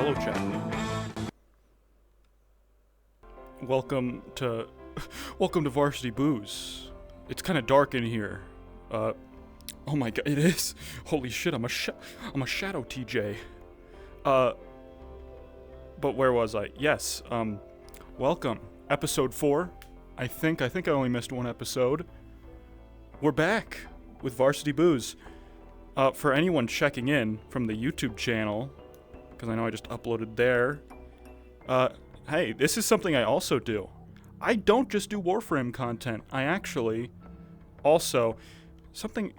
Hello, chat. Welcome to Varsity Boos. It's kind of dark in here. Oh my god, it is. Holy shit, I'm a shadow TJ. But where was I? Yes. Welcome. Episode 4. I think I only missed one episode. We're back with Varsity Boos. For anyone checking in from the YouTube channel, because I know I just uploaded there, hey, this is something I also do. I don't just do Warframe content. I actually also... Something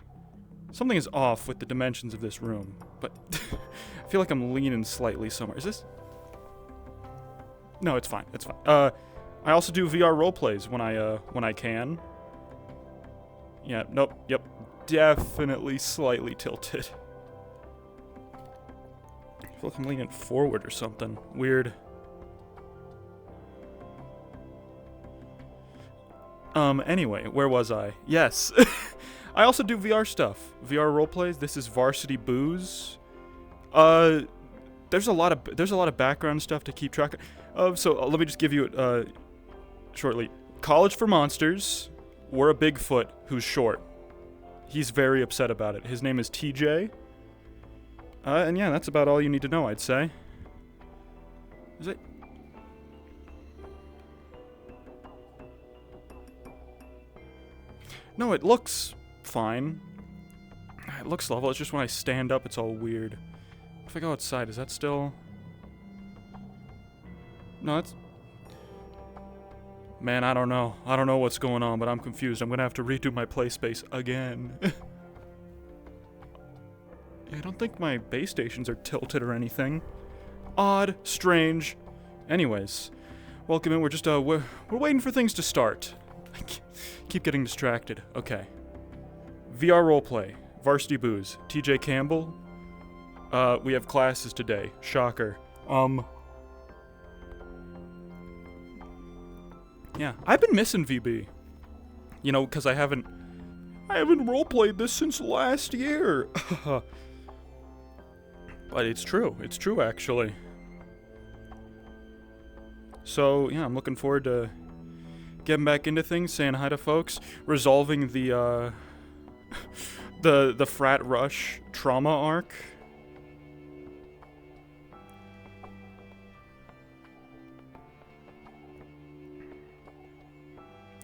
is off with the dimensions of this room, but I feel like I'm leaning slightly somewhere. Is this... No, it's fine. It's fine. I also do VR roleplays when I can. Yeah, nope, yep. Definitely slightly tilted. I feel like I'm leaning forward or something. Weird. Anyway, where was I? Yes. I also do VR stuff. VR roleplays. This is Varsity Boos. There's a lot of background stuff to keep track of. So let me just give you shortly. College for Monsters. We're a Bigfoot who's short. He's very upset about it. His name is TJ. And yeah, that's about all you need to know, I'd say. Is it? No, it looks fine. It looks level. It's just when I stand up, it's all weird. If I go outside, is that still... No, that's... Man, I don't know. I don't know what's going on, but I'm confused. I'm gonna have to redo my play space again. I don't think my base stations are tilted or anything. Odd, strange. Anyways, welcome in. We're just we're waiting for things to start. I keep getting distracted. Okay. VR roleplay. Varsity Boos. TJ Cambell. We have classes today. Shocker. Yeah, I've been missing VB. You know, because I haven't roleplayed this since last year. But it's true. It's true, actually. So, yeah, I'm looking forward to getting back into things, saying hi to folks, resolving the, the frat rush trauma arc.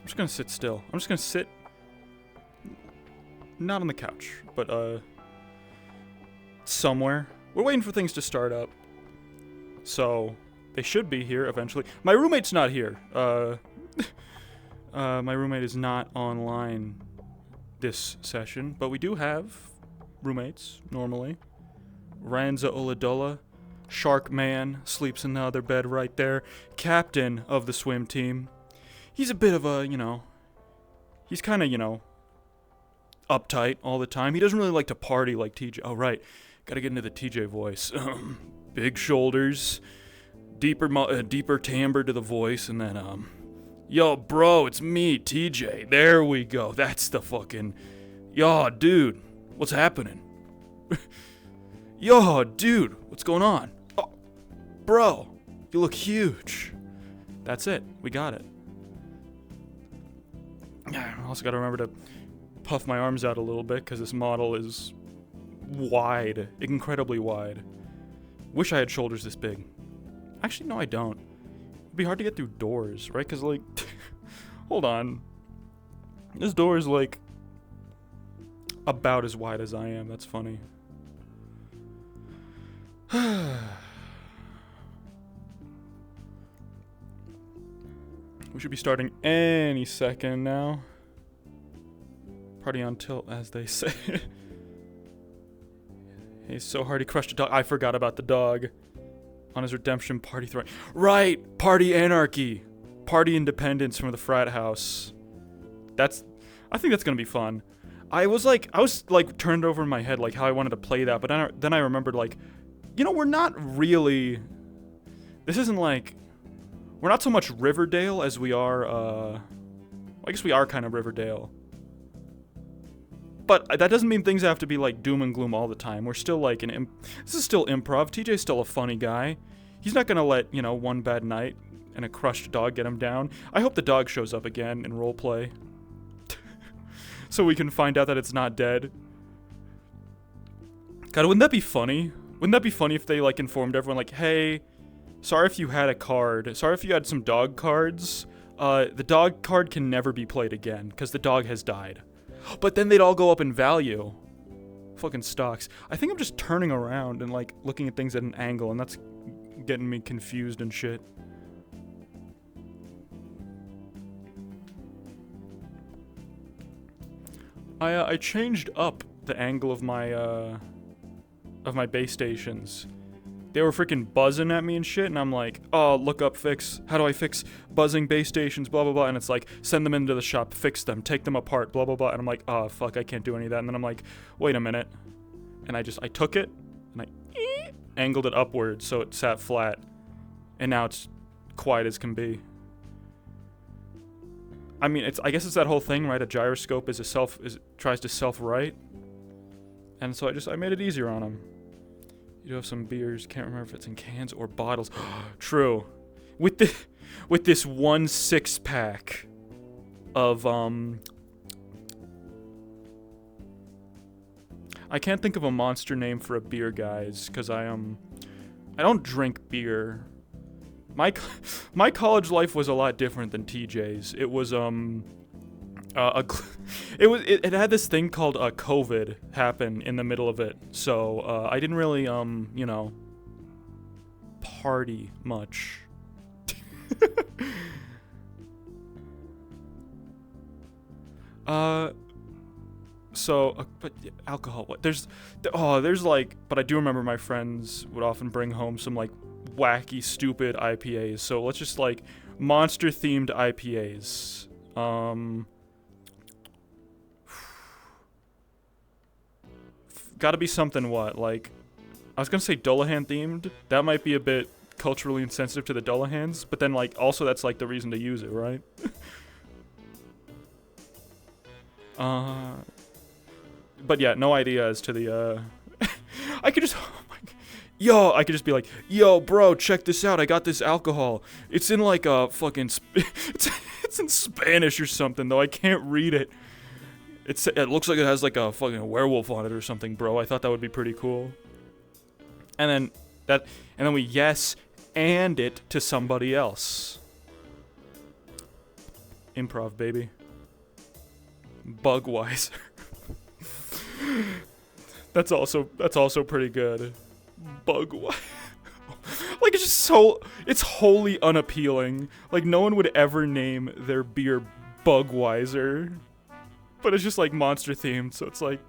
I'm just gonna sit still. I'm just gonna sit, not on the couch, but somewhere. We're waiting for things to start up, so they should be here eventually. My roommate's not here. My roommate is not online this session, but we do have roommates normally. Ranza Oladola, Shark Man, sleeps in the other bed right there. Captain of the swim team. He's a bit of a, he's kind of, uptight all the time. He doesn't really like to party like TJ. Oh, right. Gotta get into the TJ voice. Big shoulders, deeper timbre to the voice, and then, yo, bro, it's me, TJ. There we go. That's the fucking, yo, dude, what's happening? Yo, dude, what's going on? Oh, bro, you look huge. That's it. We got it. I also gotta remember to puff my arms out a little bit, because this model is wide. Incredibly wide. Wish I had shoulders this big. Actually, no, I don't. It'd be hard to get through doors, right? Because, like... hold on. This door is, like... about as wide as I am. That's funny. We should be starting any second now. Party on tilt, as they say. He's so hard he crushed a dog. I forgot about the dog. On his redemption party throwing. Right! Party anarchy! Party independence from the frat house. I think that's gonna be fun. I was turned over in my head, like, how I wanted to play that, but then I remembered, like, we're not really... This isn't, like... We're not so much Riverdale as we are, I guess we are kind of Riverdale. But that doesn't mean things have to be, like, doom and gloom all the time. We're still, like, this is still improv. TJ's still a funny guy. He's not gonna let, you know, one bad night and a crushed dog get him down. I hope the dog shows up again in roleplay. So we can find out that it's not dead. God, wouldn't that be funny? Wouldn't that be funny if they, like, informed everyone, like, hey, sorry if you had a card. Sorry if you had some dog cards. The dog card can never be played again, because the dog has died. But then they'd all go up in value. Fucking stocks. I think I'm just turning around and, like, looking at things at an angle, and that's getting me confused and shit. I changed up the angle of my base stations. They were freaking buzzing at me and shit, and I'm like, oh, look up, fix. How do I fix buzzing base stations, blah, blah, blah. And it's like, send them into the shop, fix them, take them apart, blah, blah, blah. And I'm like, oh, fuck, I can't do any of that. And then I'm like, wait a minute. And I took it, and I angled it upwards so it sat flat. And now it's quiet as can be. I mean, I guess it's that whole thing, right? A gyroscope tries to self-right. And so I made it easier on him. You do have some beers. Can't remember if it's in cans or bottles. True. With this 1 6-pack of I can't think of a monster name for a beer, guys, because I don't drink beer. My college life was a lot different than TJ's. It was it had this thing called COVID happen in the middle of it. So I didn't really you know, party much. But alcohol. What? There's like, but I do remember my friends would often bring home some like wacky, stupid IPAs. So let's just like monster themed IPAs. Gotta be something what? Like, I was gonna say Dullahan themed. That might be a bit culturally insensitive to the Dullahans, but then like also that's like the reason to use it, right? But yeah, no idea as to the I could just I could just be like, yo, bro, check this out. I got this alcohol. It's in like a fucking it's in Spanish or something though. I can't read it. It looks like it has like a fucking werewolf on it or something, bro. I thought that would be pretty cool. And then we yes and it to somebody else. Improv, baby. Bugweiser. That's also pretty good. Bugweiser. Like, it's just it's wholly unappealing. Like, no one would ever name their beer Bugweiser. But it's just like monster themed, so it's like,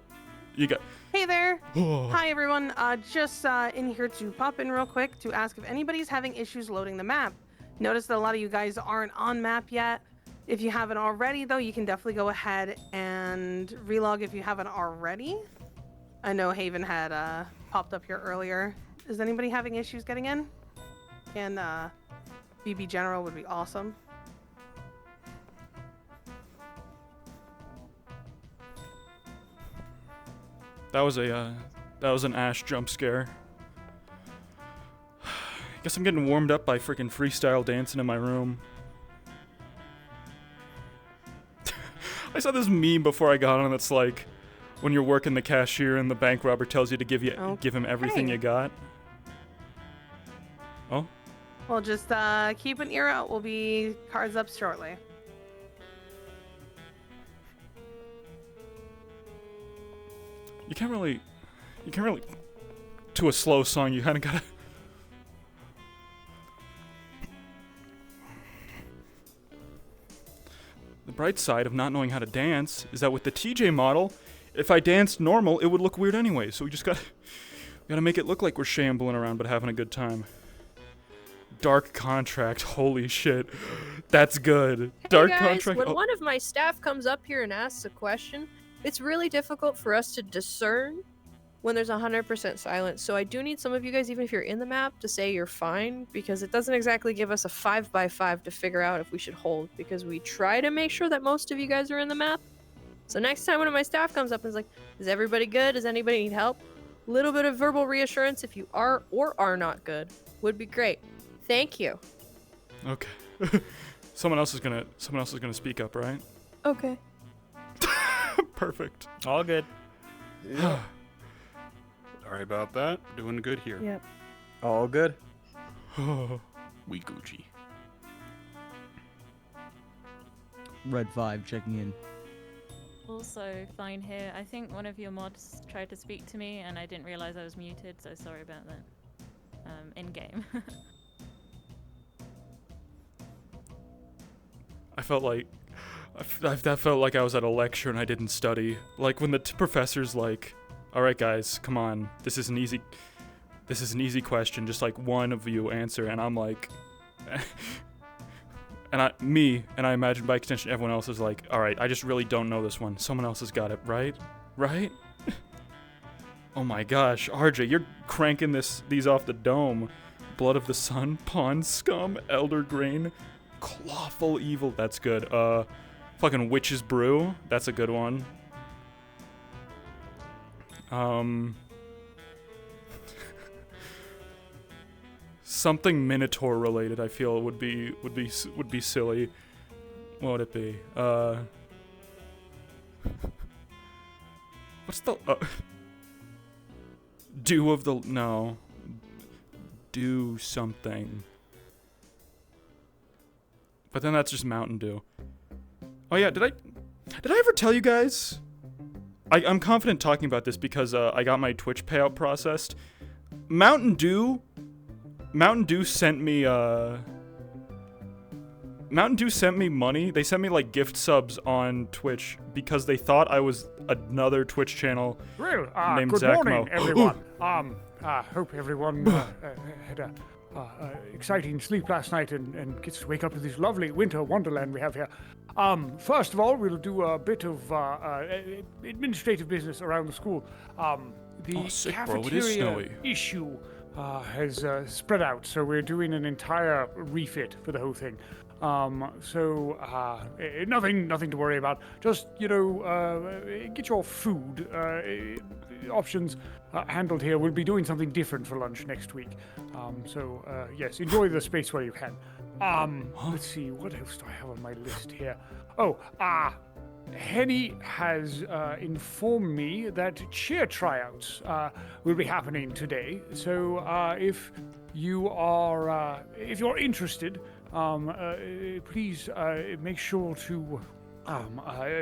you got. Hey there. Hi everyone. Just in here to pop in real quick to ask if anybody's having issues loading the map. Notice that a lot of you guys aren't on map yet. If you haven't already, though, you can definitely go ahead and relog if you haven't already. I know Haven had popped up here earlier. Is anybody having issues getting in? And BB General would be awesome. That was an Ash jump scare. Guess I'm getting warmed up by freaking freestyle dancing in my room. I saw this meme before I got on that's like, when you're working the cashier and the bank robber tells you to give him everything you got. Oh? Well, just keep an ear out. We'll be cards up shortly. You can't really, to a slow song, you kind of gotta. The bright side of not knowing how to dance is that with the TJ model, if I danced normal, it would look weird anyway. So we gotta make it look like we're shambling around but having a good time. Dark contract, holy shit, that's good. Hey Dark guys, contract. when one of my staff comes up here and asks a question, it's really difficult for us to discern when there's 100% silence. So I do need some of you guys, even if you're in the map, to say you're fine, because it doesn't exactly give us a 5x5 to figure out if we should hold, because we try to make sure that most of you guys are in the map. So next time one of my staff comes up and is like, is everybody good? Does anybody need help? little bit of verbal reassurance if you are or are not good would be great. Thank you. Okay. Someone else is gonna speak up, right? Okay. Perfect. All good. Yeah. Sorry about that. Doing good here. Yep. All good. We Gucci. Red 5 checking in. Also fine here. I think one of your mods tried to speak to me and I didn't realize I was muted, so sorry about that. In game. I felt like that felt like I was at a lecture and I didn't study. Like when the professor's like, "All right, guys, come on. This is an easy question. Just like one of you answer," and I'm like, and I imagine by extension everyone else is like, "All right, I just really don't know this one. Someone else has got it, right? Right?" Oh my gosh, RJ, you're cranking these off the dome. Blood of the Sun, Pond Scum, Elder Grain, Clawful Evil. That's good. Fucking Witch's Brew. That's a good one. Something Minotaur related. I feel would be silly. What would it be? What's the Dew of the no. Do something. But then that's just Mountain Dew. Oh yeah, did I ever tell you guys? I'm confident talking about this because I got my Twitch payout processed. Mountain Dew sent me money. They sent me like gift subs on Twitch because they thought I was another Twitch channel named good Zachmo. morning, everyone. Hope everyone had a exciting sleep last night and gets to wake up to this lovely winter wonderland we have here. First of all, we'll do a bit of administrative business around the school. The sick, bro. It is cafeteria snowy. issue has spread out, so we're doing an entire refit for the whole thing. Nothing to worry about. Just, get your food options handled here. We'll be doing something different for lunch next week. Yes, enjoy the space while you can. Let's see, what else do I have on my list here? Henny has informed me that cheer tryouts will be happening today. So if you're interested, please make sure to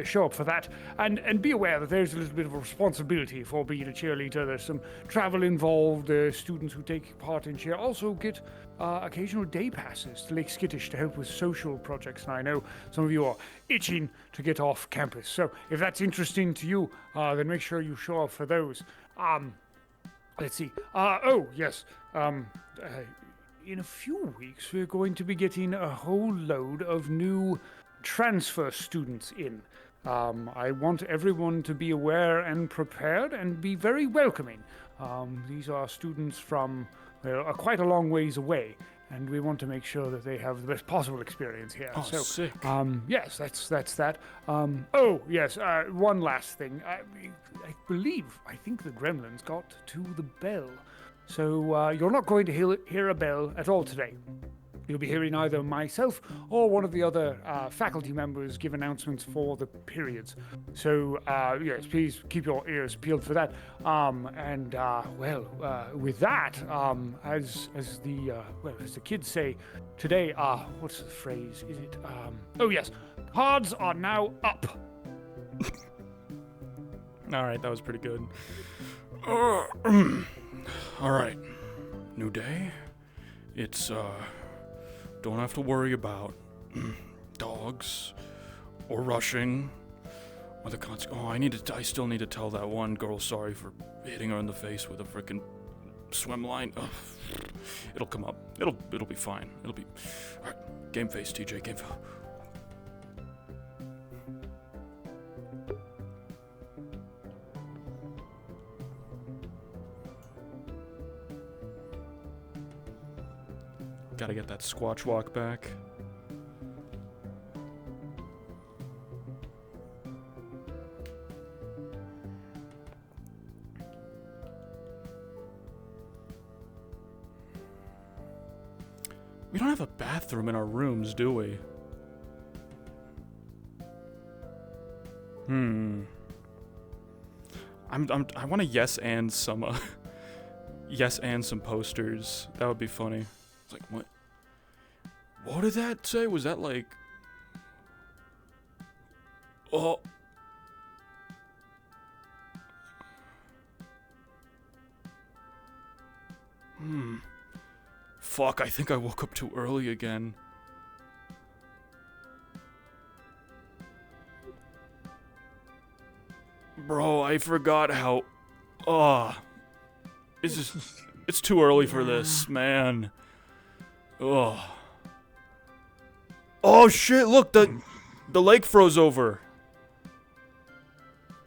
show up for that, and be aware that there's a little bit of a responsibility for being a cheerleader. There's some travel involved. Students who take part in cheer also get occasional day passes to Lake Skittish to help with social projects, and I know some of you are itching to get off campus. So if that's interesting to you, then make sure you show up for those. Let's see. In a few weeks, we're going to be getting a whole load of new transfer students in. I want everyone to be aware and prepared and be very welcoming. These are students from quite a long ways away, and we want to make sure that they have the best possible experience here. Oh, sick. Yes, that's that. One last thing. I think the gremlins got to the bell. So you're not going to hear a bell at all today. You'll be hearing either myself or one of the other faculty members give announcements for the periods. So, yes, please keep your ears peeled for that. With that, as the kids say today, what's the phrase? Is it, cards are now up. All right, that was pretty good. All right, new day. It's don't have to worry about dogs or rushing or the consequence. I still need to tell that one girl sorry for hitting her in the face with a freaking swim line. Ugh. It'll come up. It'll be fine. It'll be all right. Game face, TJ. Game face. Gotta get that squatch walk back. We don't have a bathroom in our rooms, do we? I want to yes and some posters. That would be funny. It's like, what? What did that say? Was that like? Oh. Fuck, I think I woke up too early again. Bro, I forgot how... It's just... It's too early for this, man. Oh shit, look, the lake froze over.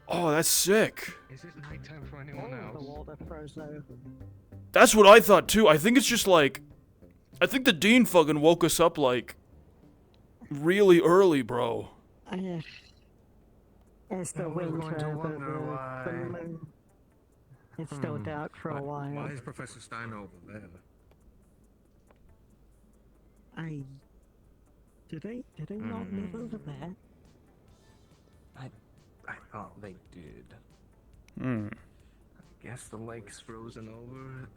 Oh, that's sick. Is it nighttime for anyone else? The water froze over. That's what I thought too. I think it's just like... I think the dean fucking woke us up like... really early, bro. It's the winter, but the moon. It's still dark for a while. Why is Professor Stein over there? Did they not live over there? I thought they did. Hmm. I guess the lake's frozen over.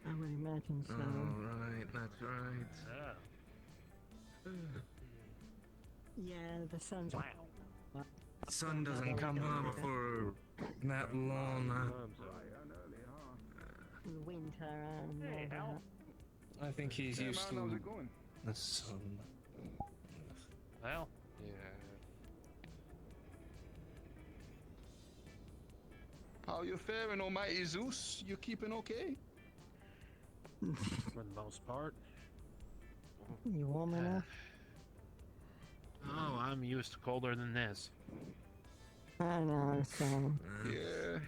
I would imagine so. Right, that's right. Yeah, the sun's Sun doesn't come up for that long. winter and all that. I think he's used to the sun. Well, Yeah. How you faring, almighty Zeus? You keeping okay? for the most part. You warm enough? Oh, I'm used to colder than this. I know, so... Yeah.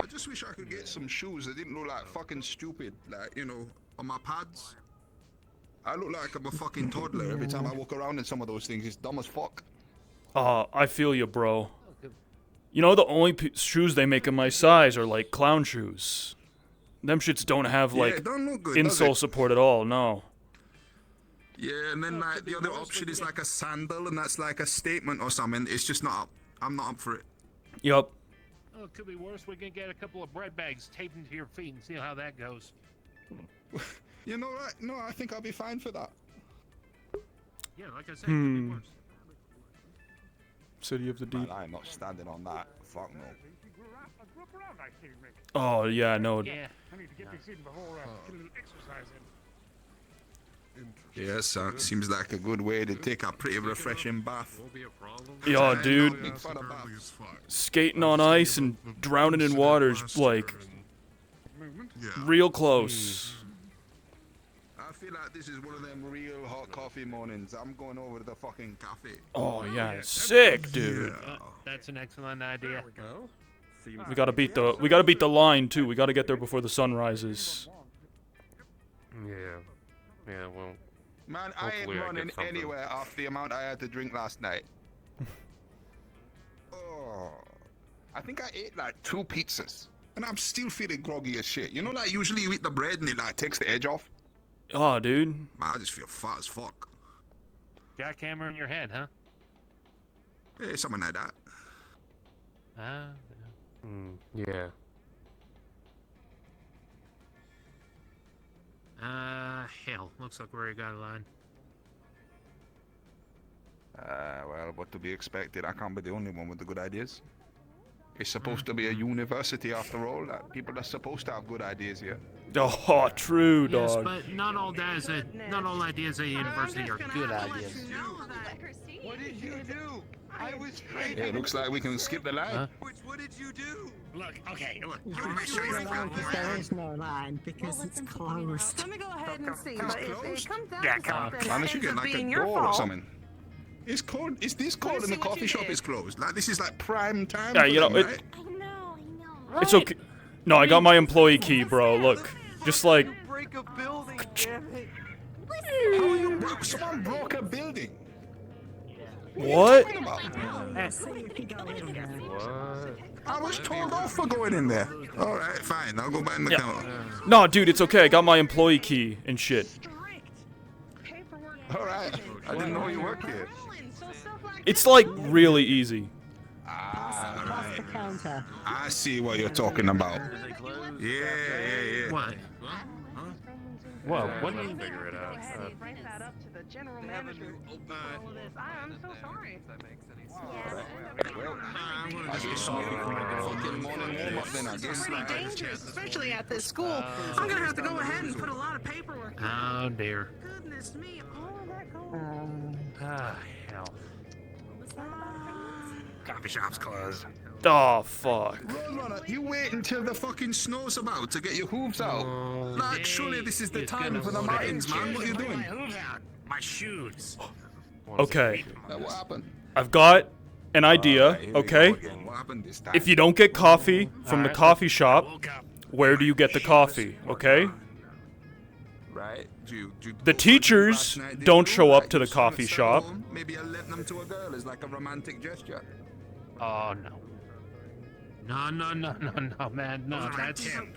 I just wish I could get some shoes that didn't look like fucking stupid, like, you know, on my pads. I look like I'm a fucking toddler every time I walk around in some of those things. It's dumb as fuck. I feel you, bro. You know, the only shoes they make in my size are like clown shoes. Them shits don't have like it don't look good, insole does it? support at all. No. Yeah, and then like the other option is like a sandal, and that's like a statement or something. It's just not up. I'm not up for it. Yup. Oh, it could be worse. We can get a couple of bread bags taped into your feet and see how that goes. You know what? No, I think I'll be fine for that. Yeah, like I said, it could be worse. City of the Deep. Man, I'm not standing on that. Fuck no. Oh yeah, no. Yeah. I need to get this in before get a little exercise in. Yes, seems like a good way to take a pretty refreshing bath. Won't be a problem. Yo, dude. Big fan of baths. Skating on ice and drowning in water's like real close. I feel like this is one of them real hot coffee mornings. I'm going over to the fucking cafe. Oh yeah, sick, dude. That's an excellent idea. We gotta beat the line too. We gotta get there before the sun rises. Yeah, well. Man, I ain't Hopefully I get running something. anywhere off the amount I had to drink last night. Oh, I think I ate like 2 pizzas, and I'm still feeling groggy as shit. You know, like usually you eat the bread and it like takes the edge off. Oh, dude. Man, I just feel fat as fuck. Jackhammer in your head, huh? Hey, something like that. Yeah. Hell, looks like we already got a line. Well, what to be expected? I can't be the only one with the good ideas. It's supposed to be a university after all. People are supposed to have good ideas here. Oh, true, Yes, dog. but not all ideas at university are good ideas. What did you do? I was trying Hey, it looks like we can skip the line. Huh? What did you do? Look, okay, look. There is no line because it's closed. Let me go ahead and see. But if it comes down Yeah, to come on. something, Unless you that get ends up like a being your door or fault. something. It's cold. Is this cold and see the what coffee you shop did. is closed? Like this is like prime time. Yeah, for you know, them, it- right? I know. It's okay. No, I got my employee key, bro. Look, just like Break a building, damn it. How you someone broke a building? what? What are you talking about? See if you go in there. What? I was told off for going in there. All right, fine. I'll go behind the counter. No, dude, it's okay. I got my employee key and shit. All right. I didn't know you worked here. It's like really easy. Past the counter. I see what you're talking about. Yeah. What? Whoa, what do you figure it out? Bring that up to the general manager. All of this. I'm so sorry. I just saw you fucking morning warm-up then, I guess. Pretty dangerous, especially at this school. I'm gonna have to go ahead and put a lot of paperwork. Oh dear. Goodness me, all of that going. Ah, hell. Coffee shop's closed. Oh, fuck. Roadrunner, you wait until the fucking snow's about to get your hooves out. Like, surely this is the time for the Martins, man. What are you doing? My shoes. Okay. What happened? I've got an idea, okay? What happened this time? If you don't get coffee from the coffee shop, where do you get the coffee, okay? Right. The teachers don't show up to the coffee shop. Maybe I lent them to a girl as like a romantic gesture. Oh no. No, man. No, that's him.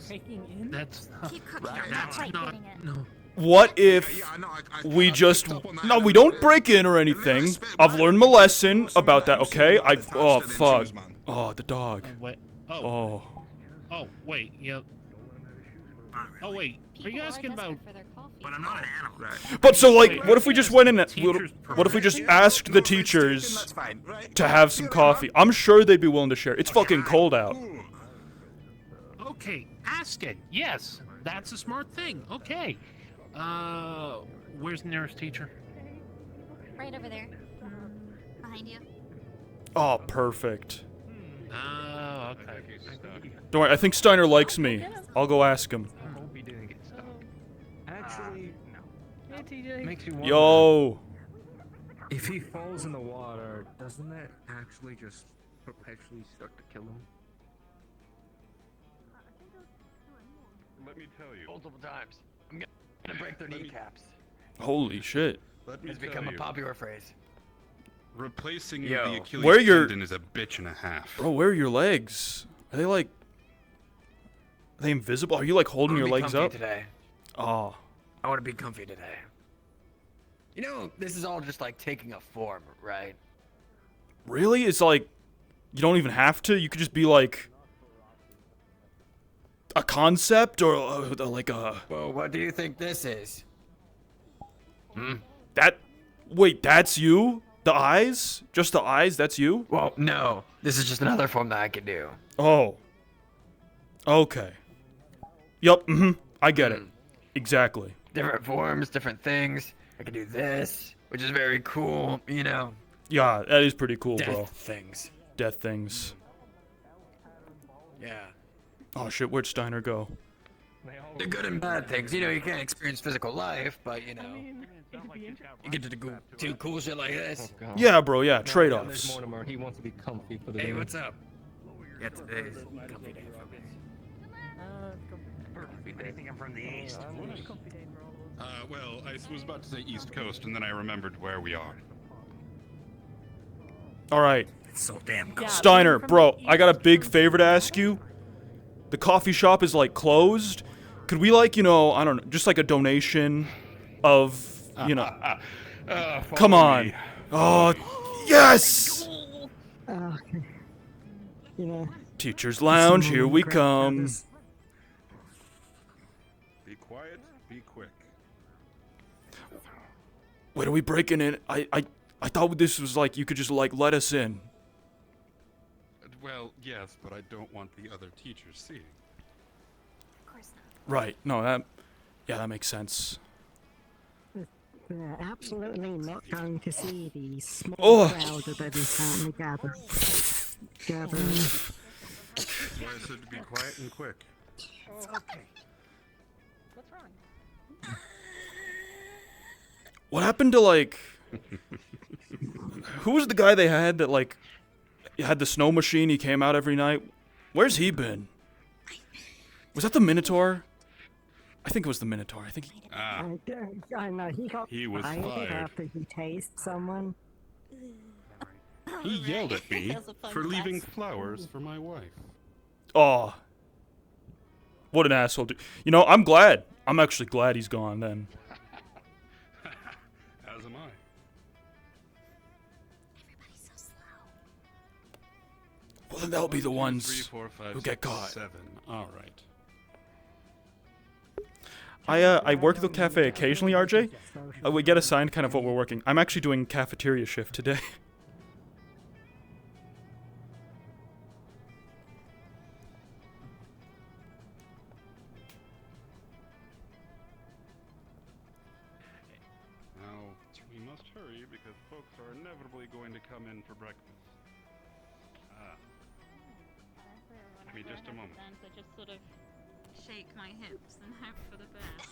That's not. No. What if we just... No, we don't break in or anything. I've learned my lesson about that, okay? Oh, fuck. Oh, the dog. Wait. Oh. Oh, wait. Yep. Oh, wait. Are you asking about... But I'm not an animal. But so, like, what if we just went in... What if we just asked the teachers to have some coffee? I'm sure they'd be willing to share. It's fucking cold out. Okay, ask it. Yes, that's a smart thing. Okay. Where's the nearest teacher? Right over there. Behind you. Oh, perfect. Oh, okay. Don't worry, I think Steiner likes me. I'll go ask him. Actually, no. Hey, TJ. Makes you wonder. Yo! If he falls in the water, doesn't that actually just perpetually start to kill him? Let me tell you. Multiple times. I'm gonna break their kneecaps. Holy shit. Let me It's tell become a you. popular phrase. Replacing Yo. the Achilles Where are your- tendon is a bitch and a half. Bro, where are your legs? Are they like... Are they invisible? Are you like holding your legs up? Today. Oh. I want to be comfy today. You know, this is all just like taking a form, right? Really? It's like... You don't even have to? You could just be like... A concept or like a... Well, what do you think this is? That... Wait, that's you? The eyes? Just the eyes? That's you? Well, no. This is just another form that I can do. Oh. Okay. Yup, I get it. Exactly. Different forms, different things. I can do this, which is very cool, you know. Yeah, that is pretty cool, bro. Death things. Death things. Yeah. Oh shit, where'd Steiner go? The good and bad things. You know, you can't experience physical life, but you know, you get to do cool shit like this. Yeah, bro, yeah, There's trade-offs. Mortimer. He wants to be comfy for the Hey, day. what's up? Yeah, today's comfy day for me. Anything I'm from the east. Well, I was about to say East Coast, and then I remembered where we are. Alright. It's so damn good. Steiner, bro, I got a big favor to ask you. The coffee shop is like closed. Could we like, you know, I don't know, just like a donation of, you know. Come on. Oh, yes! You know. Teacher's Lounge, here we come. Be quiet, be quick. Wait, are we breaking in? I thought this was like, you could just like let us in. Well, yes, but I don't want the other teachers seeing. Of course not. Right, no, that makes sense. We're absolutely not going to see the small Oh. crowd that is currently gathered. That's why I said to be quiet and quick. Okay. What's wrong? What happened to like... Who was the guy they had that like... had the snow machine, he came out every night? Where's he been? Was that the Minotaur? I think it was the Minotaur. I think he... I know, he got He was fired fired. after he tased someone. He yelled at me Feels a fun for leaving class. flowers for my wife. Oh. What an asshole. You know, I'm glad. I'm actually glad he's gone then. As am I. Everybody's so slow. Well, then they'll be the 1, 2, ones 3, 4, 5, who get 6, caught. 7. All right. I work at the cafe occasionally, RJ. We get assigned kind of what we're working. I'm actually doing cafeteria shift today. Now, we must hurry because folks are inevitably going to come in for breakfast. Give me just a moment. So just sort of Shake my hips and hope for the best.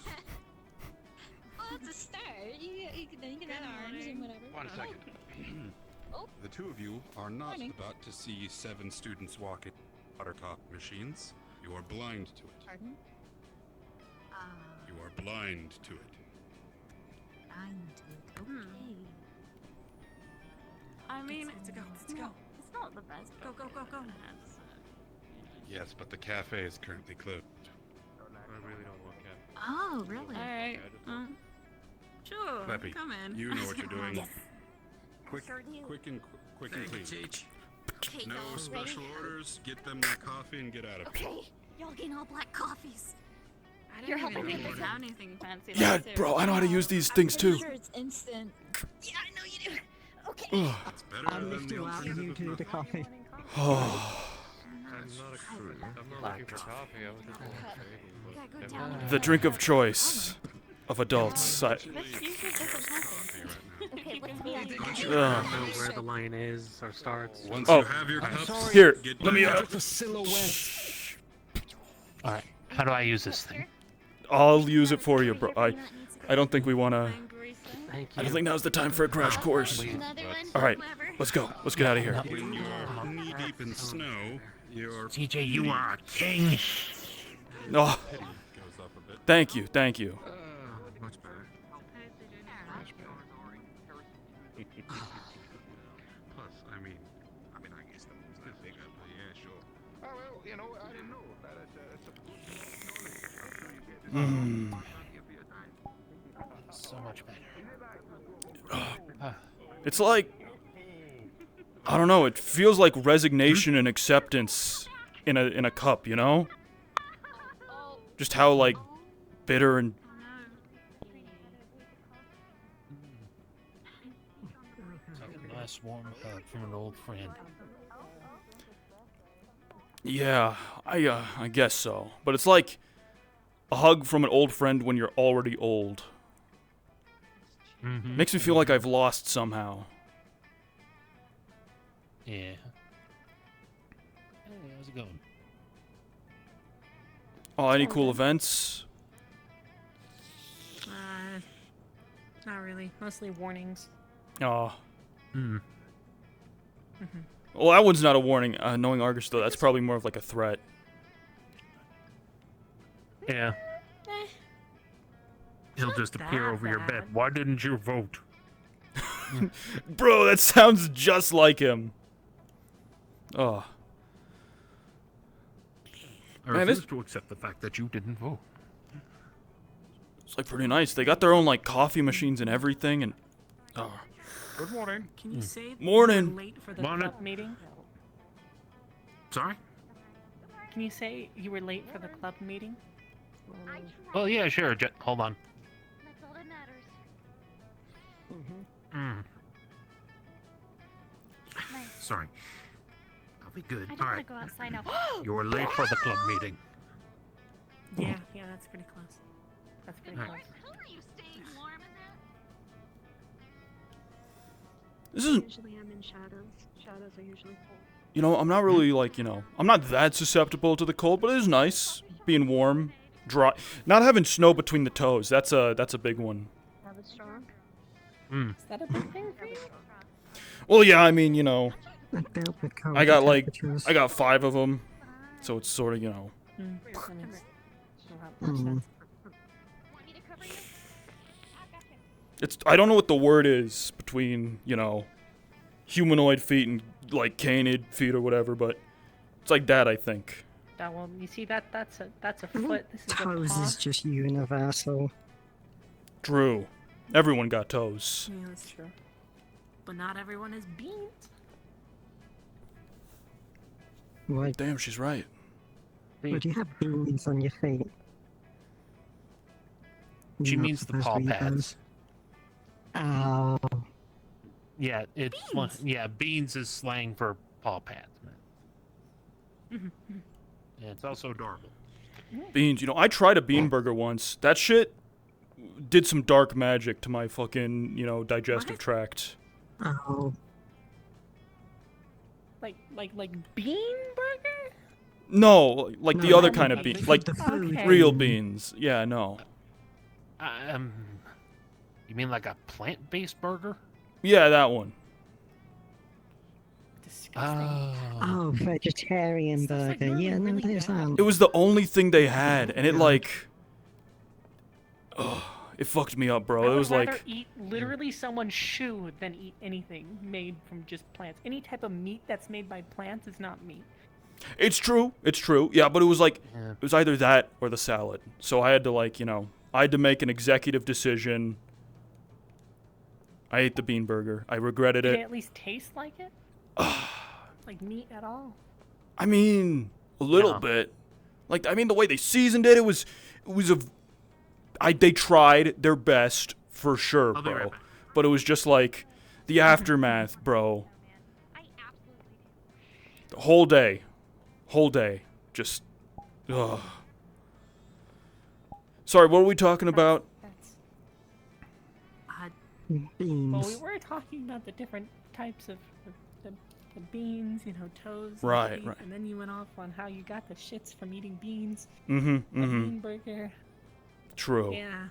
Well, it's a start. You can add arms and whatever. 1 second. Oh. The two of you are not Morning. about to see 7 students walking water cop machines. You are blind to it. Pardon? You are blind to it. Okay. I mean, Let's go. it's not the best. Go. Yes, but the cafe is currently closed. I really don't look at. Oh, really? All right. Sure. Peppy, Come in. you know what you're doing. Yes. Quick, Sure do. quick and clean. Okay, No y'all special ready? orders. Get them their coffee and get out of here. Okay. Y'all getting all black coffees. I You're don't helping even me think with it's that. anything fancy. Yeah, like bro, I know how to use these things I'm pretty too. sure it's instant. Yeah, I know you do. Okay. That's better I'll than lift the you out and alternative you of do the nothing. coffee. Oh. I'm not a crew. I'm not looking for coffee. I was just Gotta go down. The drink of choice of adults. Let's use this as a method. Okay, let's be honest. I don't know where the line is or starts. Once Oh. you have your cups, Here, get let me. back. The silhouette. All right. How do I use this thing? I'll use it for you, bro. I don't think we wanna. Thank I you. don't think now's the time for a crash course. Another one? All right, Whoever. let's go. Let's get out of here. When you're knee deep in snow, your TJ, you are a king. Oh, pity goes up a bit. thank you, thank you. Much better. Plus, I mean, I guess the moon's not bigger, but yeah, sure. Oh, well, you know, I didn't know. That's a Mm. So much better. It's like, I don't know. It feels like resignation and acceptance in a cup, you know? Just how like bitter and A nice warm hug from an old friend. yeah, I guess so. But it's like a hug from an old friend when you're already old. Mm-hmm. Makes me feel like I've lost somehow. Yeah. Hey, how's it going? Oh, any cool events? Not really. Mostly warnings. Oh. Hmm. Well, that one's not a warning. Knowing Argus, though, that's probably more of like a threat. Yeah. He'll just appear over your bed. Why didn't you vote? Bro, that sounds just like him. Oh. I Man, refuse to accept the fact that you didn't vote. It's like pretty nice. They got their own like coffee machines and everything, and oh. Good morning. Can you say that Morning. you were late for the Morning. club meeting? Sorry? Can you say you were late for the club meeting? Oh, yeah, sure. Hold on. That's all that matters. Mm. Nice. Sorry. I'll be good. I don't All want right. to go outside now. You were late for the club meeting. Yeah, that's pretty close. That's pretty Alright. close. How are you staying warm in that? This isn't. Usually I'm in shadows. Shadows are usually cold. You know, I'm not really like, you know, I'm not that susceptible to the cold, but it is nice being warm, dry, not having snow between the toes. That's a big one. Have it strong. Mm. Is that a big thing for you? Well, yeah, I mean, you know, Dealt with cold I got like, temperatures. I got 5 of them, so it's sort of, you know. Mm. It's I don't know what the word is between, you know, humanoid feet and like canid feet or whatever, but it's like that, I think. That one, you see that's a foot. This is a Toes paw. is just universal. True. Everyone got toes. Yeah, that's true. But not everyone is beans. Why, Damn, she's right. why do you have beans on your feet? She You're not means the supposed paw to eat pads. those. Oh. Yeah, it's yeah. Beans is slang for paw pads, man. And it's also adorable. Beans, I tried a bean burger once. That shit did some dark magic to my fucking, digestive tract. Oh. Like bean burger? No, like the No, other I kind of mean, bean, like the food. Okay. real beans. Yeah, no. You mean like a plant-based burger? Yeah, that one. Oh, vegetarian burger. Yeah, no, there's that. It was the only thing they had, and it it fucked me up, bro. I It would was rather like, eat literally someone's shoe than eat anything made from just plants. Any type of meat that's made by plants is not meat. it's true, yeah, but it was like, it was either that or the salad. So I had to I had to make an executive decision. I ate the bean burger. I regretted Did it it. at least taste like it? Like meat at all? I mean, a little bit. Like, I mean, the way they seasoned it, they tried their best for sure, I'll be bro. right back. But it was just like the aftermath, bro. The whole day, just, ugh. Sorry, what were we talking about? Beans. Well, we were talking about the different types of the beans, toes. and Right, feet, right. And then you went off on how you got the shits from eating beans. Mm-hmm, A mm-hmm. bean burger. True. Yeah.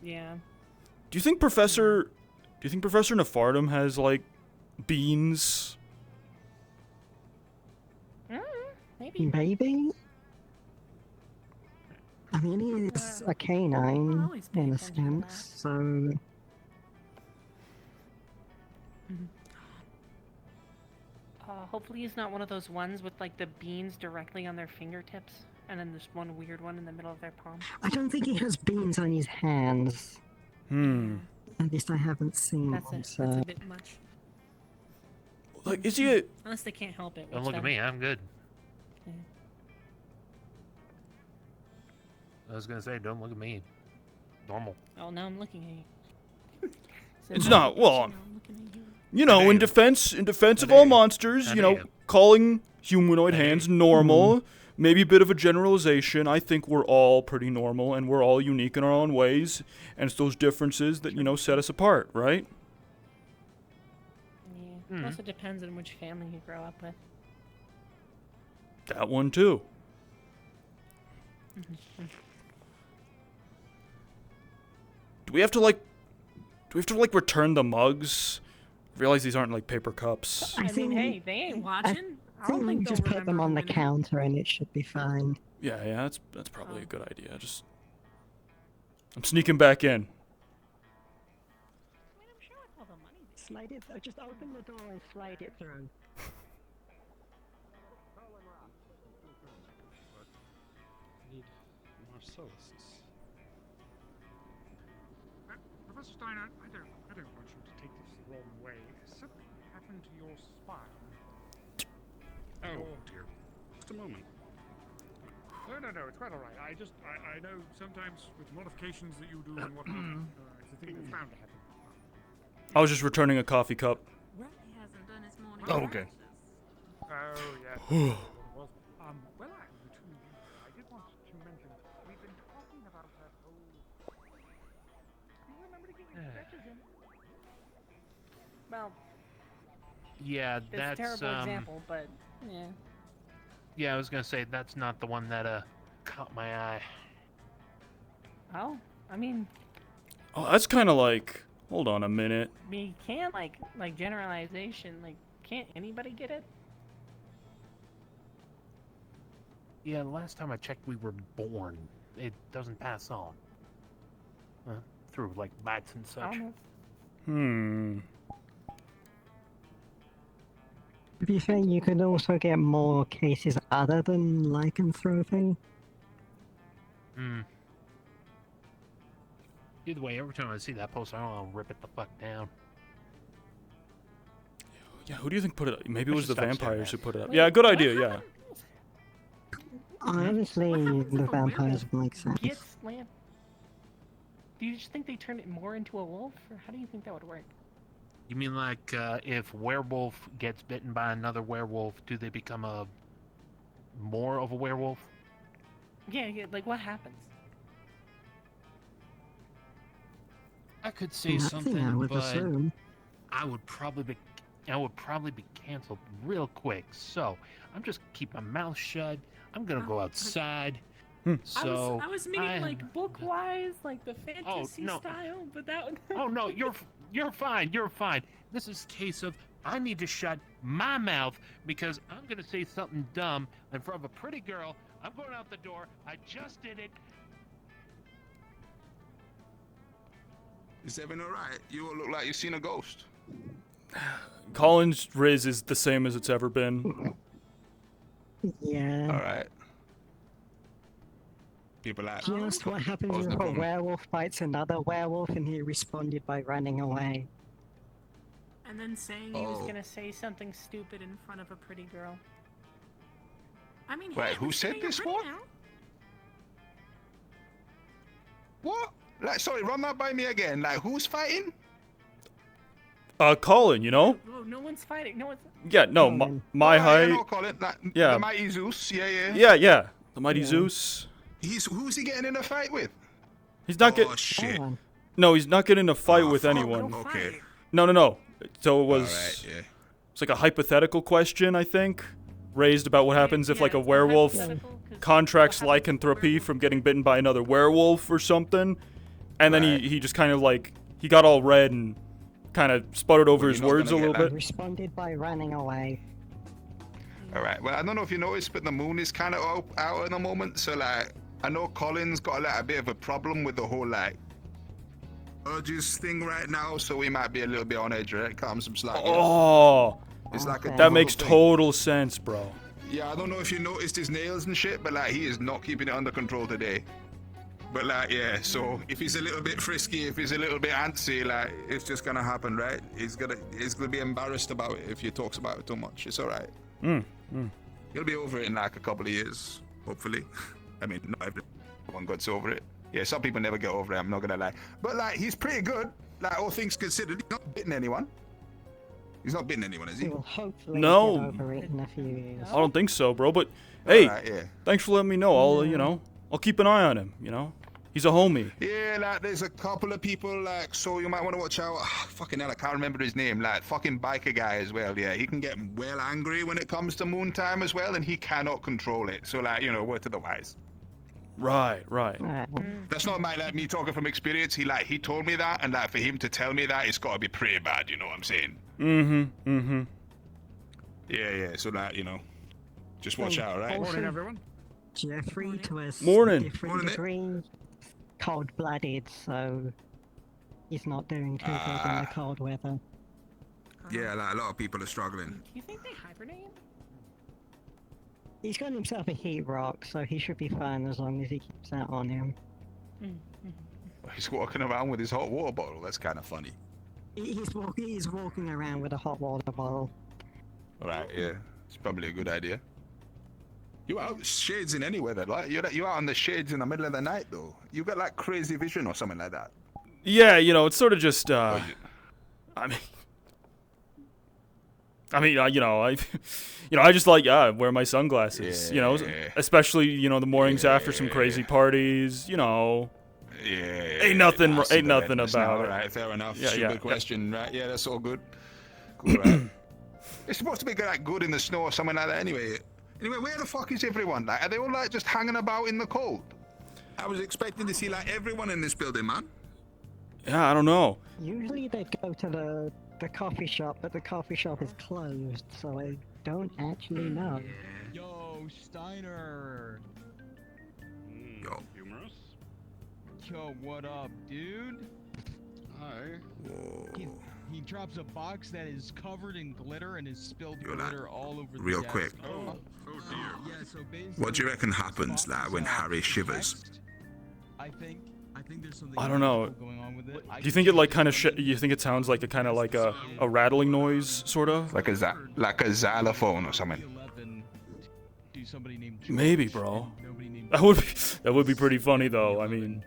Yeah. Do you think Professor Nefardum has like beans? Maybe. Maybe? I mean, he is a canine in a sense, so... Hopefully he's not one of those ones with like the beans directly on their fingertips, and then there's one weird one in the middle of their palm. I don't think he has beans on his hands. At least I haven't seen That's one, it. so... That's a bit much. Like, is he a... Unless they can't help it. Don't which look at then- me. I'm good. Yeah. I was gonna say, don't look at me. Normal. Oh, now I'm looking at you. So It's now not, I'm well, looking at you. in defense of all monsters, calling humanoid hands normal, maybe a bit of a generalization. I think we're all pretty normal, and we're all unique in our own ways, and it's those differences that, set us apart, right? Yeah. It also depends on which family you grow up with. That one, too. Do we have to return the mugs? Realize these aren't like paper cups. I mean, hey, they ain't watching. I don't think just they'll put them on the remember counter and it should be fine. Yeah, that's probably a good idea. I'm sneaking back in. Slide it, just open the door and slide it through. Professor Stein, I don't want you to take this the wrong way. Something happened to your spine. Oh dear. Just a moment. No, it's quite all right. I know sometimes with modifications that you do and whatnot, it's a thing that's bound to happen. I was just returning a coffee cup. He hasn't done his morning Oh, okay. Oh, yes. Whew. Well, I did want to mention, we've been talking about that whole... Do you remember to get your stretches in? Well, Yeah, it's a that's terrible example, but yeah. Yeah, I was gonna say that's not the one that caught my eye. Oh, I mean, Oh, that's kind of like. Hold on a minute. you can't like generalization. Like, can't anybody get it? Yeah, the last time I checked, we were born. It doesn't pass on. Through like bites and such. Almost. be fair, you could also get more cases other than lycanthropy. Hmm. Either way, every time I see that post, I don't want to rip it the fuck down. Yeah, who do you think put it up? Maybe it was the Stop saying vampires that. who put it up. Yeah, good idea, yeah. Honestly, the vampires make sense. Get slammed. Do you just think they turn it more into a wolf, or how do you think that would work? You mean like if werewolf gets bitten by another werewolf, do they become more of a werewolf? Yeah, like what happens? I could say Nothing, something, I would but assume. I would probably be canceled real quick. So I'm just keep my mouth shut. I'm gonna go outside. So I was meaning like book-wise, like the fantasy style, but that would... Oh no, you're fine. You're fine. This is a case of I need to shut my mouth because I'm gonna say something dumb in front of a pretty girl. I'm going out the door. I just did it. Is everything alright? You all look like you've seen a ghost. Colin's Riz is the same as it's ever been. Yeah. Alright. People like... Just what happens if a werewolf fights another werewolf and he responded by running away. And then saying he was gonna say something stupid in front of a pretty girl. I mean, Wait, who said this one? What? Like, sorry, run that by me again. Like, who's fighting? Colin, you know? Oh, no one's fighting. No one's. Yeah, no, my height. Yeah, no, Colin. Like, Yeah. The mighty Zeus. Yeah. Yeah. The mighty Zeus. Who's he getting in a fight with? He's not getting. Oh, shit. No, he's not getting in a fight with anyone. Okay. No. So it was. Alright, yeah. It's like a hypothetical question, I think, raised about what happens if like a werewolf contracts lycanthropy from getting bitten by another werewolf or something, and then he just kind of like he got all red and kind of sputtered over his words a little bit. Responded by running away. Alright, well, I don't know if you noticed, but the moon is kind of out at the moment, so, like, I know Colin's got a bit of a problem with the whole, like, urges thing right now, so we might be a little bit on edge, right? Calm some slack. Oh, it's like a that makes thing. total sense, bro. Yeah, I don't know if you noticed his nails and shit, but, like, he is not keeping it under control today. But, like, yeah, so if he's a little bit frisky, if he's a little bit antsy, like, it's just gonna happen, right? He's gonna be embarrassed about it if he talks about it too much. It's alright. He'll be over it in like a couple of years, hopefully. I mean, not everyone gets over it. Yeah, some people never get over it, I'm not gonna lie. But like, he's pretty good. Like, all things considered, he's not bitten anyone. He's not bitten anyone, is he? He will hopefully No. get over it in a few years. I don't think so, bro. But hey, Alright, yeah. thanks for letting me know. I'll keep an eye on him. He's a homie. Yeah, like, there's a couple of people, like, so you might want to watch out. Fucking hell, I can't remember his name. Like, fucking biker guy as well, yeah. He can get well angry when it comes to moon time as well, and he cannot control it. So, like, word to the wise. Right. That's not me talking from experience. He told me that, and, like, for him to tell me that, it's got to be pretty bad, you know what I'm saying? Mm-hmm. Yeah, so, like, just watch out, right? Morning, everyone. Jeffrey, to a Morning. different degree, cold-blooded, so he's not doing too good in the cold weather. Yeah, like, a lot of people are struggling. Do you think they hibernate? He's got himself a heat rock, so he should be fine as long as he keeps that on him. He's walking around with his hot water bottle. That's kind of funny. He's walking around with a hot water bottle. Right, yeah. It's probably a good idea. You out shades in any weather, like you're out on the shades in the middle of the night though. You got like crazy vision or something like that. Yeah, it's sort of just I just like wear my sunglasses, especially the mornings after some crazy parties, Yeah. Ain't nothing about it. Right, fair enough. Yeah, Stupid question, right? Yeah, that's all good. Cool, right? It's supposed to be like good in the snow or something like that anyway. Anyway, where the fuck is everyone? Like, are they all like just hanging about in the cold? I was expecting to see like everyone in this building, man. Yeah, I don't know. Usually they'd go to the coffee shop, but the coffee shop is closed, so I don't actually know. Yo, Steiner. Yo. Humorous? Yo, what up, dude? Hi. Whoa. He drops a box that is covered in glitter and has spilled You're glitter all over the real desk. quick. Oh dear. Yeah, so basically, What do you reckon happens, like, when Harry shivers? I think there's something I don't know. going on with it. Do you think it like kind of you think it sounds like a kind of like a rattling noise, sort of? Like a xylophone or something. Do somebody named Maybe, bro. That would be pretty funny though. I mean,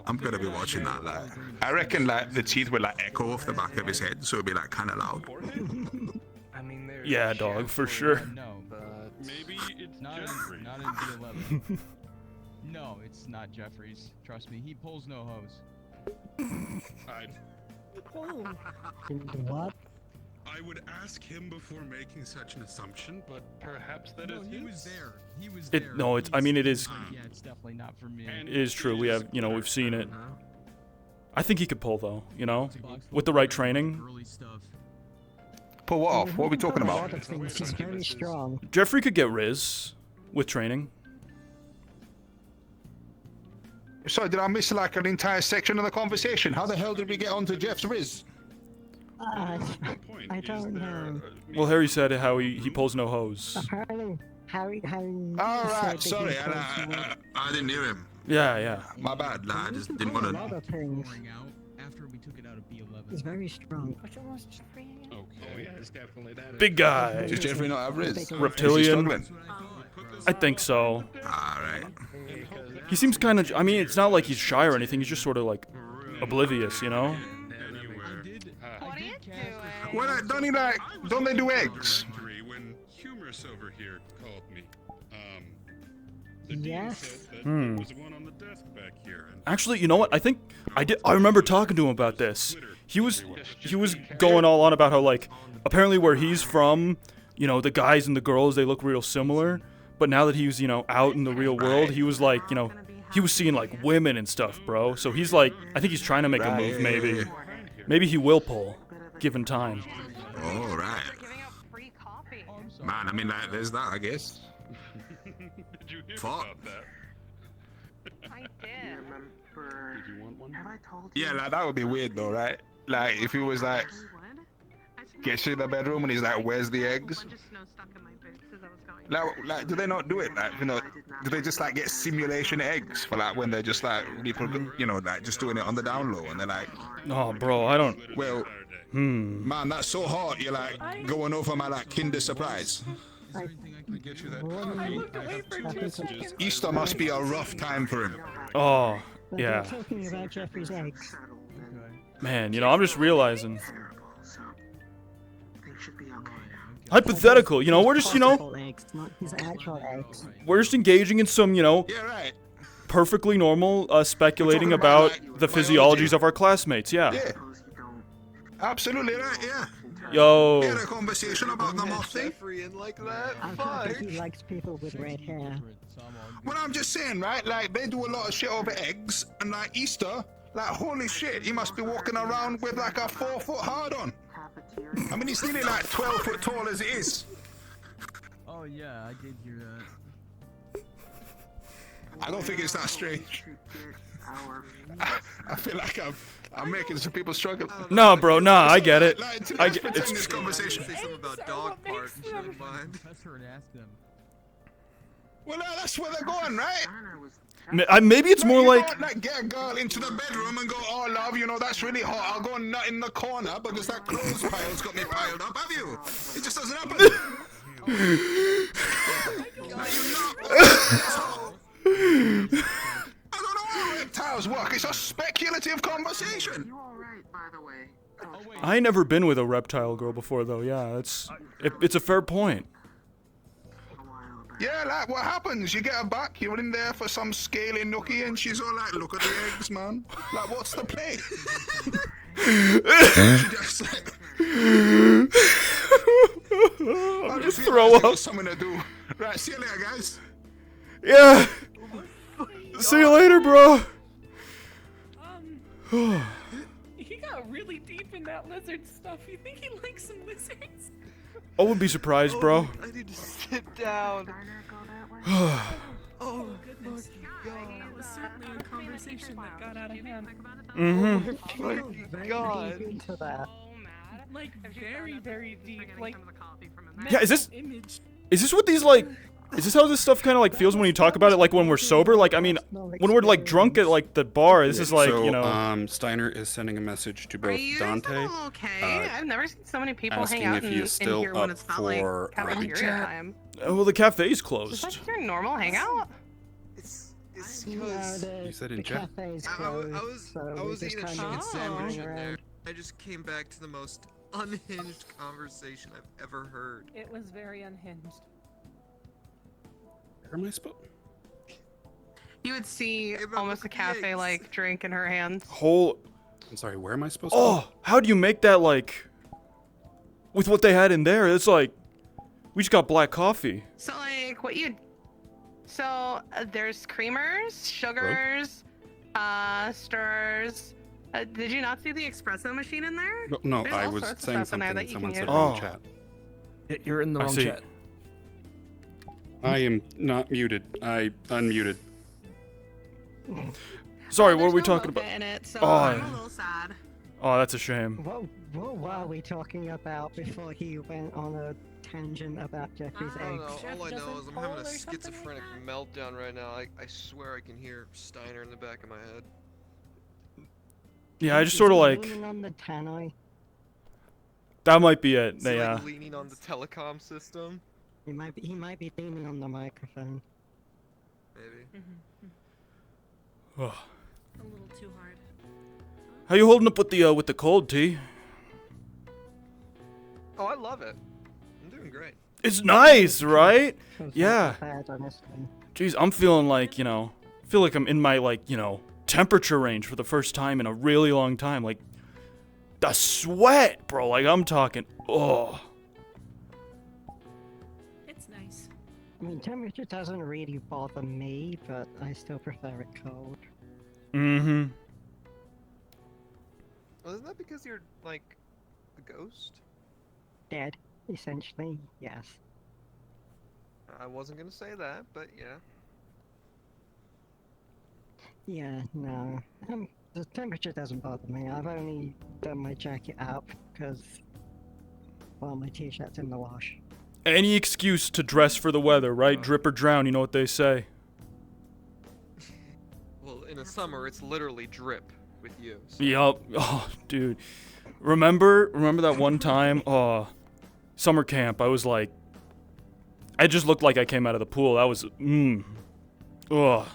I'm gonna be watching that. Like, I reckon like the teeth would like echo off the back of his head, so it'd be like kind of loud. I mean, there's yeah, dog, for sure. No, but Maybe it's not Jeffrey. not in B11. No, it's not Jeffrey's. Trust me, he pulls no hose. What? I would ask him before making such an assumption, but perhaps that is he his. was there. He was there. No, it's. I mean, it is. Yeah, it's definitely not for me. It is true. We have, we've seen it. I think he could pull though. With the right training. Pull what off? What are we talking about? He's very strong. Jeffrey could get Riz with training. Sorry, did I miss like an entire section of the conversation? How the hell did we get onto Jeff's Riz? I don't know. Well, Harry said how he pulls no hose. Apparently, Harry. All right, sorry, I didn't hear him. Yeah. My bad. Nah, I just didn't want to. After we took it out of B11. He's very strong. Okay. Oh yeah, it's definitely that. Big guy. Does Jeffrey not have Riz? Reptilian. I think so. Alright. He seems kind of. I mean, it's not like he's shy or anything. He's just sort of like oblivious, What are you doing? Well, don't they do eggs? When Humorous over here called me, Yes. said that there was one on the desk back here. And Actually, you know what? I think I did. I remember talking to him about this. He was going all on about how like apparently where he's from, the guys and the girls, they look real similar. But now that he's out in the real world, he was like he was seeing like women and stuff, bro. So he's like, I think he's trying to make a move. Maybe he will pull, given time. All right. Man, I mean, like, there's that, I guess. Did you hear Fuck. about that? I did. Did you want one? Have I told Yeah, like that would be weird though, right? Like if he was like, gets in the bedroom and he's like, "Where's the eggs?" Like, do they not do it? Like, do they just like get simulation eggs for like when they're just like, like just doing it on the down low and they're like, Oh, bro, I don't. well, man, that's so hot. You're like going over my like Kinder Surprise. I get you that. Easter must be a rough time for him. Oh, But yeah. We're talking about Jeffrey's eggs. Man, I'm just realizing. Hypothetical, we're just, Possible eggs, not his actual eggs. we're just engaging in some, Yeah, right. perfectly normal speculating We're talking about about, the like, physiologies biology. of our classmates, yeah. Yeah. Absolutely right. Yeah. Yo. We had a conversation about them off thing. I think he likes people with red hair. Well, I'm just saying, right? Like, they do a lot of shit over eggs, and like Easter, like, holy shit, he must be walking around with like a 4-foot hard on. I mean, he's nearly like 12 foot tall as it is. Oh yeah, I did hear that. I don't think it's that strange. I feel like I'm making some people struggle. No, bro, nah, I get it. I get Let's pretend it's this conversation. Say something about dog park, you shouldn't mind. Professor and ask them. Well, that's where they're going, right? maybe it's more You like don't, like get a girl into the bedroom and go, "Oh, love, that's really hot. I'll go and nut in the corner because that clothes pile's got me piled up." Have you? It just doesn't happen. I don't know how reptiles work. It's a speculative conversation. I ain't never been with a reptile girl before though. Yeah, it's a fair point. Yeah, like what happens? You get her back, you're in there for some scaly nookie, and she's all like, "Look at the eggs, man. Like, what's the play?" She just like, I'll just throw up. Something to do. Right, see you later, guys. Yeah. See you later, bro. He got really deep in that lizard stuff. You think he likes some lizards? I wouldn't be surprised, bro. I need to sit down. Oh Oh, goodness. That was certainly a conversation that got out of hand. Mm-hmm. Oh my god. Into that. Like, very, very deep. Like, Yeah, is this image. what these like? Is this how this stuff kind of like feels when you talk about it? Like when we're sober? Like I mean, when we're like drunk at like the bar, this is like so, you know. Steiner is sending a message to Are both you Dante. still okay? I've never seen so many people hang asking out if in, he is still here when up it's not for, like cafeteria time. Well, the cafe's Is closed. that your normal hangout? It's No, because You said in the chat. cafe's I closed, so was we're just eating a kind chicken of sandwich wandering in there. around. I just came back to the most unhinged conversation I've ever heard. It was very unhinged. Where am I supposed? You would see almost a cafe like drink in her hands. I'm sorry. Where am I supposed to? Oh, how do you make that like? With what they had in there, it's like we just got black coffee. So like what you, there's creamers, sugars, stirs. Did you not see the espresso machine in there? No, There's I all was sorts of saying stuff in there something that and you someone can said use. wrong chat. You're in the I wrong see. chat. I am not muted. I unmuted. Sorry, what There's were we no talking mocha about? in it, so Oh, I'm a little sad. Oh, that's a shame. What were we talking about before he went on a tangent about Jeffrey's I don't eggs? know. All I know is I'm having a schizophrenic meltdown right now. I swear I can hear Steiner in the back of my head. Yeah, I just sort of like Leaning on the tannoy. that might be it. Is he, Yeah. like, leaning on the telecom system? He might be leaning on the microphone. Maybe. Oh. A little too hard. How you holding up with the cold, T? Oh, I love it. I'm doing great. It's nice, right? Yeah. Bad, honestly. Jeez, I'm feeling like, feel like I'm in my like, temperature range for the first time in a really long time. Like the sweat, bro. Like I'm talking. Oh. It's nice. I mean, temperature doesn't really bother me, but I still prefer it cold. Mm-hmm. Well, isn't that because you're, like, a ghost? Dead, essentially, yes. I wasn't gonna say that, but yeah. Yeah, no. The temperature doesn't bother me. I've only done my jacket up because, well, my t-shirt's in the wash. Any excuse to dress for the weather, right? Drip or drown, you know what they say. Well, in the summer, it's literally drip with you. So. Yup. Oh, dude. Remember that one time? Oh, summer camp. I was like, I just looked like I came out of the pool. That was, ugh.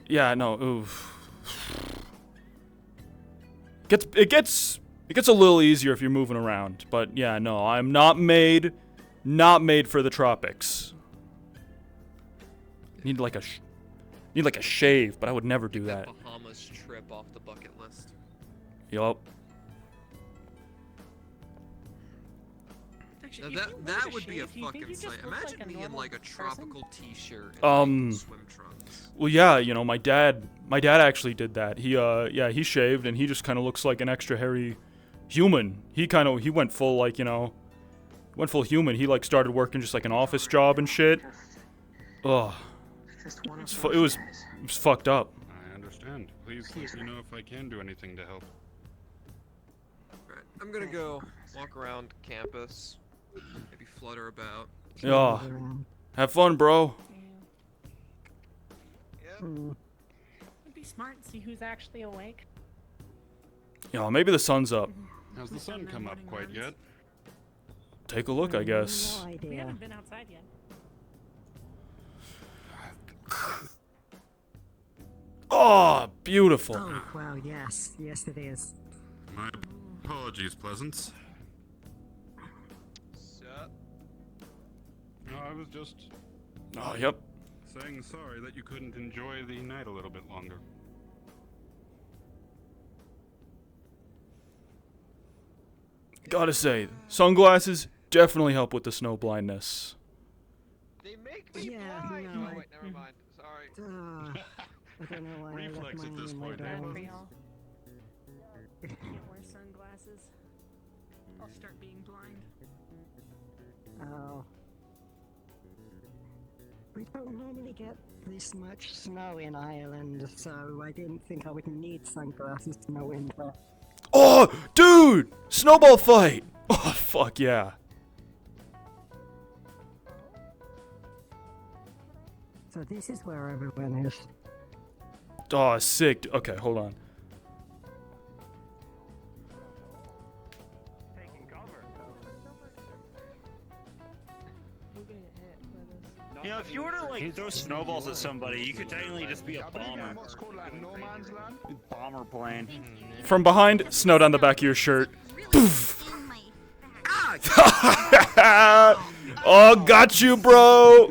Yeah, no, oof. It gets a little easier if you're moving around, but yeah, no, I'm not made for the tropics. Need like a shave, but I would never do that. Bahamas trip off the bucket list. Yup. Now that would be a fucking sight. Imagine being in like a tropical t-shirt and swim trunks. Well, yeah, my dad actually did that. He shaved and he just kind of looks like an extra hairy human. He went full like, went full human. He like started working just like an office job and shit. Ugh. It was fucked up. I understand. Please let me know if I can do anything to help. Right. I'm gonna go walk around campus, maybe flutter about. Yeah. Have fun, bro. It'd be smart to see who's actually awake. Yeah, maybe the sun's up. Has the sun come up quite yet? Take a look, I guess. No idea. We haven't been outside yet. Oh, beautiful. Oh, wow, yes. Yes, it is. My apologies, Pleasance. Sup? No, I was just Oh, yep. saying sorry that you couldn't enjoy the night a little bit longer. Gotta say, sunglasses definitely help with the snow blindness. They make me Yeah, blind. no, Oh wait, never mind. Sorry. I don't know why Reflex I at left this mine in my point, dorm. For y'all. Can't wear sunglasses. I'll start being blind. Oh. We don't normally get this much snow in Ireland, so I didn't think I would need sunglasses in the winter. Oh, dude! Snowball fight! Oh, fuck yeah. So this is where everyone is. Oh, sick. Okay, hold on. You know, if you were to like throw snowballs at somebody, you could technically just be a bomber. Bomber plane. From behind, snow down the back of your shirt. Poof! Oh, got you, bro!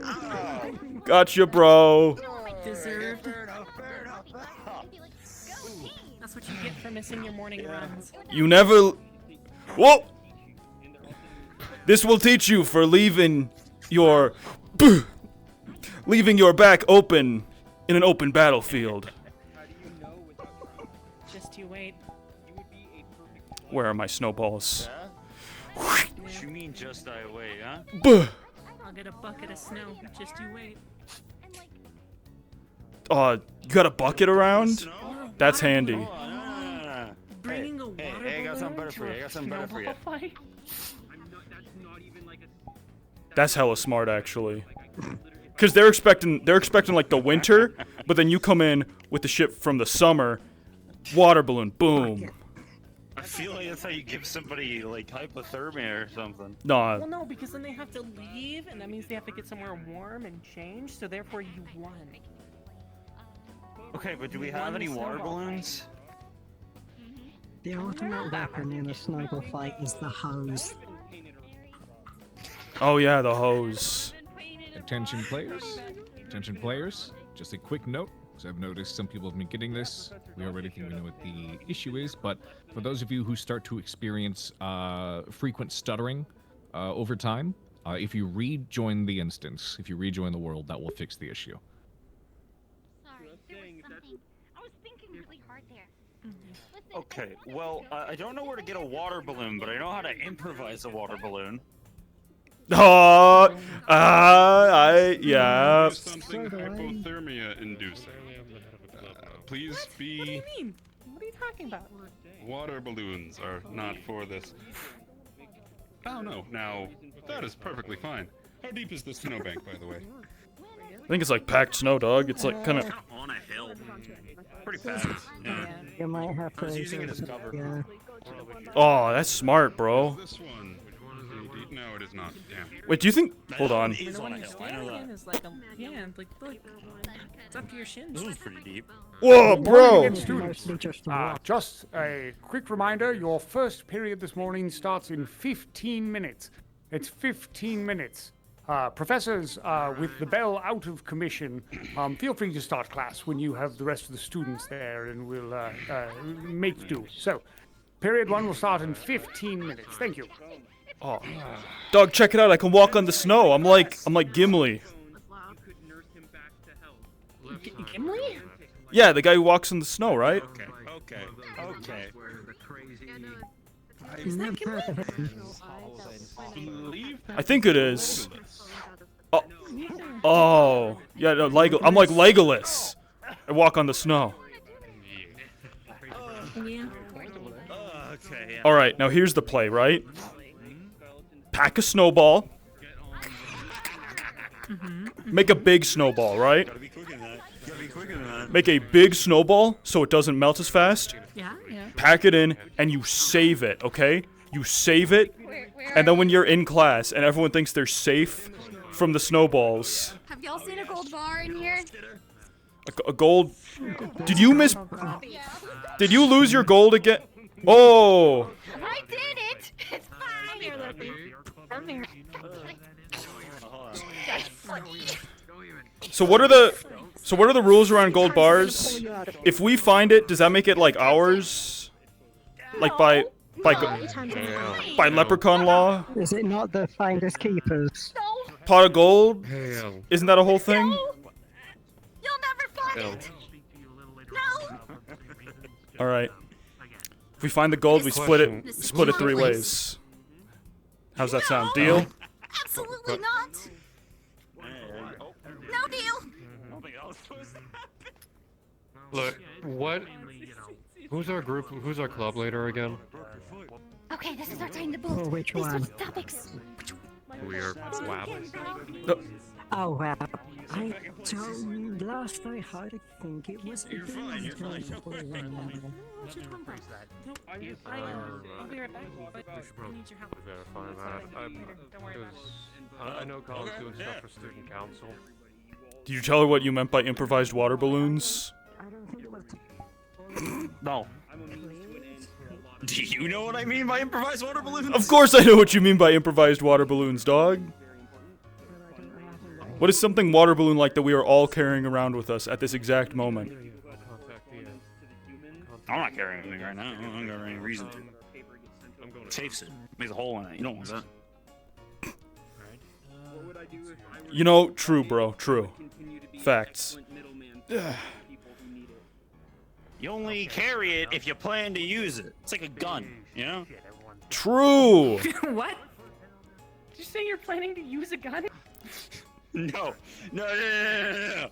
Got you, bro. Deserved. That's what you get for missing your morning runs. You never... Whoa! This will teach you for leaving your... leaving your back open in an open battlefield. Just you wait. Where are my snowballs? What you mean just I wait, huh? I'll get a bucket of snow. Just you wait. You got a bucket around? That's handy. Bringing a water Hey, I got something better for you. I got something better for you. That's hella smart, actually. Because they're expecting like the winter, but then you come in with the ship from the summer, water balloon, boom. I feel like that's how you give somebody like hypothermia or something. Nah. Well, no, because then they have to leave, and that means they have to get somewhere warm and change. So therefore, you won. Okay, but do we have any water balloons? The ultimate weapon in a snowball fight is the hose. Oh yeah, the hose. Attention players, just a quick note, because I've noticed some people have been getting this. We already think we know what the issue is, but for those of you who start to experience frequent stuttering over time, if you rejoin the instance, if you rejoin the world, that will fix the issue. Sorry, there was something. I was thinking really hard there. Okay, well, I don't know where to get a water balloon, but I know how to improvise a water balloon. Yeah. Something hypothermia inducing. Please be. What do you mean? What are you talking about? Water balloons are not for this. Oh no, now that is perfectly fine. How deep is the snowbank, by the way? I think it's like packed snow, dog. It's like kind of. On a hill. Pretty fast. Yeah. You might have to. I was using it as cover. Yeah. Oh, that's smart, bro. This one. No, it is not. Damn. Wait, do you think? Hold on. The one you're standing in is like look, it's up to your shins. This one's pretty deep. Whoa, bro! Students, just a quick reminder, your first period this morning starts in 15 minutes. It's 15 minutes. Professors, with the bell out of commission, feel free to start class when you have the rest of the students there, and we'll make do. So, period 1 will start in 15 minutes. Thank you. Oh, dog, check it out! I can walk on the snow. I'm like Gimli. Gimli? Yeah, the guy who walks in the snow, right? Okay. I think it is. Oh, yeah, no, I'm like Legolas. I walk on the snow. Okay. All right, now here's the play, right? Pack a snowball. Make a big snowball, right? Gotta be quicker than that. Gotta be quicker than that. Make a big snowball so it doesn't melt as fast. Yeah. Pack it in and you save it, okay? You save it, and then when you're in class and everyone thinks they're safe from the snowballs. Have y'all seen a gold bar in here? A gold. Did you miss? Did you lose your gold again? Oh. I did it. It's fine. So what are the rules around gold bars? If we find it, does that make it like ours? Like by leprechaun law? Is it not the finders keepers? Pot of gold? Isn't that a whole thing? You'll never find it. No. All right. If we find the gold, we split it 3 ways. How's that sound? Deal? Absolutely not. No, Look, what? Who's our group? Who's our club leader again? Okay, this is our time to build. Oh, which Please one? switch topics. We are WAP. Oh, well, I don't. Last I heard, I think it was. You're fine. You're fine. I'll be right back. We should probably verify that. I know Colin's doing stuff for student council. Did you tell her what you meant by improvised water balloons? No. Do you know what I mean by improvised water balloons? Of course I know what you mean by improvised water balloons, dog. What is something water balloon like that we are all carrying around with us at this exact moment? I'm not carrying anything right now. I don't got any reason to. Safes it. Makes a hole in it. You don't want that. You know, true, bro. True. Facts. You only carry it if you plan to use it. It's like a gun, you know? True! What? Did you say you're planning to use a gun? No, you're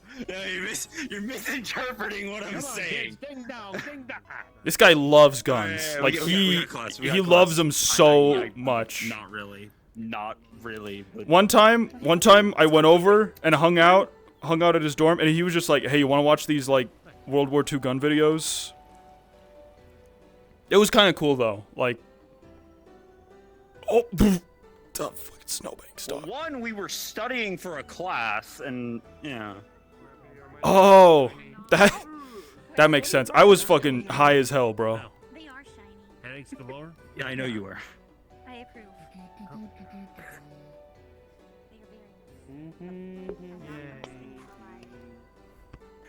misinterpreting what I'm saying. Ding dong, ding dong. This guy loves guns. Yeah, like, we got class, we got he class. loves them so much. Not really. Not really. But... One time I went over and hung out at his dorm, and he was just like, hey, you want to watch these, like, World War II gun videos? It was kind of cool, though. Like, oh, the fucking snowbank stuff. Well, one, we were studying for a class, and, yeah. Oh, that makes sense. I was fucking high as hell, bro. They are shiny. Headaches galore? Yeah, I know you were. I approve.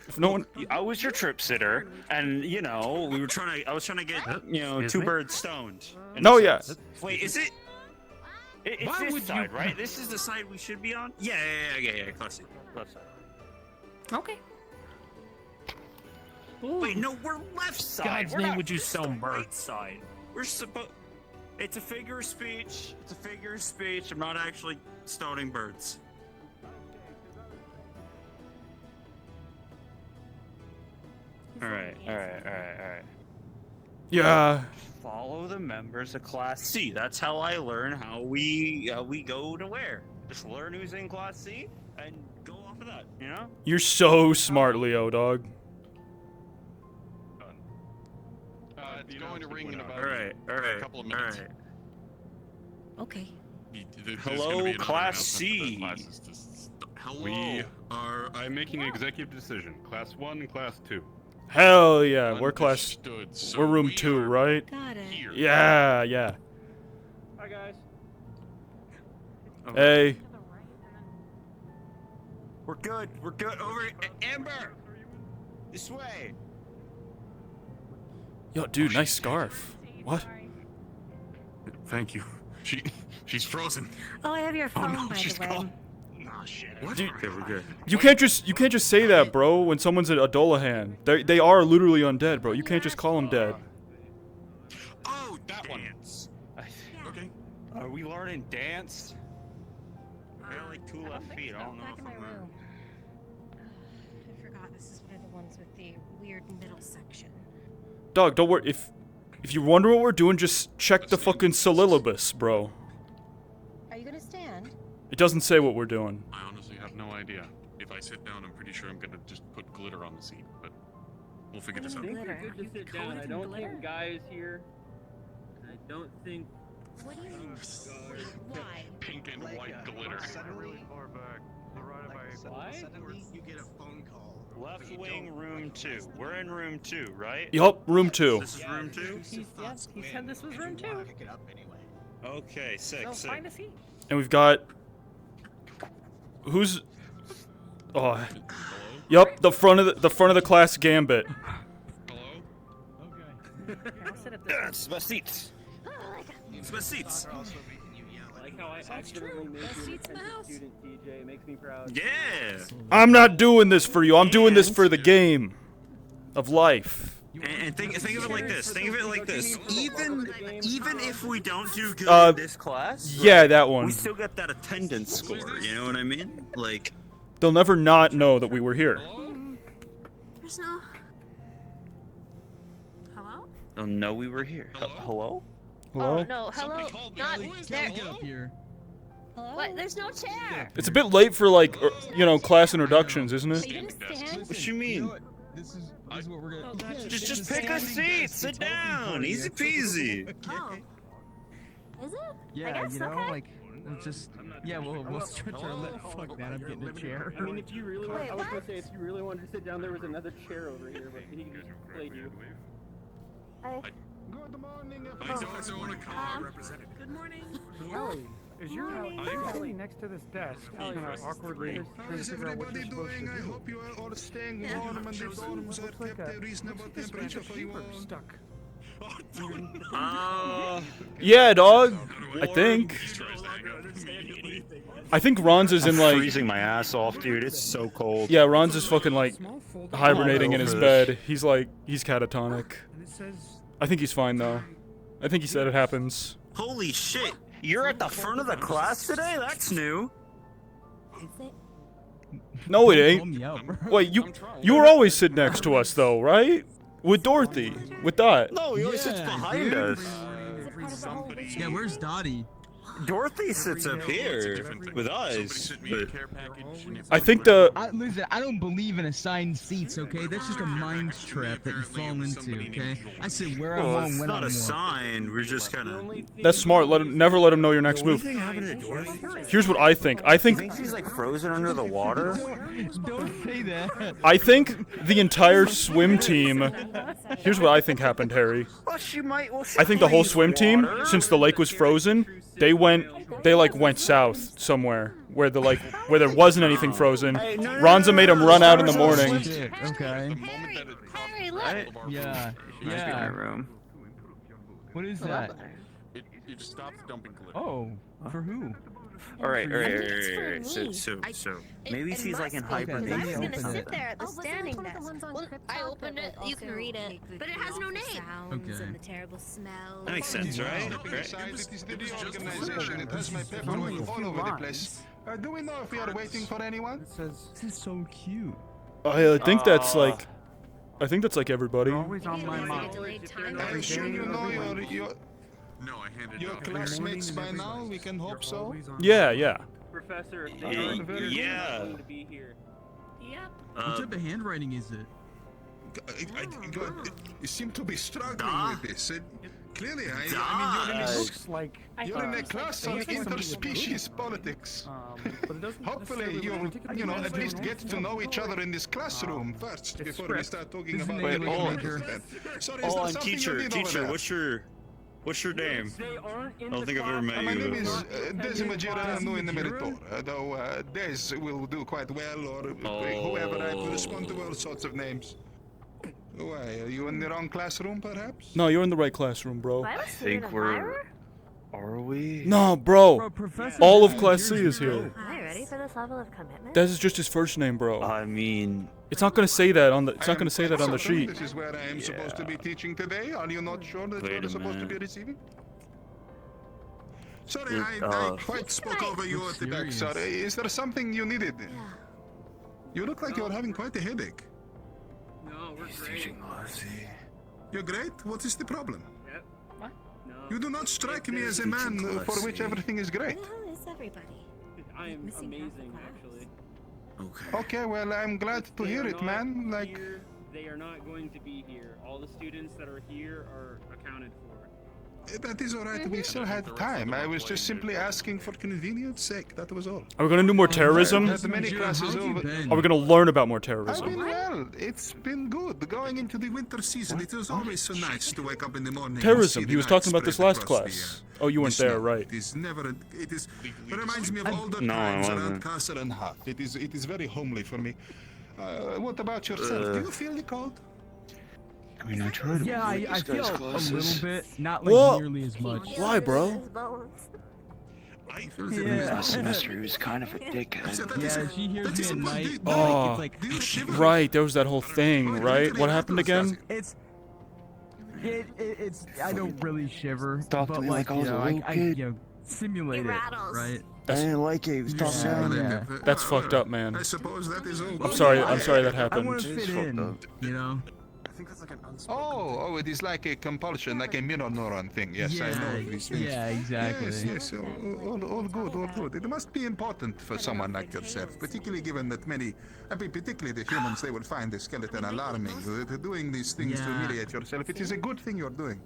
If no one... I was your trip sitter, and, you know, I was trying to get, you know, Excuse two me? birds stoned. No, yeah. Wait, is it? It's Why this would side, you- right? This is the side we should be on? Yeah, classic. Left side. Okay. Wait, no, we're left side. God's We're name not would you stone right birds? side. We're supposed... It's a figure of speech. It's a figure of speech. I'm not actually stoning birds. Alright. Yeah. Follow the members of Class C. That's how I learn how we go to where. Just learn who's in Class C and go off of that, you know? You're so smart, Leo, dog. It's going to ring in about Alright. a couple of minutes. Okay. There's Hello, gonna be another Class announcement for the C. classes. Hello. I'm making an executive decision. Class 1 and Class 2. Hell yeah, we're class... Understood. So We're room we 2, are right? Got it. here. Yeah. Hi guys. Hey. We're good. Over Amber! This way! Yo, dude, nice scarf. What? Thank you. She's frozen. Oh, I have your phone, no, by she's the way. gone. Oh shit. Dude, Okay, we're good. You can't just say that, bro, when someone's a Dolahan. They are literally undead, bro. You can't just call them dead. Oh, that one. Dance. Okay. Are we learning dance? I got like 2 left feet. I don't know Back if in my I'm room. I forgot this is one of the ones with the weird middle section. Dog, don't worry. If you wonder what we're doing, just check the fucking syllabus, bro. Are you gonna stand? It doesn't say what we're doing. I honestly have no idea. If I sit down, I'm pretty sure I'm gonna just put glitter on the seat, but we'll figure this out. I think you're good to sit down. I don't think Guy is here. I don't think. What do you mean? Why? Pink and white glitter. Suddenly you get a phone call. Left wing, room 2. We're in room 2, right? Yup, room 2. This is room 2? He said this was room 2. Pick it up anyway. Okay, sick. Find a seat. And we've got... Who's... Oh... Yup, the front of the class Gambit. I'll sit at this one. It's my seats. It's my seats. Like how I accidentally made you a student, TJ. It makes me proud. Yeah. I'm not doing this for you. I'm doing this for the game of life. And think of it like this. Think of it like this. Even if we don't do good in this class, yeah, that one. we still get that attendance score. You know what I mean? Like, They'll never not know that we were here. There's no. Hello? Oh no, we were here. Hello? Hello? Oh no, hello. Not there. Get up here. What? There's no chair. It's a bit late for like, you know, class introductions, isn't it? What you mean? This is what we're gonna. Just pick a seat. Sit down. Easy peasy. Oh. Is it? Yeah, you know, like we'll just we'll stretch our leg. Fuck man, I'm getting a chair. I mean, if you really, Wait, I was what? gonna say if you really wanted to sit down, there was another chair over here, but he just played you. Good morning, Good morning. Ellie, is your Ellie next to this desk? Kind of awkwardly. How is everybody doing? I hope you are all staying warm and the dorms are kept at a reasonable temperature for you all. Stuck. Yeah, dog. I think. I think Ron's is in like. Freezing my ass off, dude. It's so cold. Yeah, Ron's is fucking like hibernating in his bed. He's catatonic. I think he's fine though. I think he said it happens. Holy shit! You're at the front of the class today? That's new. No, it ain't. Wait, you were always sitting next to us though, right? With Dorothy, with Dot. No, he always sits behind us. Yeah, where's Dottie? Dorothy sits up here with us. But I think listen, I don't believe in assigned seats, okay? That's just a mind trap that you fall into, okay? I said where I want it's when not I a want. sign. We're just kind of. That's smart. Never let him know your next move. Here's what I think. I think he's like frozen under the water. Don't say that. I think the entire swim team. Here's what I think happened, Harry. Well, I think the whole swim team, since the lake was frozen, they went south somewhere where where there wasn't anything frozen. Ronza made them run out in the morning. Okay. Harry, look. Yeah. Room. What is that? It just stops dumping clips. Oh, for who? All right. For me. So maybe she's like in hibernation. I was gonna sit there at the standing desk. Well, I opened it. You can read it, but it has no name. Okay. And the terrible smell. That makes sense, right? Besides, it is the reorganization. It has my paperwork all over the place. Do we know if we are waiting for anyone? This is so cute. I think that's like. I think that's like everybody. Always on my mind. I'm sure you know your No, I handed your classmates by now. We can hope so. Yeah. Professor, yeah. to be here. Yep. What type of handwriting is it? You seem to be struggling with this. Clearly, you're in a class on interspecies politics. Hopefully, you know, at least get to know each other in this classroom first before we start talking about. Wait, hold on, teacher, what's your name? I don't think I've ever met you. My name is Desimajira no in the Meritor, though Des will do quite well, or whoever. I will respond to all sorts of names. Why, are you in the wrong classroom, perhaps? No, you're in the right classroom, bro. I think we're. Are we? No, bro. All of Class C is here. Am I ready for this level of commitment? That is just his first name, bro. I mean, it's not gonna say that on the. It's not gonna say that on the sheet. This is where I am supposed to be teaching today. Are you not sure that you're supposed to be receiving? Sorry, I quite spoke over you at the back, sir. Is there something you needed? Yeah. You look like you're having quite a headache. No, we're great. You're great? What is the problem? Yep. What? No. You do not strike me as a man for which everything is great. How is everybody? I am amazing, actually. Okay, well, I'm glad to hear it, man. Like, they are not going to be here. All the students that are here are accounted for. that is alright. We still had time. I was just simply asking for convenience sake. That was all. Are we gonna do more terrorism? Had many classes over. Are we gonna learn about more I've terrorism? been well. It's been good. Going into the winter season, it is always so nice to wake up in the morning. Terrorism. He was talking about this last class. Oh, you weren't there, right? It is never. It reminds me of older times around Castle and Hut. It is very homely for me. What about yourself? Do you feel the cold? I mean, I tried to I feel a little bit, not like nearly as much. Why, bro? Last semester, he was kind of a dickhead. Yeah, she hears me at night. Oh, it's like, right. There was that whole thing, right? What happened again? It's. I don't really shiver, Talk to but me like like I was a little kid. simulate it, right? I didn't like it. He was talking down there. That's fucked up, man. I suppose that is all. I'm sorry that I happened. want to fit in, you know. I think that's like an Oh, it is like a compulsion, like a mirror neuron thing. Yes, I know these things. Yeah, exactly. Yes, all good, all good. It must be important for someone like yourself, particularly given that particularly the humans, they will find the skeleton alarming. Doing these things to humiliate yourself, it is a good thing you're doing.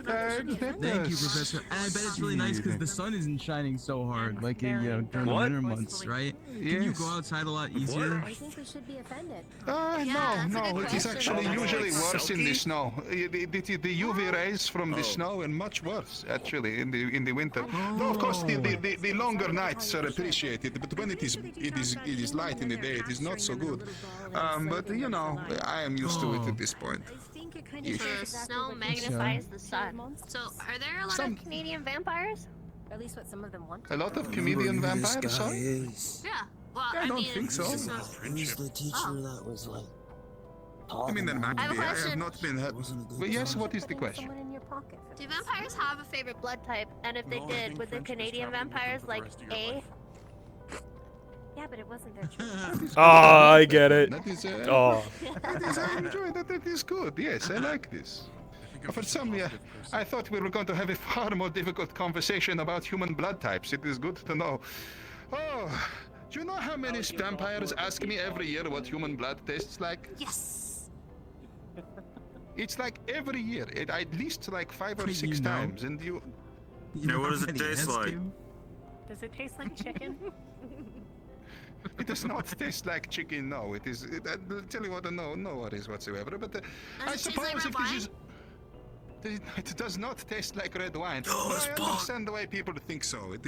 Thank you, Professor. And I bet it's really nice because the sun isn't shining so hard, like in during the winter months, right? Can you go outside a lot easier? I think we should be offended. No, it is actually usually worse in the snow. The UV rays from the snow are much worse, actually, in the winter. Though, of course, the longer nights are appreciated, but when it is light in the day, it is not so good. But you know, I am used to it at this point. The snow magnifies the sun. So, are there a lot of Canadian vampires? At least what some of them want. A lot of comedian vampires, sorry? Yeah. Well, I don't think so. Who's the teacher that was like? I mean, there might I have a be. I have question. not been. But yes, what is the question? Do vampires have a favorite blood type? And if they did, would the Canadian vampires like A? Yeah, but it wasn't their choice. Ah, I get it. That is, Oh. I enjoy that. That is good. Yes, I like this. For some, I thought we were going to have a far more difficult conversation about human blood types. It is good to know. Oh, do you know how many vampires ask me every year what human blood tastes like? Yes. It's like every year, at least like 5 or 6 times, and you. Yeah, what does it taste like? Does it taste like chicken? It does not taste like chicken, no. It is. I'll tell you what, no worries whatsoever. But I suppose if this is. It does not taste like red wine. But I understand the way people think so. It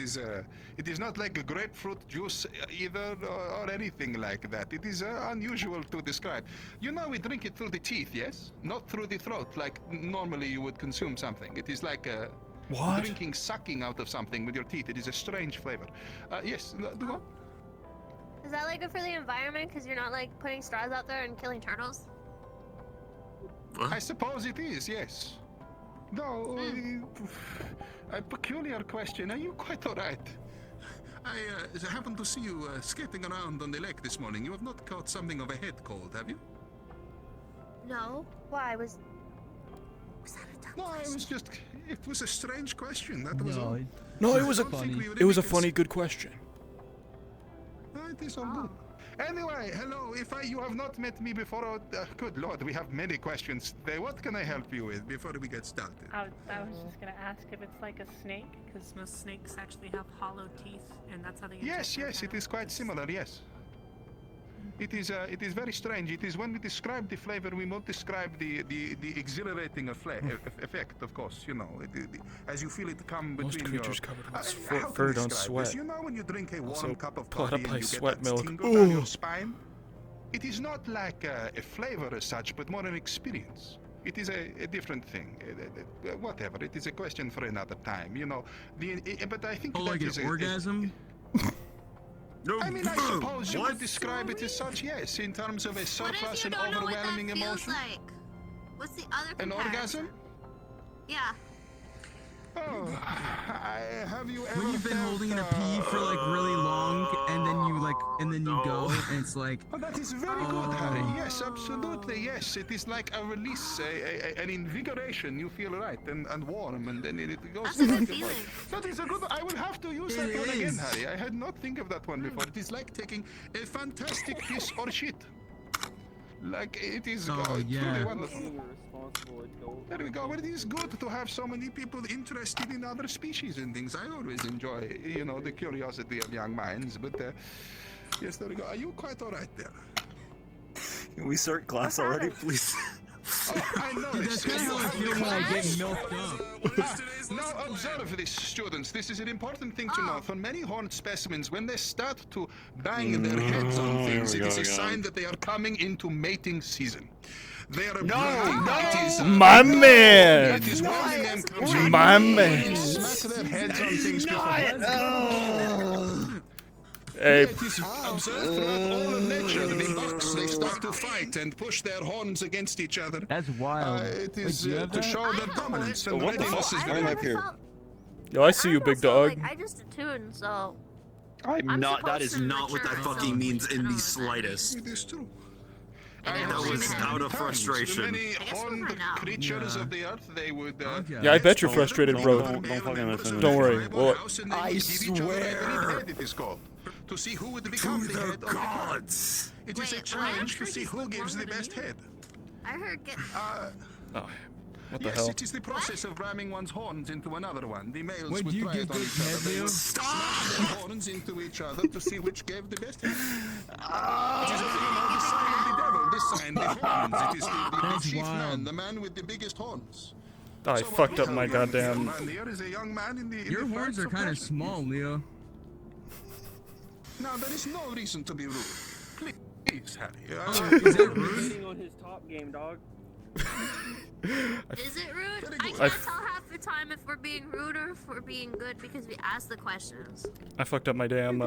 is not like a grapefruit juice either, or anything like that. It is unusual to describe. You know, we drink it through the teeth, yes? Not through the throat, like normally you would consume something. It is like sucking out of something with your teeth. It is a strange flavor. Yes, go on. Is that like good for the environment? Because you're not like putting straws out there and killing turtles? I suppose it is, yes. No, a peculiar question. Are you quite all right? I happened to see you skating around on the lake this morning. You have not caught something of a head cold, have you? No. Why? Was that a dumb question? It was just. It was a strange question. That was all. No, it was a funny, good question. It is all good. Anyway, hello. If you have not met me before, good lord, we have many questions today. What can I help you with before we get started? I was just gonna ask if it's like a snake, because most snakes actually have hollow teeth, and that's how they. Yes, it is quite similar. Yes. It is very strange. It is when we describe the flavor, we won't describe the exhilarating effect, of course. You know, as you feel it come between Most creatures your... covered with fur don't sweat. You know when you drink a warm Also, cup of plot coffee up and my you sweat get that milk. tingle down your spine? It is not like a flavor as such, but more an experience. It is a different thing. Whatever. It is a question for another time. You know, but I think that like is an orgasm. I mean, I suppose you would describe it as such, yes, in terms of a surplus and overwhelming emotion. Like? What's the other An comparison? orgasm? Yeah. Oh, have you ever When you've been holding in a pee for like really long, and then you go, and it's like. Oh, that is very good, Harry. Yes, absolutely. Yes, it is like a release, an invigoration. You feel right and warm, and then it goes. That's a good feeling. That is a good. I will have to use that one again, Harry. I had not think of that one before. It is like taking a fantastic piece or shit. Like it is truly wonderful. There we go. But it is good to have so many people interested in other species and things. I always enjoy, you know, the curiosity of young minds. But yes, there we go. Are you quite all right there? Can we start class already, please? Oh, I know this. That's how I feel when I get milked up. Now observe this, students. This is an important thing to know. For many horned specimens, when they start to bang their heads on things, it is a sign that they are coming into mating season. They are My man! It is when them comes in. My man! Smack their heads on things before. Hey. It is observed throughout all of nature. The bucks, they start to fight and push their horns against each other. That's wild. It is to show their dominance and What the readiness fuck? is very I'm up here. Yo, I see you, big Also, dog. like, I just attuned, so. I'm not. That supposed is to not what that mature fucking myself. means in the slightest. It is true. That was out of frustration. Many horned creatures of the earth, they would. Yeah, I bet you're frustrated, bro. Don't fucking listen. Don't worry. Well, I swear. It is called to see who would become the head of the gods. It is a challenge to see who gives the best head. I heard get. oh, what the Yes, hell? it is the process of ramming one's horns into another one. The males Wait, would you try give it on good each other. head, They Leo? would smash their horns into each other to see which gave the best head. It is the sign of the devil. This sign, the horns. It is the chief man, the man with the biggest horns. Oh, I fucked up my goddamn. There is a young man in the. Your horns are kind of small, Leo. Now there is no reason to be rude. Please, Harry. Is that rude? On his top game, dog. Is it rude? I can't tell half the time if we're being rude or if we're being good because we ask the questions. I fucked up my damn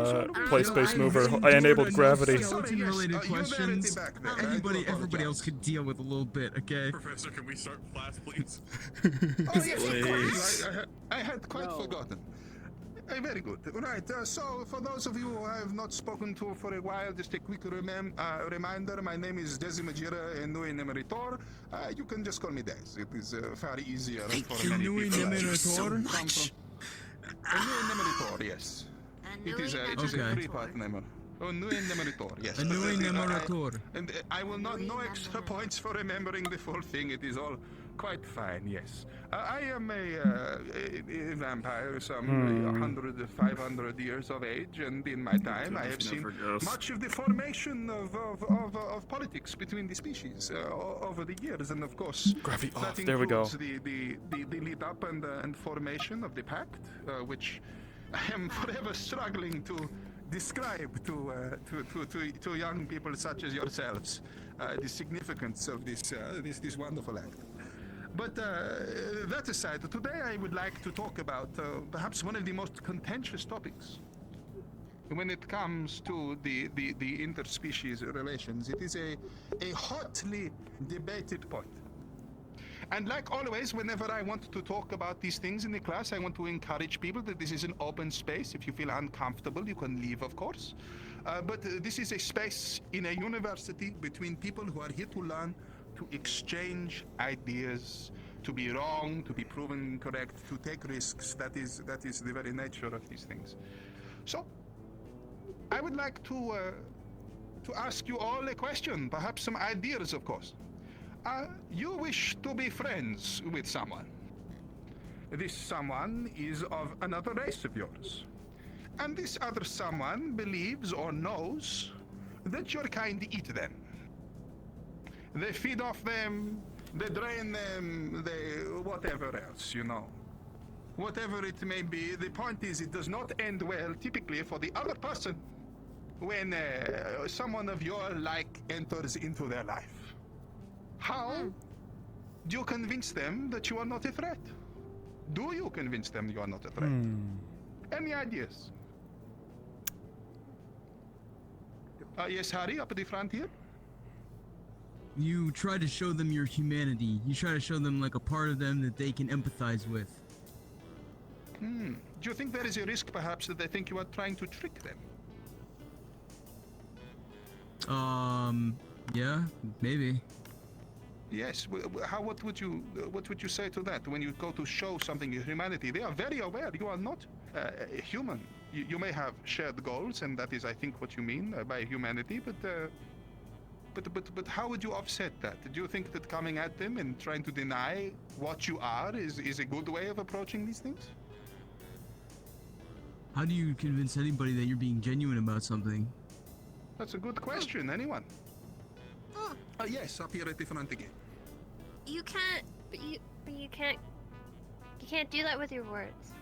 play space mover. I enabled gravity. Skeleton-related questions. Everybody else could deal with a little bit, okay? Professor, can we start class, please? Oh yes, of course. I had quite forgotten. Very good. Right, so for those of you who I have not spoken to for a while, just a quick reminder. My name is Desi Majira Nui Nemeritor. You can just call me Des. It is far easier for many Nui people. Nemeritor? Nui Nemeritor, yes. It is a three-part name. Nui Nemeritor, yes. Nui Nemeritor. And I will not no extra points for remembering the full thing. It is all quite fine, yes. I am a vampire, some 100, 500 years of age, and in my time I have seen much of the formation of politics between the species over the years, and of course Gravity that off. There we go. the lead up and formation of the pact, which I am forever struggling to describe to young people such as yourselves the significance of this wonderful act. But that aside, today I would like to talk about perhaps one of the most contentious topics when it comes to the interspecies relations. It is a hotly debated point. And like always, whenever I want to talk about these things in the class, I want to encourage people that this is an open space. If you feel uncomfortable, you can leave, of course. But this is a space in a university between people who are here to learn, to exchange ideas, to be wrong, to be proven correct, to take risks. That is the very nature of these things. So, I would like to ask you all a question, perhaps some ideas, of course. You wish to be friends with someone. This someone is of another race of yours. And this other someone believes or knows that your kind eat them. They feed off them, they drain them, they whatever else, you know. Whatever it may be, the point is it does not end well typically for the other person when someone of your like enters into their life. How do you convince them that you are not a threat? Do you convince them you are not a threat? Any ideas? Yes, Harry, up at the front here. You try to show them your humanity. You try to show them like a part of them that they can empathize with. Do you think there is a risk, perhaps, that they think you are trying to trick them? Yeah, maybe. Yes. What would you say to that when you go to show something your humanity? They are very aware you are not human. You may have shared goals, and that is, I think, what you mean by humanity. But how would you offset that? Do you think that coming at them and trying to deny what you are is a good way of approaching these things? How do you convince anybody that you're being genuine about something? That's a good question. Anyone? Yes, up here at the front again. You can't, but you can't do that with your words.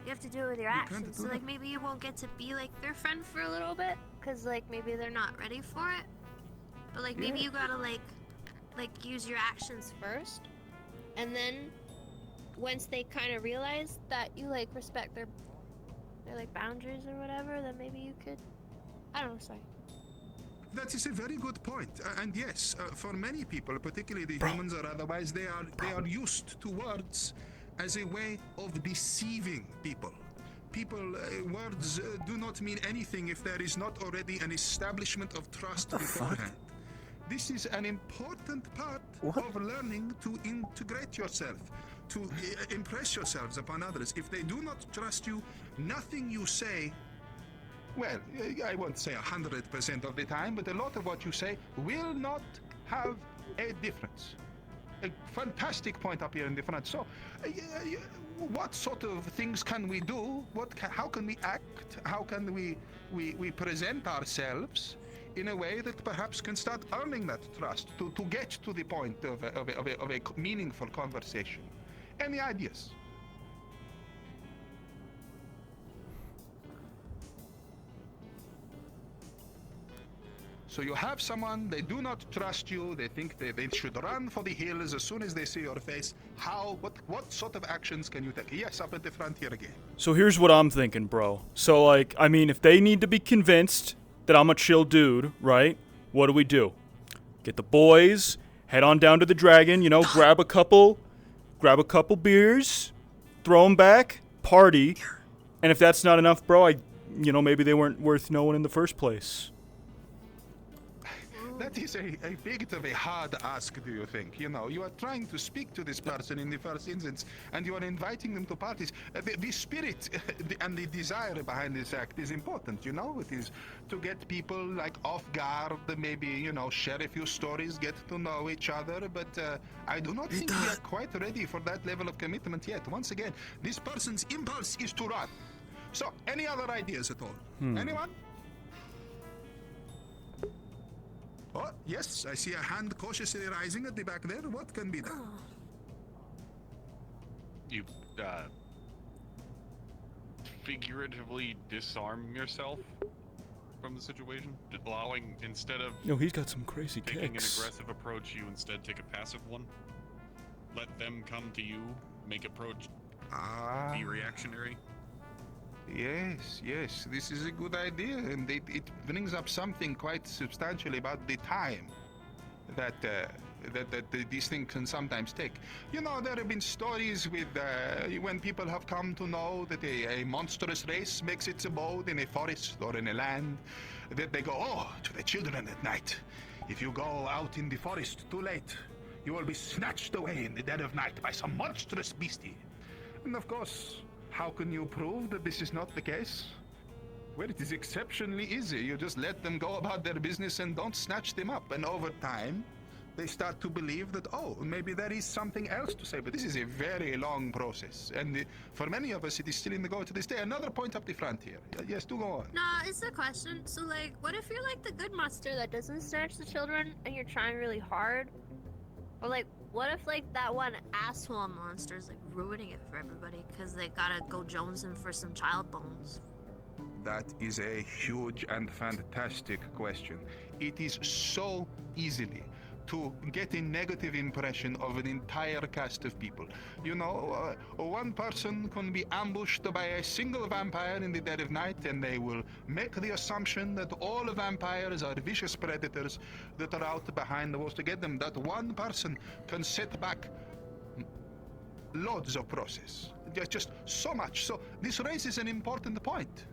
You have to do it with your actions. So like maybe you won't get to be like their friend for a little bit, cause like maybe they're not ready for it. But like maybe you gotta like use your actions first, and then once they kind of realize that you like respect their like boundaries or whatever, then maybe you could. I don't know. Sorry. That is a very good point, and yes, for many people, particularly the humans or otherwise, they are used to words as a way of deceiving people. Words do not mean anything if there is not already an establishment of trust beforehand. This is an important part of learning to integrate yourself, to impress yourselves upon others. If they do not trust you, nothing you say, well, I won't say 100% of the time, but a lot of what you say will not have a difference. A fantastic point up here in the front. So, what sort of things can we do? How can we act? How can we present ourselves in a way that perhaps can start earning that trust to get to the point of a meaningful conversation? Any ideas? So you have someone, they do not trust you, they think they should run for the hills as soon as they see your face. What sort of actions can you take? Yes, up at the front here again. So here's what I'm thinking, bro. So, like, I mean, if they need to be convinced that I'm a chill dude, right? What do? Get the boys, head on down to the Dragon, you know, grab a couple beers, throw them back, party. And if that's not enough, bro, maybe they weren't worth knowing in the first place. That is a bit of a hard ask, do you think? You know, you are trying to speak to this person in the first instance, and you are inviting them to parties. The spirit and the desire behind this act is important, you know? It is to get people, like, off guard, maybe, you know, share a few stories, get to know each other, but I do not think we are quite ready for that level of commitment yet. Once again, this person's impulse is to run. So, any other ideas at all? Anyone? Oh, yes, I see a hand cautiously rising at the back there. What can be done? You, figuratively disarm yourself from the situation? Allowing, instead of... Yo, he's got some crazy taking kicks. an aggressive approach, you instead take a passive one? Let them come to you, make approach, be reactionary? Yes, this is a good idea, and it brings up something quite substantial about the time that these things can sometimes take. You know, there have been stories with when people have come to know that a monstrous race makes its abode in a forest or in a land, that they go, to the children at night. If you go out in the forest too late, you will be snatched away in the dead of night by some monstrous beastie. And of course, how can you prove that this is not the case? Well, it is exceptionally easy. You just let them go about their business and don't snatch them up. And over time, they start to believe that, maybe there is something else to say. But this is a very long process. And for many of us, it is still in the go to this day. Another point up the front here. Yes, do go on. No, it's a question. So, like, what if you're, like, the good monster that doesn't snatch the children and you're trying really hard? Or, like, what if, like, that one asshole monster is, like, ruining it for everybody because they gotta go jonesing for some child bones? That is a huge and fantastic question. It is so easily to get a negative impression of an entire cast of people. You know, one person can be ambushed by a single vampire in the dead of night, and they will make the assumption that all vampires are vicious predators that are out behind the walls to get them. That one person can set back loads of process. Just so much. So this raises an important point.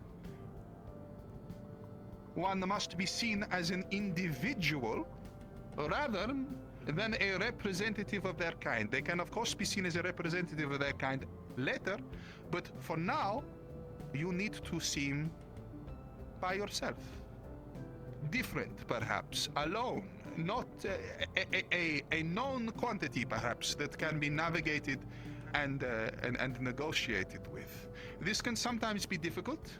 One must be seen as an individual rather than a representative of their kind. They can, of course, be seen as a representative of their kind later, but for now, you need to seem by yourself. Different, perhaps, alone, not a known quantity, perhaps, that can be navigated and negotiated with. This can sometimes be difficult,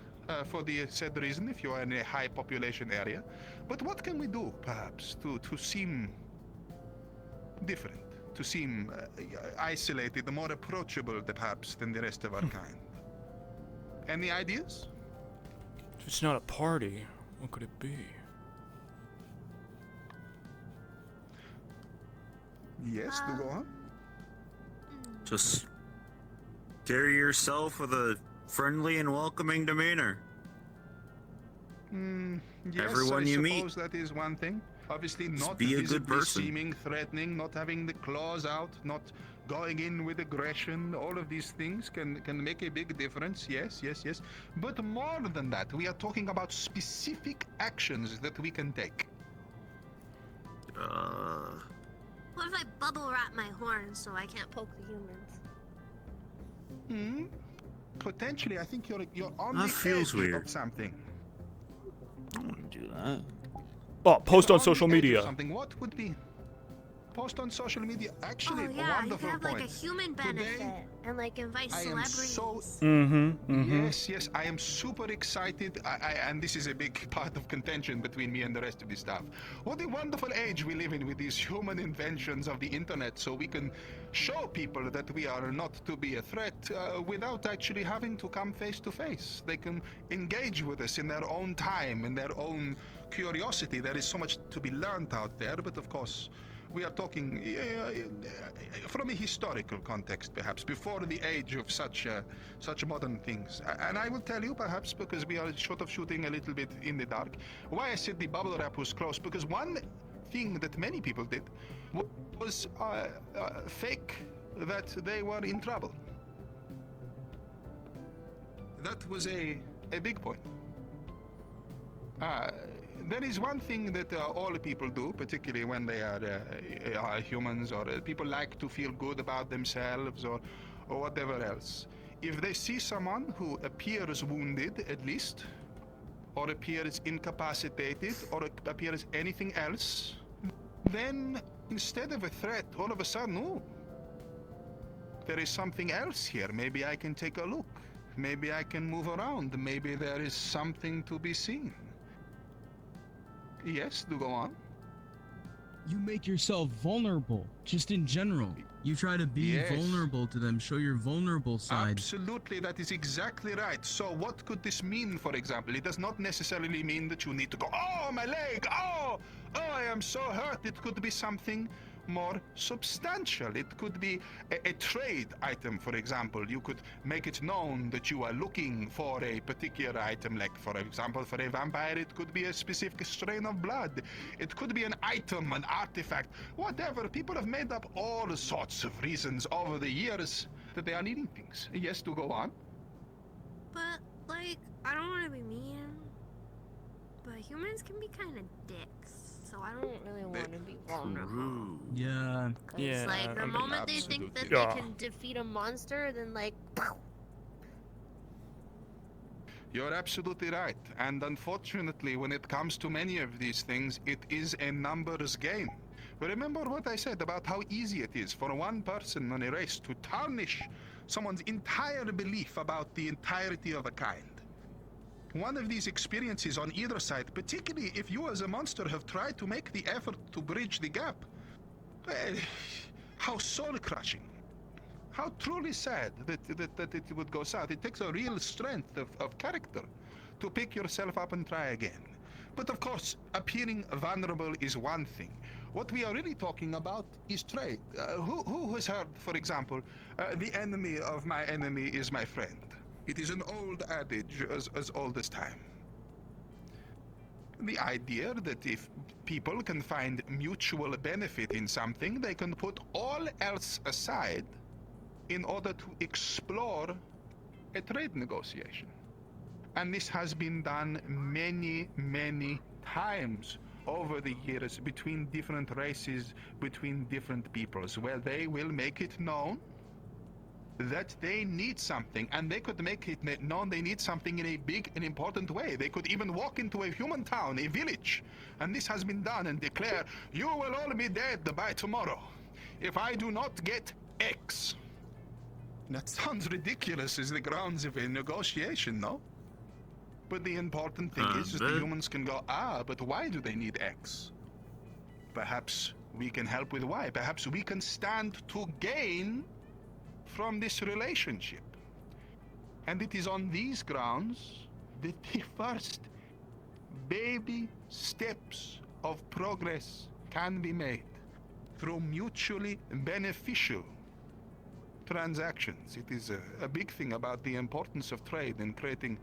for the said reason, if you are in a high population area. But what can we do, perhaps, to seem different, to seem isolated, more approachable, perhaps, than the rest of our kind? Any ideas? If it's not a party, what could it be? Yes, do go on. Just carry yourself with a friendly and welcoming demeanor. Yes, Everyone you meet. I suppose that is one thing. Obviously, Just not be a good visibly person. seeming threatening, not having the claws out, not going in with aggression, all of these things can make a big difference. Yes. But more than that, we are talking about specific actions that we can take. What if I bubble wrap my horns so I can't poke the humans? Potentially, I think you're on That the feels edge weird. of something. I don't want to do that. Oh, post You're on social the edge of media. Something. What would be? Post on social media. Actually, Oh yeah, a wonderful you have point. like a human benefit and like invite I am celebrities. so Yes, I am super excited. And this is a big part of contention between me and the rest of the staff. What a wonderful age we live in with these human inventions of the internet, so we can show people that we are not to be a threat without actually having to come face to face. They can engage with us in their own time, in their own curiosity. There is so much to be learned out there, but of course, we are talking from a historical context, perhaps, before the age of such modern things. And I will tell you, perhaps, because we are short of shooting a little bit in the dark, why I said the bubble wrap was close, because one thing that many people did was fake that they were in trouble. That was a big point. There is one thing that all people do, particularly when they are humans, or people like to feel good about themselves, or whatever else. If they see someone who appears wounded, at least, or appears incapacitated, or appears anything else, then instead of a threat, all of a sudden, oh, there is something else here. Maybe I can take a look. Maybe I can move around. Maybe there is something to be seen. Yes, do go on. You make yourself vulnerable, just in general. You try to be vulnerable to them, show your vulnerable side. Absolutely, that is exactly right. So what could this mean, for example? It does not necessarily mean that you need to go, oh, my leg, oh, I am so hurt. It could be something more substantial. It could be a trade item, for example. You could make it known that you are looking for a particular item, like, for example, for a vampire, it could be a specific strain of blood. It could be an item, an artifact, whatever. People have made up all sorts of reasons over the years that they are needing things. Yes, to go on. But, like, I don't want to be mean, but humans can be kind of dicks. So I don't really want to be vulnerable. Yeah. It's like the moment they think that they can defeat a monster, then like, pow. You're absolutely right. And unfortunately, when it comes to many of these things, it is a numbers game. But remember what I said about how easy it is for one person on a race to tarnish someone's entire belief about the entirety of a kind. One of these experiences on either side, particularly if you as a monster have tried to make the effort to bridge the gap, how soul-crushing, how truly sad that it would go south. It takes a real strength of character to pick yourself up and try again. But of course, appearing vulnerable is one thing. What we are really talking about is trade. Who has heard, for example, the enemy of my enemy is my friend? It is an old adage, as old as time. The idea that if people can find mutual benefit in something, they can put all else aside in order to explore a trade negotiation. And this has been done many, many times over the years between different races, between different peoples, where they will make it known that they need something, and they could make it known they need something in a big and important way. They could even walk into a human town, a village, and this has been done, and declare, you will all be dead by tomorrow if I do not get X. That sounds ridiculous as the grounds of a negotiation, no? But the important thing is the humans can go, but why do they need X? Perhaps we can help with Y. Perhaps we can stand to gain from this relationship. And it is on these grounds that the first baby steps of progress can be made through mutually beneficial transactions. It is a big thing about the importance of trade and creating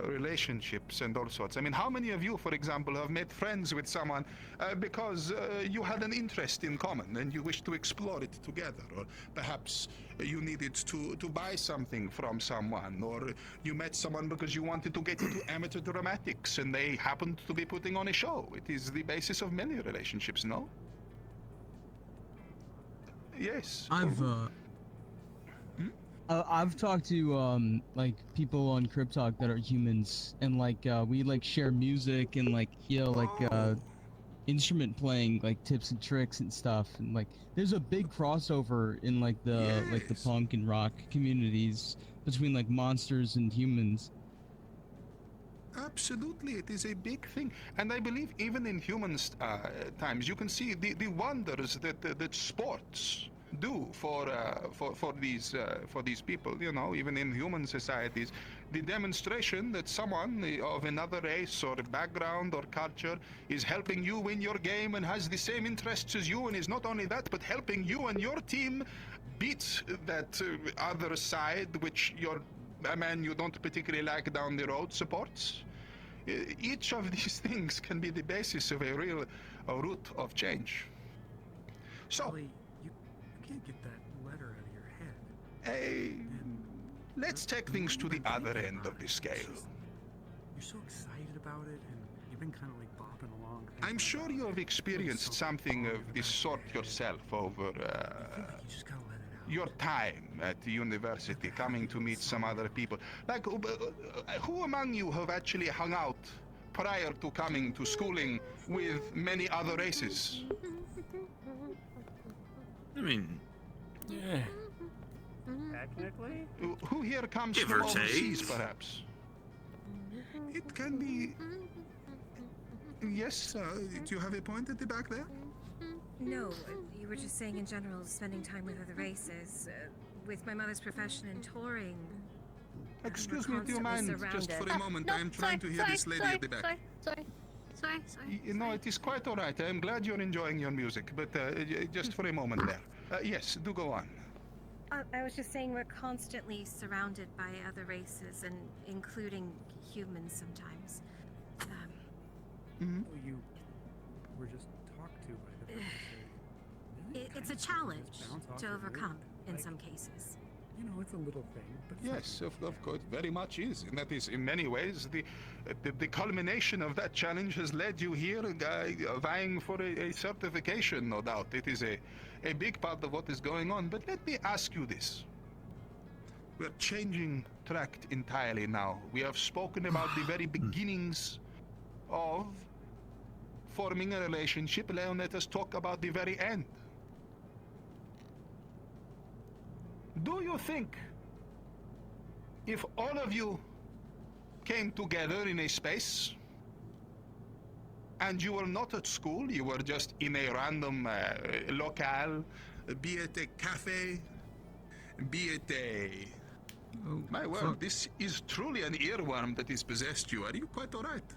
relationships and all sorts. I mean, how many of you, for example, have made friends with someone because you had an interest in common and you wish to explore it together? Or perhaps you needed to buy something from someone, or you met someone because you wanted to get into amateur dramatics and they happened to be putting on a show. It is the basis of many relationships, no? Yes. I've talked to like people on Crypt Talk that are humans, and like we like share music and like instrument playing like tips and tricks and stuff, and like there's a big crossover in like the punk and rock communities between like monsters and humans. Absolutely, it is a big thing, and I believe even in humans times you can see the wonders that sports do for these people. You know, even in human societies, the demonstration that someone of another race or background or culture is helping you win your game and has the same interests as you, and is not only that but helping you and your team beat that other side which a man you don't particularly like down the road supports. Each of these things can be the basis of a real root of change. So, you can't get that letter out of your head. Let's take things to the other end of the scale. You're so excited about it, and you've been kind of like bopping along. I'm sure you have experienced something of this sort yourself over your time at the university, coming to meet some other people. Like, who among you have actually hung out prior to coming to schooling with many other races? I mean, yeah. Technically? Who here comes Give from or take. overseas, perhaps? It can be... Yes, do you have a point at the back there? No, you were just saying in general, spending time with other races. With my mother's profession in touring. Excuse me, do you mind just for a moment? I am trying to hear this lady at the back. Sorry. No, it is quite all right. I am glad you're enjoying your music, but just for a moment there. Yes, do go on. I was just saying we're constantly surrounded by other races, and including humans sometimes. Well, you were just talked to by the It's a challenge to overcome in some cases. You know, it's a little thing, but yes, of course, very much is, and that is in many ways the culmination of that challenge has led you here, vying for a certification. No doubt, it is a big part of what is going on. But let me ask you this: we're changing track entirely now. We have spoken about the very beginnings of forming a relationship. Now let us talk about the very end. Do you think if all of you came together in a space and you were not at school, you were just in a random locale, be it a cafe, be it a... Oh, my word, this is truly an earworm that has possessed you. Are you quite all right?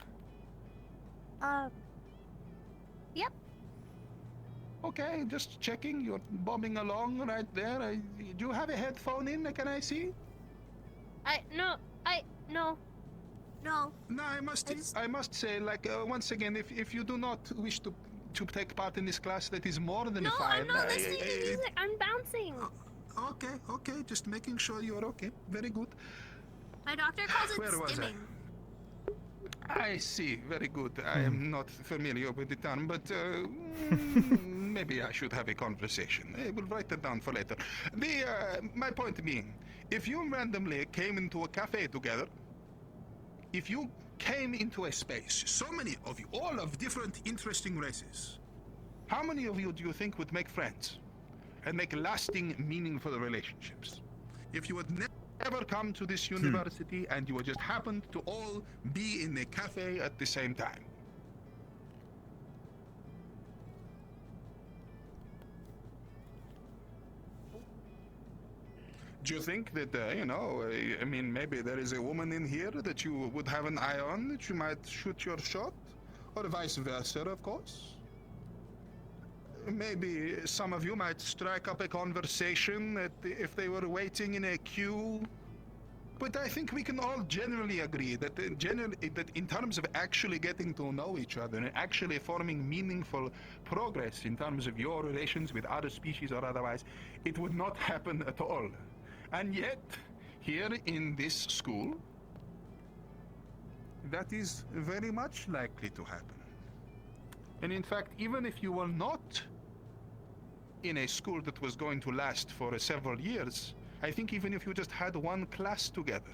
Yep. Okay, just checking. You're bobbing along right there. Do you have a headphone in? Can I see? No. No, I must say, like, once again, if you do not wish to take part in this class, that is more than fine. I'm not listening to music. I'm bouncing. Okay, just making sure you're okay. Very good. My doctor calls it Where was stimming. I see, very good. I am not familiar with the term, but maybe I should have a conversation. I will write that down for later. My point being, if you randomly came into a cafe together, if you came into a space, so many of you, all of different interesting races, how many of you do you think would make friends and make lasting, meaningful relationships? If you would never come to this university and you would just happen to all be in a cafe at the same time. Do you think that, I mean, maybe there is a woman in here that you would have an eye on, that you might shoot your shot? Or vice versa, of course? maybe some of you might strike up a conversation if they were waiting in a queue. But I think we can all generally agree that that in terms of actually getting to know each other and actually forming meaningful progress in terms of your relations with other species or otherwise, it would not happen at all. And yet, here in this school, that is very much likely to happen. And in fact, even if you were not in a school that was going to last for several years, I think even if you just had one class together,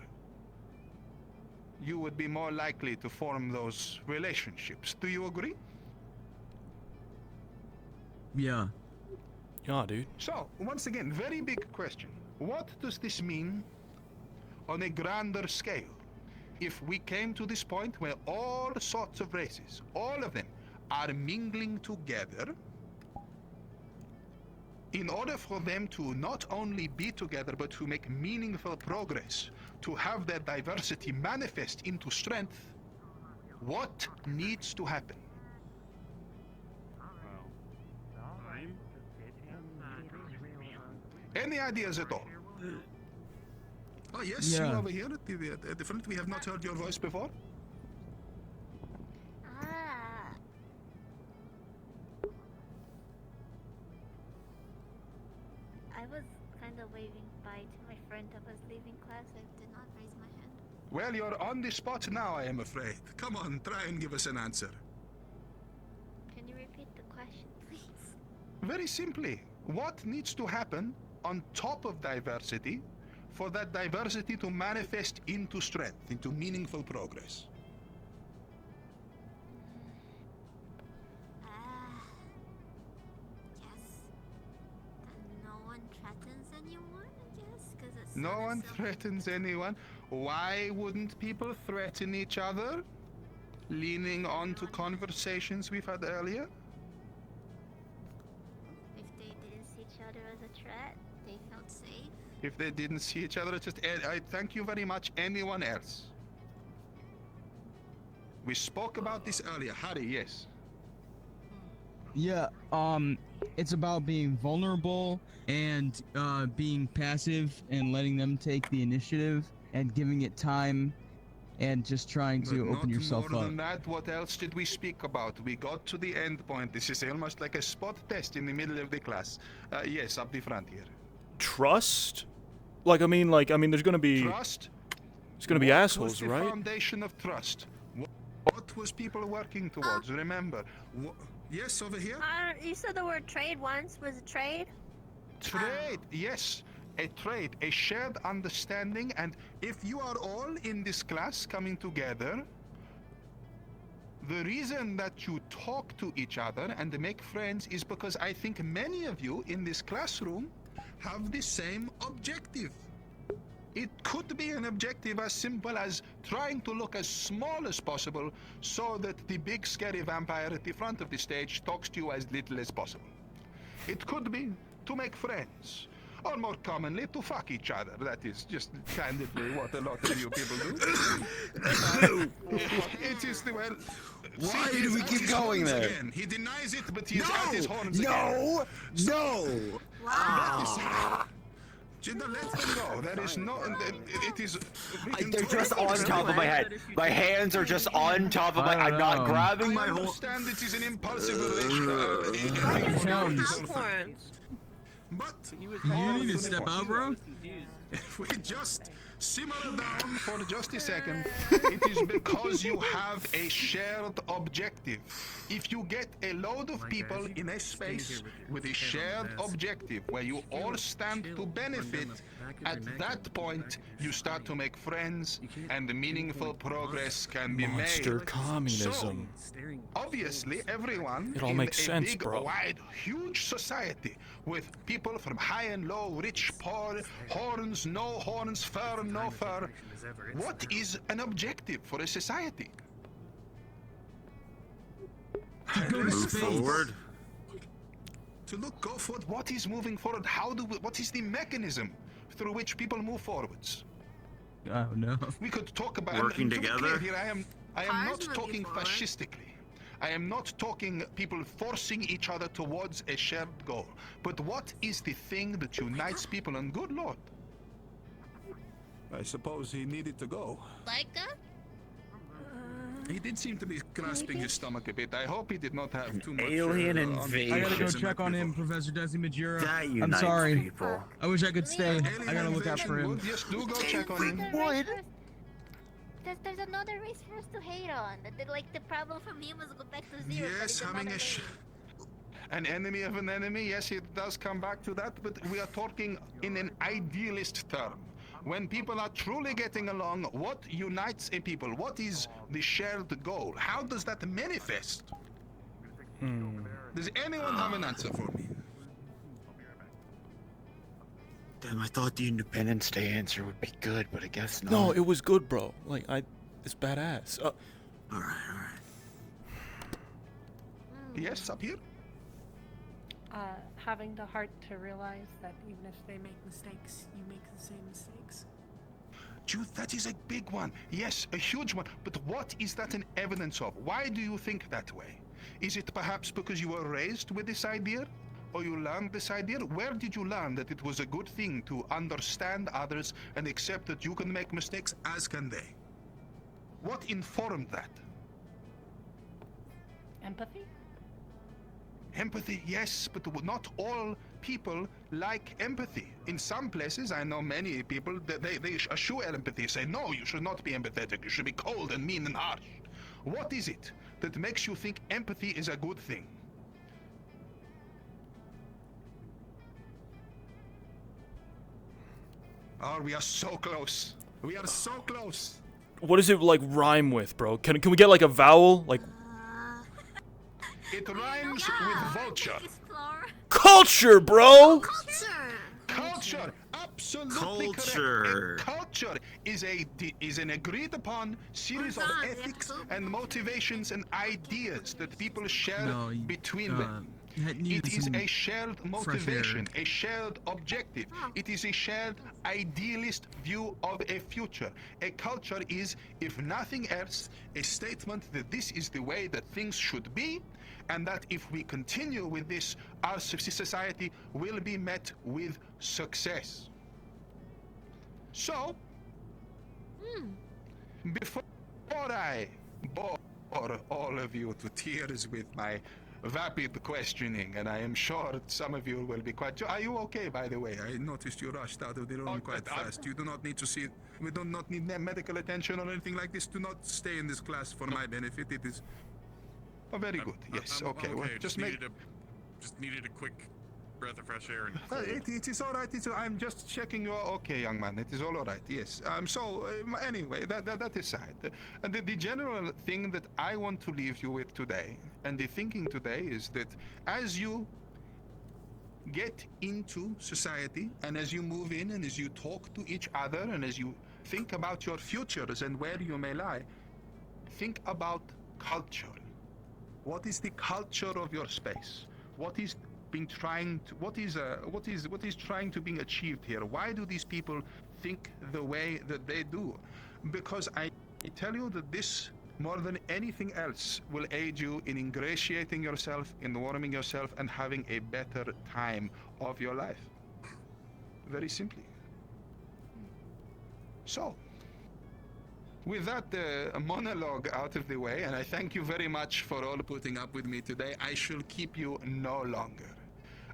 you would be more likely to form those relationships. Do you agree? Yeah. Yeah, dude. So, once again, very big question. What does this mean on a grander scale? If we came to this point where all sorts of races, all of them, are mingling together, in order for them to not only be together, but to make meaningful progress, to have their diversity manifest into strength, what needs to happen? Any ideas at all? Oh, yes, Yeah. you over here at the front. We have not heard your voice before. I was kind of waving bye to my friend that was leaving class. I did not raise my hand. Well, you're on the spot now, I am afraid. Come on, try and give us an answer. Can you repeat the question, please? Very simply, what needs to happen on top of diversity for that diversity to manifest into strength, into meaningful progress? No one threatens anyone, I guess, because it's No one threatens anyone. Why wouldn't people threaten each other? Leaning on to conversations we've had earlier? If they didn't see each other as a threat, they felt safe. If they didn't see each other, just I thank you very much. Anyone else? We spoke about this earlier. Harry, yes. Yeah, it's about being vulnerable and being passive and letting them take the initiative and giving it time and just trying to open yourself more up. than that, what else did we speak about? We got to the end point. This is almost like a spot test in the middle of the class. Yes, up the front here. Trust? Like, I mean, there's gonna be... Trust? There's gonna be assholes, What was right? the foundation of trust? What was people working towards? Remember. Yes, over here? You said the word trade once. Was it trade? Trade, yes. A trade, a shared understanding, and if you are all in this class coming together, the reason that you talk to each other and make friends is because I think many of you in this classroom have the same objective. It could be an objective as simple as trying to look as small as possible so that the big scary vampire at the front of the stage talks to you as little as possible. It could be to make friends, or more commonly, to fuck each other. That is just candidly what a lot of you people do. It is the well. Why do we keep going there? Again. He denies it, but he is at his horns again. No! Wow. Jinder, let them go. There is no. It is. They're just on top of my head. My hands are just on top of my. I'm not grabbing my whole. I understand it is an impulsive relation. But you need to step out, bro. If we just simmer down for just a second, it is because you have a shared objective. If you get a load of people in a space with a shared objective where you all stand to benefit, at that point you start to make friends and meaningful progress can be made. Monster communism. So, obviously, everyone It all in makes a sense, big, bro. wide, huge society with people from high and low, rich, poor, horns, no horns, fur, no fur. What is an objective for a society? To go forward. To go forward. What is moving forward? What is the mechanism through which people move forwards? Oh no. We could talk about Working to be together? clear here, I am not talking fascistically. I am not talking people forcing each other towards a shared goal. But what is the thing that unites people? And good Lord. I suppose he needed to go. Leica? He did seem to be grasping his stomach a bit. I hope he did not have too much. Alien invasion. I gotta go check on him, Professor Desi Majira. That I'm unites sorry. people. I wish I could stay. I gotta look out for him. Yes, do go check on him. There's another race for us to hate on. Like the problem from him was go back to zero. Yes, having an enemy of an enemy. Yes, it does come back to that. But we are talking in an idealist term. When people are truly getting along, what unites a people? What is the shared goal? How does that manifest? Does anyone have an answer for me? Damn, I thought the Independence Day answer would be good, but I guess not. No, it was good, bro. Like, it's badass. Alright. Yes, up here? Having the heart to realize that even if They make mistakes, you make the same mistakes. Jude, that is a big one. Yes, a huge one. But what is that an evidence of? Why do you think that way? Is it perhaps because you were raised with this idea? Or you learned this idea? Where did you learn that it was a good thing to understand others and accept that you can make mistakes, as can they? What informed that? Empathy? Empathy, yes, but not all people like empathy. In some places, I know many people, they eschew empathy, say, no, you should not be empathetic, you should be cold and mean and harsh. What is it that makes you think empathy is a good thing? Oh, we are so close. We are so close. What does it like rhyme with, bro? Can we get like a vowel? Like it rhymes with vulture. Culture, bro. Culture, absolutely correct. Culture is an agreed upon series of ethics and motivations and ideas that people share between them. It is a shared motivation, a shared objective. It is a shared idealist view of a future. A culture is, if nothing else, a statement that this is the way that things should be, and that if we continue with this, our society will be met with success. So, before I bore all of you to tears with my vapid questioning, and I am sure some of you will be quite... Are you okay, by the way? I noticed you rushed out of the room quite fast. You do not need to see... We do not need medical attention or anything like this. Do not stay in this class for my benefit. It is... Oh, very good. Yes, okay. Well, just needed a quick breath of fresh air. And it is all right. I'm just checking you are okay, young man. It is all right. Yes. Anyway, that aside, the general thing that I want to leave you with today, and the thinking today, is that as you get into society, and as you move in, and as you talk to each other, and as you think about your futures and where you may lie, think about culture. What is the culture of your space? What is trying to be achieved here? Why do these people think the way that they do? Because I tell you that this, more than anything else, will aid you in ingratiating yourself, in warming yourself, and having a better time of your life. Very simply. So, with that monologue out of the way, and I thank you very much for all putting up with me today, I shall keep you no longer.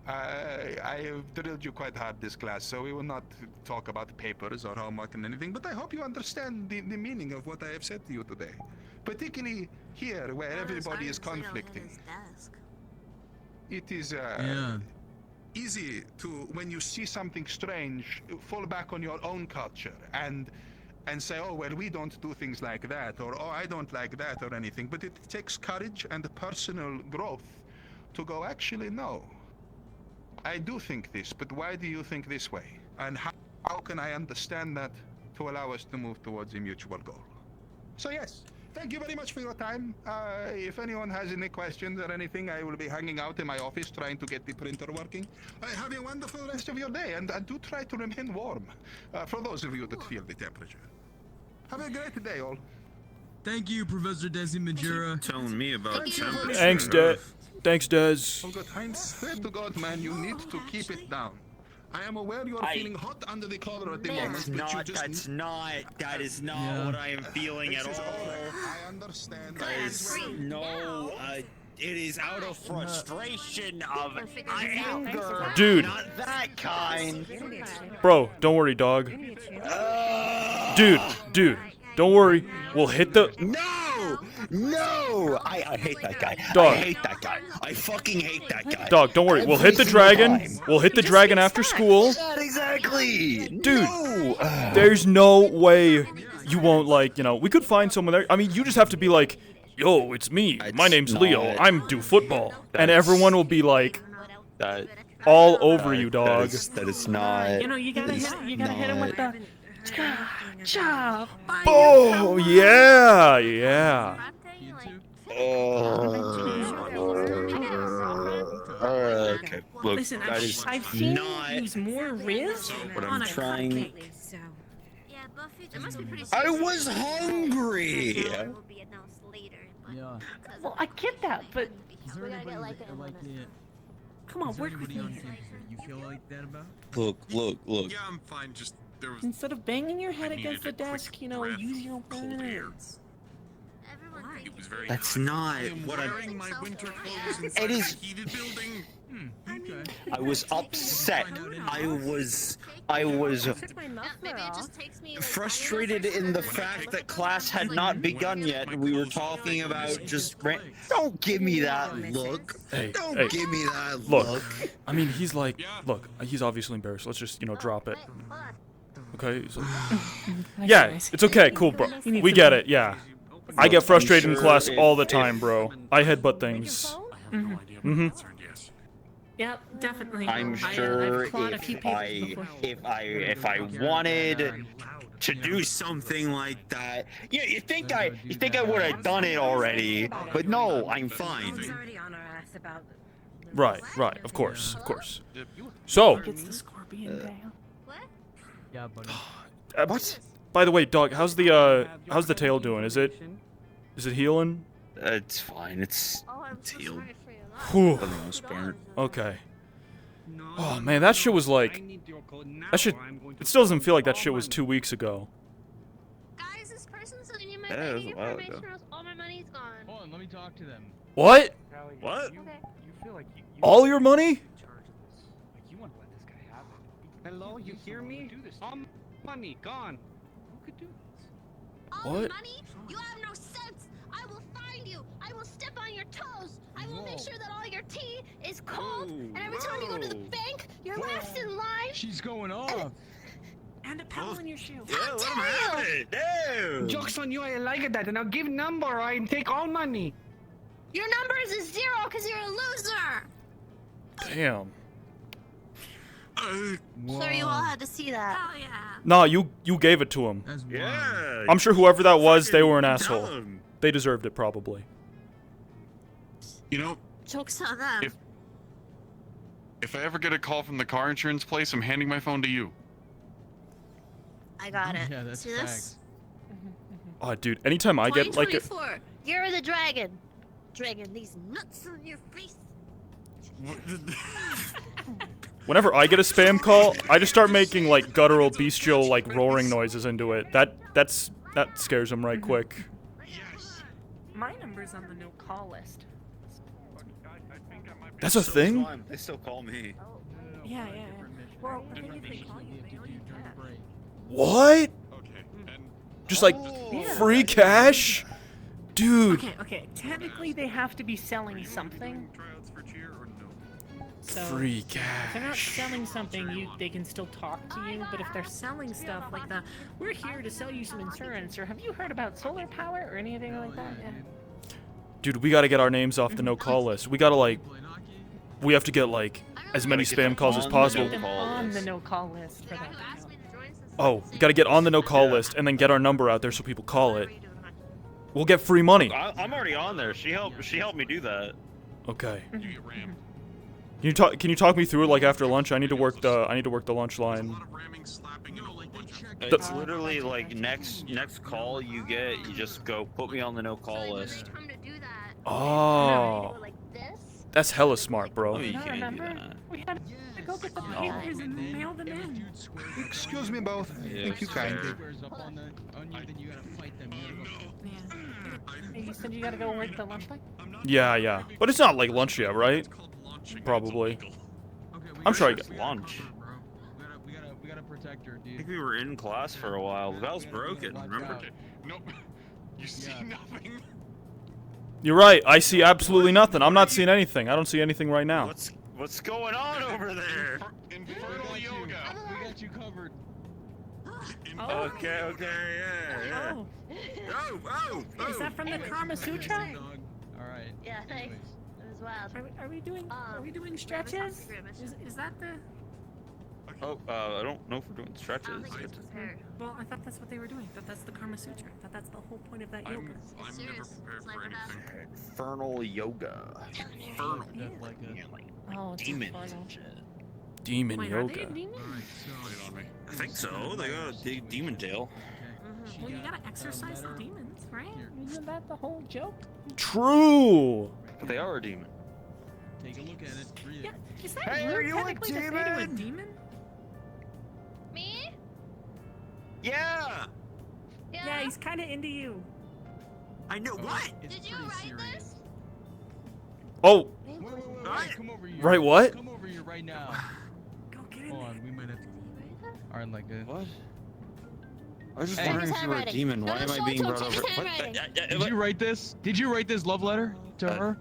I have drilled you quite hard this class, so we will not talk about papers or homework and anything, but I hope you understand the meaning of what I have said to you today. Particularly here, where everybody is conflicting. It is easy to, when you see something strange, fall back on your own culture and say, oh, well, we don't do things like that, or, oh, I don't like that, or anything. But it takes courage and personal growth to go, actually, no. I do think this, but why do you think this way? And how can I understand that to allow us to move towards a mutual goal? So, yes, thank you very much for your time. If anyone has any questions or anything, I will be hanging out in my office trying to get the printer working. Have a wonderful rest of your day, and do try to remain warm, for those of you that feel the temperature. Have a great day, all. Thank you, Professor Desi Majura. Telling me about Thanks, Des. Thanks, Des. Oh God, I swear to God, man, you need to keep it down. I am aware you are feeling hot under the collar at the moment, but you just... That is not what I am feeling at all. I understand. That is it is out of frustration of anger. Dude. Not that kind. Bro, don't worry, dog. Dude, don't worry. We'll hit the... No! I hate that guy. Dog. I hate that guy. I fucking hate that guy. Dog, don't worry. We'll hit the dragon. We'll hit the dragon after school. Not exactly. Dude, No. there's no way you won't, like, you know, we could find someone there. I mean, you just have to be like, yo, it's me. My name's Leo. I'm do football. And everyone will be like, all over you, dog. That is not... You know, you gotta hit him with the... Cha. Oh, yeah. Okay, look, Listen, that is I've seen not you use more Riz what I'm trying... It must be pretty I was hungry! Yeah. Well, I get that, but... Is there anybody Come on, work with anybody on me. campus that you feel like that about? Look. Yeah, I'm fine. Just there was. Instead of banging your head I against the needed a quick desk, you know, breath use your of cold air. words. It was very That's hot. not I am what I'm... wearing my winter clothes inside It is... a heated building. I was upset. I was frustrated in the fact that class had not begun yet. We were talking about just... Don't give me that look. Don't give me that look. I mean, he's like, look, he's obviously embarrassed. Let's just, you know, drop it. Okay? So, yeah, it's okay. Cool, bro. We get it, yeah. I get frustrated in class all the time, bro. I headbutt things. Yeah, definitely. I'm sure if I wanted to do something like that, yeah, you think I would have done it already, but no, I'm fine. Right, of course. So, Gets the scorpion down. Yeah, buddy. What? By the way, dog, how's the tail doing? Is it healing? It's fine. It's healed. Whew. For the most part. Okay. Oh man, that shit was like... That shit... It still doesn't feel like that shit was 2 weeks ago. Guys, this person's sending you my Yeah, it was banking a while information, ago. or else all my money's gone. Hold on, let me talk to them. What? What? You feel like you All your money? like you want to let this guy have it. Hello, you hear me? Money gone. Who could do this? All What? the money? You have no sense. I will find you. I will step on your toes. I will make sure that all your tea is cold. And every time you go to the bank, you're last in line. She's going off. And a pebble in your shoe. Yeah, let him have it. No. Joke's on you, I like that. And I'll give number, right? And take all money. Your number is a 0 because you're a loser. Damn. Sure, you all had to see that. Oh yeah. Nah, you gave it to him. Yeah. I'm sure whoever that was, they were an Tell asshole. him. They deserved it, probably. You know, Joke's on them. if I ever get a call from the car insurance place, I'm handing my phone to you. I got it. Yeah, that's see this? facts. Oh, dude, anytime I get like a... 2024. You're the dragon. Dragon, these nuts on your face. Whenever I get a spam call, I just start making like guttural, bestial, like roaring noises into it. That scares them right quick. My number's on the no call list. That's a thing? They still call me. Yeah. Well, I think if they call you, they owe you cash. What? Just like free cash? Dude. Okay. Technically, they have to be selling something. So, Free if they're not cash. selling something, they can still talk to you. But if they're selling stuff like we're here to sell you some insurance, or have you heard about solar power or anything like that? Yeah. Dude, we gotta get our names off the no-call list. We gotta like... We have to get like as many spam calls as possible. Get them on the no call list for that. Oh, we gotta get on the no-call list and then get our number out there so people call it. We'll get free money. I'm already on there. She helped me do that. Okay. Can you talk me through it like after lunch? I need to work the lunch line. It's literally like next call you get, you just go put me on the no call list. Oh. That's hella smart, bro. You can't do remember? that. We had to go get the papers and mail them in. Excuse me both. Thank you kindly. Hey, you said you gotta go work the lunch break? Yeah. But it's not like lunch yet, right? Probably. I'm sure I get lunch. We gotta protect her, dude. I think we were in class for a while. The bell's broken, remember? Nope. You see nothing? You're right. I see absolutely nothing. I'm not seeing anything. I don't see anything right now. What's going on over there? Infernal yoga. We got you covered. Okay, yeah. Oh. Is that from the Kama Sutra? All right. Yeah, thanks. It was wild. Are we doing stretches? Is that the? Oh, I don't know if we're doing stretches. Well, I thought that's what they were doing. That's the Kama Sutra. I thought that's the whole point of that yoga. I'm never prepared for anything. Infernal yoga. Infernal. Oh, it's demon. infernal. Demon Wait, yoga. Are they demons? I think so. They got a big demon tail. Well, you gotta exorcise the demons, right? Isn't that the whole joke? True. But they are a demon. Take a look at it. Read Yeah, it. is that Hey, rude are you a technically to say to a demon? demon? Me? Yeah. Yeah, he's kind of into you. I know what? Did you write this? Oh. Wait, come over here. Right, what? Come over here right now. Go get in Hold there. on, we might have to. Alright, like a. What? I was just Hey. wondering if you were a Handwriting. demon. Why No, am I show being it to brought him, over? check his What? handwriting. Did you write this? Did you write this love letter to her?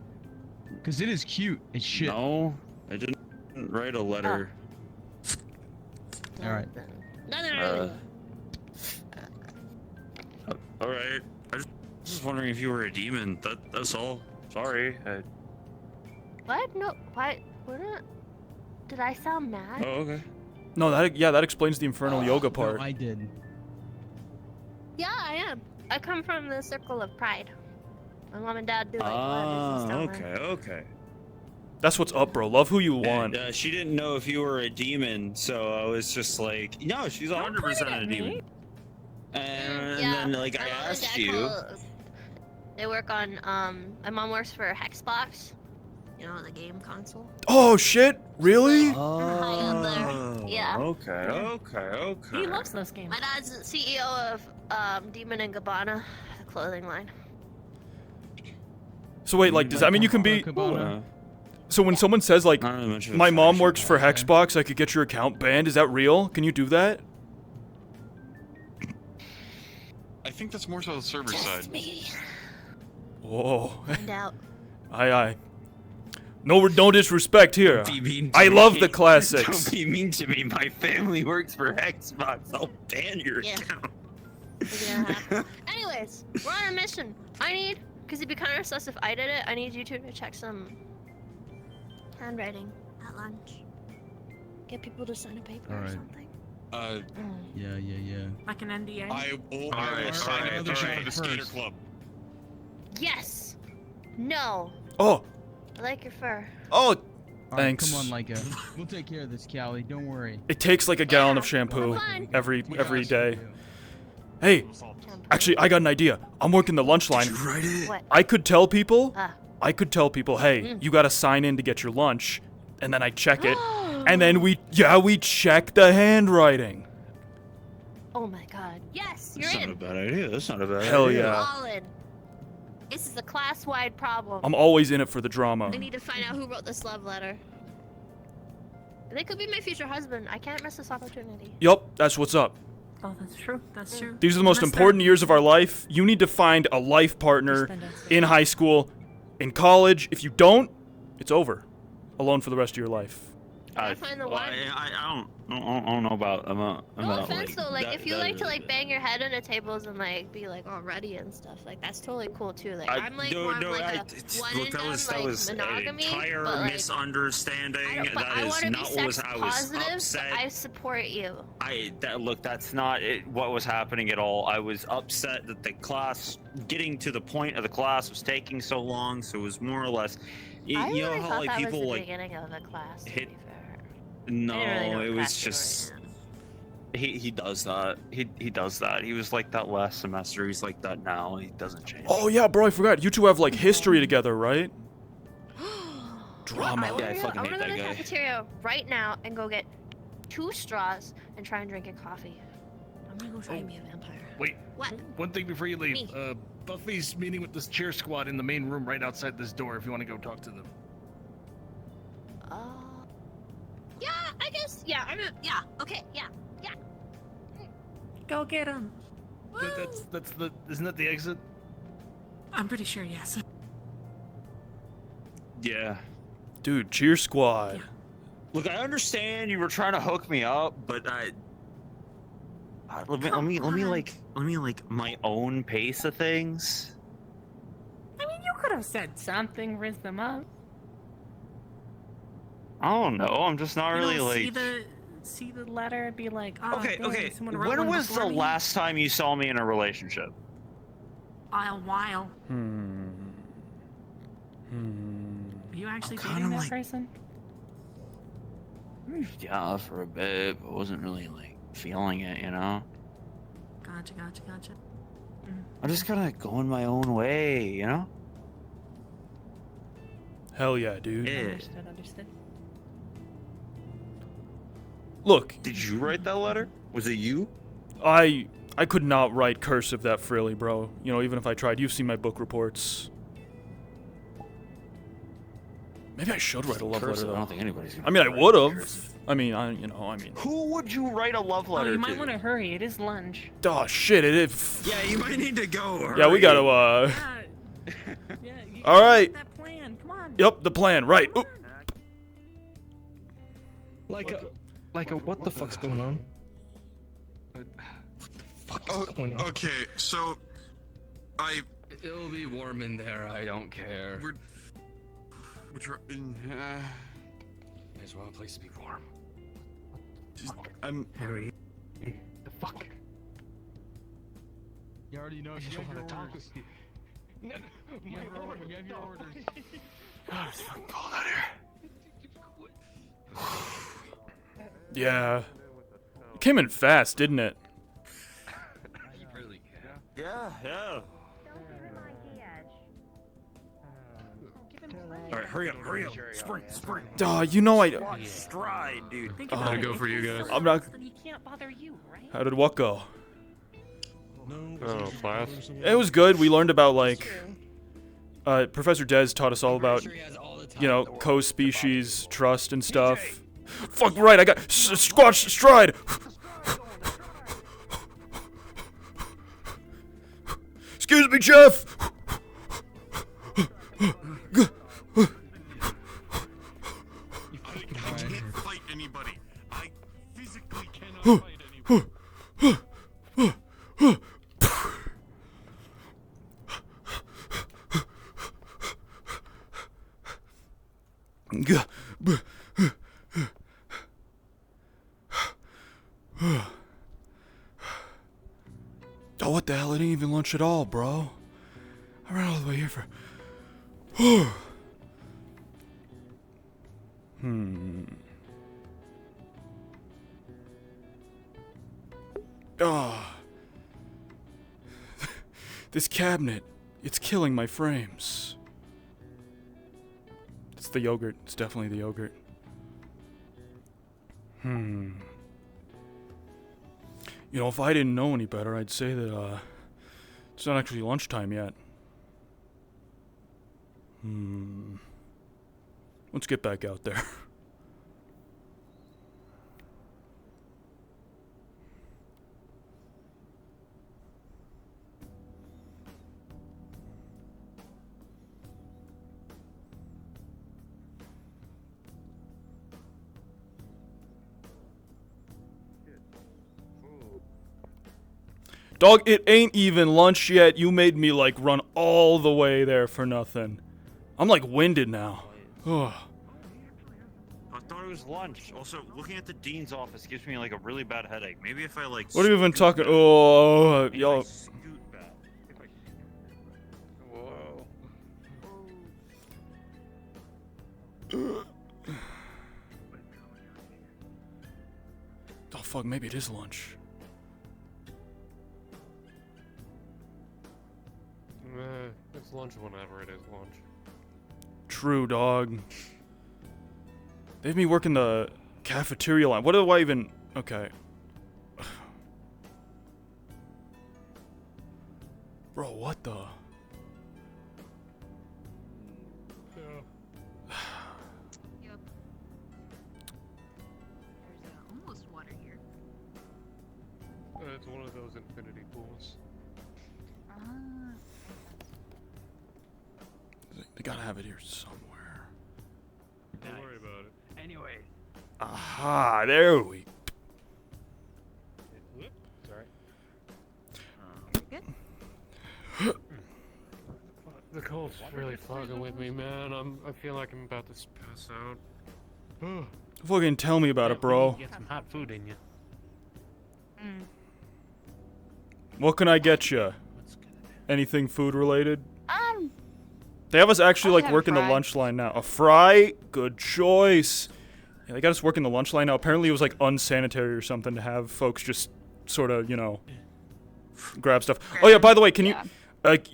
Cause it is cute as shit. No, I didn't write a letter. All right. All right. I was just wondering if you were a demon. That's all. Sorry. What? No. Why? We're not. Did I sound mad? Oh, okay. No, that explains the infernal yoga part. No, I did. Yeah, I am. I come from the circle of pride. My mom and dad do like Ah, letters and stuff. okay. That's what's up, bro. Love who you want. And, she didn't know if you were a demon, so I was just like, no, she's 100% a demon. And then, like, I My mom and asked dad you. They work on. My mom works for Hexbox. You know, the game console. Oh shit! Really? High up there. Yeah. Okay. He loves those games. My dad's the CEO of Demon and Gabbana, the clothing line. So wait, like, does that mean you can be? So when someone says like, Not really much of a my mom fashion works for guy. Hexbox, I could get your account banned. Is that real? Can you do that? I think that's more so the server side. Me. Whoa. Find out. Aye. No disrespect here. Don't be mean to I love me. the classics. Don't be mean to me. My family works for Xbox. I'll ban your Yeah. account. Yeah. Anyways, we're on a mission. Because it'd be kind of sus if I did it, I need you two to check some handwriting at lunch. Get people to sign a paper or Alright. something. Yeah. Like an NDA? I signed a petition for the skater club. Yes. No. Oh. I like your fur. Oh. Alright, Thanks. come on, Leica. We'll take care of this, Callie. Don't worry. It takes like a gallon of shampoo every day. Hey, actually, I got an idea. I'm working the lunch line. What? I could tell people. Ah. Hey, you gotta sign in to get your lunch, and then I check it, and then we check the handwriting. Oh my god. Yes, you're That's not in. a bad idea. That's not a bad Hell idea. yeah. All in. This is a class-wide problem. I'm always in it for the drama. I need to find out who wrote this love letter. They could be my future husband. I can't miss this opportunity. Yup, that's what's up. Oh, that's true. That's true. These are the most important years of our life. You need to find a life partner in high school, in college. If you don't, it's over. Alone for the rest of your life. I find the one. I don't know about No offense like, though, like that- if you that like to is- like bang your head into tables and like be like all ready and stuff, like that's totally cool too. Like I'm like more of like a one look, and that done was like an monogamy, entire but like misunderstanding. but I That want is to be not what was. sex I was positive. upset. I support you. That's not what was happening at all. I was upset that the class, getting to the point of the class, was taking so long. So it was more or less, you I know really how thought like that people was the like beginning of the class. To hit. be fair. No, I didn't really know it what was class you were just. He does that. He does that. He was like that last semester. He's like that now. He doesn't change. Oh yeah, bro, I forgot. You two have like history together, right? Drama. I want to go to the cafeteria right now and go get 2 straws and try and drink a coffee. I'm gonna go try and be a vampire. Wait. What? One thing before you leave. Me. Buffy's meeting with this cheer squad in the main room right outside this door. If you want to go talk to them. Yeah, I guess. Yeah, yeah. Okay. Yeah. Yeah. Go get him. That's the. Isn't that the exit? I'm pretty sure, yes. Yeah. Dude, cheer squad. Look, I understand you were trying to hook me up, but let me like my own pace of things. I mean, you could have said something, raised them up. I don't know. I'm just not really You know, like. see the letter and be like, oh, Okay, dang, okay. someone wrote When one was before the me. last time you saw me in a relationship? A while. Are you actually I'm kinda dating that like- person? Yeah, for a bit, but wasn't really like feeling it, you know. Gotcha. I'm just kind of going my own way, you know. Hell yeah, dude. Understood. Look. Did you write that letter? Was it you? I could not write cursive that frilly, bro. You know, even if I tried. You've seen my book reports. Maybe I should write a love letter, though. I don't think anybody's gonna I mean, I write would have. cursive. I mean. Who would you write a love Oh, letter you might to? want to hurry. It is lunch. Oh shit! It is. Yeah, you might need to go. Yeah, we gotta. All right. That plan. Come on. Yep, the plan. Right. Ooh. Like a what the fuck's going on? Okay, so It'll be warm in there. I don't care. We're trying. There's one place to be warm. I'm. Harry. The fuck. You already know. You want to talk? You have your orders. God, it's fucking cold out here. Yeah. It came in fast, didn't it? Yeah. All right, hurry up! Sprint! You know I. Stride, dude. How'd it go for you guys? I'm not. He can't bother you, right? How did what go? Oh, class. It was good. We learned about like. Professor Dez taught us all about, you know, co-species trust and stuff. Fuck right, I got squatch stride. Excuse me, Jeff. I can't fight anybody. I physically cannot fight anybody. Oh, what the hell? It ain't even lunch at all, bro. I ran all the way here for. Ah. This cabinet, it's killing my frames. It's the yogurt. It's definitely the yogurt. You know, if I didn't know any better, I'd say that, it's not actually lunchtime yet. Let's get back out there. Dog, it ain't even lunch yet. You made me, like, run all the way there for nothing. I'm, like, winded now. I thought it was lunch. Also, looking at the dean's office gives me, like, a really bad headache. Maybe if I, like... What are you even talking? Oh, y'all. Whoa. Oh, fuck, maybe it is lunch. It's lunch whenever it is lunch. True, dog. They have me working the cafeteria line. What do I even... Okay. Bro, what the... Yep. There's almost water here. It's one of those infinity pools. They gotta have it here somewhere. Don't worry about it. Anyway. Aha, there we... Sorry. Good. The cold's really fucking with me, man. I feel like I'm about to pass out. Fucking tell me about it, bro. Get some hot food in you. What can I get you? Anything food related? They have us actually like working the lunch line now. A fry? Good choice. Yeah, they got us working the lunch line now. Apparently it was like unsanitary or something to have folks just sort of, you know, grab stuff. Oh yeah, by the way, can you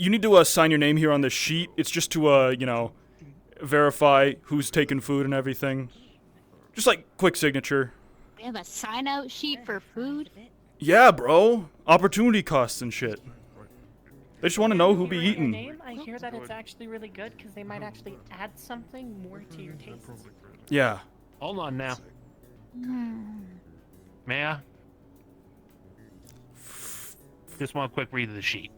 need to sign your name here on this sheet. It's just to you know, verify who's taking food and everything. Just like quick signature. We have a sign-out sheet for food. Yeah, bro. Opportunity costs and shit. They just want to know who be eating. Name, I hear that it's actually really good because they might actually add something more to your taste. Yeah. Hold on now. May I? Just one quick read of the sheet.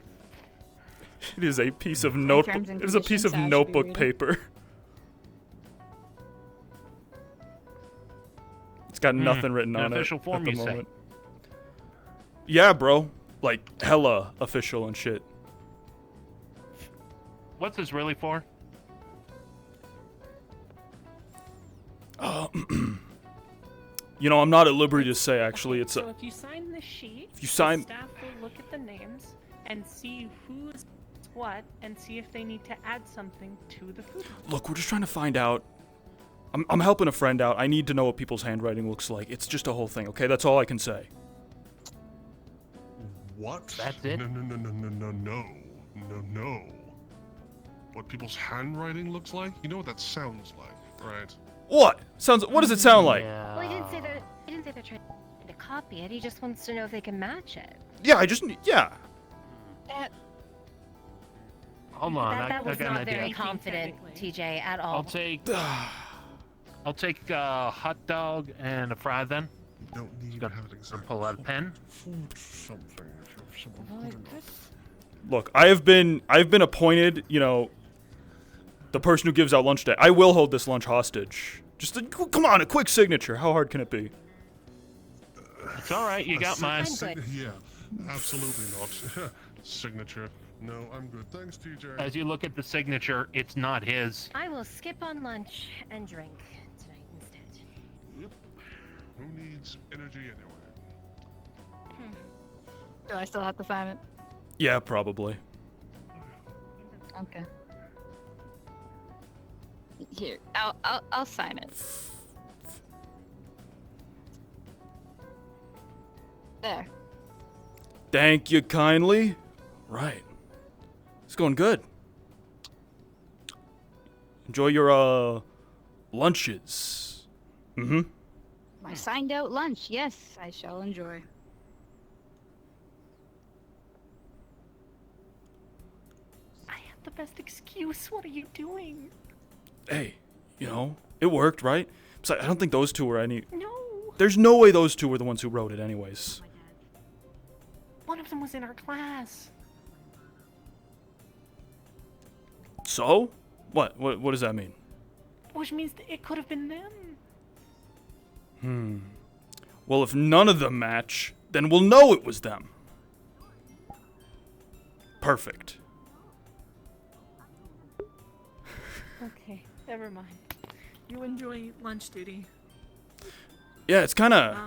It is a piece of notebook. It is a piece of notebook paper. It's got nothing written on it official form, at the you say? moment. Yeah, bro. Like hella official and shit. What's this really for? You know, I'm not at liberty to say. Actually, it's So if you sign the sheet, If you sign- the staff will look at the names and see who's what, and see if they need to add something to the food. Look, we're just trying to find out. I'm helping a friend out. I need to know what people's handwriting looks like. It's just a whole thing, okay? That's all I can say. What? That's it? No. What people's handwriting looks like? You know what that sounds like, right? What? What does it sound like? Well, he didn't say that. He didn't say they're trying to copy it. He just wants to know if they can match it. Yeah, I just need. Yeah. Hold on, That I was got an not idea. very confident, TJ, at all. I'll take a hot dog and a fry then. You don't need to have an exact pull out a pen. food something. If you have someone good enough. Look, I've been appointed. You know, the person who gives out lunch day. I will hold this lunch hostage. Just come on, a quick signature. How hard can it be? It's all right. You got mine. Yeah, absolutely not. Signature. No, I'm good. Thanks, TJ. As you look at the signature, it's not his. I will skip on lunch and drink tonight instead. Yep. Who needs energy anyway? Do I still have to sign it? Yeah, probably. Okay. Here, I'll sign it. There. Thank you kindly. Right. It's going good. Enjoy your lunches. Mm-hmm. My signed out lunch. Yes, I shall enjoy. I have the best excuse. What are you doing? Hey, you know, it worked, right? Besides, I don't think those two were any... No. There's no way those two were the ones who wrote it anyways. One of them was in our class. So? What does that mean? Which means that it could have been them. Well, if none of them match, then we'll know it was them. Perfect. Okay, never mind. You enjoy lunch duty. Yeah, it's kind of...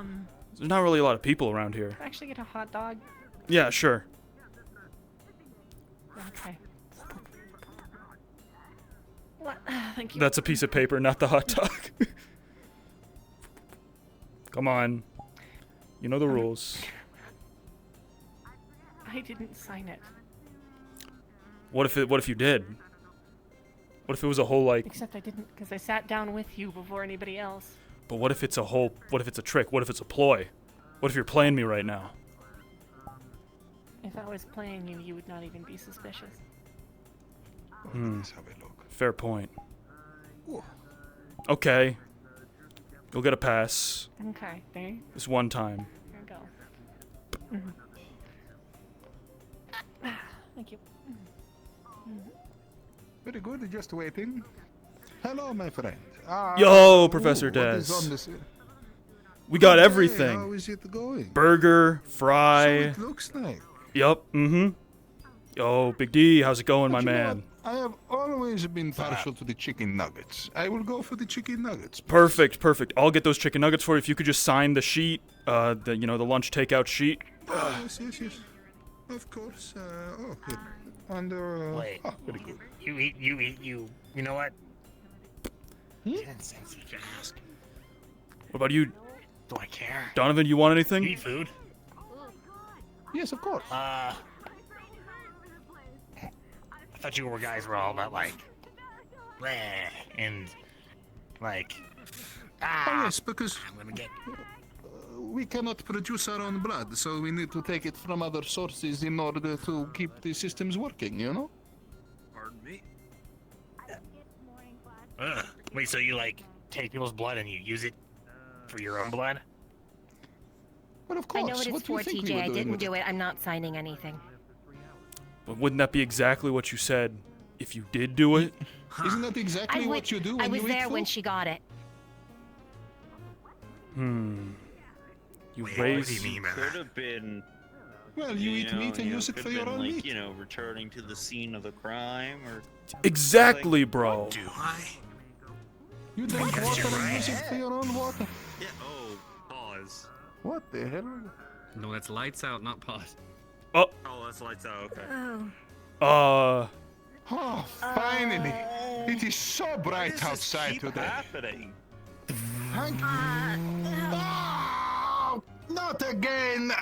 There's not really a lot of people around here. Can I actually get a hot dog? Yeah, sure. Okay. What? Thank you. That's a piece of paper, not the hot dog. Come on. You know the rules. I didn't sign it. What if you did? What if it was a whole like? Except I didn't, because I sat down with you before anybody else. But what if it's a whole? What if it's a trick? What if it's a ploy? What if you're playing me right now? If I was playing you, you would not even be suspicious. Let's have a look. Fair point. Okay. You'll get a pass. Okay, there you This one time. go. Thank you. Very good, just waiting. Hello, my friend. Yo, Professor what is on Des. this? We got Okay, everything. How is it going? Burger, fry. So it looks like. Yup. Yo, Big D, how's it going, my But you know man? what? I have always been partial to the chicken nuggets. I will go for the chicken nuggets. Perfect. I'll get those chicken nuggets for you. If you could just sign the sheet, the lunch takeout sheet. Yes. Of course. Good. Under. Wait. Very good. You know what? Didn't sense you could ask. What about you, Do I care? Donovan? You want anything? You eat food? Yes, of course. I thought you guys were all about like, bleh, and like, Oh, yes, because I'm gonna get. we cannot produce our own blood, so we need to take it from other sources in order to keep the systems working, you know? Pardon me? Wait, so you like take people's blood and you use it for your own blood? Well, of I course. know what it's do you for, think we TJ. were I doing didn't with do it. I'm not signing anything. But wouldn't that be exactly what you said if you did do it? Isn't that exactly what you do when I was you there eat when food? she got it. You Wait, raised. what do you mean by Could that? have been. Well, you eat meat and use it could for have your been, own like, meat. returning to the scene of the crime, or. Exactly, bro. Do I? You drink Yes, water you're and right. use it for your own water. Yeah. Oh, pause. What the hell? No, that's lights out, not pause. Oh, that's lights out. Okay. Oh. Oh, finally! It is so bright outside keep today. happening? Thank Oh, not again!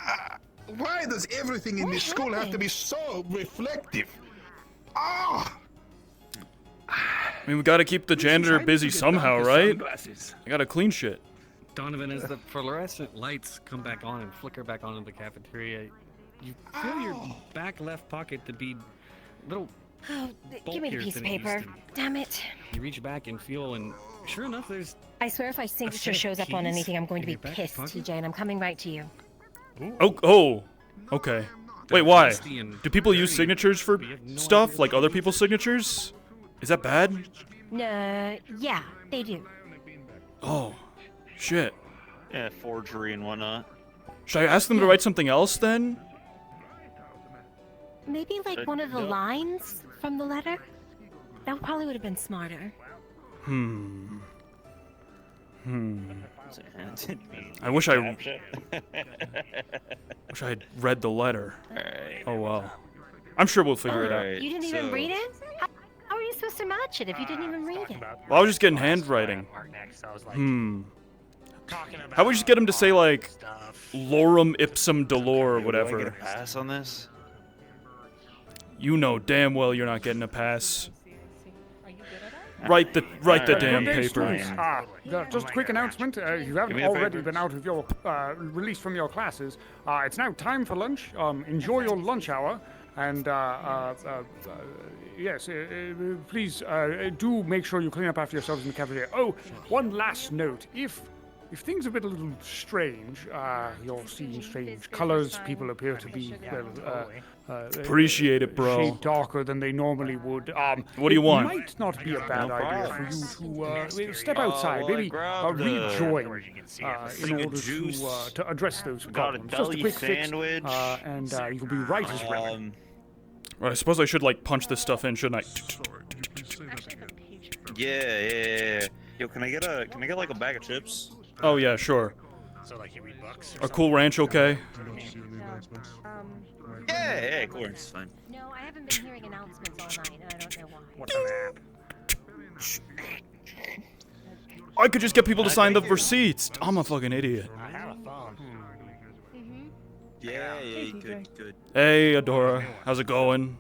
Why does everything in this school have to be so reflective? Oh! I mean, we gotta keep the janitor busy somehow, right? I gotta clean shit. Donovan, as the fluorescent lights come back on and flicker back on in the cafeteria, you feel your back left pocket to be little. Oh, give me the bulkier piece of than it used paper. to be. Damn it. You reach back and feel, and sure enough, there's. I swear if my signature of shows up on keys anything, I'm going to in be your back pissed, pocket? TJ, and I'm coming right to you. Oh, okay. Wait, why? Dusty and Do people use dirty, signatures for but you have no stuff, idea like what other it people's is. signatures? Is that bad? Yeah, they do. Oh, shit. Yeah, forgery and whatnot. Should I ask them to write something else then? Maybe like one of the lines from the letter? That probably would have been smarter. I wish I had read the letter. Alright. Oh well. I'm sure we'll figure it out. You didn't even read it? How are you supposed to match it if you didn't even read it? Well, I was just getting handwriting. So I was like, talking about How would we just get him to say like lorem ipsum dolor or Do I get a whatever? pass on this? You know damn well you're not getting a pass. Write the damn Good day, paper. students. Just a quick announcement. You haven't me a already favor. been out of your released from your classes. It's now time for lunch. Enjoy your lunch hour. And yes, please do make sure you clean up after yourselves in the cafeteria. Oh, one last note. If things have been a little strange, you're seeing strange colors, people appear to be, Appreciate it, bro. shade darker than they normally would. What do you want? It might not be a bad No idea problem. for you to step outside, well, I maybe grabbed, rejoin in order juice. to address those Got a problems. Just a deli quick sandwich. fix, and you'll be right as rain. Right, I suppose I should like punch this stuff in, shouldn't I? Yeah. Yo, can I get like a bag of chips? Oh yeah, sure. So like you read books. A Cool Ranch, okay? Yeah, cool. It's fine. No, I haven't been hearing announcements all night, and I don't know why. What's an app? I could just get people to sign the receipts. I'm a fucking idiot. I have a phone. Yeah, Hey, TJ. good. Hey, Adora. How's it going?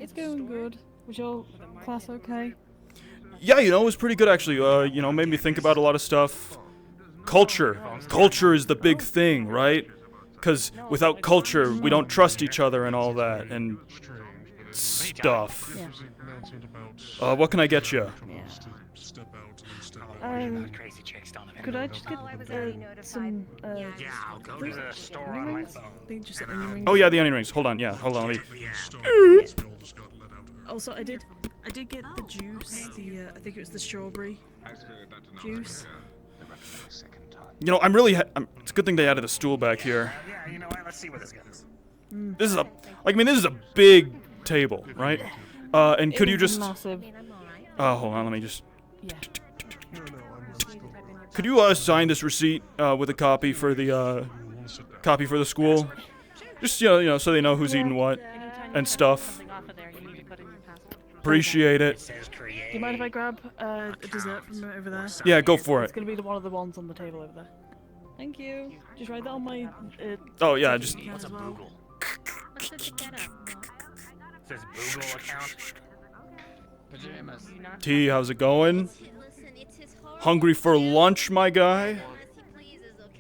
It's going good. Was your class okay? Yeah, you know, it was pretty good actually. You know, made me think about a lot of stuff. Culture. Culture is the big thing, right? Because without culture, we don't trust each other and all that and stuff. What can I get you? Crazy chicks don't have Could I just get some? Yeah, I'll go to the store on my phone. Just onion rings. Oh yeah, the onion rings. Hold on, yeah, hold on. Let me. Also, I did get the juice. I think it was the strawberry juice. You know, it's a good thing they added a stool back here. Yeah, you know what? Let's see where this goes. This is this is a big table, right? And could you just? Massive. Hold on, let me just. Could you sign this receipt with a copy for the school? Just you know, so they know who's eating what and stuff. Appreciate it. Do you mind if I grab a dessert from over there? Yeah, go for it. It's gonna be one of the ones on the table over there. Thank you. Just write that on my. Oh yeah, just. What's a Google? Says Google account. Pajamas. T, how's it going? Hungry for lunch, my guy?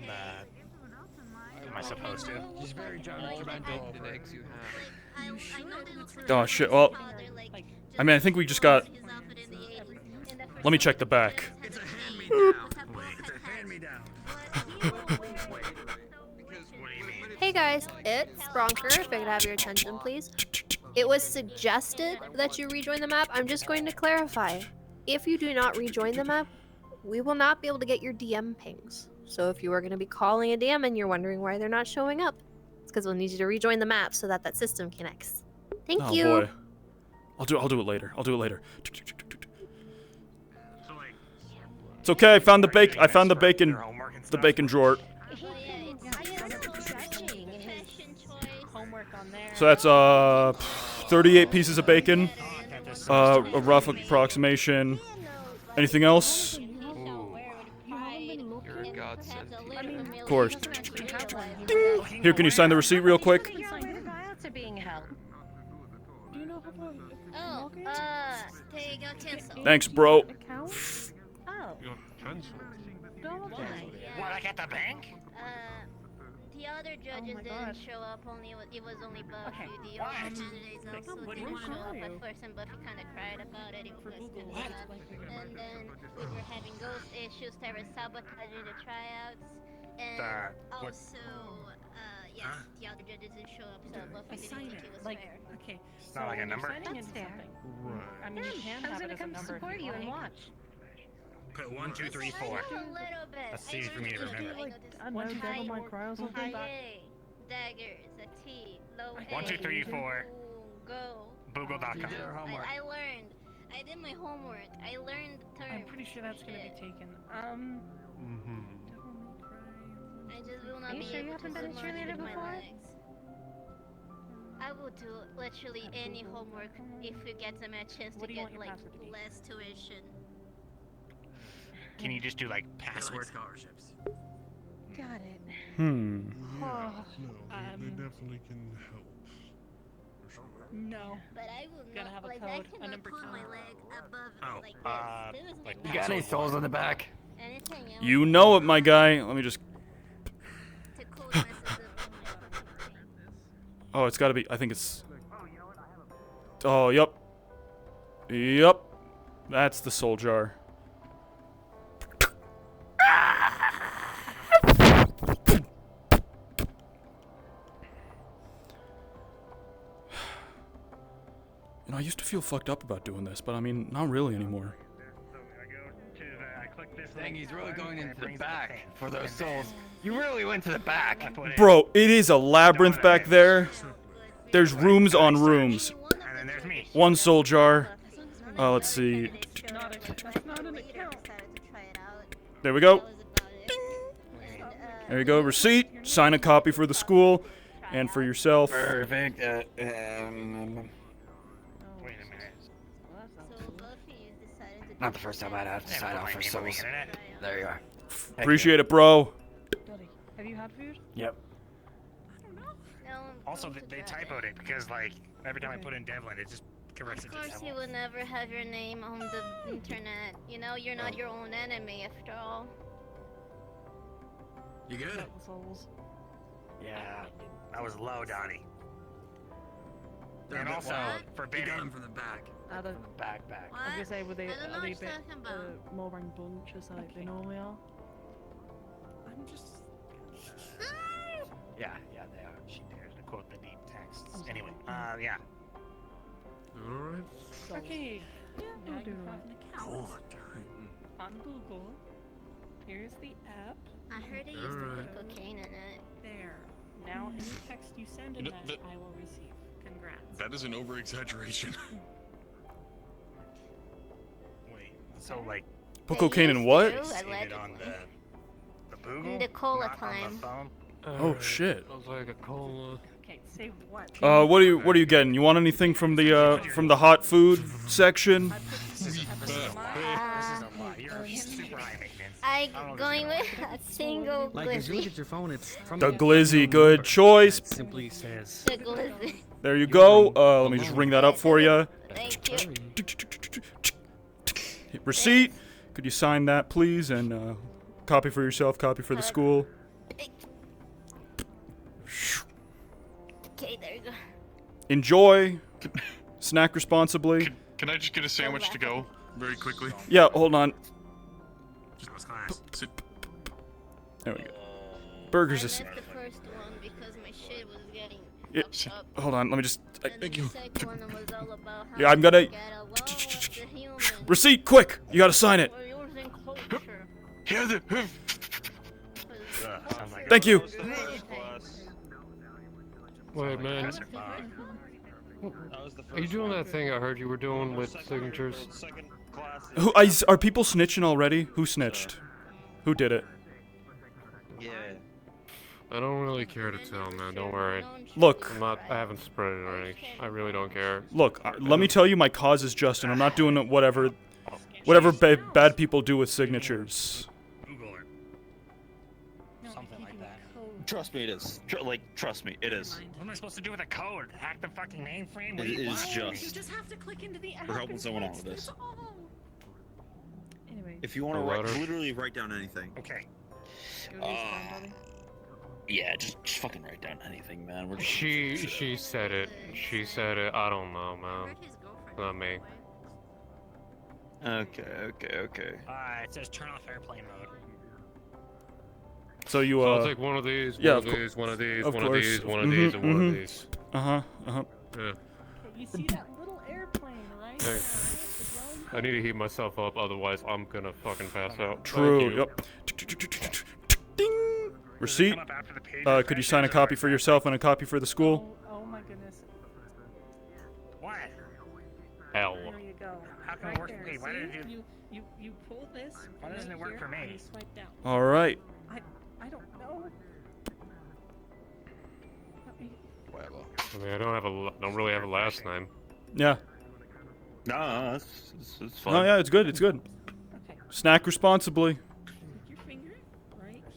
Am I supposed to? He's very judgmental of the eggs you have. Oh shit. Well, I mean, I think we just got. Let me check the back. Hey guys, it's Bronker. If I could have your attention, please. It was suggested that you rejoin the map. I'm just going to clarify. If you do not rejoin the map, we will not be able to get your DM pings. So if you are going to be calling a DM and you're wondering why they're not showing up, it's because we'll need you to rejoin the map so that that system connects. Thank you. Oh boy. I'll do it later. I'll do it later. It's okay. I found the bacon. The bacon drawer. So that's 38 pieces of bacon. A rough approximation. Anything else? Of course. Ding. Here, can you sign the receipt real quick? Thanks, bro. What, like at the bank? The other judges didn't show up, it was only Buffy. The other candidates also didn't show up at first, and Buffy kind of cried about it. It was kind of sad. And then we were having ghost issues, Tara sabotaging the tryouts, and also, yes, the other judges didn't show up, so Buffy didn't think it was fair. Okay. It's not like a number. That's fair. I mean, you can have it as a number if you like. Okay, 1, 2, 3, 4. That's easy for me to remember. I know, Devil May Cry or something. Daggers, a T, low 1, 2, 3, 4. Go. Google.com. I learned. I did my homework. I learned terms. I'm pretty sure that's gonna be taken. I just will not be able to submerge with my legs. I will do literally any homework if it gets a chance to get like less tuition. Can you just do like password scholarships? Got it. Hmm. No, they definitely can help. No. But I will Gotta not, have a like, code, I a cannot number put two. my leg above like this. This is like my You got any souls in the back? Anything else? You know it, my guy. Let me just. To code messages of my Oh, it's gotta be. I think it's. Oh, yep. Yep. That's the soul jar. You know, I used to feel fucked up about doing this, but I mean, not really anymore. Dang, he's really going into the back for those souls. You really went to the back. Bro, it is a labyrinth back there. There's rooms on rooms. And then there's me. One soul jar. Let's see. There we go. There you go. Receipt. Sign a copy for the school and for yourself. Perfect. Not the first time I'd have to sign off for souls. There you are. Appreciate it, bro. Have you had food? Yep. Also, they typoed it because, like, every time I put in Devlin, it just corrects it Of to course, Devlin. you would never have your name on the internet. You know, you're not your own enemy after all. You good? Yeah, that was low, Donnie. They're And a bit also, wild. forbidden. You got him from the back. I don't. Back. I was gonna say, were they, I don't know are they a what bit you're talking about. more rambunctious like they normally are? I'm just. Yeah, they are. She dares to quote the deep texts. Anyway, yeah. Alright. Okay. Yeah, Now I'm you doing have alright. an account on Google. Here's the app. I heard it used to put cocaine in it. There. Now any text you send in You know, that, I will receive. Congrats. That is an over-exaggeration. Wait, so, like. Put cocaine in what? Save it on the Google? In the cola not time. on the phone? Oh shit. Sounds like a cola. Okay, save what? What are you getting? You want anything from the hot food section? I going with a single Like, as you look glizzy. at your phone, it's from The glizzy, good choice. It simply says. The glizzy. There you go. Let me just ring that up for you. Thank you. Receipt. Could you sign that, please? And copy for yourself, copy for the school. Okay, there you go. Enjoy. Snack responsibly. Can I just get a sandwich to go very quickly? Yeah, hold on. Sit. There we go. Burgers I is. missed the first one because my shit was getting Yeah, fucked up. hold on, let me just. And the second one was all about how Yeah, I'm gonna. to get along with the human. Receipt, quick! You gotta sign it. We're using culture. Here the. Thank you. Wait, man. Are you doing that thing I heard you were doing with signatures? Are people snitching already? Who snitched? Who did it? Yeah. I don't really care to tell, man. Don't worry. Look. I haven't spread it or anything. I really don't care. Look, let me tell you, my cause is just, and I'm not doing whatever bad people do with signatures. Something like that. Trust me, it is. Trust me, it is. What am I supposed to do with a code? Hack the fucking mainframe? It is You just. just have to click into the app. We're helping and someone out text, with this. that's all. Anyway. If you want to write, literally write down anything. Okay. Yeah, just fucking write down anything, man. We're just She said it. She said it. I don't know, man. Not me. Okay. It says turn off airplane mode. So you So I'll take one of these, yeah, one of these, one of these, of one of course. these, one of these, and one of these. Yeah. You see that little airplane, right? Hey, I need to heat myself up, otherwise I'm gonna fucking pass out. True. Thank you. Yep. Ding. Receipt. Could you sign a copy for yourself and a copy for the school? Oh my goodness. What? Hell. There you go. How can Right it work? there. Wait, why See? did You pull this. Why doesn't it work for me? And you swipe down. All right. I don't know. I mean, I don't really have a last name. Yeah. No, it's fine. Oh yeah, it's good. It's good. Snack responsibly.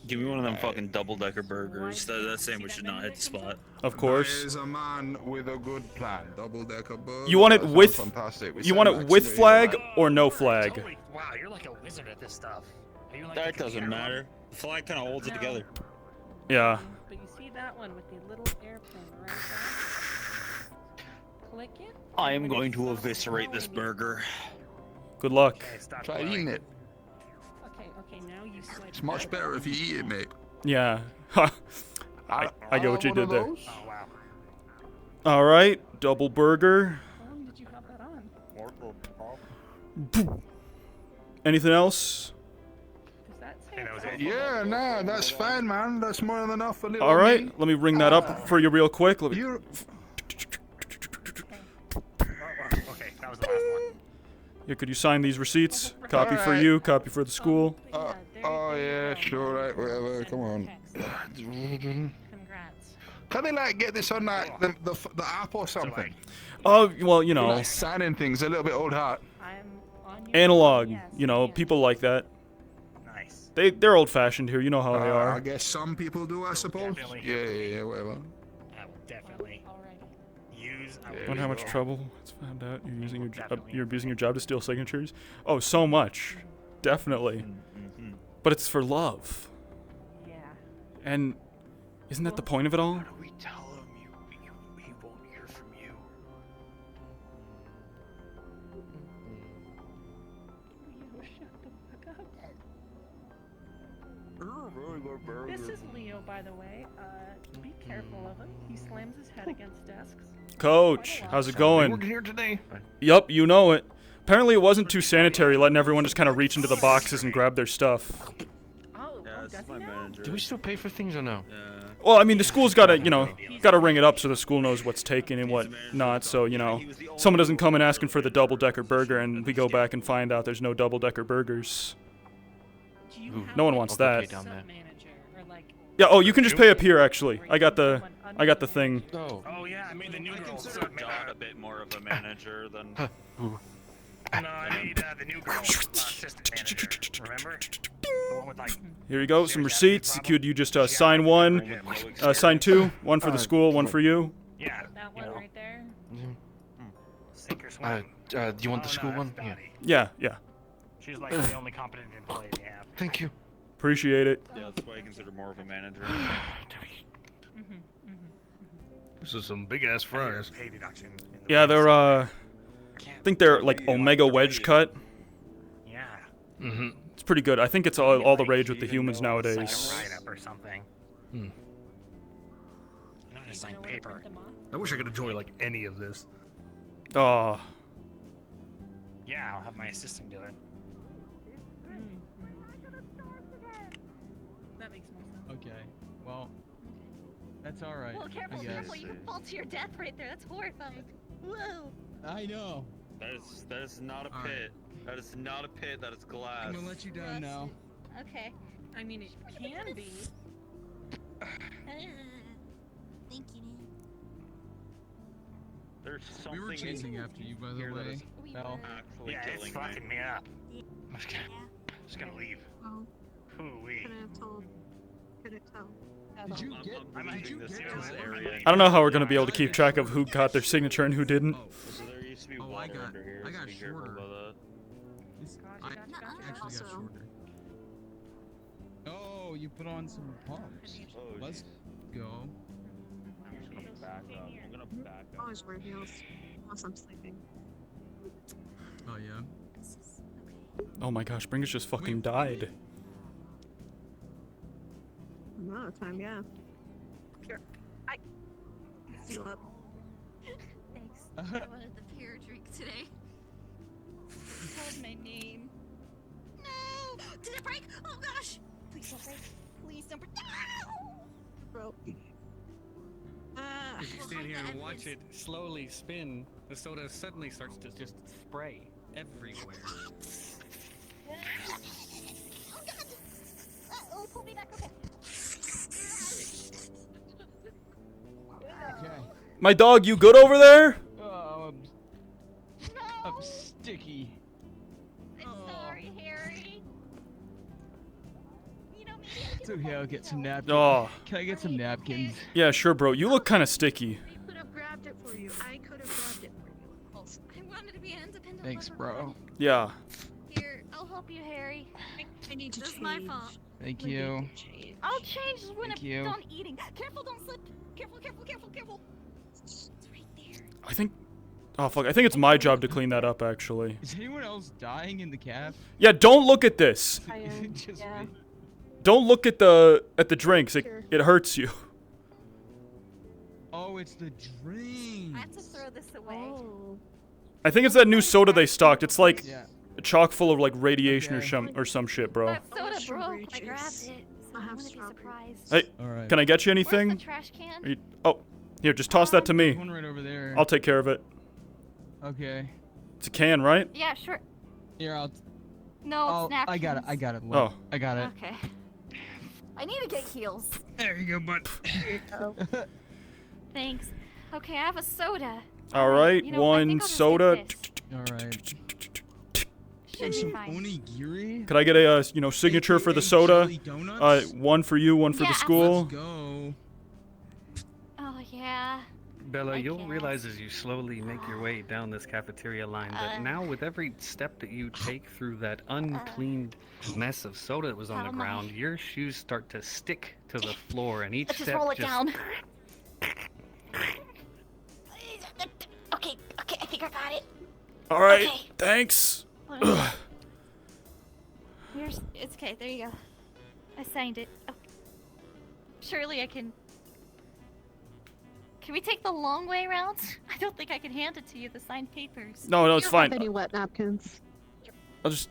Give me one of them fucking double-decker burgers. That sandwich should not hit the spot. Of course. There's a man with a good plan. Double-decker burger. You want it That with? sounds fantastic. We You want sound it like with somebody flag like- or no flag? Wow, you're like a wizard at this stuff. Are you like That doesn't matter. The flag kind of holds it together. Yeah. But you see that one with the little airplane right there? Click it. I am going to eviscerate this burger. Good luck. Try eating it. Okay, now you swipe. It's much better if you eat it, mate. Yeah. I get what you one of did there. those. Oh wow. All right, double burger. How long did you have that on? Anything else? Yeah, nah, that's fine, man. That's more than enough for little All right, me. let me ring that up for you real quick. Let me... Okay, that was the last one. Yeah, could you sign these receipts? Copy for Alright. you, copy for the school. Oh yeah, sure, right, whatever. Come on. Congrats. Can they like get this on like the app or something? Oh, well, you know, Like signing things a little bit old hat. analog. You know, people like that. Nice. They're old-fashioned here. You know how they I are. guess some people do, I suppose. Yeah, whatever. definitely. Use. Wonder how much trouble it's found out you're using your you're abusing your job to steal signatures. Oh, so much, definitely. But it's for love. Yeah. And isn't that the point of it all? We tell him he won't hear from you. This is Leo, by the way. Be careful of him. He slams his head against desks. Coach, how's it going? Working here today. Yup, you know it. Apparently it wasn't too sanitary letting everyone just kind of reach into the boxes and grab their stuff. Do we still pay for things or no? Well, I mean, the school's gotta, you know, gotta ring it up so the school knows what's taken and what not. So, you know, someone doesn't come in asking for the double-decker burger and we go back and find out there's no double-decker burgers. No one wants that. Yeah, oh, you can just pay up here, actually. I got the thing. Oh yeah, I made the new girl. A bit more of a manager than. No, I made the new girl assistant manager. Remember? The one with like. Here you go, some receipts. Could you just sign one, sign two, one for the school, one for you? Yeah. That one right there. Sink or swim. Do you want the school one? Yeah, yeah. She's like the only competent employee we have. Thank you. Appreciate it. Yeah, that's why I consider more of a manager. This is some big ass fries. Pay deduction. Yeah, they're I think they're like Omega wedge cut. Yeah. It's pretty good. I think it's all the rage with the humans nowadays. Write up or something. Not just like paper. I wish I could enjoy like any of this. Oh. Yeah, I'll have my assistant do it. That makes more sense. Okay. Well, that's all right. Well, careful, I guess. careful! You can fall to your death right there. That's horrifying. Whoa. I know. That is not a pit. That is not a pit. That is glass. I'm gonna let you down now. Okay. I mean, it can be. Thank you. There's something. We were chasing after you, by the way. Belle. Yeah, it's fucking me up. I'm just gonna leave. Oh. Hoo-wee. Could have told. Could have told. Did you get? Did you get area? I don't know how we're gonna be able to keep track of who got their signature and who didn't. So there used to be water under here. I got so be careful shorter. about that. I actually got shorter. Oh, you put on some pumps. Let's go. I'm just gonna back up. I'm gonna back up. Always wear heels. Unless I'm sleeping. Oh yeah. Oh my gosh, Bringus just fucking died. I'm out of time, yeah. Here. I feel up. Thanks. I wanted the pear drink today. You called my name. No! Did it break? Oh gosh! Please don't break. Please don't break. No! Bro. If you stand here and watch it slowly spin, the soda suddenly starts to just spray everywhere. Oh god! Oh, pull me back. Okay. Okay. My dog, you good over there? Oh, I'm sticky. I'm sorry, Harry. You know me. It's okay, I'll get some napkins. Oh. Can I get some napkins? Yeah, sure, bro. You look kind of sticky. I could have grabbed it for you. I could have grabbed it for you. Also. I wanted to be an independent. Thanks, lover bro. boy. Yeah. Here, I'll help you, Harry. I need to This change. is my fault. Thank you. I'll change when Thank I'm you. done eating. Careful, don't slip. Careful, careful, careful, careful. It's right there. I think. Oh fuck! I think it's my job to clean that up, actually. Is anyone else dying in the cab? Yeah. Don't look at this. I am. Just Yeah. me. Don't look at the drinks. It hurts you. Oh, it's the drink. I have to throw this away. Oh. I think it's that new soda they stocked. It's like Yeah. chock full of like radiation Okay. or some shit, bro. That soda strawberry broke. I juice. grabbed it. So I I'm have gonna be strawberry. surprised. Hey, All right. can I get you Where's anything? the trash can? Are you- oh, here, just toss that to me. One right over there. I'll take care of it. Okay. It's a can, right? Yeah, sure. Here, I'll. No, Oh, it's napkins. I got it. I got it. Oh. I got it. Okay. I need to get heels. There you go, bud. Thanks. Okay, I have a soda. All right, You know, I think one I'll just soda. get this. All right. Should be Some fine. onigiri. Could I get a signature for the soda? Jelly donuts? One for you, one for Yeah, the school. Let's go. Oh yeah. Bella, you'll realize as you slowly make your way down this cafeteria line that now with every step that you take through that uncleaned mess of soda that was on the ground, your shoes start to stick to the floor, and each Let's step just roll it just... down. Okay, I think I got it. All right, Okay. thanks. It's okay, there you go. I signed it. Oh. Surely I can... Can we take the long way around? I don't think I can hand it to you, the signed papers. No, it's fine. Any wet napkins? I'll just.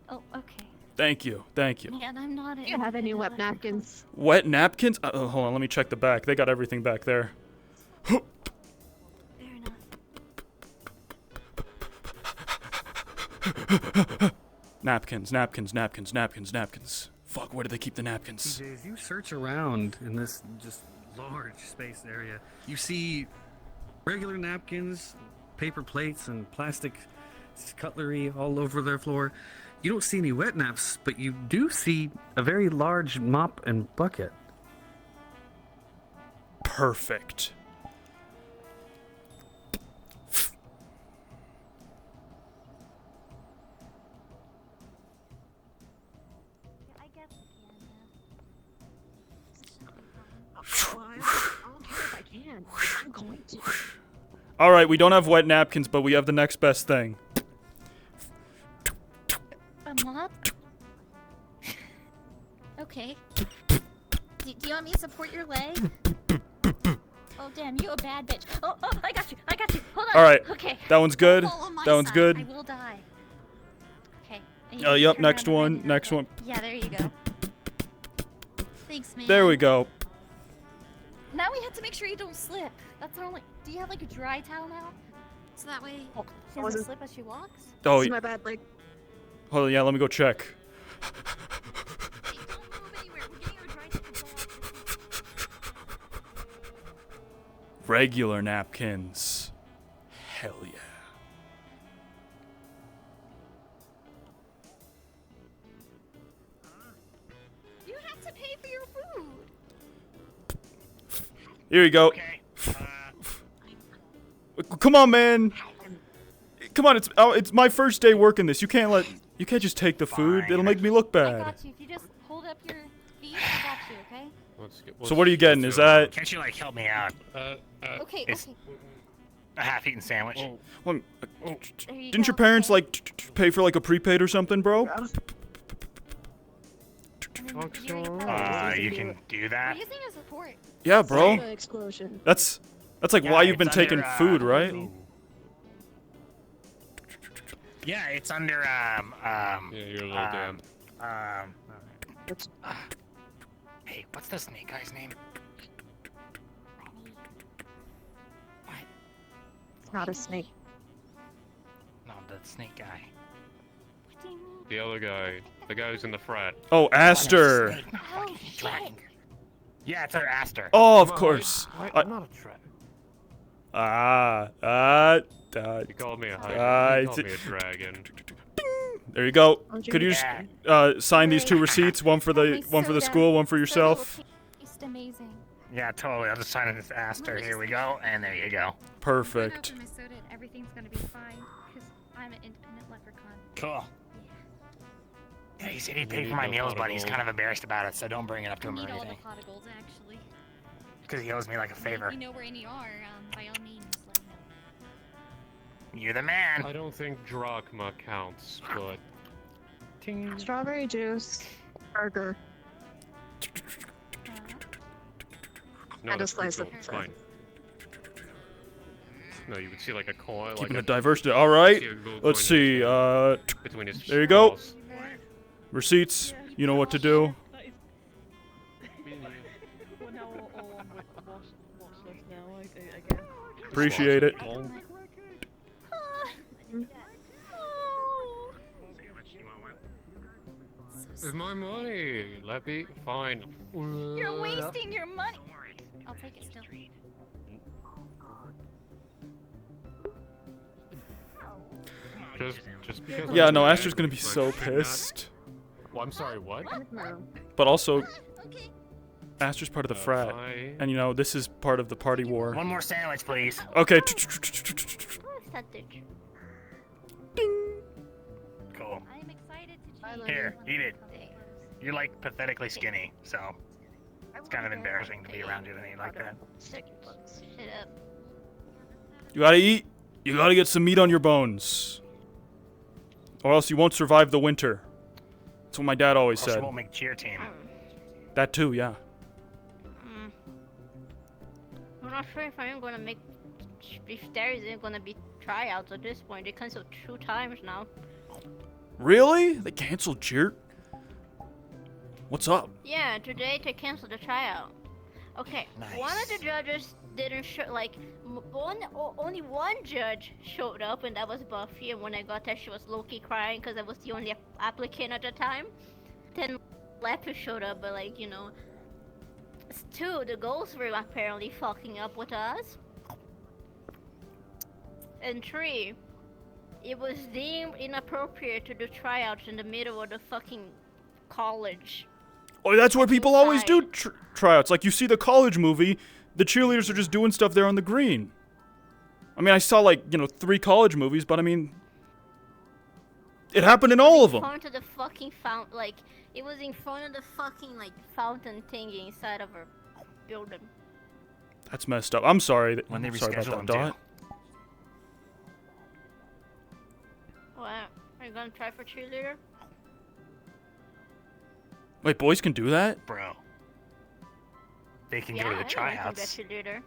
Oh, okay. Thank you. Man, I'm not Do you have any wet napkins? Wet napkins? Hold on, let me check the back. They got everything back there. Napkins. Fuck, where do they keep the napkins? As you search around in this just large space area, you see regular napkins, paper plates, and plastic cutlery all over their floor. You don't see any wet naps, but you do see a very large mop and bucket. Perfect. I'm going to. All right, we don't have wet napkins, but we have the next best thing. A mop? Okay. Do you want me to support your leg? Oh, damn, you a bad bitch. Oh, I got you. Hold on. All right. Okay. That one's good. Fall on my That one's side. good. I will die. Okay. Yep, next one. Yeah, there you go. Thanks, man. There we go. Now we have to make sure you don't slip. That's our only... Do you have like a dry towel now? So that way she doesn't slip as she walks? Oh, This is my bad leg. Hold on, yeah, let me go check. Regular napkins. Hell yeah. You have to pay for your food. Here you go. Okay. Come on, man. Come on, it's my first day working this. You can't just take the food. It'll make me look I bad. got you. If you just hold up your feet, I got you, okay? So what are you getting? Is that Can't you like help me out? Okay, It's okay. a half-eaten sandwich. Well, There you didn't your go, parents okay. like pay for like a prepaid or something, bro? You can do that. We're using a support. Yeah, bro. Explosion. That's like why you've been it's taking under, food, right? Yeah, it's under Yeah, you're a little damn. Hey, what's the snake guy's name? It's not a snake. No, the snake guy. The other guy. The guy who's in the frat. Oh, Aster. Oh, shit. Yeah, it's our Aster. Oh, of course. I'm not a threat. You called me a hydra. You called me a dragon. There you go. Oh, Could you Yeah. sign these 2 receipts? One for the school, one for yourself. It's amazing. Yeah, totally. I'll just sign it as Aster. Here we go, and there you go. Perfect. Open my soda and everything's gonna be fine because I'm an independent leprechaun. Cool. Yeah, he said he'd pay for my meals, but he's kind of embarrassed about it, so don't bring it up to I him or need all the anything. pot of gold, actually. Because he owes me like a favor. If you know where any are, by all means, let me know. You're the man. I don't think drachma counts, but... Ting. Strawberry juice. Burger. No, And a that's slice of crucial. Fine. No, you would see like a coin. Keeping like it diversity. All right. see a gold Let's coin see. between his There you go. paws. Receipts. You know what to do. Appreciate it. It's my money. Let me fine. You're wasting your money. I'll take it still. Just because. Yeah, I'm no, mad, Aster's gonna be like, so should not- pissed. Well, I'm sorry. What? But also, Aster's part of the frat, and you know this is part of the party war. One more sandwich, please. Okay. Cool. Here, eat it. You're like pathetically skinny, so it's kind of embarrassing to be around you and eat like that. You gotta eat. You gotta get some meat on your bones, or else you won't survive the winter. That's what my dad always Or else said. you won't make cheer team. That too, yeah. I'm not sure if I'm gonna make. If there isn't gonna be tryouts at this point. They canceled 2 times now. Really? They canceled cheer? What's up? Yeah, today they canceled the tryout. Okay, one of the judges didn't show. Like, only one judge showed up, and that was Buffy. And when I got there, she was low-key crying because I was the only applicant at the time. Then Leper showed up, but like, you know. 2, the ghosts were apparently fucking up with us. And 3, it was deemed inappropriate to do tryouts in the middle of the fucking college. Oh, that's where people always do tryouts. Like, you see the college movie, the cheerleaders are just doing stuff there on the green. I mean, I saw, like, you know, 3 college movies, but I mean, it happened in all of them. In front of the fucking fountain, like, it was in front of the fucking, like, fountain thingy inside of a building. That's messed up. I'm sorry. When they I'm sorry reschedule about them, that, Dot. What? Are you gonna try for cheerleader? Wait, boys can do that? Bro. They can Yeah, go to the anyone tryouts. can be a cheerleader.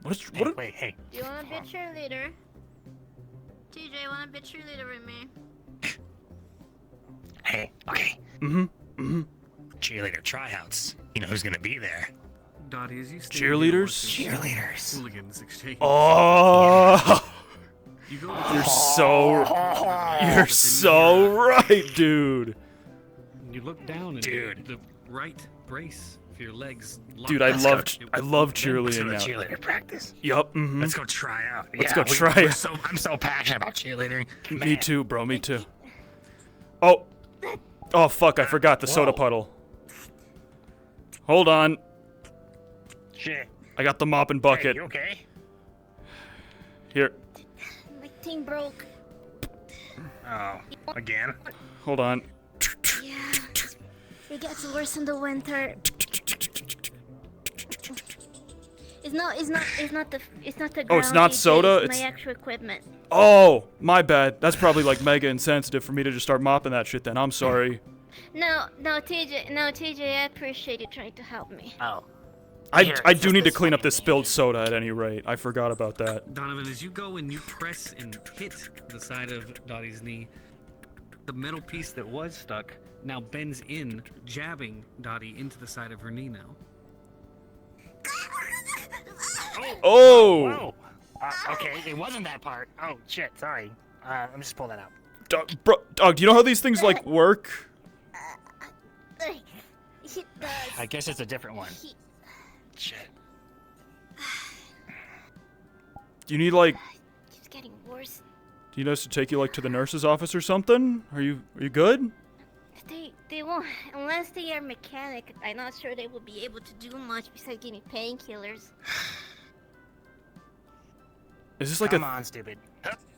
What is... Hey, What? wait, hey. Do you wanna be a cheerleader? TJ, wanna be a cheerleader with me? Hey, okay. Cheerleader tryouts. You know who's gonna be there? Dottie, as you Cheerleaders? Cheerleaders. Hooligans exchange. Oh! You go You're so right, dude. You look down and the right brace for your legs. Dude, I love cheerleading now. Let's go to cheerleader practice. Yup. Let's go try out. Let's go try out. I'm so passionate about cheerleading. Me too, bro. Me too. Oh. Oh, fuck. I forgot the soda puddle. Hold on. Shit. I got the mop and bucket. Hey, you okay? Here. My thing broke. Oh, again? Hold on. Yeah. It gets worse in the winter. It's not the Oh, it's not ground, soda? It's It's- my actual equipment. Oh, my bad. That's probably like mega insensitive for me to just start mopping that shit then. I'm sorry. No, TJ, I appreciate you trying to help me. Oh. I do need to clean up this spilled soda at any rate. I forgot about that. Donovan, as you go and you press and hit the side of Dottie's knee, the metal piece that was stuck now bends in, jabbing Dottie into the side of her knee now. Oh! Whoa. Okay, it wasn't that part. Oh, shit, sorry. Let me just pull that out. Dog, do you know how these things, like, work? I guess it's a different one. Shit. Do you need, like... It's getting worse. Do you need us to take you, like, to the nurse's office or something? Are you good? They won't, unless they are mechanic. I'm not sure they will be able to do much besides giving painkillers. Is this like Come on, stupid.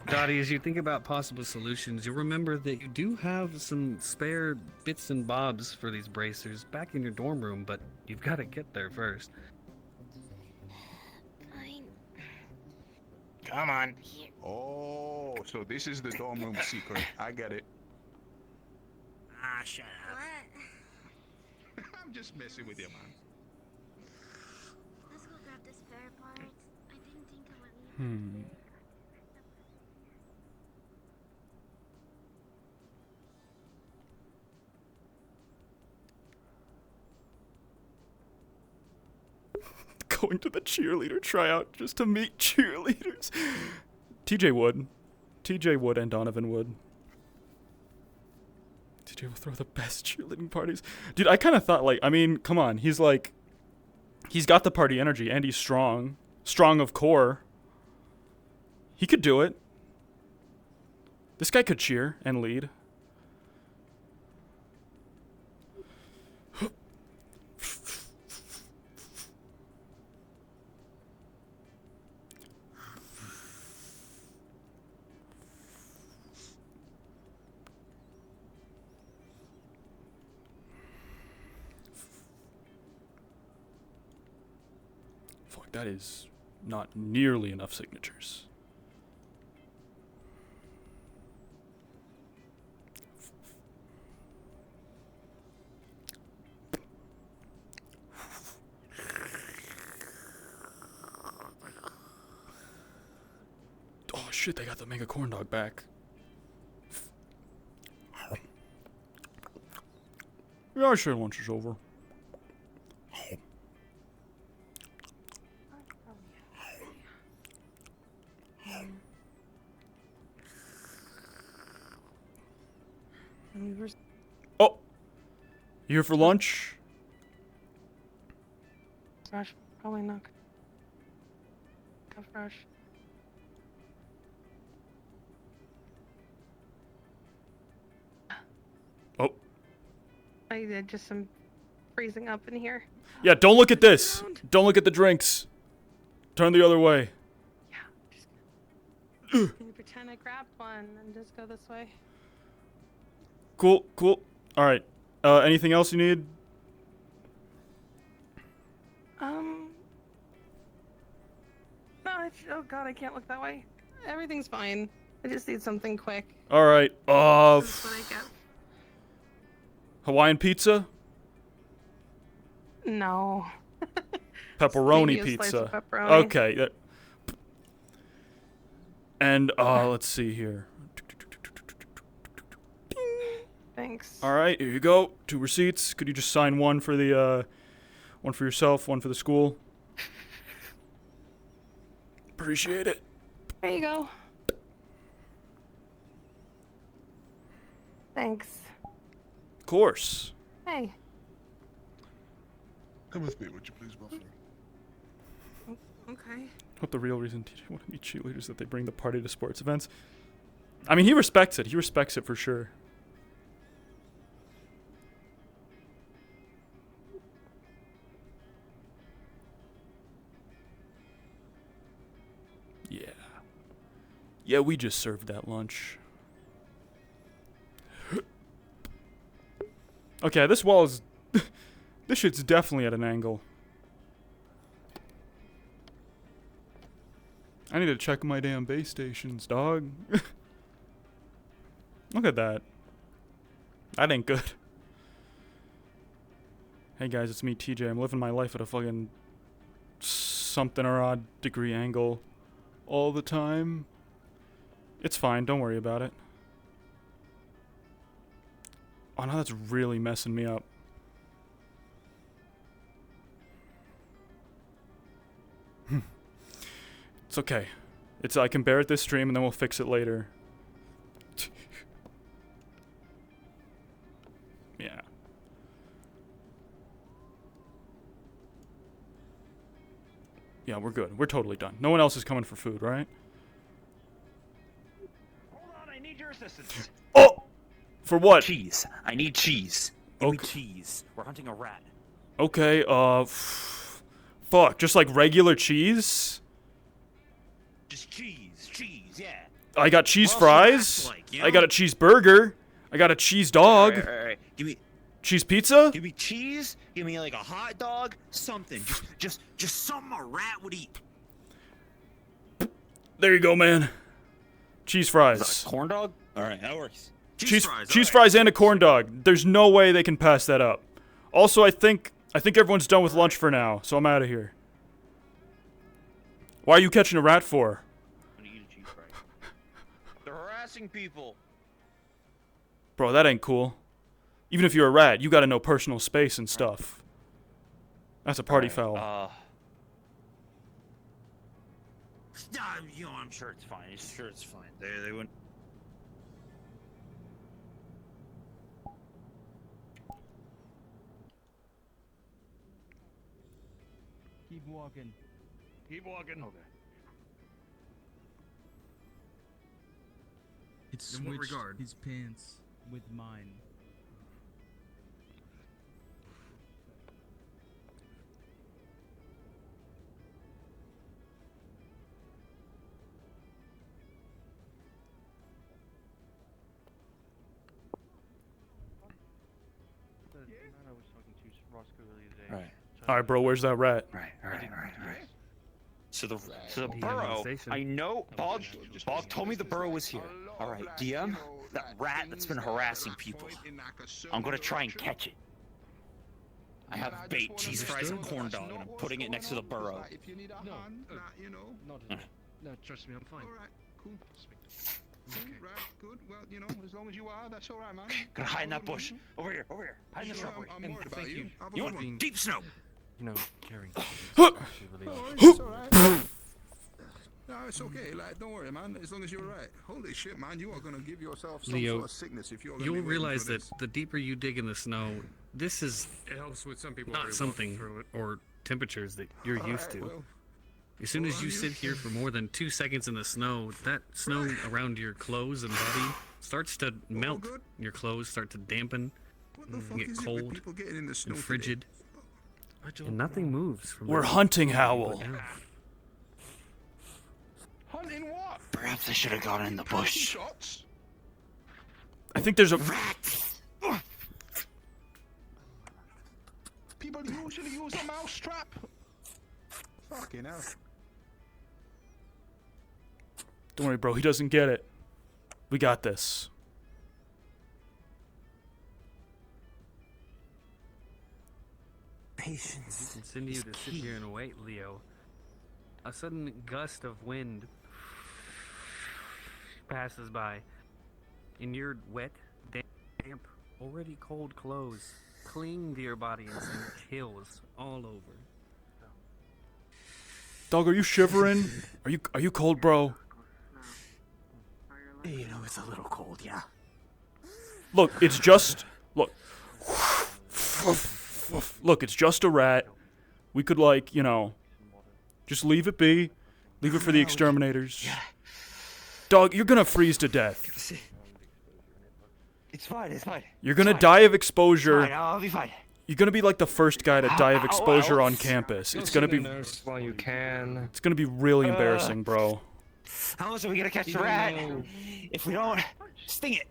Dottie, as you think about possible solutions, you'll remember that you do have some spare bits and bobs for these bracers back in your dorm room, but you've got to get there first. Fine. Come on. Oh, so this is the dorm room secret. I get it. Ah, shut up. I'm just messing with you, man. Let's go grab the spare parts. I didn't think I would need Going to the cheerleader tryout just to meet cheerleaders. TJ would. TJ would and Donovan would. TJ will throw the best cheerleading parties. Dude, I kind of thought, like, I mean, come on. He's like, he's got the party energy and he's strong. Strong of core. He could do it. This guy could cheer and lead. Fuck, that is not nearly enough signatures. Oh shit, they got the mega corn dog back. Yeah, I sure lunch is over. Oh! You here for lunch? Fresh, probably not. Go fresh. Oh. I did just some freezing up in here. Yeah, don't look at this. Don't look at the drinks. Turn the other way. Can you pretend I grabbed one and just go this way? Cool, cool. Alright. Anything else you need? No, oh god, I can't look that way. Everything's fine. I just need something quick. Alright. That's what I get. Hawaiian pizza? No. Pepperoni Maybe a slice pizza. of pepperoni. Okay. And let's see here. Thanks. Alright, here you go. 2 receipts. Could you just sign one for the one for yourself, one for the school? Appreciate it. There you go. Thanks. Of course. Hey. Come with me, would you please, Buffalo? Okay. What the real reason TJ want to meet cheerleaders that they bring the party to sports events? I mean, he respects it. He respects it for sure. Yeah. Yeah, we just served that lunch. Okay, this wall is... this shit's definitely at an angle. I need to check my damn base stations, dog. Look at that. That ain't good. Hey guys, it's me, TJ. I'm living my life at a fucking something or odd degree angle all the time. It's fine, don't worry about it. Oh no, that's really messing me up. It's okay. I can bear it this stream and then we'll fix it later. Yeah. Yeah, we're good. We're totally done. No one else is coming for food, right? Hold on, I need your assistance. Oh! For what? Cheese. I need cheese. Give me cheese. We're hunting a rat. Okay, fuck, just like regular cheese? Just cheese, yeah. I got cheese fries. I got a cheeseburger. I got a cheese dog. Alright. Give me cheese pizza. Give me cheese. Give me like a hot dog. Something. Just something a rat would eat. There you go, man. Cheese fries. Is that a corn dog? Alright, that works. Cheese fries and a corn dog. There's no way they can pass that up. Also, I think everyone's done with lunch for now, so I'm out of here. Why are you catching a rat for? They're harassing people. Bro, that ain't cool. Even if you're a rat, you gotta know personal space and stuff. That's a party foul. You know, I'm sure it's fine. It's fine. They wouldn't. Keep walking. Keep walking. Okay. It's In what switched regard? his pants with mine. I was talking to Roscoe earlier today. Right. Alright, bro, where's that rat? Right. So the burrow, I know, Bog told me the burrow was here. All right, DM, that rat that's been harassing people. I'm gonna try and catch it. I have bait, cheese fries, and corn dog, and I'm putting it next to the burrow. No, trust me, I'm fine. Alright, cool. Right, good. Well, you know, as long as you are, that's alright, man. Gonna hide in that bush. Over here. Hide in the shrubbery. I'm worried about you. You want deep snow? You know, caring. No, it's okay. Like, don't worry, man. As long as you're right. Holy shit, man! You are gonna give yourself some Leo, sort of sickness if you're gonna you'll be waiting realize for that this. the deeper you dig in the snow, this is It helps with some people. not something or temperatures that you're used to. Well, As soon as you sit here for more than 2 seconds in the snow, that snow around your clothes and body starts to melt. Your clothes start to dampen what the and fuck get is it with cold people getting in the snow and today? frigid. And nothing moves from We're there. hunting, Howl. Hunting what? Perhaps I should have gone in the bush. Shots? I think there's a... People usually use a mouse trap. Fucking hell. Don't worry, bro. He doesn't get it. We got this. Patience. We continue to sit here and wait, Leo. A sudden gust of wind passes by, and your wet, damp, already cold clothes cling to your body and send chills all over. Dog, are you shivering? Are you cold, bro? You know, it's a little cold, yeah. Look, it's just... Look. Look, it's just a rat. We could, like, you know... Just leave it be. Leave it for the exterminators. Dog, you're gonna freeze to death. It's fine. You're gonna die of exposure. Fine, I'll be fine. You're gonna be like the first guy to die of exposure on campus. It's gonna be... while you can. It's gonna be really embarrassing, bro. How else are we gonna catch the rat if we don't sting it?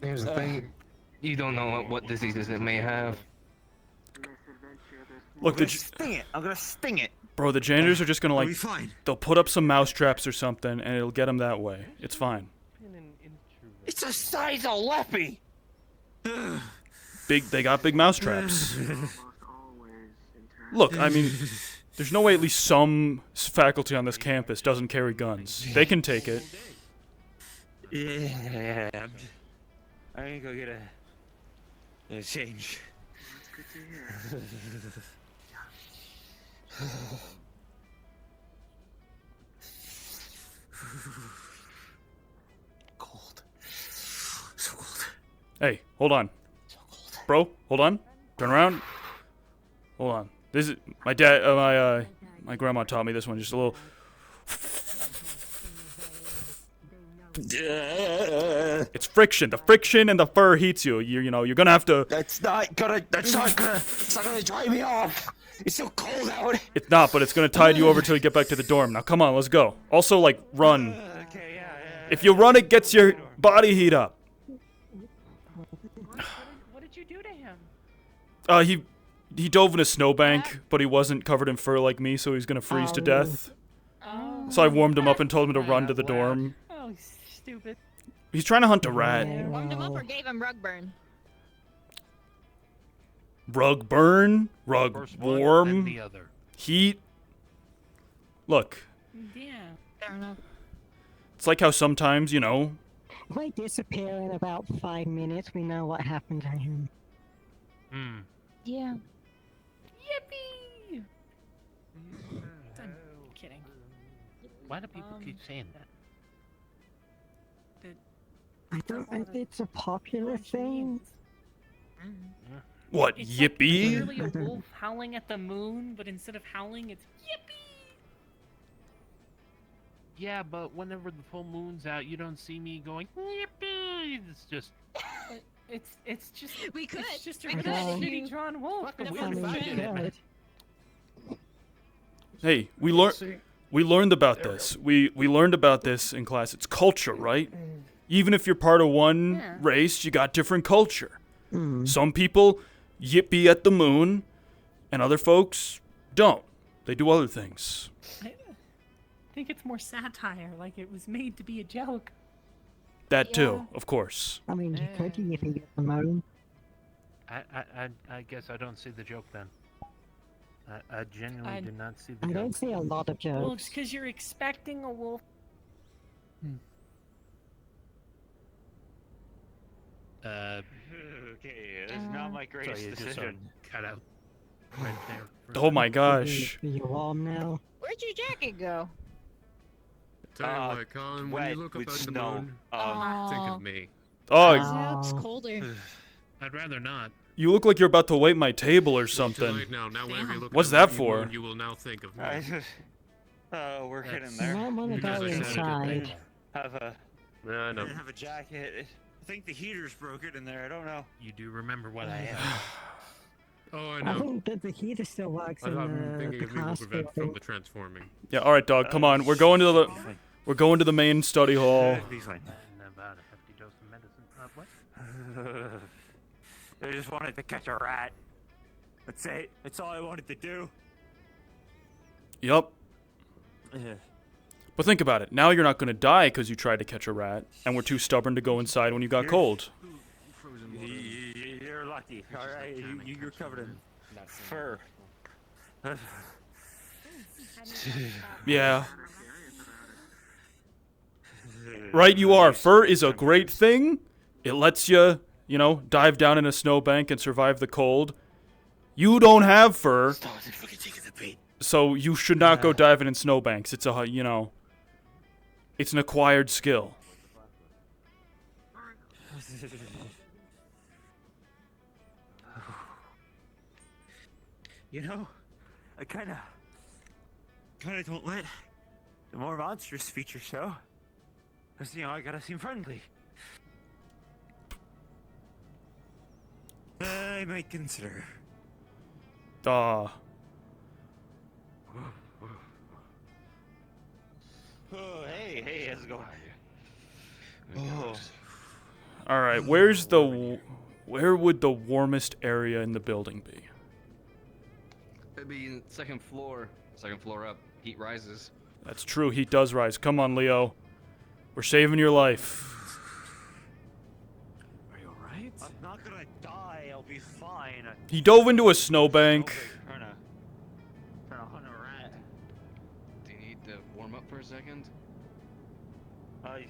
Here's the thing. You don't know what diseases it may have. Look, I'm gonna sting it. Bro, the janitors are just gonna, like... We'll be fine. They'll put up some mouse traps or something, and it'll get them that way. It's fine. It's the size of Leppy. They got big mouse traps. Look, I mean, there's no way at least some faculty on this campus doesn't carry guns. They can take it. Yeah, I'm gonna go get a change. Cold. So cold. Hey, hold on. Bro, hold on. Turn around. Hold on. This is my dad. My grandma taught me this one. Just a little. It's friction. The friction and the fur heats you. You know, you're gonna have to. It's not gonna dry me off. It's so cold out. It's not, but it's gonna tide you over till you get back to the dorm. Now, come on, let's go. Also, like, run. Okay, yeah. If you run, it gets your body heat up. What did you do to him? He dove in a snowbank, but he wasn't covered in fur like me, so he's gonna freeze to death. So I warmed him up and told him to run to the dorm. Oh, stupid. He's trying to hunt a rat. Warmed him up or gave him rug burn? Rug burn, rug First one, then warm, the other. heat. Look, Yeah. Fair enough. it's like how sometimes, you know, If I disappear in about 5 minutes, we know what happened to him. Yeah. Yippee! I'm kidding. Why do people keep saying that? I don't know if it's a popular thing. what, It's yippee? Like literally a wolf howling at the moon, but instead of howling, it's yippee! Yeah, but whenever the full moon's out, you don't see me going yippee. It's just. It's just We could. It's just a We really could. shitty drawn wolf. Fucking But weird it's if I did it, man. Hey, we learned about this. We learned about this in class. It's culture, right? Even if you're part of one race, you got different culture. Some people yippee at the moon, and other folks don't. They do other things. I think it's more satire, like it was made to be a joke. That too, of course. I mean, you could if you get the moon. I guess I don't see the joke then. I genuinely did not see the I joke. don't see a lot of jokes. Well, it's because you're expecting a wolf. Okay, it's not my greatest decision. Cut out right there. Oh my gosh. Are you warm now? Where'd your jacket go? Tell you what, Colin, when you look up at the moon, think of me. Oh, Yeah, it's colder. I'd rather not. you look like you're about to wait my table or something. Too late now. Now whenever you look What's at the that for? moon, you will now think of me. We're getting You there. might want to go inside. Have a Yeah, I know. have a jacket. I think the heater's broken in there. I don't know. You do remember what I am. Oh, I I know. think that the heater still works I'm in thinking the of you will class prevent from building. the transforming. Yeah, all right, dog. Come on. We're going to the main study hall. Be fine. And about a hefty dose of medicine. What? I just wanted to catch a rat. That's it. That's all I wanted to do. Yup. Yeah. But think about it. Now you're not going to die because you tried to catch a rat, and were too stubborn to go inside when you got cold. You're lucky. All right, you're covered in fur. Yeah. Right, you are. Fur is a great thing. It lets you, you know, dive down in a snowbank and survive the cold. You don't have fur, so you should not go diving in snowbanks. It's a, you know, it's an acquired skill. You know, I kind of don't let the more monstrous feature show. Cause you know I gotta seem friendly. I might consider. Ah. Oh, hey, how's it going? Oh. All right, where would the warmest area in the building be? It'd be second floor up. Heat rises. That's true. Heat does rise. Come on, Leo. We're saving your life. Are you alright? I'm not gonna die. I'll be fine. He dove into a snowbank. Trying to hunt a rat. Do you need to warm up for a second? I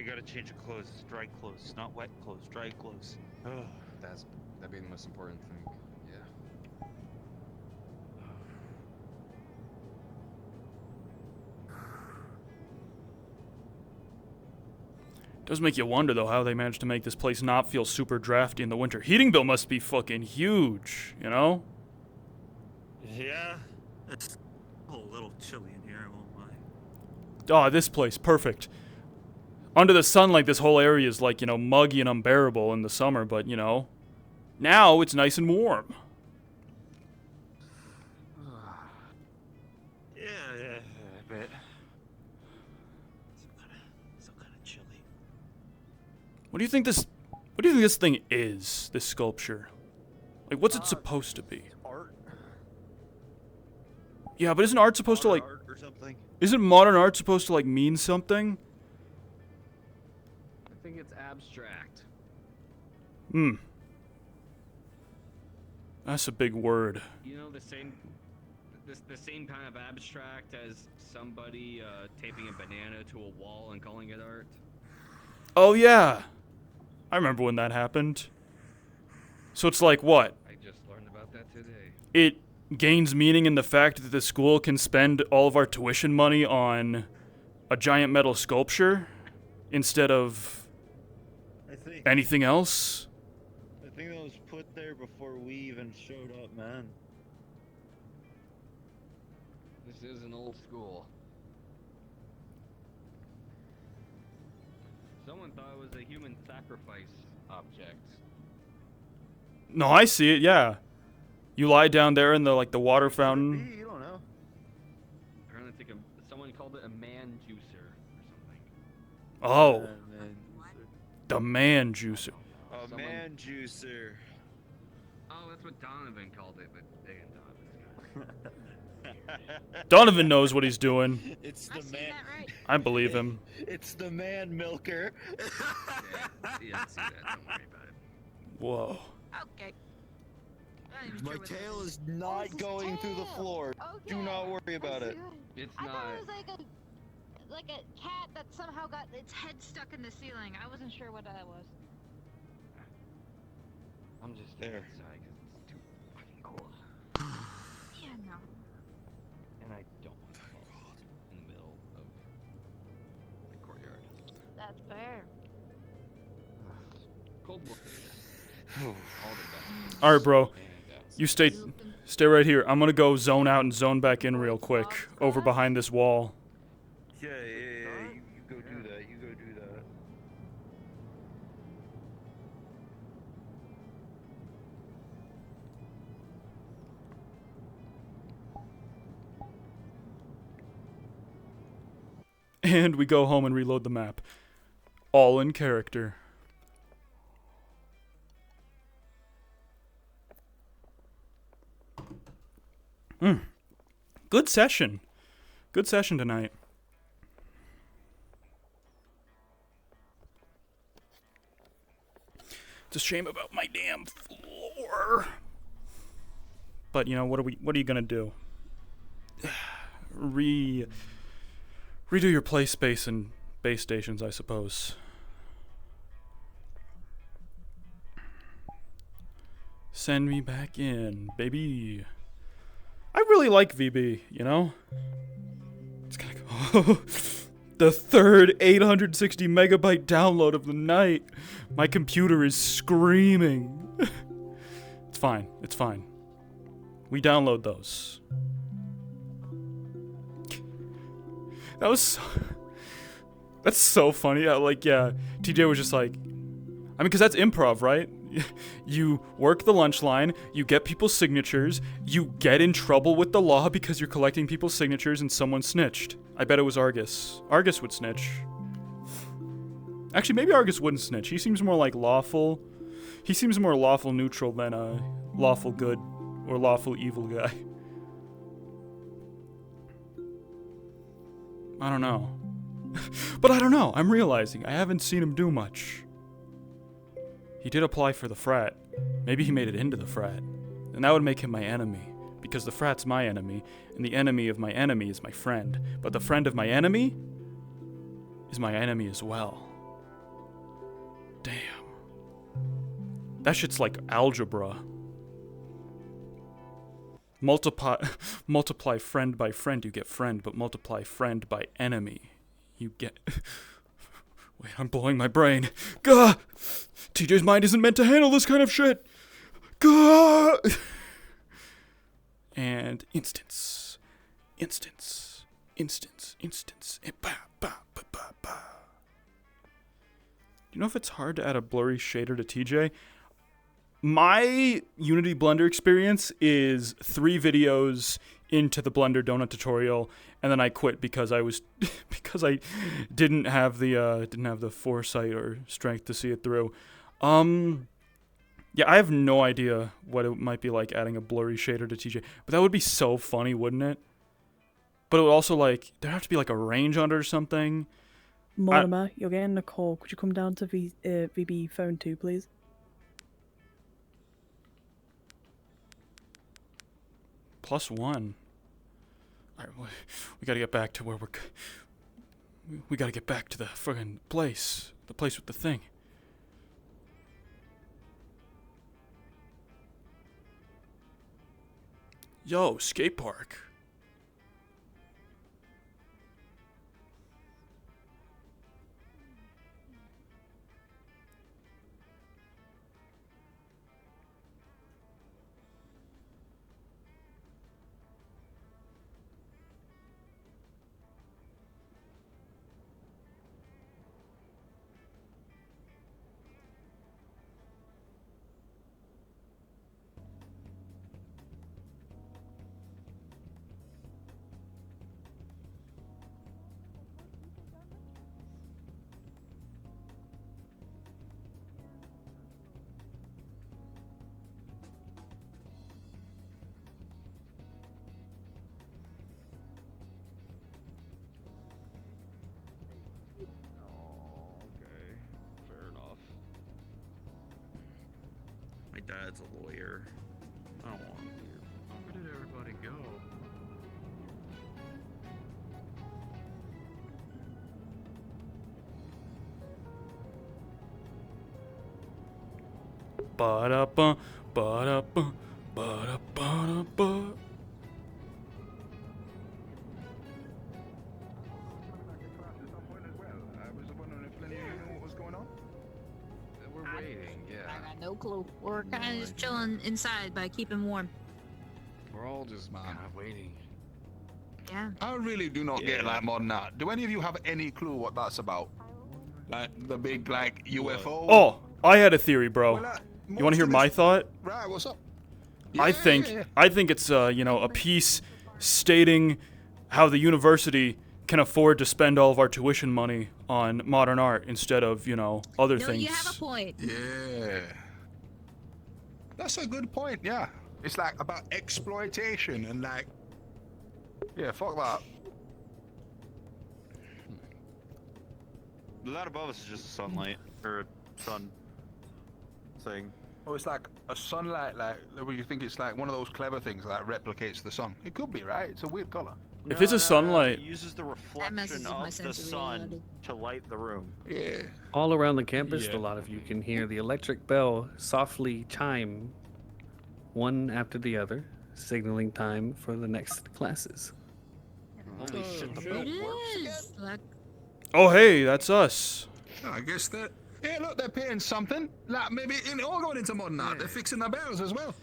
gotta change of clothes. It's dry clothes, not wet clothes. Dry clothes. Oh. That'd be the most important thing. Yeah. Does make you wonder, though, how they managed to make this place not feel super drafty in the winter. Heating bill must be fucking huge, you know? Yeah. It's a little chilly in here, I won't lie. Oh, this place, perfect. Under the sunlight, this whole area is like, you know, muggy and unbearable in the summer, but, you know, now it's nice and warm. Yeah, I bet. Still kind of chilly. What do you think this thing is, this sculpture? Like, what's it supposed to be? Art. Yeah, but isn't art supposed to, like... Art or something. Isn't modern art supposed to, like, mean something? I think it's abstract. Hmm. That's a big word. You know, the same kind of abstract as somebody taping a banana to a wall and calling it art. Oh, yeah. I remember when that happened. So it's like, what? I just learned about that today. It gains meaning in the fact that the school can spend all of our tuition money on a giant metal sculpture instead of anything else? I think that was put there before we even showed up, man. This is an old school. Someone thought it was a human sacrifice object. No, I see it, yeah. You lie down there in the, like, the water fountain. You don't know. I'm trying to think of someone called it a man juicer or something. Oh. The man juicer. A man juicer. Oh, that's what Donovan called it, but they didn't Donovan's guy. Donovan knows what he's doing. It's the man. I believe him. It's the man milker. Yeah, I see that. Don't worry about it. Whoa. Okay. My tail is not going through the floor. Do not worry about it. It's I not. thought it was like a cat that somehow got its head stuck in the ceiling. I wasn't sure what that was. I'm just there. Inside because it's too fucking cold. Yeah, no. And I don't want to fall in the middle of the courtyard. That's fair. Cold book. All the best. All right, bro. You stay right here. I'm gonna go zone out and zone back in real quick over behind this wall. Yeah. You go do that. You go do that. And we go home and reload the map. All in character. Good session. Good session tonight. It's a shame about my damn floor. But you know, what are you gonna do? Redo your play space and base stations, I suppose. Send me back in, baby. I really like VB, you know? It's gonna go. The third 860 megabyte download of the night. My computer is screaming. It's fine. It's fine. We download those. That's so funny. Yeah, TJ was just like, I mean, because that's improv, right? You work the lunch line, you get people's signatures, you get in trouble with the law because you're collecting people's signatures and someone snitched. I bet it was Argus. Argus would snitch. Actually, maybe Argus wouldn't snitch. He seems more like lawful. He seems more lawful neutral than a lawful good or lawful evil guy. I don't know. But I don't know. I'm realizing I haven't seen him do much. He did apply for the frat. Maybe he made it into the frat. And that would make him my enemy. Because the frat's my enemy, and the enemy of my enemy is my friend. But the friend of my enemy is my enemy as well. Damn. That shit's like algebra. Multiply friend by friend, you get friend, but multiply friend by enemy, you get... Wait, I'm blowing my brain. Gah! TJ's mind isn't meant to handle this kind of shit. Gah! And instance. Instance. Instance. Instance. And ba, ba, ba, ba, ba. Do you know if it's hard to add a blurry shader to TJ? My Unity Blender experience is 3 videos into the Blender donut tutorial, and then I quit because I didn't have the foresight or strength to see it through. Yeah, I have no idea what it might be like adding a blurry shader to TJ, but that would be so funny, wouldn't it? But it would also there'd have to be a range on it or something. Mortimer, you're getting a call. Could you come down to VB phone 2, please? +1. Alright, we gotta get back to where we gotta get back to the friggin' place. The place with the thing. Yo, skate park. Dad's a lawyer. I don't want him here. Where did everybody go? Ba-da-ba, ba-da-ba, ba-da-ba-da-ba. We're waiting, yeah. I got no clue. We're kind of just chilling inside by keeping warm. We're all just kind of waiting. Yeah. I really do not get like more than that. Do any of you have any clue what that's about? Like the big like UFO? Oh, I had a theory, bro. Well, You want to hear my thought? Right, what's up? I think it's you know, a piece stating how the university can afford to spend all of our tuition money on modern art instead of, you know, other things. You have a point. Yeah. That's a good point, yeah. It's like about exploitation and like, yeah, fuck that. The light above us is just sunlight, or sun thing. Oh, it's like a sunlight, like, where you think it's like one of those clever things that replicates the sun. It could be, right? It's a weird color. If it's a sunlight, It uses the reflection of the sun to light the room. Yeah. All around the campus, Yeah. a lot of you can hear the electric bell softly chime one after the other, signaling time for the next classes. Holy shit, the bell works again? oh hey, that's us. I guess that. Hey, look, they're paying something. Like maybe all going into modern art. They're fixing their bells as well.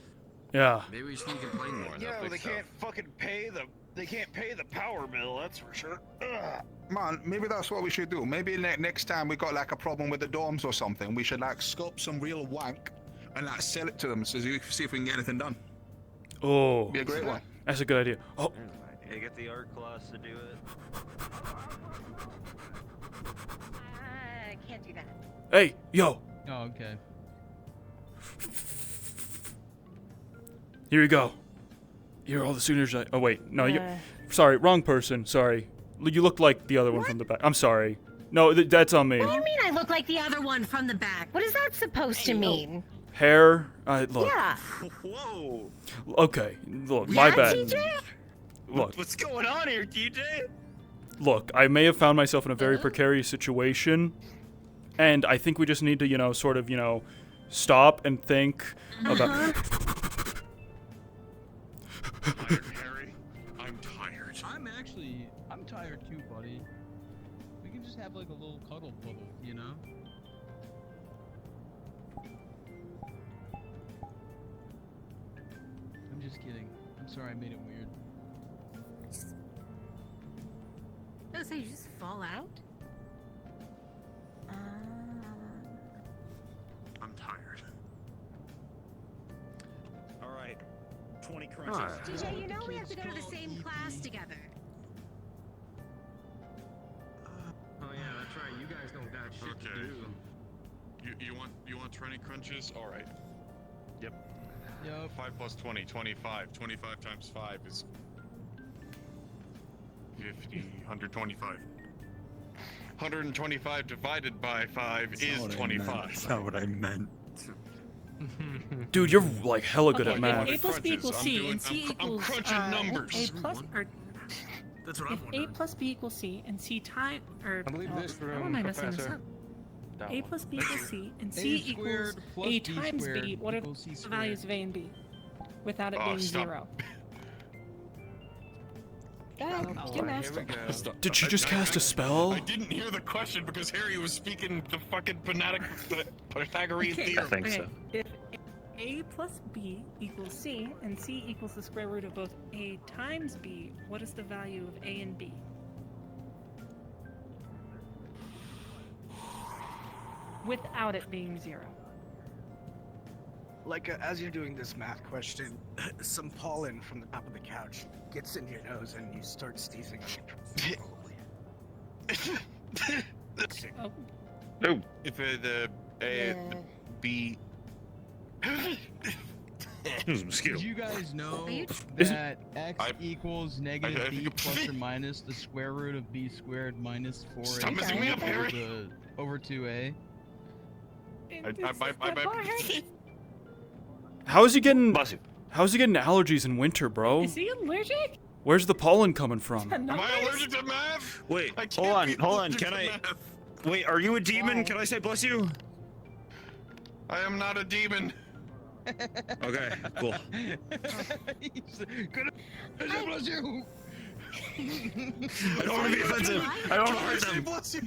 Yeah. Maybe we just need to complain more. Yeah, they can't fucking pay the. They can't pay the power bill. That's for sure. Ugh. Man, maybe that's what we should do. Maybe next time we got like a problem with the dorms or something, we should like scope some real wank and like sell it to them so see if we can get anything done. Oh, Be a great one. That's a good idea. Oh, Hey, get the art class to do it. I can't do that. hey, yo, Oh, okay. here we go. Here are all the souvenirs. Oh wait, no, you. Sorry, wrong person. Sorry, you look like the other one from the back. I'm sorry. No, that's on me. What do you mean I look like the other one from the back? What is that supposed to mean? Hair. Look. Yeah. Whoa. Okay, look, my bad. TJ? Look, What's going on here, TJ? look. I may have found myself in a very precarious situation, and I think we just need to, you know, sort of, you know, stop and think about. Tired, Harry. I'm tired. I'm tired too, buddy. We can just have like a little cuddle puddle, you know? I'm just kidding. I'm sorry I made it weird. Oh, so you just fall out? I'm tired. All right. 20 crunches. DJ, you know we have to go to the same class together. Oh yeah, that's right. You guys don't got shit to do. You want 20 crunches? All right. Yep. 5 plus 20, 25. 25 times 5 is 50. 125. 125 divided by 5 is 25. That's not what I meant. Dude, you're like hella good at Okay, math. A plus B equals C, and C I'm equals crunching numbers. A plus or That's what if A plus B equals C and C time or I believe this how room, am I messing this Professor. up? That A one. plus B equals C and A C equals squared plus A B times squared B. What are equals C the values of A and B without it Oh, being stop. 0? Did she just cast a spell? I didn't hear the question because Harry was speaking the fucking Pythagorean theorem. Okay, if A plus B equals C and C equals the square root of both A times B, what is the value of A and B? Without it being 0. Like, as you're doing this math question, some pollen from the top of the couch gets into your nose and you start sneezing. Oh. No. If the A, the B. Did you guys know Is that x equals negative b plus or minus the square root of b squared minus 4a Stop messing me up, over 2a? How is he getting allergies in winter, bro? Is he allergic? Where's the pollen coming from? Am I allergic to math? Wait, hold on. Can I? Wait, are you a demon? Can I say bless you? I am not a demon. Okay, cool. Bless you. I don't want to be offensive. I don't want to hurt them. Bless you.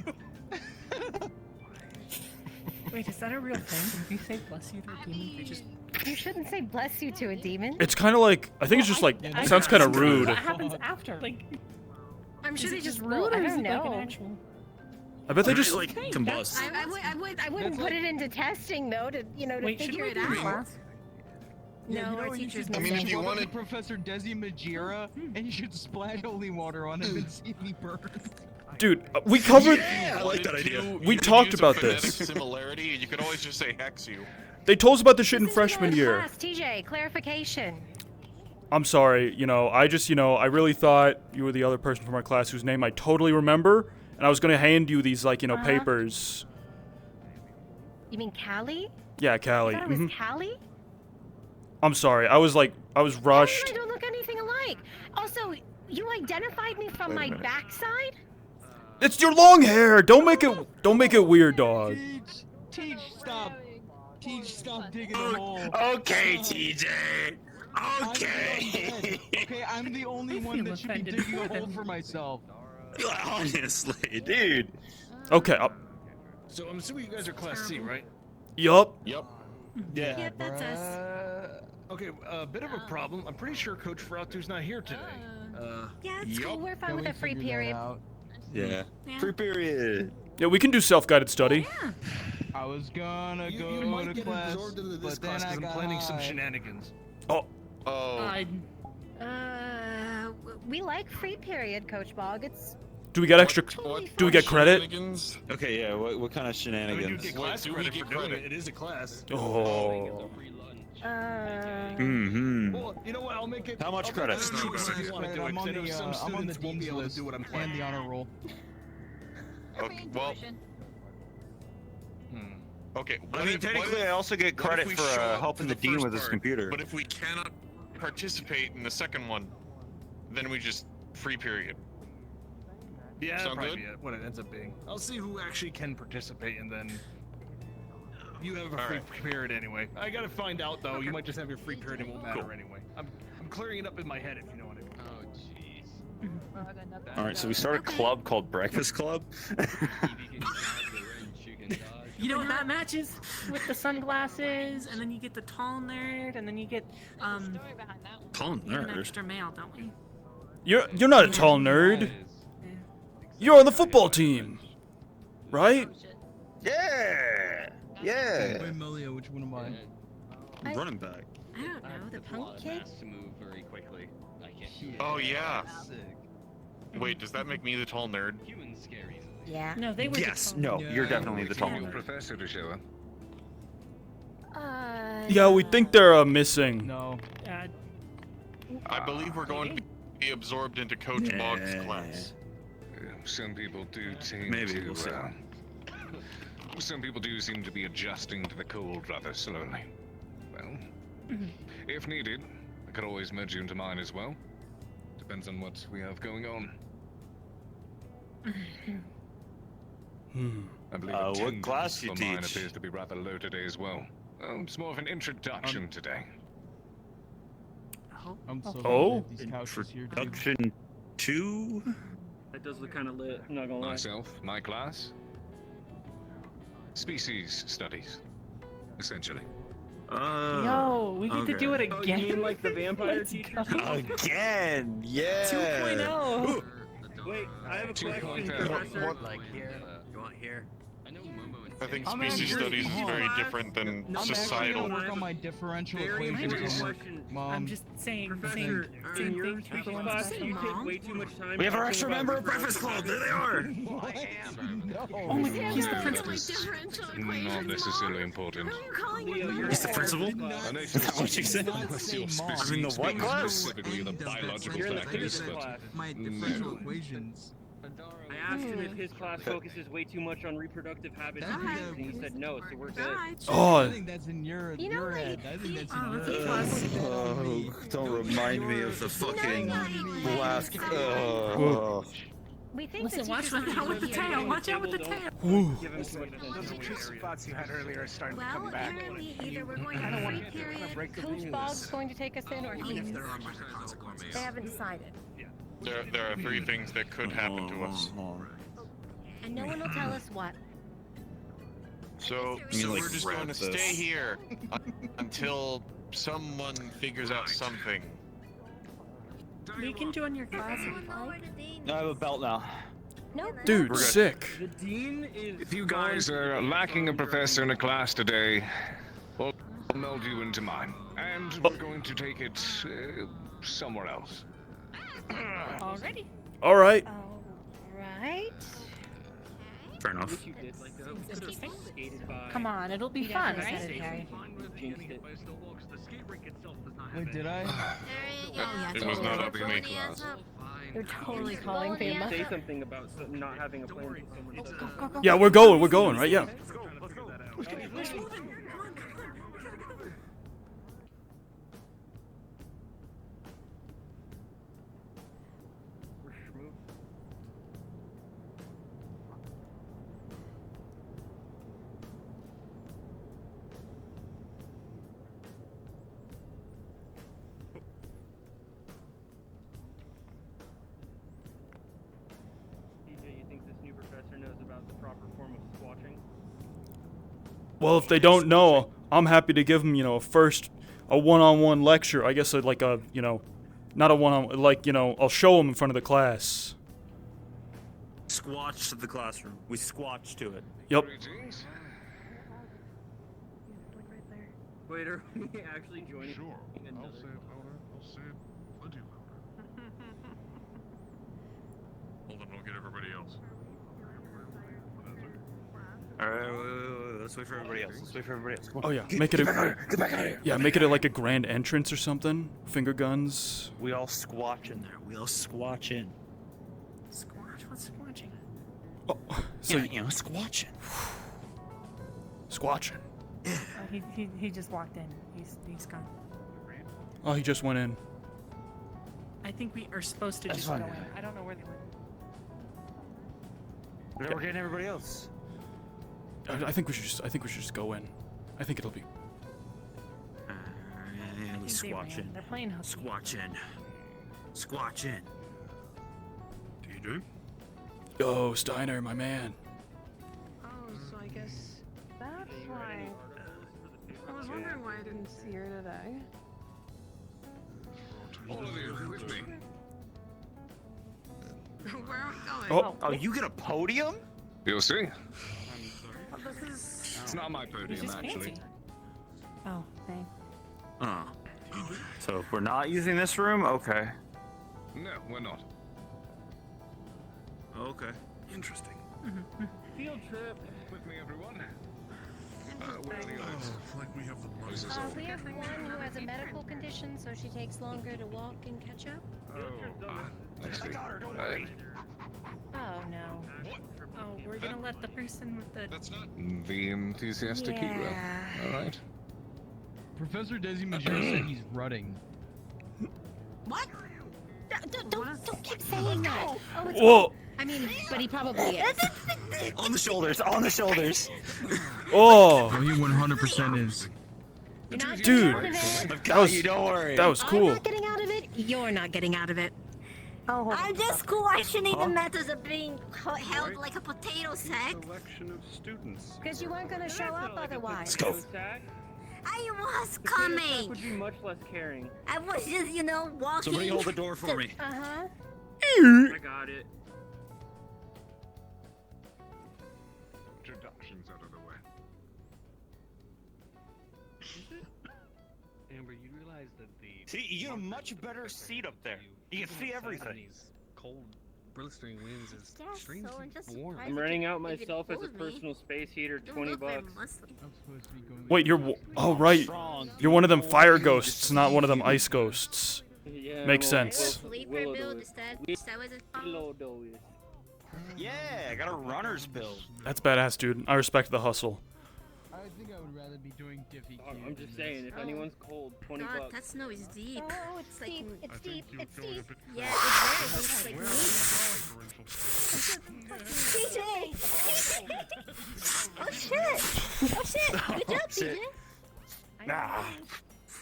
Wait, is that a real thing? If you say bless you to a demon, they just... You shouldn't say bless you to a demon. It's kind of like, I think it's just like, it sounds kind of rude. What happens after? Like, I'm sure is they it just rude roll. or I is don't it like an know. actual... I bet they just like combust. I wouldn't put it into testing though to Wait, figure it should we do out. class? No, our teachers. I mean, if you wanted Professor Desi Majira, and you should splash holy water on him and see if he burns. Dude, we covered. Yeah, I like that idea. We talked about this. Similarity. You could always just say hex you. They told us about this shit in freshman year. Class, TJ, clarification. I'm sorry, I really thought you were the other person from our class whose name I totally remember, and I was gonna hand you these papers. You mean Callie? Yeah, Callie. I thought it was Callie? I'm sorry. I was rushed. I don't look anything alike. Also, you identified me from my backside? It's your long hair. Don't make it weird, dog. Teach, stop. Teach, stop digging the hole. Okay, TJ. Okay. Okay, I'm the only one that should be digging a hole for myself. Honestly, dude. Okay. So I'm assuming you guys are Class C, right? Yup. Yep. Yeah. Yep, that's us. Okay, a bit of a problem. I'm pretty sure Coach Frautu's not here today. Yeah, it's cool. We're fine with a free period. Yeah. Free period. Yeah, we can do self-guided study. Yeah. I was gonna You go might to get class, absorbed into this but then class I because I'm got planning some high. shenanigans. Oh. We like free period, Coach Bog. It's Do we get extra? Do we get credit? Okay, yeah. What kind of shenanigans? I mean, you get class do we credit get for doing credit? it. It is a class. Oh. Well, you know what? I'll make it. How much I'll credit? make it cheaper if you want to do it. I'm 'cause I on know the, some I'm on the students won't be dean's able to list do what I'm and planning. the honor roll. Okay, well. Okay. I mean, technically, I also get credit for helping the dean with his computer. But if we cannot participate in the second one, then we just free period. Yeah, that'll Sound probably good? be what it ends up being. I'll see who actually can participate, and then you have a All free right. period anyway. I gotta find out though. You might just have your free period; it won't matter anyway. I'm clearing it up in my head, if you know what I mean. Oh jeez. All right, so we start a club called Breakfast Club. You know, that matches with the sunglasses, and then you get the tall nerd, and then you get, Tall we have an nerd. extra male, don't we? You're not a tall nerd. You're on the football team, right? Yeah. Yeah. Wait, Melia, which one am I? I'm running back. I don't know, the punk kid? To move very quickly. I can't. Oh yeah. Wait, does that make me the tall nerd? Human scary. Yeah. No, they were Yes. the tall No. You're definitely the tall nerd. Professor to show up. Yeah, we think they're missing. No. I believe we're going to be absorbed into Coach Boggs' class. Some people do seem Maybe, to. we'll see. Some people do seem to be adjusting to the cold rather slowly. Well, if needed, I could always merge you into mine as well. Depends on what we have going on. I believe what attendance class you for mine teach? appears to be rather low today as well. Well, it's more of an introduction today. I'm so Oh? glad these couches here, too. Introduction 2. That does look kind of lit. I'm not gonna lie. Myself, my class. Species studies, essentially. Yo, we get to do it Oh, again. you mean like the vampire Let's teacher? go. Again. Yeah. 2.0. Wait, I have a question, 2.0. Professor. Like here. You want here? I know Momo and I think I'm species actually- studies is very different than I'm actually societal. gonna work on my differential Very equations. important homework, question. Mom. I'm just saying, Professor, same in your thing species for class, once. you take way too much time. We have our talking extra about member of reverse Breakfast Club. There they are. Oh, he's the principal. Not necessarily important. He's the principal. Is that what you said? Unless your I'm in the species what being class? specifically the biological You're in the factors, physics but class. My differential equations. I asked him if his class focuses way too much on reproductive habits and reasons, and he said no, so we're good. Oh. I think that's in your head. I think that's in your head. Oh, don't remind me of the fucking last. We think Listen, watch out with the tail. Watch out with the tail. Those intrusive thoughts you had earlier are starting to come back. Apparently, either we're going to free period, Coach Bob's going to take us in, or he's. They haven't decided. There are three things that could happen to us. And no one will tell us what. So we're just going to stay here until someone figures out something. We can join your class if you'd like. I have a belt now. No. Dude, sick. The dean is. If you guys are lacking a professor in a class today, we'll meld you into mine, and we're going to take it somewhere else. Already. All right. Right. Fair enough. Come on, it'll be fun, right? Wait, did I? It was not up to me, class. You're totally calling FEMA. Say something about not having a plan. Yeah, we're going, right? Yeah. You think this new professor knows about the proper form of squatching? Well, if they don't know, I'm happy to give them, a one-on-one lecture. I guess like a, not a one-on, like, I'll show them in front of the class. Squatch to the classroom. We squatch to it. Yep. Wait, are we actually joining? Sure. I'll say it louder. I'll say it plenty louder. Hold on, we'll get everybody else. Alright, wait, let's wait for everybody else. Let's wait for everybody else. Come on. Oh yeah, Get make it back out of here. Get back out of here. Yeah, make it like a grand entrance or something. Finger guns. We all squatch in there. We all squatch in. Squatch? What's squatching? Oh, so yeah, squatching. Squatching. He just walked in. He's gone. Oh, he just went in. I think we are supposed to That's just fine. go in. I don't know where they went. We're getting everybody else. I think we should just go in. I think it'll be. We squatch in. They're playing hooky. Squatch in. Squatch in. TJ? Yo, Steiner, my man. Oh, so I guess that's why. I was wondering why I didn't see her today. All of you with me. Where are we going? Oh, you get a podium? You'll see. This is. It's not my podium, actually. Oh, thanks. Oh. So if we're not using this room, okay. No, we're not. Okay. Interesting. Field trip. With me, everyone. Where are the others? Like we have the money. We have one who has a medical condition, so she takes longer to walk and catch up. I see. Oh no. Oh, we're gonna let the person with the. That's not. The enthusiastic hero. All right. Professor Desi Major said he's rutting. What? Don't keep saying that. Oh, it's Whoa. I mean, but he probably is. On the shoulders. On the shoulders. Oh. He 100% is. You're not Dude, getting out of it. that was. You don't worry. That was cool. I'm not getting out of it. You're not getting out of it. Oh, I'm just questioning the methods of being held like a potato sack. Selection of students. Because you weren't going to show up otherwise. Let's go. I was Would coming. be much less caring. I was just, walking. Somebody hold the door for me. Uh-huh. I got it. Introductions out of the way. Amber, you realize that the... See, you get a much better seat up there. You can see everything. These cold, blistering winds is Yeah, strangely so I'm just warm. surprised I'm renting out if it myself as a fooled me. personal space heater, Don't 20 look very bucks. Muslim. Wait, oh right. You're one of them fire ghosts, not one of them ice ghosts. Yeah, Makes well, sense. Sleeper Willow build, Dose. is that what it's called? Willow Dose. Yeah, I got a runner's build. That's badass, dude. I respect the hustle. I think I would rather be doing diffy. I'm just saying, if anyone's cold, 20 God, bucks. that snow is deep. Oh, it's deep. It's deep. It's deep. Yeah, it's very deep. TJ! Oh shit! Oh shit! Good job, TJ. Nah.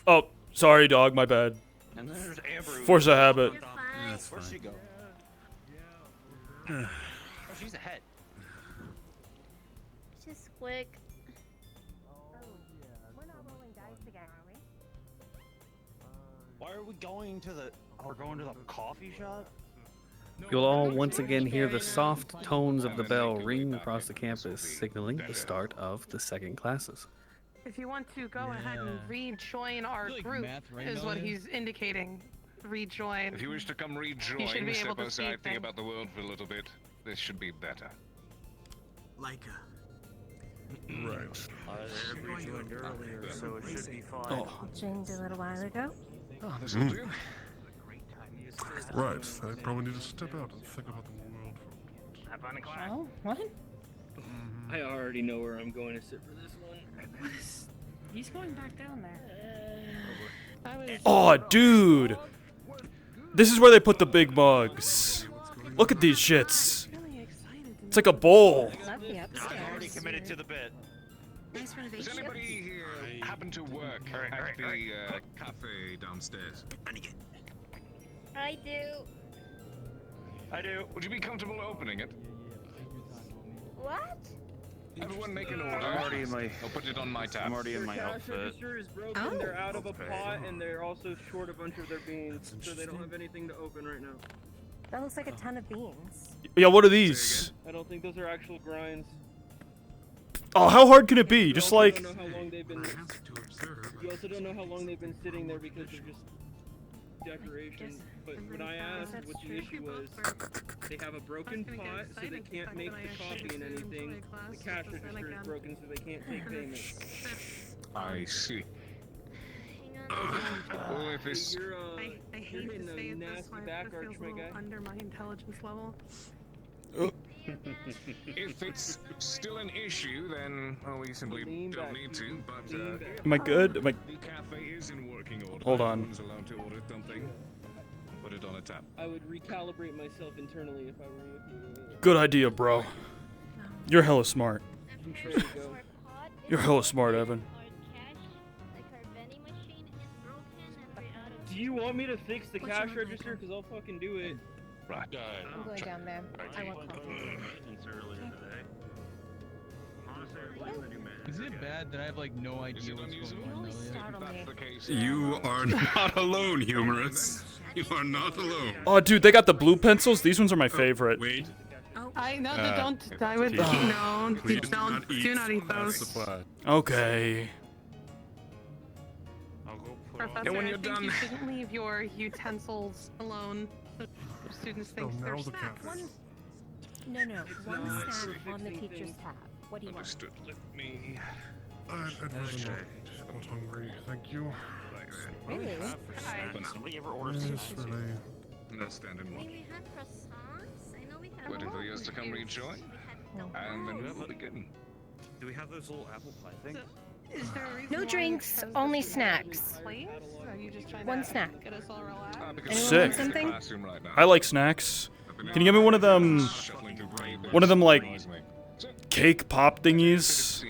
Oh, sorry, dog. My bad. And then there's Amber. Force a habit. Where'd she go? Oh, she's ahead. Just quick. We're not rolling dice again, are we? Why are we going to the? Oh, we're going to the coffee shop. You'll all once again hear the soft tones of the bell ring across the campus, signaling the start of the second classes. If you want to go ahead and rejoin our group, is what he's indicating. Rejoin. If you wish to come rejoin, You should be able step to aside, see think things. about the world for a little bit. This should be better. Like Right. I rejoined earlier, so it should be fine. Oh. Joined a little while ago. Oh, this will do. Right. I probably need to step out and think about the world for a minute. Hop on the class. Oh, what? I already know where I'm going to sit for this one. He's going back down there. Oh, dude. This is where they put the big mugs. Look at these shits. It's like a bowl. Love the I'm already upstairs. committed to the bit. Nice Does renovation. anybody here happen to work at the cafe downstairs? I do. I do. Would you be comfortable opening it? What? Everyone make an order. I'm already in my. I'll put it on my tab. I'm already in my Their cash outfit. register is broken, Oh. they're out of a pot, and they're also short a bunch of their beans, so they don't have anything to open right now. That looks like a ton of beans. Yeah, what are these? I don't think those are actual grinds. Oh, how hard can it be? Just like... You also don't know how long they've been. You also don't know how long they've been sitting there because they're just decoration. But when I asked what the issue was, they have a broken pot, so they can't make the coffee and anything. The cash register is broken, so they can't take payments. I see. Hang on. Well, if it's You're, I you're hate hitting to a say it this nasty way, back but it arch, feels a my little guy. under my intelligence level. if it's still an issue, then we simply don't need to. But Am I good? Am I... the cafe is in working order. Hold on. Everyone's allowed to order something. Put it on a tab. I would recalibrate myself internally if I were you. Good idea, bro. You're hella smart. There you go. You're hella smart, Evan. Do you want me to fix the cash register? Because I'll fucking do it. Right. I'm going down there. I want coffee. Is it bad that I have like no idea what's going on? You are not alone, humorous. You are not alone. Oh, dude, they got the blue pencils. These ones are my favorite. Wait. I know they don't. I would no. Please Do not eat those. Okay. Professor, when I you're think done. you shouldn't leave your utensils alone. The students think they're snacks. No, one snack on the teacher's tab. What do you want? Understood. Let me. I'd rather not hungry, thank you. Really? Somebody ever ordered Yes, snacks? really. Let's stand in one. We had croissants. I know we had. Waiting for yours to come rejoin, and then we'll begin. Do we have those little apple pie things? Is there a reason No why drinks, because only this is snacks. Place? Are you just trying One to snack. get us all relaxed? Because Sick. we're in the Something? classroom right now. I like snacks. Can you give me one of them... One of them, like, cake pop thingies?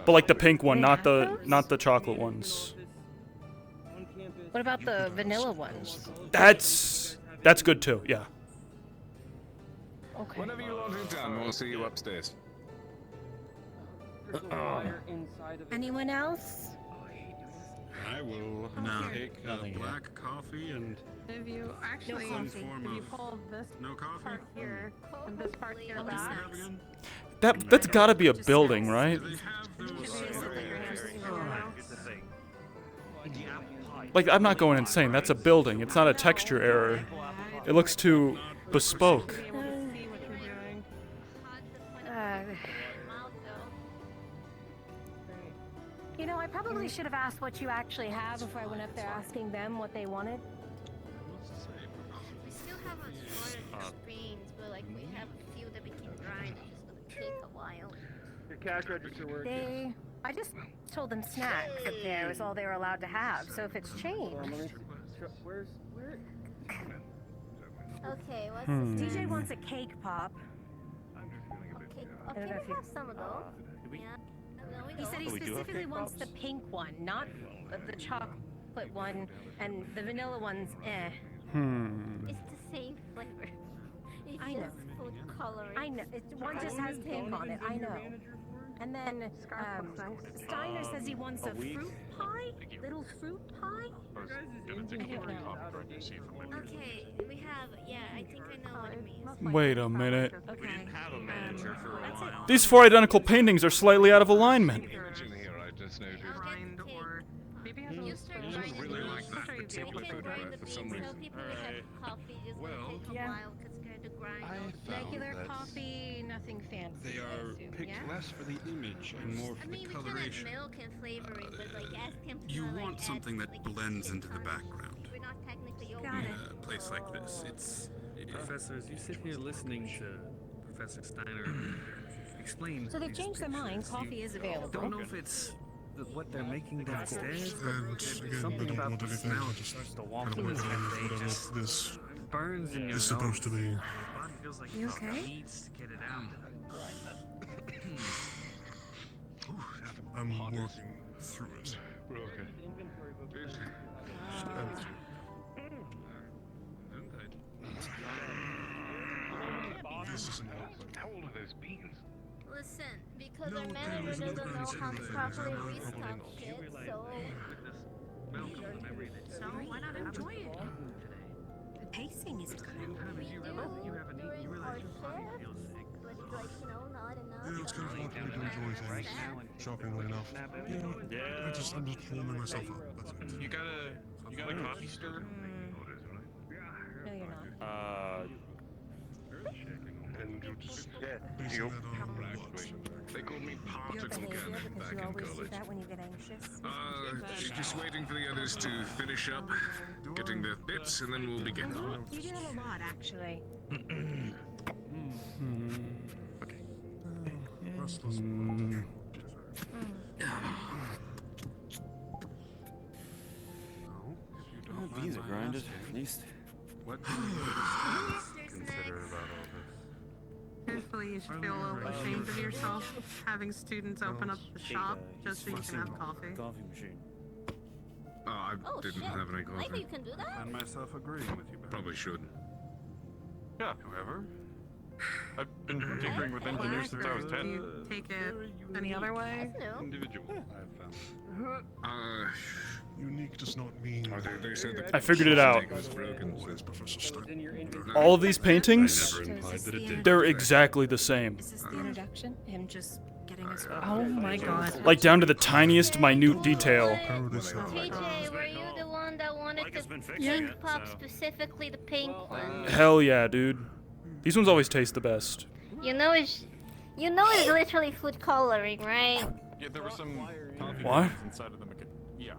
But like the pink one, not the chocolate ones. What about the vanilla ones? That's good too, yeah. Okay. Whenever you want it done, we'll see you upstairs. Anyone else? I will take black coffee and If you actually, No if coffee. you pull this no coffee. part here and this part here What back, do you have again? That's gotta be a building, right? Like, I'm not going insane. That's a building. It's not a texture error. It looks too bespoke. You know, I probably should have asked what you actually have before I went up there asking them what they wanted. We still have a shortage of beans, but like we have cash register working? I just told them snacks up there was all they were allowed to have. So if it's changed. Where? Okay, what's DJ wants a cake pop. Okay, we have some of those. Yeah. No, He said he specifically wants the pink one, not the chocolate one, and the vanilla one's eh. It's the same flavor. It's I know. just food coloring. I know. One just has pink on it. I know. And then Steiner says he wants a fruit pie, little fruit pie. Okay, we have. Yeah, I think I know what it means. Wait a minute. Okay. Have a manager for a while. These 4 identical paintings are slightly out of alignment. Here, I just noticed. You start grinding really like that we particular can grind photograph the for beans, some so reason. people that have coffee just gonna take a while because they're to grind. Regular coffee, nothing fancy. They are picked less for the image and more for the We can add coloration. milk and flavoring, but like ask him to You not, want something that blends into the background. We're not technically In a place like this, it's... Professor, as you sit here listening to Professor Steiner explain. So they've changed their mind. Coffee is available. Don't know if it's what they're making downstairs, but And there's again, I something don't about want the anything smell to just starts to kind walk of in with and whatever just this burns in your is supposed to be. Your body feels like You it okay? needs to get it out. I'm working through it. We're okay. Just empty. This isn't helping. How old are those beans? Listen, because our manager doesn't know how to properly restock shit, so. So why not enjoy it? The pacing is good. During our shift, but it's like, not enough. Yeah, it's kind of hard for me to enjoy things. Shockingly enough. I'm just warming myself up. That's it. You got a coffee stir? No, you're not. And you just You what? They called me particle gunner back You in always do college. that when you get anxious. Just waiting for the others to finish up, getting their bits, and then we'll begin. You do have a lot, actually. Restless. Beans are grinded, at least. What do you consider about all this? Truthfully, you should feel a little ashamed of yourself having students open up the shop just so you can have coffee. Coffee machine. Oh, I didn't have any Michael, coffee. you can do that? I find myself agreeing with you, Probably should. Yeah, whoever. I've been tinkering with engineers since I was 10. Do you take it any other way? Individual, I've found. Unique does not mean. They said the I figured it out. was broken. What is Professor Stein? All of these paintings, implied that it did. they're exactly the same. Is this the introduction? Him just getting us. Oh my god. Like down to the tiniest minute detail. TJ, were you the one that wanted the pink pop, specifically the pink one? Hell yeah, dude. These ones always taste the best. You know it's literally food coloring, right? Yeah, there were some coffee What? grounds inside of the yeah.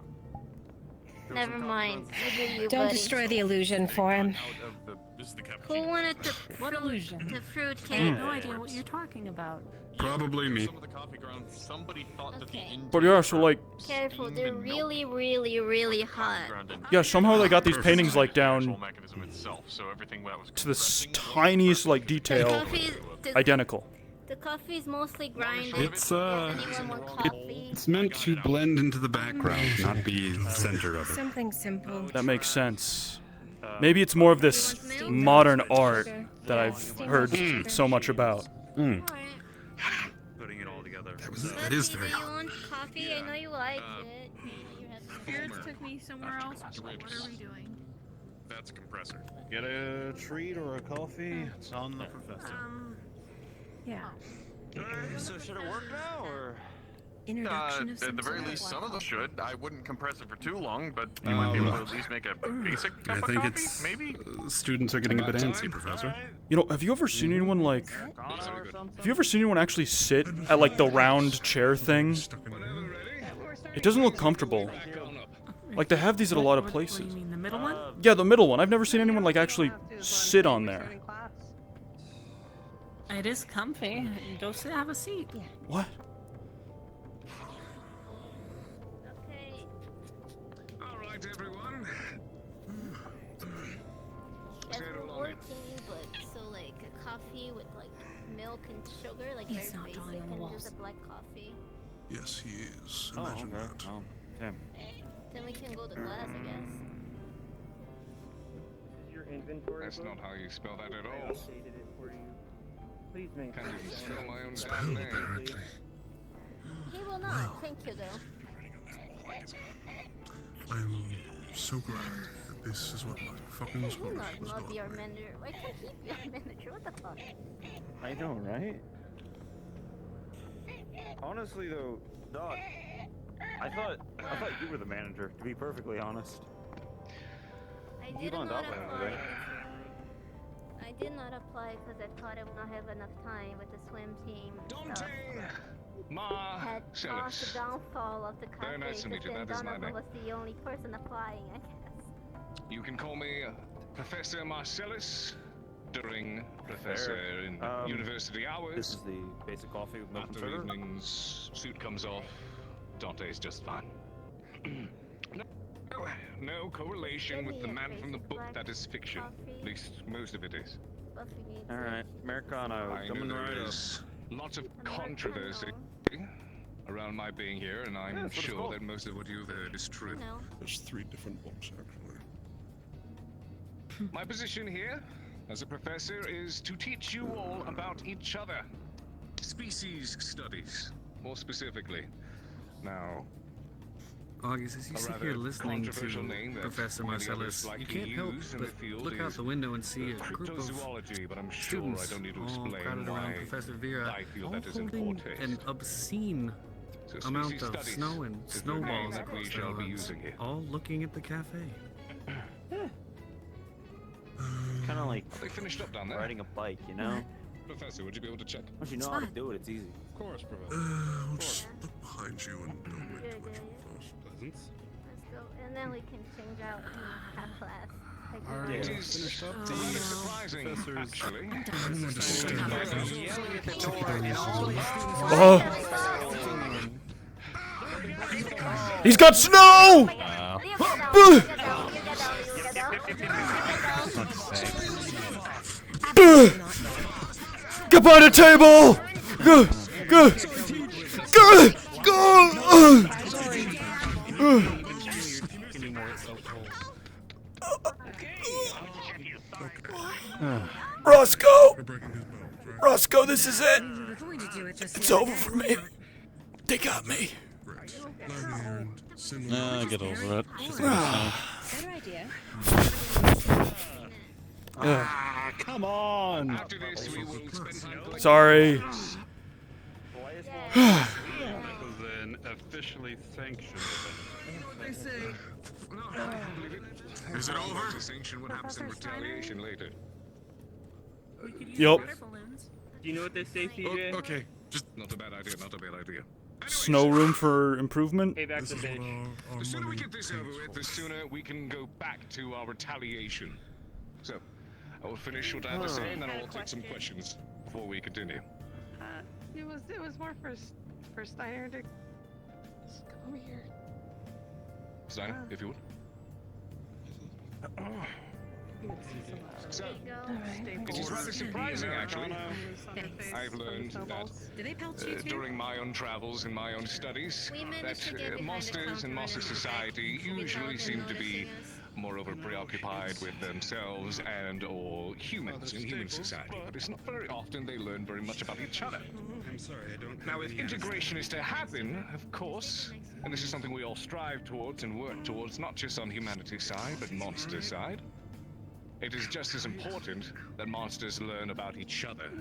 Never mind. You do you, Don't buddy. destroy the illusion for him. This is the Who wanted the What illusion? the fruit I cake? have no idea what you're talking about. Probably me. Some of the coffee grounds, somebody thought that the But yeah, so like, Careful, they're really, really, really hot. yeah, somehow they got these paintings like down mechanism itself, so everything that was to the tiniest like detail, identical. The coffee is mostly grinded. It's Anyone want coffee? it's meant to blend into the background, not be the center of it. Something simple. That makes sense. Maybe it's more of this modern art that I've heard so much about. Putting it all together. That is very Do you want coffee? I know you like it. Spirits took me somewhere else. What are we doing? That's a compressor. Get a treat or a coffee? It's on the professor. Yeah. So should it work now, or? Introduction of At some the very sort. least, some of them should. I wouldn't compress it for too long, but you might be able to at least make a basic I cup of think coffee, it's maybe? students are getting a bit antsy, Professor. You know, have you ever seen anyone like? Have you ever seen anyone actually sit at like the round chair thing? It doesn't look comfortable. Like they have these at a lot of places. What do you mean, the middle one? Yeah, the middle one. I've never seen anyone like actually sit on there. It is comfy. Go sit, have a seat. What? coffee with like milk and sugar, like He's very not basic, drawing on the and walls. just a black coffee. Yes, he is. Oh, Imagine okay. that. Oh, damn. Then we can go to class, I guess. Your inventory. That's not how you spell that at I all. updated it for you. Please make Can't even it spell my own Spell damn name. apparently. He will not. Thank you, though. I'm so glad that this is what my fucking He school will was not be about. our manager. Why can't he be our manager? What the fuck? I know, right? Honestly, though, Doc, I thought you were the manager. To be perfectly honest. I You did on not top of apply. everything. I did not apply because I thought I would not have enough time with the swim team. Had caused the Marcellus. downfall of the cafe. Very nice to meet you. Then That is my Donovan name. was the only person applying, I guess. You can call me Professor Marcellus during Professor in university hours. This is the basic coffee with milk and After sugar. evening's suit comes off, Dante's just fine. No correlation with the man from the book that is fiction. At least most of it is. Buffy needs All right, Americano, I know coming right there up. is lots of controversy around my being here, and I'm Yeah, that's what it's sure called. that most of what you've heard is true. No. There's 3 different books, actually. My position here as a professor is to teach you all about each other. Species studies, more specifically. Now, August, as you a sit rather here listening to controversial name that Professor many others Marcellus, like you to can't help use in but the field look out is the window and see a group of cryptozoology, but I'm sure I students don't need to all explain crowded why around Professor Vera, I feel all that is holding important. an obscene So amount species of studies snow and is the name snowballs that we across shall their be arms, using here. all looking at the cafe. Kind of like They finished up down there. riding a bike, you know? Professor, would you be able to check? Once you know how to do it, it's easy. Of course, Professor. We'll just look behind you and don't make too much of a fuss. Pleasance. Let's go, and then we can change out and have class. Like we Alright, did. finished up It's the surprising, actually. Oh. He's got snow! Get by the table! Go! Go! Go! Go! Roscoe! Roscoe, this is it! It's over for me. They got me. Get over it. Better idea. Come on! After this, we will spend time Sorry. That was an officially sanctioned event. Is it over? To sanction what happens in retaliation later. Yup. Do you know what they say, CJ? Okay, just not a bad idea. Not a bad idea. Snow room for improvement? Hey, back to the bench. The sooner we get this over with, the sooner we can go back to our retaliation. So, I will finish what I have to say, and then I will take some questions before we continue. It was more for Steiner to just come over here. Steiner, if you would. So, it is rather surprising, actually. I've learned that Do they pelt you too? during my own travels and my own studies, We managed that to get behind the monsters counter and monster and society usually seem to be moreover preoccupied with themselves and or humans in human society. But it's not very often they learn very much about each other. I'm sorry, I don't Now, have if any integration is to happen, of course, and this is something we all strive towards and work towards, not just on humanity's side, but monster side, it is just as important that monsters learn about each other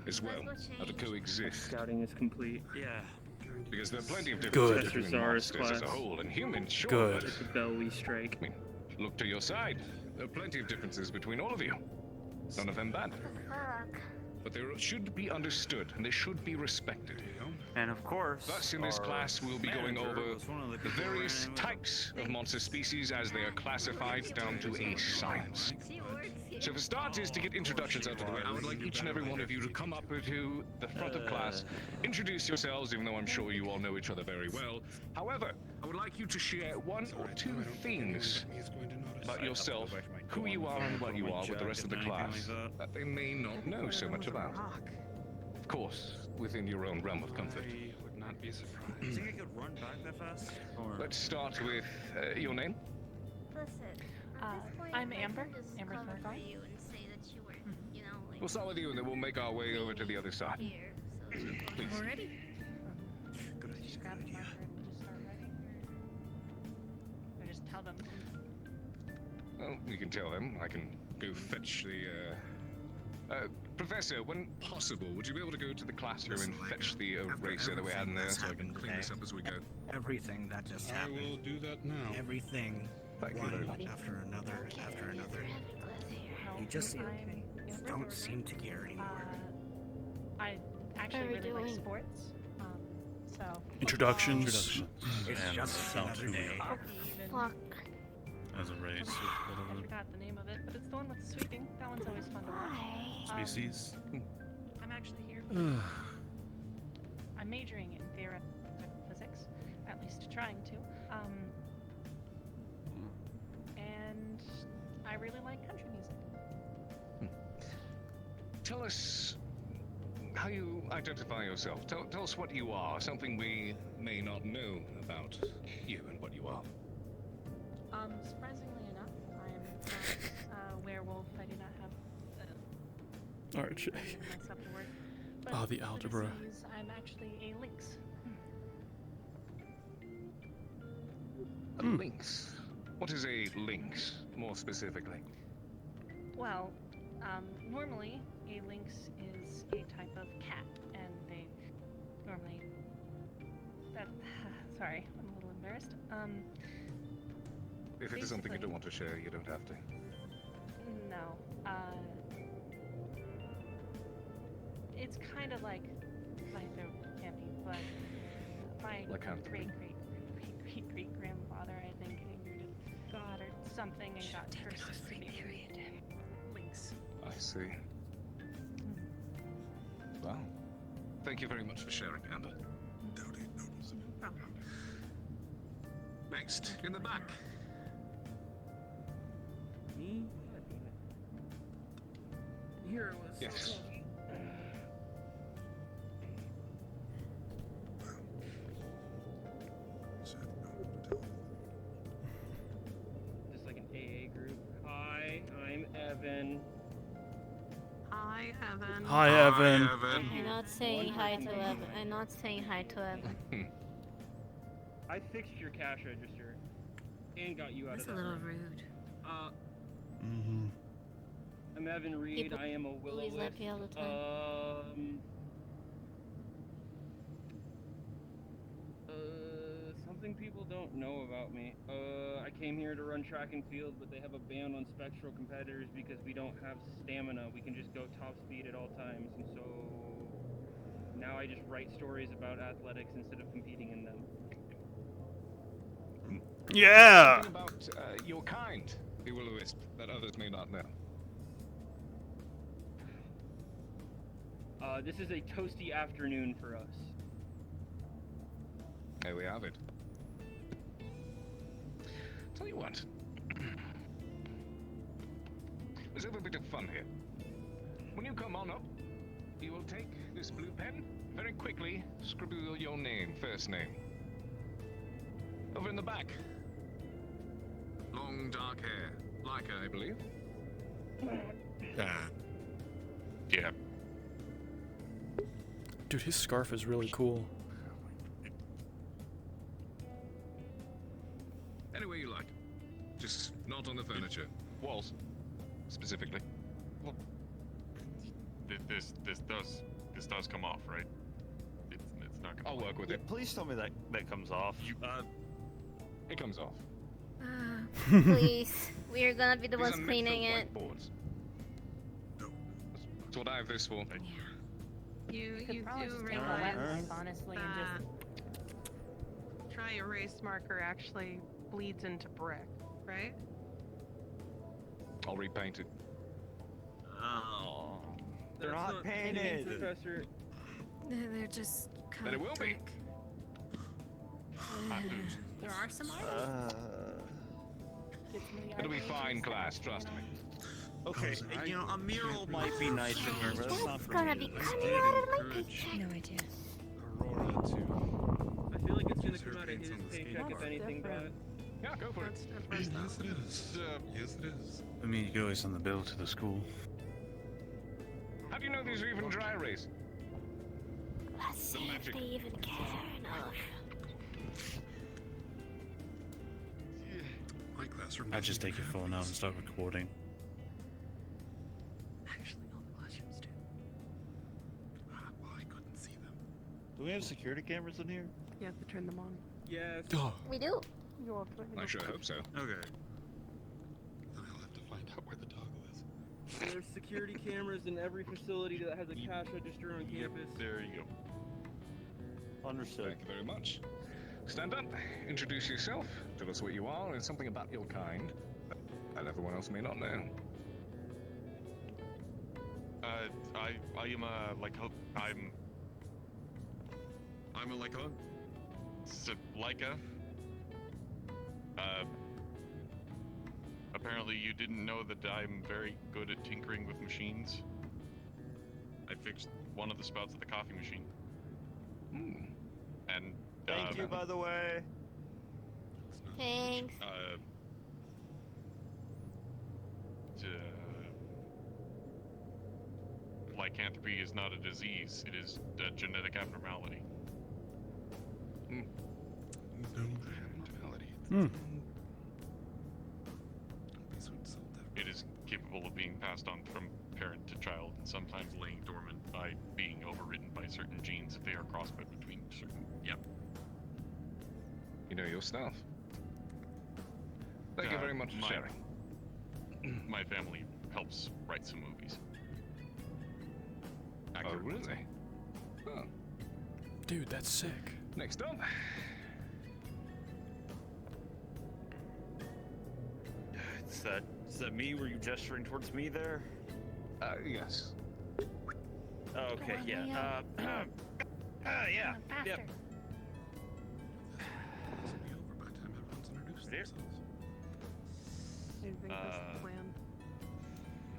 as well, how to coexist. Scouting is complete. Yeah. Because there are plenty of Good. differences between monsters as a whole and humans, sure. Good. but It's a bell we strike. I mean, look to your side. There are plenty of differences between all of you. None of them bad. But they should be understood and they should be respected. And of course, Thus, in this our class, we'll be going manager over was one of the the people various running- types of monster species as they are classified down to a science. So for starters, to get introductions out of the way, I would like each and every one of you to come up to the front of class, introduce yourselves, even though I'm sure you all know each other very well. However, I would like you to share one or two things about yourself, who you are and what you are with the rest of the class that they may not know so much about. Of course, within your own realm of comfort. I would not be surprised. Do you think I could run back that fast? Or... Let's start with your name. I'm Amber. Amber Thornton. We'll start with you, and then we'll make our way over to the other side. Please. Already? Just grab the marker and just start writing. Or just tell them. Well, you can tell them. I can go fetch the. Professor, when possible, would you be able to go to the classroom and fetch the eraser that we had in there so I can clean this up as we go? Everything that just happened. I will do that now. Everything. Thank you very much. After another, after another. You just don't seem to care anymore. I actually really like sports. So. Introductions. It's just another day. Fuck. As a race. I forgot the name of it, but it's the one with the sweeping. That one's always fun to watch. Species. I'm actually here. I'm majoring in theoretical physics, at least trying to. And I really like country music. Tell us how you identify yourself. Tell us what you are, something we may not know about you and what you are. Surprisingly enough, I'm a werewolf. I do not have RJ. myself to work. Oh, the algebra. I'm actually a lynx. A lynx? What is a lynx, more specifically? Well, normally a lynx is a type of cat, and they normally. Sorry, I'm a little embarrassed. If it is something you don't want to share, you don't have to. No. It's kind of like campy, but my great grandfather, I think, angered God or something and got cursed to be lynx. I see. Well, thank you very much for sharing, Amber. No problem. Next, in the back. Me? Here it was. Yes. Just like an AA group. Hi, I'm Evan. Hi, Evan. Hi, Evan. I'm not saying hi to Evan. I'm not saying hi to Evan. I fixed your cash register and got you out That's of a that. little rude. I'm Evan Reed. People I am a always Willow. let me all the time. Something people don't know about me. I came here to run track and field, but they have a ban on spectral competitors because we don't have stamina. We can just go top speed at all times, and so now I just write stories about athletics instead of competing in them. Yeah! Something about your kind, the Will-O-Wisp, that others may not know. This is a toasty afternoon for us. There we have it. Tell you what. Let's have a bit of fun here. When you come on up, you will take this blue pen, very quickly scribble your name, first name. Over in the back. Long dark hair. Like I believe. Yeah. Dude, his scarf is really cool. Any way you like. Just not on the furniture. Walls, specifically. Well, this does come off, right? It's not gonna. I'll work with it. Please tell me that comes off. It comes off. Please, we are gonna be the These ones are meant cleaning for it. whiteboards. That's what I have this for. You could probably do just take a realize wet wipe, honestly, and just dry erase marker actually bleeds into brick, right? I'll repaint it. Oh, they're That's not painted. painted. Professor. They're just kind Then it of will be. There are some items. It'll be fine, class. Trust me. Okay, you know, a mural might be nice in here, but that's not for gonna me. be coming out of my paycheck. No idea. Aurora to I feel like it's gonna come out of his on the paycheck if anything, but. Yeah, go for it. Yes, it is. Yes, it is. I mean, you could always send the bill to the school. How do you know these are even dry erase? Let's see if they even care enough. My classroom. I'd just take your phone out and start recording. Actually, all the classrooms do. Well, I couldn't see them. Do we have security cameras in here? You have to turn them on. Yes. We do. You have to. I sure hope so. Okay. Then I'll have to find out where the toggle is. There's security cameras in every facility that has a cash register on campus. There you go. Understood. Thank you very much. Stand up, introduce yourself, tell us what you are and something about your kind that everyone else may not know. I am a Lyca. I'm a Lyca. Lyca. Apparently you didn't know that I'm very good at tinkering with machines. I fixed one of the spouts of the coffee machine. And Thank you, by the way. Thanks. Lycanthropy is not a disease, it is a genetic abnormality. No abnormality. It is capable of being passed on from parent to child, and sometimes laying dormant by being overridden by certain genes if they are crossbred between certain. Yep. You know your stuff. Thank you very much for sharing. My family helps write some movies. Oh, really? Oh. Dude, that's sick. Next up. Is that me? Were you gesturing towards me there? Yes. Oh, okay, yeah. Yeah. Yep. I think that's the plan.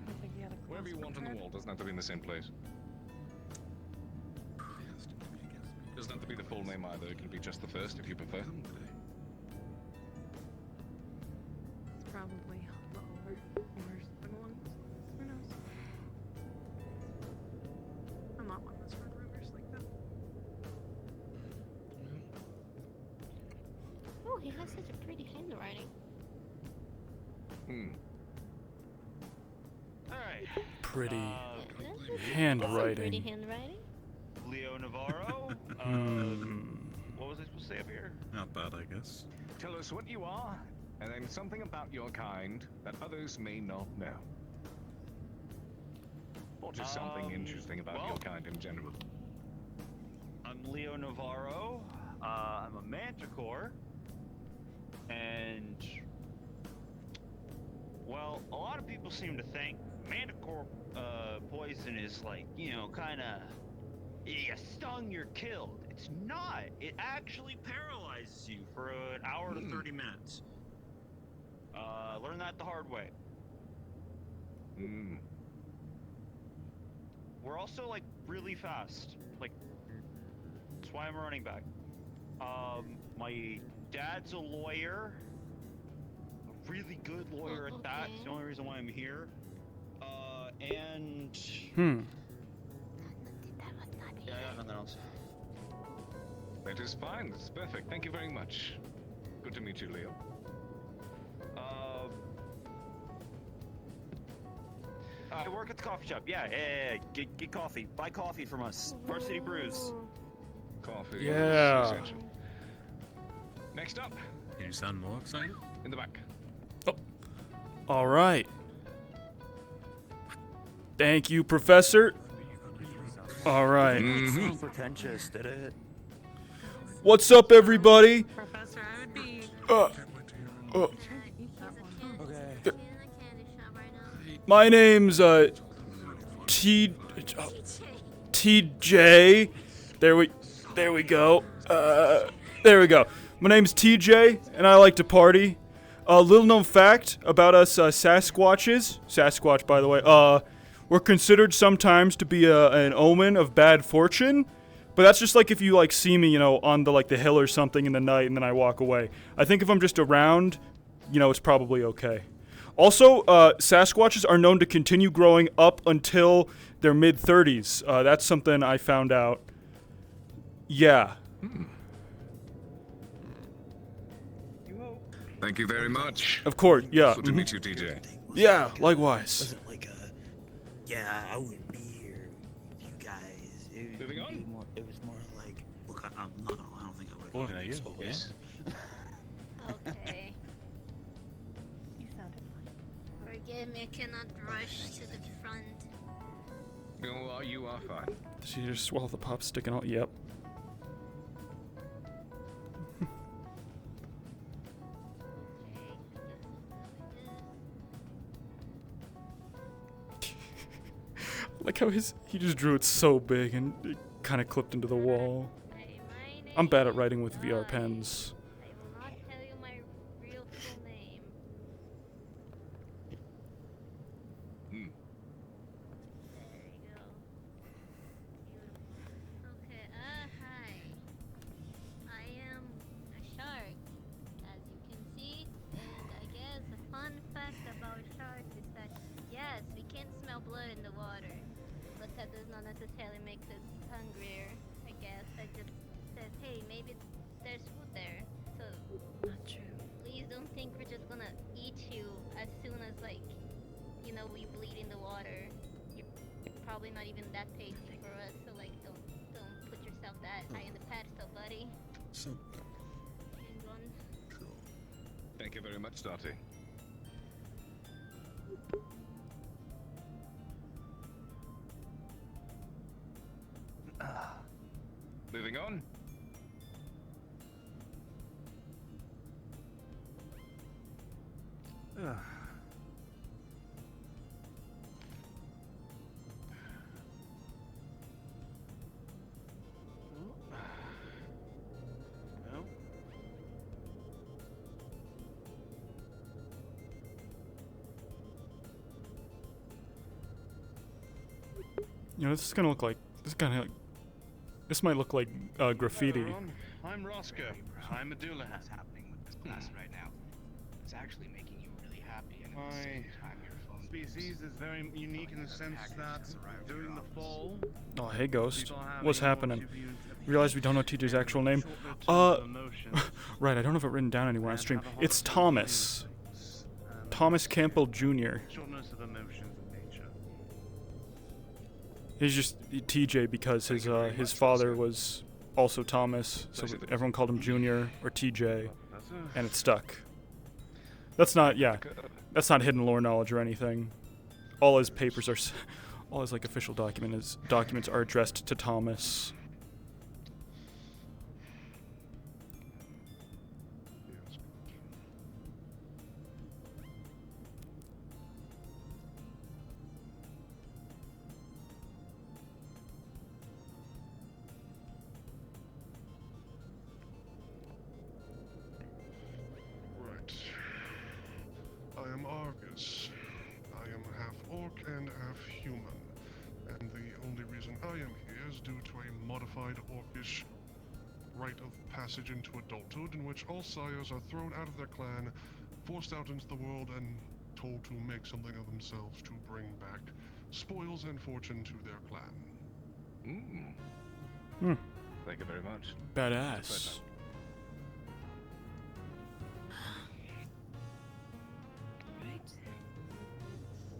I think he had a Whatever you want on the wall doesn't have to be in the same place. Doesn't have to be the full name either. It can be just the first if you prefer. It's probably the older ones. Who knows? I'm not one that's heard rumors like that. Oh, he has such a pretty handwriting. Alright. Pretty Pretty handwriting. handwriting. Leo Navarro. What was I supposed to say up here? Not bad, I guess. Tell us what you are, and then something about your kind that others may not know. Or just something interesting about your kind in general. I'm Leo Navarro. I'm a manticore. And, well, a lot of people seem to think manticore poison is like, you know, kind of, you stung, you're killed. It's not. It actually paralyzes you for an hour to 30 minutes. Learn that the hard way. We're also, like, really fast. Like, that's why I'm running back. My dad's a lawyer. A really good lawyer at that. It's the only reason why I'm here. And... Yeah, I got nothing else. That is fine. That's perfect. Thank you very much. Good to meet you, Leo. I work at the coffee shop. Yeah. Get coffee. Buy coffee from us. Varsity Brews. Coffee. Yeah. is essential. Next up. Can you sound more excited? In the back. All right. Thank you, Professor. All right. So pretentious, did it? What's up, everybody? Professor, I would be. My name's TJ. There we go. There we go. My name's TJ, and I like to party. A little known fact about us Sasquatches. Sasquatch, by the way. We're considered sometimes to be an omen of bad fortune. But that's just like if you like see me, on the hill or something in the night, and then I walk away. I think if I'm just around, it's probably okay. Also, Sasquatches are known to continue growing up until their mid-30s. That's something I found out. Yeah. Thank you very much. Of course, yeah. Good to meet you, TJ. Yeah, likewise. Wasn't like yeah, I wouldn't be here if you guys. Moving on. It was more like, look, I don't think I would have Looking at you, Okay. You sounded fine. Forgive me, I cannot rush to the front. You are fine. Did she just swallow the pop stick and all? Yep. Like how he just drew it so big and it kind of clipped into the wall. I'm bad at writing with VR pens. I will not tell you my real full name. There you go. Okay, hi. I am a shark, as you can see, and I guess a fun fact about sharks is that, yes, we can't smell blood in the water. But that does not necessarily make us hungrier, I guess. I just said, hey, maybe there's food there. So, not true. Please don't think we're just gonna eat you as soon as, we bleed in the water. You're probably not even that tasty for us, so, don't put yourself that high in the pedestal, buddy. So, Hang on. cool. Thank you very much, Dottie. Moving on. This is gonna look like this might look like graffiti. Hello, everyone. I'm Roscoe. I'm a doula. What's happening with this class right now? It's actually making you really happy, and at the same time, your species is very unique in the sense that during the fall. Oh, hey, Ghost. What's happening? Realize we don't know TJ's actual name. Right. I don't have it written down anywhere on stream. It's Thomas. Thomas Cambell Jr. Shortness of emotions in nature. He's just TJ because his father was also Thomas, so everyone called him Junior or TJ, and it stuck. That's not hidden lore knowledge or anything. All his papers are, all his official documents are addressed to Thomas. I am Argus. I am half orc and half human, and the only reason I am here is due to a modified orcish rite of passage into adulthood in which all sires are thrown out of their clan, forced out into the world, and told to make something of themselves to bring back spoils and fortune to their clan. Thank you very much. Badass.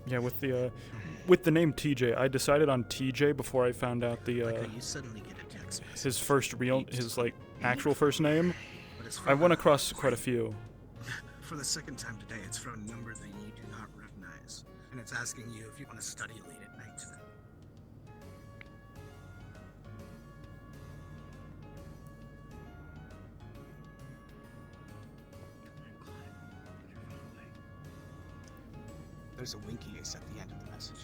Yeah, with the name TJ, I decided on TJ before I found out You suddenly get a text message. his actual first name. I went across quite a few. For the second time today, it's from a number that you do not recognize, and it's asking you if you want to study late at night. There's a winky ace at the end of the message.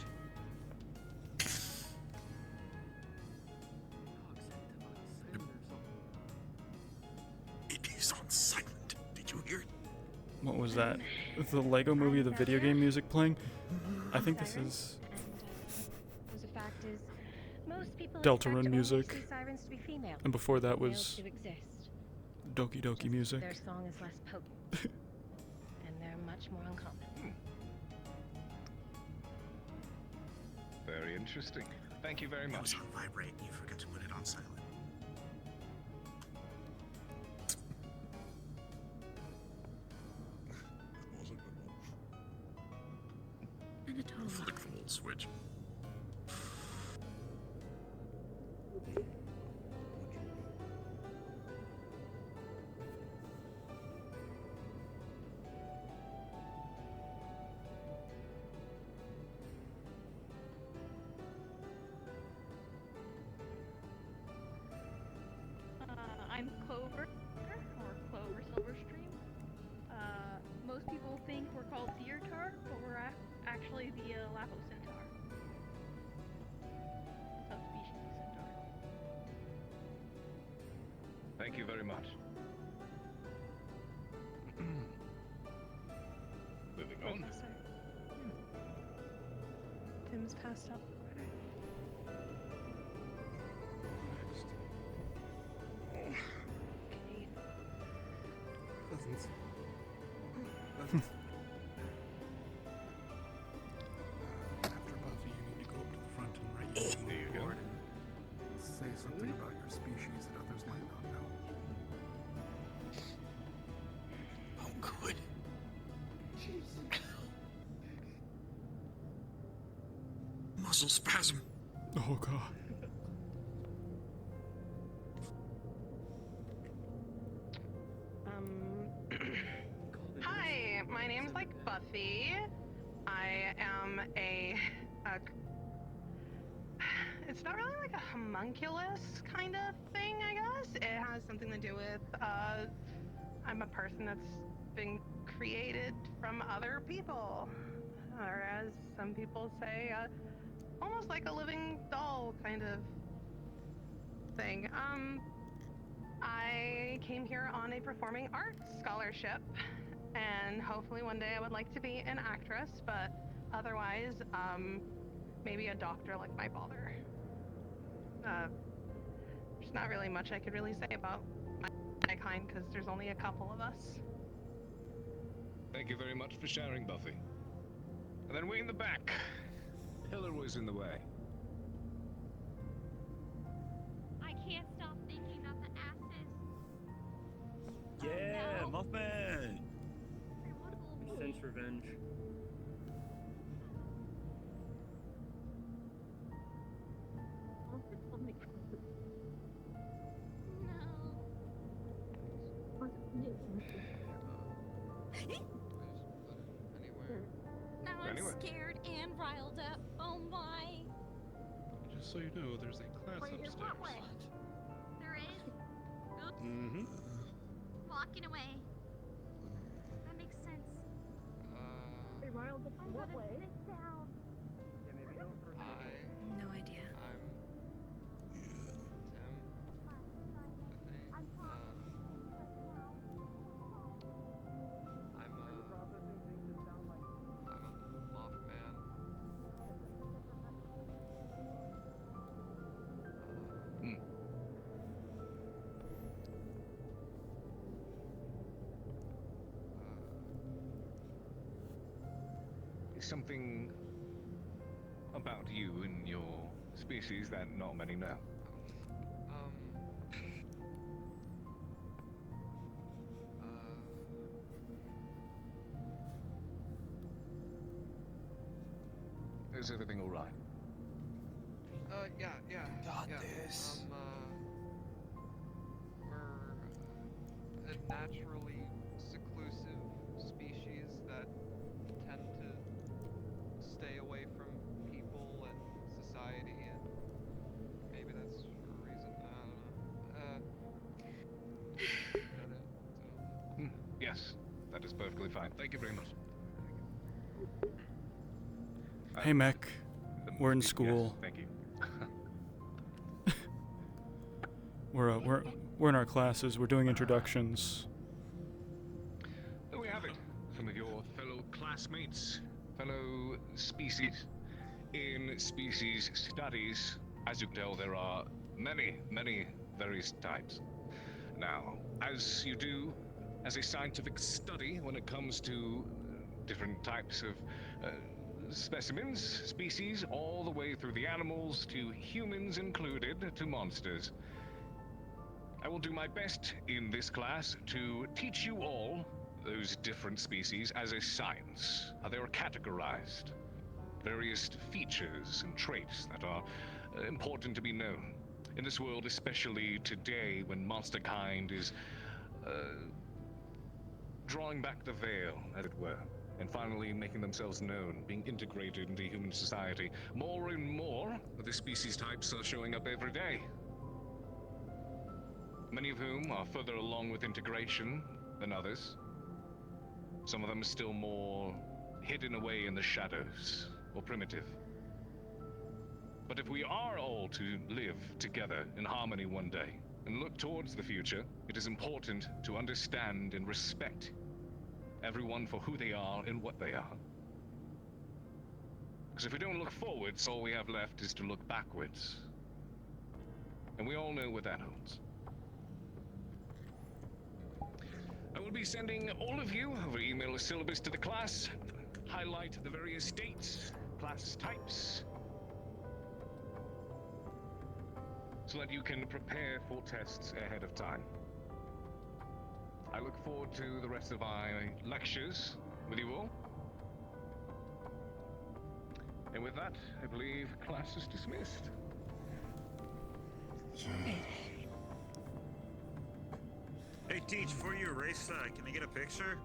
is on silent. Did you hear it? What was that? The Lego movie, the video game music playing? I think this is The fact is, most people Deltarune expect music. only sea sirens to be female. And before that Males was to exist. Doki Doki music. Their song is less potent, and they're much more uncommon. Very interesting. Thank you very It much. was on vibrate. You forgot to put it on silent. That was a good one. Flick the old switch. I'm Clover, or Clover Silverstream. Most people think we're called Theotar, but we're actually the Lapo Centaur. Subspecies of centaur. Thank you very much. Moving on. Tim's passed out. Cousins. After Buffy, you need to go up to the front and write your name on the board and say something about your species that others might not know. Oh, good. Muscle spasm. Oh god. Hi, my name's like Buffy. I am it's not really like a homunculus kind of thing, I guess. It has something to do with, I'm a person that's been created from other people. Or as some people say, almost like a living doll kind of thing. I came here on a performing arts scholarship, and hopefully one day I would like to be an actress, but otherwise, maybe a doctor like my father. There's not really much I could really say about my kind, because there's only a couple of us. Thank you very much for sharing, Buffy. And then way in the back. Pillar was in the way. I can't stop thinking about the asses. Yeah, Muffman! Sense revenge. Now I'm scared and riled up. Oh my. Just so you know, there's a class Wait, upstairs. what way? There is? Oops. Mm-hmm. Walking away. That makes sense. They riled up I'm gonna sit down. No idea. Is something about you and your species that not many know? Is everything all right? Yeah. Got yeah. this. We're a naturally seclusive species that tend to stay away from people and society, and maybe that's for a reason. I don't know. Yes, that is perfectly fine. Thank you very much. Hey Mech, we're in school. Yes, thank you. We're in our classes. We're doing introductions. classmates, fellow species. In species studies, as you can tell, there are many various types. Now, as you do as a scientific study when it comes to different types of specimens, species, all the way through the animals to humans included to monsters, I will do my best in this class to teach you all those different species as a science, how they are categorized, various features and traits that are important to be known. In this world, especially today, when monster kind is drawing back the veil, as it were, and finally making themselves known, being integrated into human society, more and more of the species types are showing up every day. Many of whom are further along with integration than others. Some of them are still more hidden away in the shadows, or primitive. But if we are all to live together in harmony one day, and look towards the future, it is important to understand and respect everyone for who they are and what they are. Because if we don't look forwards, all we have left is to look backwards. And we all know what that holds. I will be sending all of you over email a syllabus to the class, highlight the various dates, class types, so that you can prepare for tests ahead of time. I look forward to the rest of my lectures with you all. And with that, I believe class is dismissed. Hey, Teach, before you erase that, can I get a picture?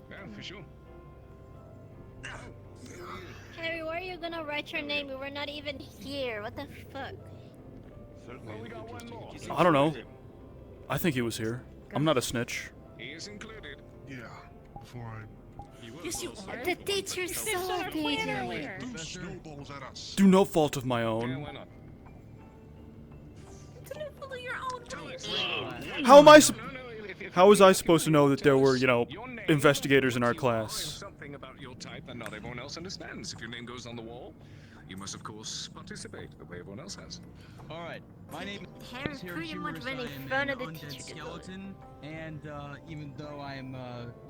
Yeah, for sure. Harry, where are you gonna write your name? We were not even here. What the fuck? I don't know. I think he was here. I'm not a snitch. He is included. Yeah, before I... Yes, you are. The teacher saw Peter. Snowballs at us. Do no fault of my own. Why not? How was I supposed to know that there were, you know, investigators in our class? Something about your type that not everyone else understands. If your name goes on the wall, you must of course participate the way everyone else has. All right, my name Harry is Harry pretty much Shivers. went in I am front an of the undead teacher. skeleton, and even though I'm,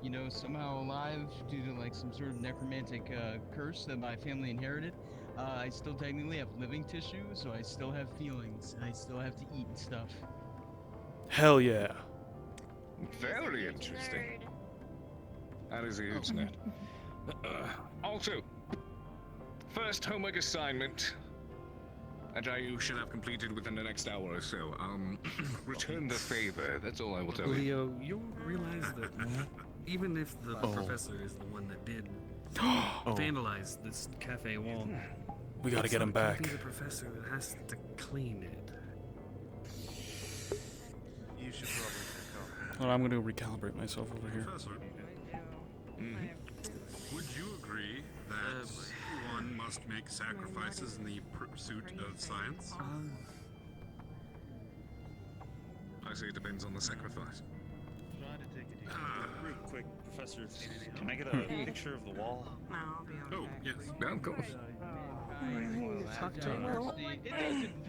you know, somehow alive due to like some sort of necromantic curse that my family inherited, I still technically have living tissue, so I still have feelings, and I still have to eat and stuff. Hell yeah. Very interesting. That is a huge nerd. Also, first homework assignment that you should have completed within the next hour or so. Return the favor. That's all I will tell you. Leo, you'll realize that even if the professor is the one that did vandalize this cafe wall, We gotta it's get him not back. gonna be the professor that has to clean it. You should probably pick up. Well, I'm gonna recalibrate myself over here. Professor, would you agree that one must make sacrifices in the pursuit of science? I say it depends on the sacrifice. Real quick, Professor, can I get a picture of the wall? Oh, yes. Yeah, of course.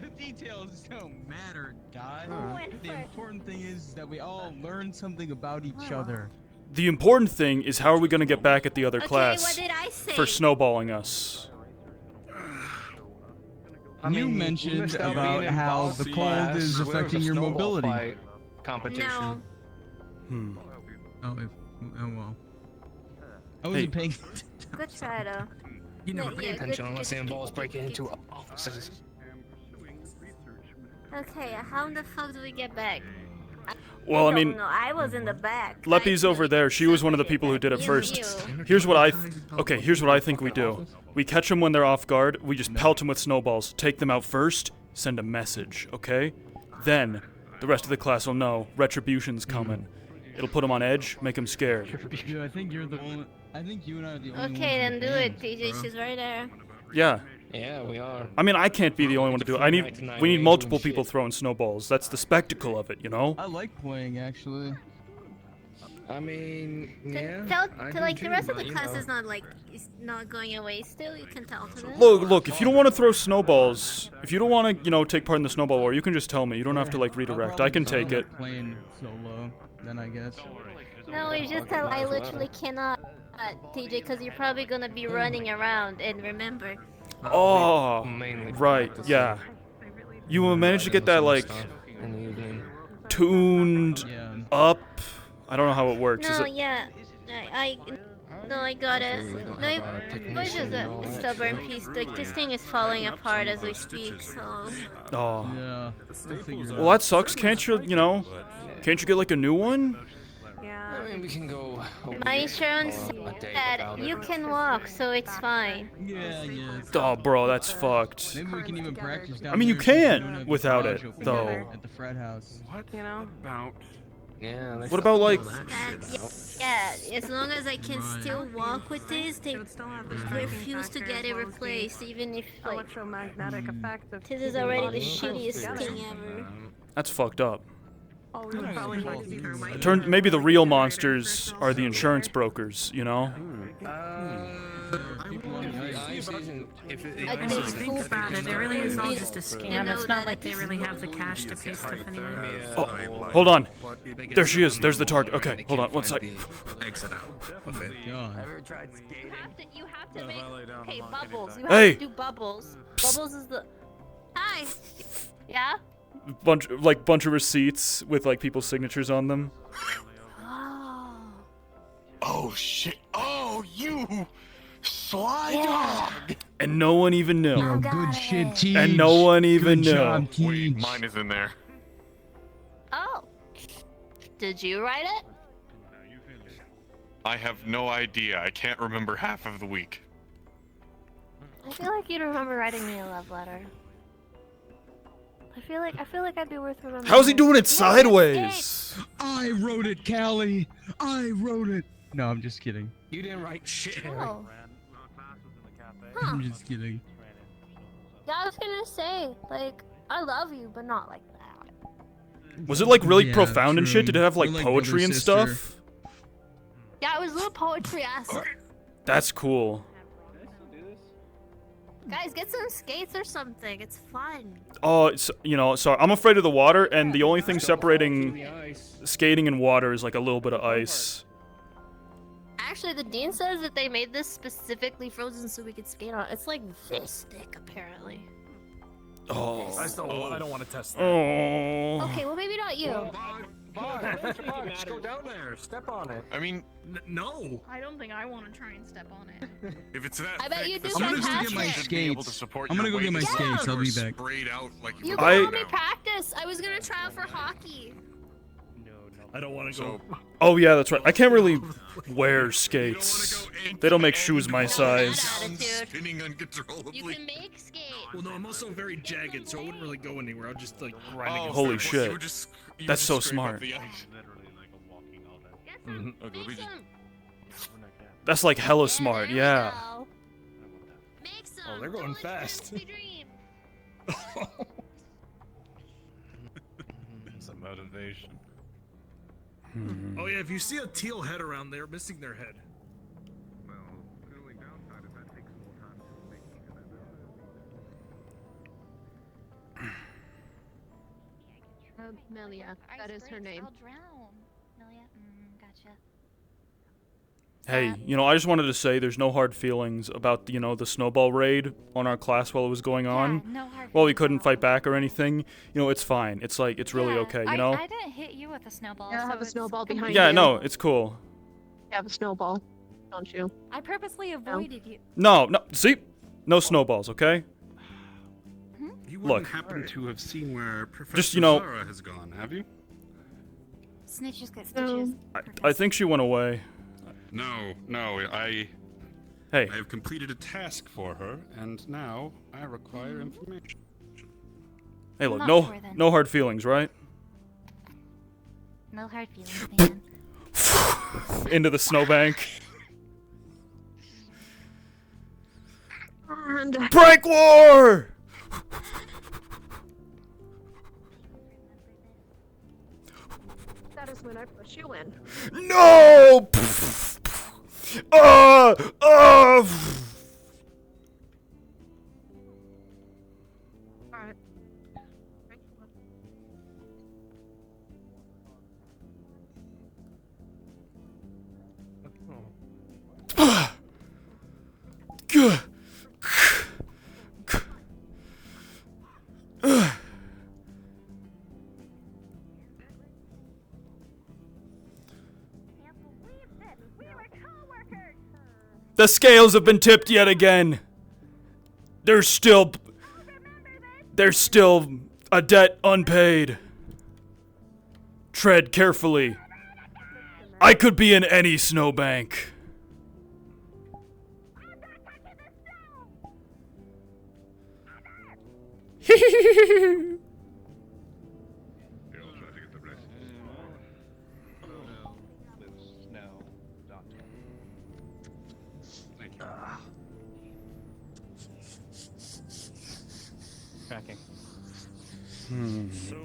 The details don't matter, guys. The important thing is that we all learn something about each other. The important thing is how are we gonna get back at the other Okay, class what did I say? for snowballing us? You mentioned about how the cold is affecting your mobility. Competition. No. Oh well. I wasn't paying. Good try, though. You never Yeah, pay good- attention unless it good- involves good- breaking good- into good. offices. Okay, how the fuck do we get back? Well, I mean, don't know. I was in the back. Leppy's over there. She was one of the people who did it first. Here's what here's what I think we do. We catch them when they're off guard. We just pelt them with snowballs. Take them out first. Send a message, okay? Then the rest of the class will know retribution's coming. It'll put them on edge, make them scared. Dude, I think you're the one. I think you and I are the only ones. Okay, then in do the it, band, TJ. bro. She's right there. Yeah. Yeah, we are. I mean, I can't be the only one to do it. We need multiple people throwing snowballs. That's the spectacle of it, you know? I like playing, actually. I mean, yeah. Tell I to do like too, the rest of but, the you class know. is not like is not going away still. You can tell to them. Look, if you don't want to throw snowballs, if you don't want to, you know, take part in the snowball war, you can just tell me. You don't have to like redirect. I can take it. Playing solo, then I guess. No, it's just that I literally cannot, TJ, because you're probably gonna be running around. And remember. Oh, right, yeah. You managed to get that like tuned up. I don't know how it works. Is No, it? yeah, I got it. No, it was just a stubborn piece. Like this thing is falling apart as we speak. So. Oh. Yeah. Well, that sucks. Can't you, you know, can't you get like a new one? I mean, we can go. My insurance said you can walk, so it's fine. Yeah. Oh, bro, that's fucked. Maybe we can even practice down I mean, you there since we don't can have without the it, garage open though. At the fret house. What? You know? About? Yeah. What about like? Yeah, as long as I can still walk with this, they refuse to get it replaced, even if like Electromagnetic effect of this is already the shittiest thing ever. That's fucked up. Oh, you're probably like Maybe the real monsters are the insurance brokers, you know? If you think about it, it really is all just a scam. It's not like they really have the cash to pay stuff anyway. Oh, hold on. There she is. There's the target. Okay, hold on. One sec. Exit out of it. You have to make okay bubbles. You have Hey. to do bubbles. Bubbles is the hi. Yeah. Bunch of receipts with like people's signatures on them. Oh shit! Oh, you sly dog! And no one even knew. Oh, good shit, Teach. And no one even Good knew. job, Wait, mine is in there. Oh. Did you write it? I have no idea. I can't remember half of the week. I feel like you'd remember writing me a love letter. I feel like I'd be worth remembering. How's he doing it sideways? I wrote it, Callie. I wrote it. No, I'm just kidding. You didn't write shit. Oh. I'm just kidding. Yeah, I was gonna say, like, I love you, but not like that. Was it like really Yeah, profound and shit? true. Did it have like We're like poetry brother, and sister. stuff? Yeah, it was a little poetry ass. That's cool. Guys, get some skates or something. It's fun. Oh, it's, you know, sorry. I'm afraid of the water, and the only thing separating skating and water is like a little bit of ice. Actually, the dean says that they made this specifically frozen so we could skate on it. It's like this thick, apparently. Oh. I don't want to test that. Oh. Okay, well maybe not you. Just go down there. Step on it. I mean, no. I don't think I want to try and step on it. if it's that I bet thick, you the do I'm gonna go skates get my should be able to skates. support I'm gonna your go get my weight. skates. I'll be Or back. Sprayed out like You were can help down. me practice. I was gonna try out for hockey. I don't want to go. Oh yeah, that's right. I can't really wear skates. They don't make shoes my size. Spinning uncontrollably. You can make skates. Well, no, I'm also very jagged, so I wouldn't really go anywhere. I'll just like grind against Holy the- shit. You That's just so scrape up smart. the ice. Get some. Okay, let me just. That's like hella smart, yeah. Make some. Oh, they're going fast. It's a motivation. Oh yeah, if you see a teal head around there, missing their head. Melia, that is her name. I'll drown. Melia, gotcha. Hey, you know, I just wanted to say there's no hard feelings about, you know, the snowball raid on our class while it was going on. no hard Well, we feelings couldn't at fight back or anything. You know, it's fine. It's like, it's really okay, you know? I didn't hit you with a snowball. Yeah, I so have a it's snowball behind completely- Yeah, you. no, it's cool. You have a snowball, don't you? I purposely avoided you. No, see? No snowballs, okay? You Look. wouldn't happen to have seen where Professor Just, you know- Zara has gone, have you? Snitches get stitches. I think she went away. No, Hey. I have completed a task for her, and now I require information. Hey, look, Not no, sure then. no hard feelings, right? No hard feelings, man. Into the snowbank. And Prank war! That is when I push you in. No! Alright. The scales have been tipped yet again. There's still a debt unpaid. Tread carefully. I could be in any snowbank. Tracking. So,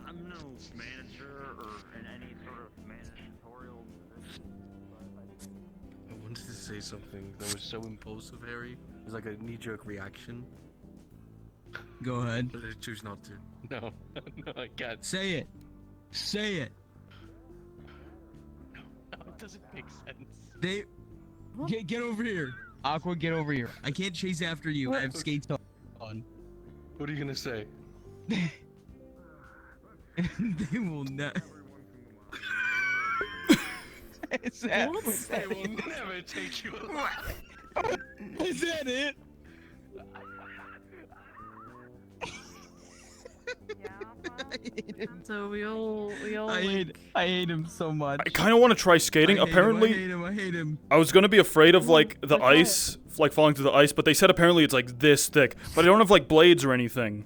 I'm no manager or in any sort of managerial position. I wanted to say something that was so impulsive, Harry. It was like a knee-jerk reaction. Go ahead. But I choose not to. No, no, I can't. Say it. Say it. No, it doesn't make sense. They get over here. Aqua, get over here. I can't chase after you. What? I have skates on. What are you gonna say? They will not. Is that What? They will never take you alive. Is that it? So we all I hate him so much. I kind of want to try skating. Apparently, I hate him. I was gonna be afraid of like the ice, like falling through the ice, but they said apparently it's like this thick. But I don't have like blades or anything.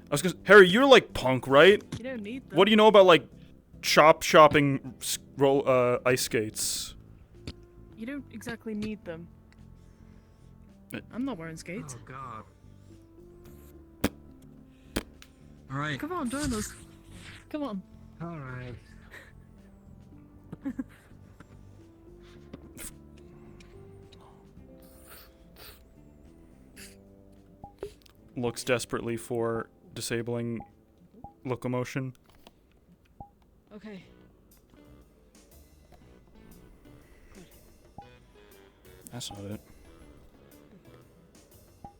I was gonna, Harry, you're like punk, right? You don't need them. What do you know about like shopping ice skates? You don't exactly need them. I'm not wearing skates. Oh God. All right. Come on, join us. Come on. All right. Looks desperately for disabling locomotion. Okay. That's not it.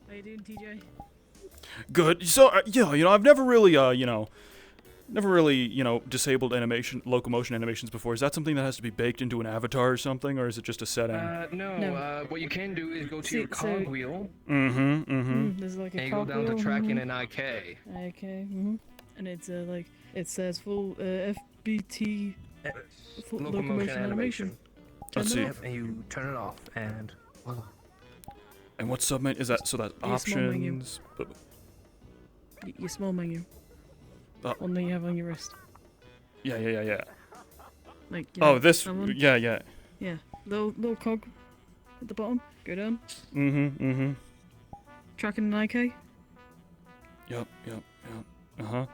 How you doing, TJ? Good. So, yeah, you know, I've never really, disabled locomotion animations before. Is that something that has to be baked into an avatar or something, or is it just a setting? No. What you can do is go to your cogwheel. There's like a and you go down to tracking an IK. And it's it says full FBT full locomotion animation. Let's see. And you turn it off, and voila. And what submenu is that? So that's options. Your small menu. One that you have on your wrist. Yeah. Like. This. Someone? Yeah. Yeah. Little cog at the bottom. Go down. Tracking an IK. Yep. Uh-huh.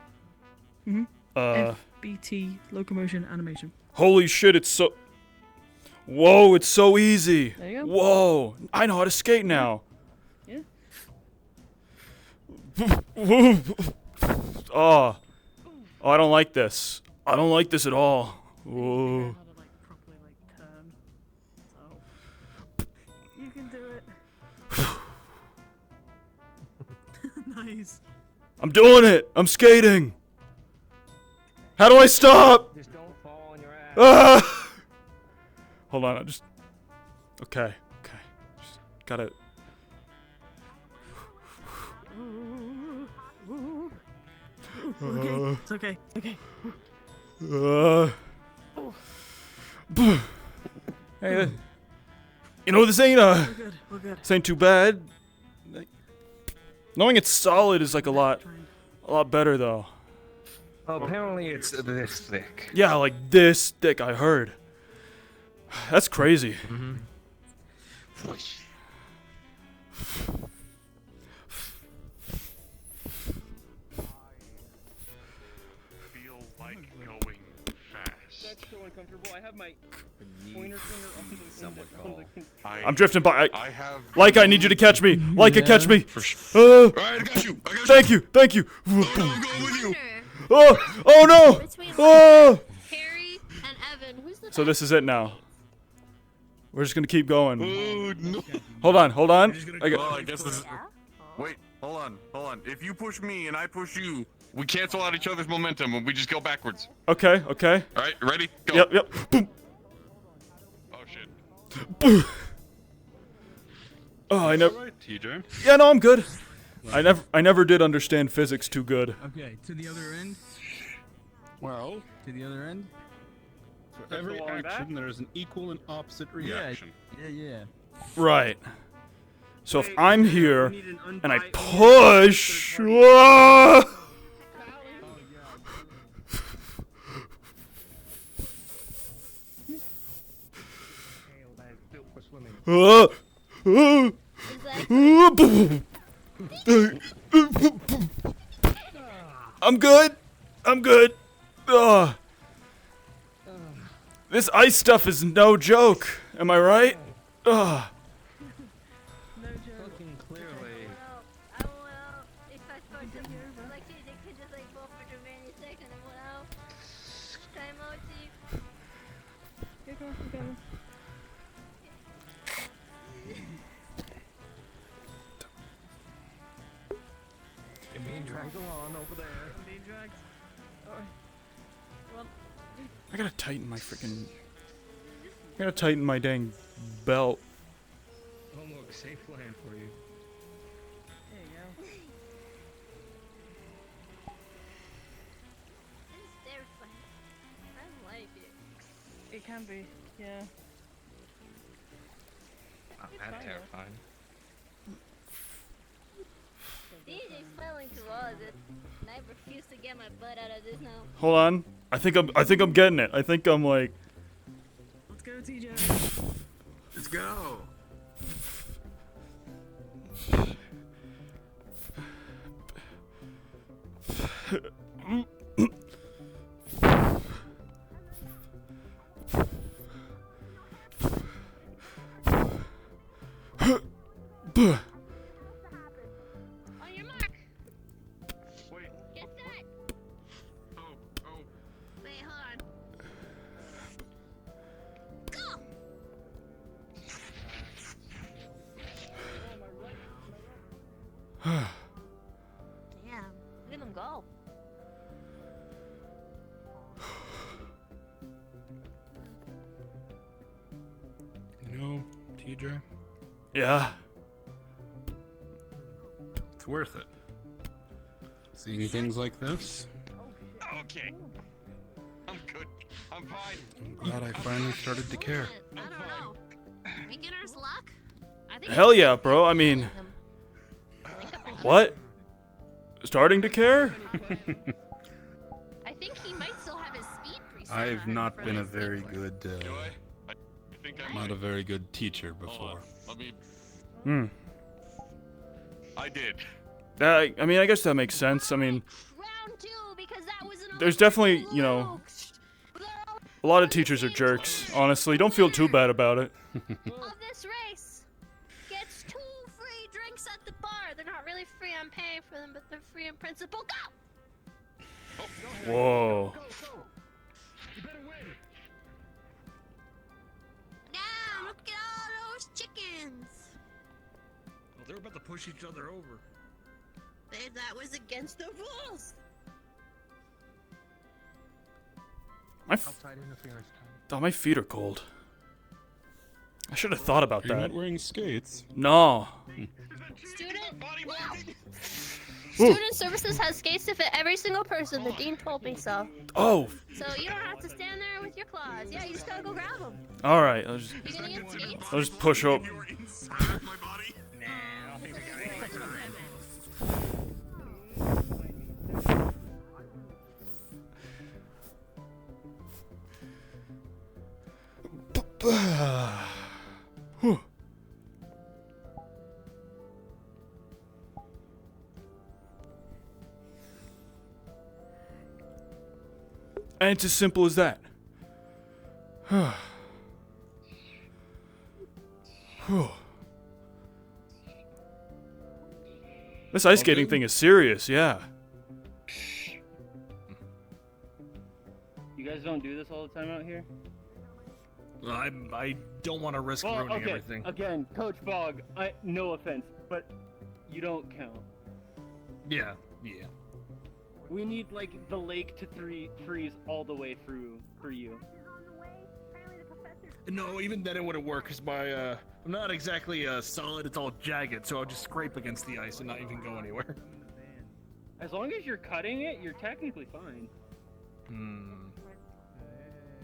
FBT locomotion animation. Holy shit! It's so. Whoa! It's so easy. There you go. Whoa! I know how to skate now. Yeah. Oh, I don't like this. I don't like this at all. Whoa. You can do it. Nice. I'm doing it. I'm skating. How do I stop? Just don't fall on your ass. Ah! Hold on. I just. Okay. Just gotta. Okay. It's okay. Hey, you know, this ain't We're good. this ain't too bad. Knowing it's solid is like a lot better though. Apparently it's this thick. Yeah, like this thick. I heard. That's crazy. Feel That's so uncomfortable. I have my pointer finger on the I'm drifting by. I have. Like, I need you to catch me. Like, catch me. Alright, I got you. Thank you. Thank you. I'm going with you. Oh no. Oh. Harry and Evan, who's the So this is it now. We're just gonna keep going. Oh, no. Hold on. Well, I guess this is. Wait, hold on. If you push me and I push you, we cancel out each other's momentum and we just go backwards. Okay. Alright, ready? Go. Yep. Boom. Oh shit. Boom. Oh, I never. Alright, TJ. Yeah, no, I'm good. I never did understand physics too good. Okay, to the other end. Well, To the other end. for every action, there is an equal and opposite reaction. Yeah. Right. So if I'm here and I push, whoa! I'm good. Ugh. This ice stuff is no joke. Am I right? Ugh. fucking clearly. If I start to like they could just like go for the very second and well. Time out, Chief. You're going for goodness. You're being dragged along over there. I'm being dragged. Well, I gotta tighten my freaking. I gotta tighten my dang belt. Oh look, safe land for you. there you go. It's terrifying. I like it. It can be, yeah. That's terrifying. DJ's smiling towards it, and I refuse to get my butt out of this now. Hold on. I think I'm getting it. I think I'm like. Let's go, TJ. Let's go. On your mark. Wait. Get set. Oh. Wait, hold on. Go. Damn, look at them go. You know, TJ, Yeah. it's worth it. Seeing things like this, Okay. I'm good. I'm fine. I'm glad I finally started to care. I don't know. Beginner's luck? I think Hell yeah, bro. I mean, what? Starting to care? I think he might still have his speed preset I've on not for been a this very thing. good, I think I not might. a very good teacher Hold before. on. Let me. Hmm. I did. I mean, I guess that makes sense. I mean, Round two, because that was an there's definitely, you know, a lot of teachers are jerks. Honestly, don't feel too bad about it. of this race gets 2 free drinks at the bar. They're not really free. I'm paying for them, but they're free in principle. Go! Whoa. Now look at all those chickens. Well, they're about to push each other over. That was against the rules. Outside interference time. Oh, my feet are cold. I should have thought about You're that. not wearing skates. No. Student services has skates to fit every single person. The dean told me so. Oh. So you don't have to stand there with your claws. Yeah, you just gotta go grab them. All right. You gonna get skates? I'll just push up. Whew. And it's as simple as that. Whew. This ice skating thing is serious, yeah. You guys don't do this all the time out here? I don't want to risk Well, ruining okay. everything. Again, Coach Bog, no offense, but you don't count. Yeah. We need, like, the lake to freeze all the way through for you. No, even then it wouldn't work because I'm not exactly solid. It's all jagged, so I'll just scrape against the ice and not even go anywhere. As long as you're cutting it, you're technically fine.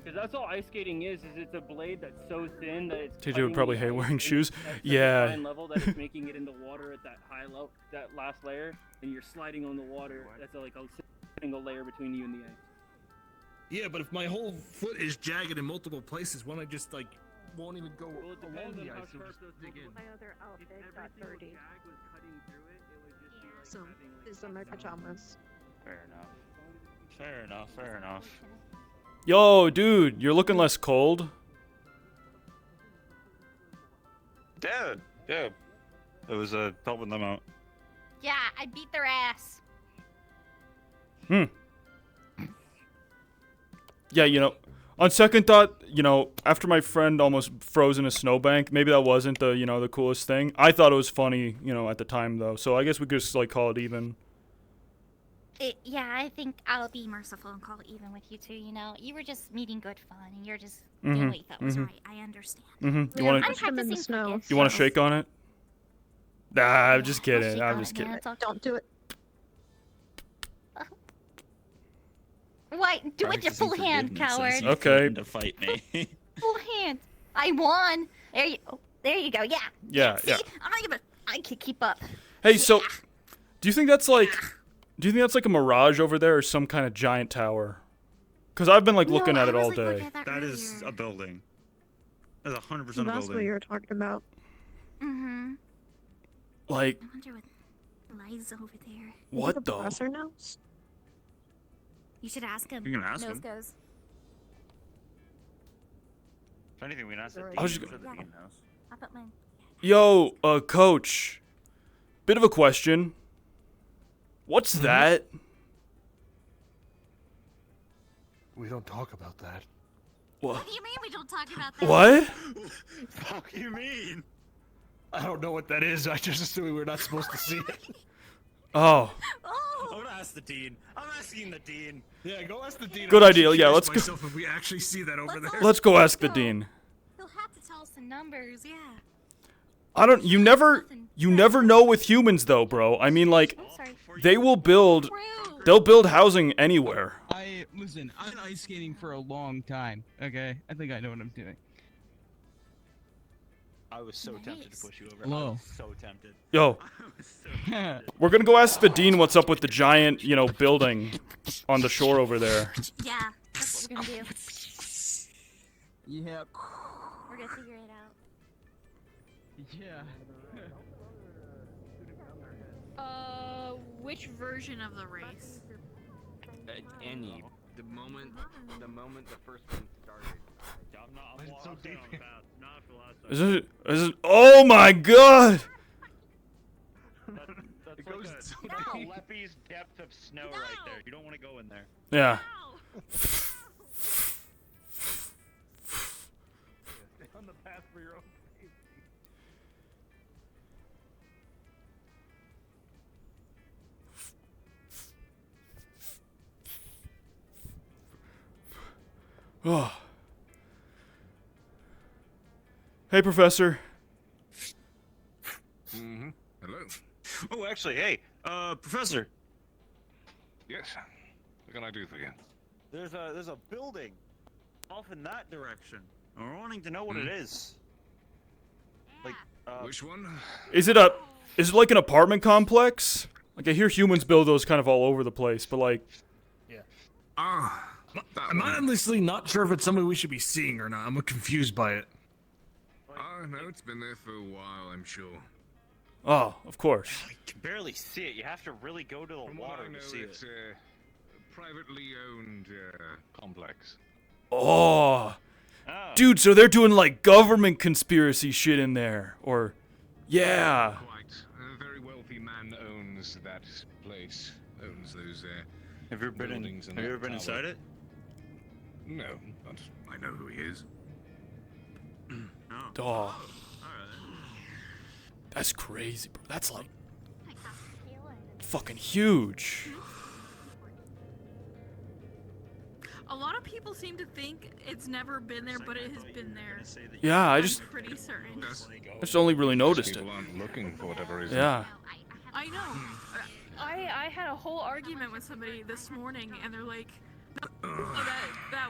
Because that's all ice skating is it's a blade that's so thin that it's TJ would probably hate wearing shoes. at such a Yeah. fine level that it's making it into water at that high level, that last layer, and you're sliding on the water. That's like a single layer between you and the ice. Yeah, but if my whole foot is jagged in multiple places, won't I just like won't even go Well, it depends along on the how ice? It'll sharp just those dig in. My other outfit got dirty. So, these are my pajamas. Fair enough. Yo, dude, you're looking less cold. Yeah. It was helping them out. Yeah, I beat their ass. Yeah, you know, on second thought, you know, after my friend almost froze in a snowbank, maybe that wasn't the, you know, the coolest thing. I thought it was funny, you know, at the time though. So I guess we could just like call it even. Yeah, I think I'll be merciful and call it even with you two. You know, you were just meeting good fun, and you're just doing what you thought was right. I understand. You want I'm to? practicing snow. You want to shake on it? Nah, I'm just kidding. I'm just kidding. Don't do it. Wait, do it your full hand, coward. Okay. To fight me. Full hand. I won. There you go. Yeah. Yeah. I can keep up. Hey, so, do you think that's like a mirage over there, or some kind of giant tower? Because I've been like looking at it all day. That is a building. That's 100% a That's building. what you're talking about. Mm-hmm. Like, I wonder what lies over there. what the the? professor knows? You should ask him. You can ask Nose him. goes. If anything, we can ask the I was dean. just I'm sure the dean knows. I'll put mine. Yo, coach. Bit of a question. What's that? We don't talk about that. What do you mean we don't talk about that? What? Fuck you mean? I don't know what that is. I just assumed we're not supposed to see it. Oh. I'm gonna ask the dean. I'm asking the dean. Yeah, go ask the dean. Good I'm idea. actually Yeah, curious let's go. myself if we actually see that over there. Let's go ask the dean. He'll have to tell us the numbers. Yeah. I don't. You never know with humans though, bro. I mean, like, they'll build housing anywhere. Listen, I've been ice skating for a long time, okay? I think I know what I'm doing. I was so tempted to push you over. Hello. I was so tempted. Yo, we're gonna go ask the dean what's up with the giant, you know, building on the shore over there. Yeah, that's what we're gonna do. Yeah. We're gonna figure it out. Yeah. Which version of the race? Any. The moment the first one started. I'm not so deep. Not for last time. Is it? Oh my God! That's like a Leppy's depth of snow right there. You don't want to go in there. Yeah. Stay on the path for your own safety. Oh. Hey, Professor. Mm-hmm. Hello. Oh, actually, hey, Professor. Yes. What can I do for you? There's a building off in that direction. We're wanting to know what it is. Like, which one? Is it like an apartment complex? Like, I hear humans build those kind of all over the place, but like. Yeah. I'm honestly not sure if it's something we should be seeing or not. I'm confused by it. No, it's been there for a while, I'm sure. Oh, of course. I can barely see it. You have to really go to the From water what I know, to see it's it. a privately owned complex. Oh. Dude, so they're doing like government conspiracy shit in there, or yeah. Quite. A very wealthy man owns that place. Owns those Have you ever been buildings and have you that ever been tower. inside it? No, but I know who he is. Oh. That's crazy, bro. That's like fucking huge. A lot of people seem to think it's never been there, but it has been there. Yeah, I'm pretty certain. I just only really noticed it. People aren't looking for whatever reason. Yeah. I know. I had a whole argument with somebody this morning, and they're like, no, that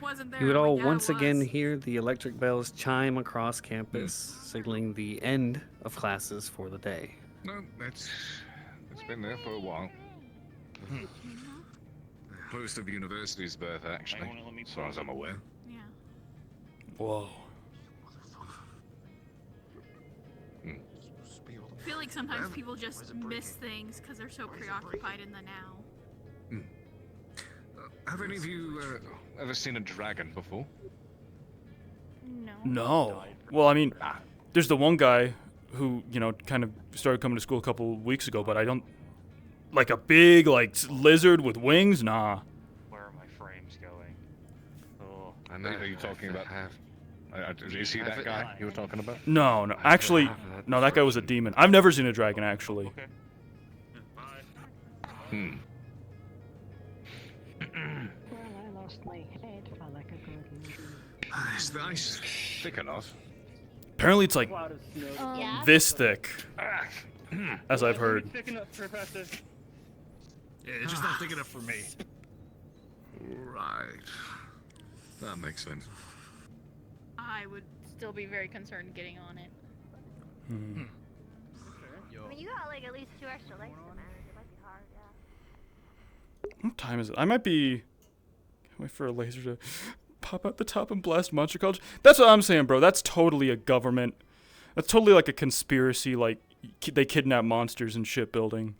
wasn't there. You would I'm like, all "Yeah, it once again was." hear the electric bells chime across campus, signaling the end of classes for the day. No, it's been there for a while. Close to the university's birth, actually, as far as I'm aware. Yeah. Whoa. I feel like sometimes people just miss things because they're so preoccupied in the now. Have any of you ever seen a dragon before? No. No. Well, I mean, there's the one guy who, you know, kind of started coming to school a couple weeks ago, but I don't... Like a big, like, lizard with wings? Nah. Where are my frames going? Oh. I know who you're talking about. Do you see that guy you were talking about? No, no. Actually, no, that guy was a demon. I've never seen a dragon, actually. Hmm. I lost my head for like a good Is the ice thick enough? Apparently it's like Yeah. this thick, as I've heard. Thick enough, Professor. Yeah, it's just not thick enough for me. Right. That makes sense. I would still be very concerned getting on it. Hmm. I mean, you got like at least 2 extra legs to manage. It might be hard, yeah. What time is it? I might be... Can't wait for a laser to pop out the top and blast Monster College. That's what I'm saying, bro. That's totally a government... That's totally like a conspiracy, like, they kidnap monsters and shipbuilding.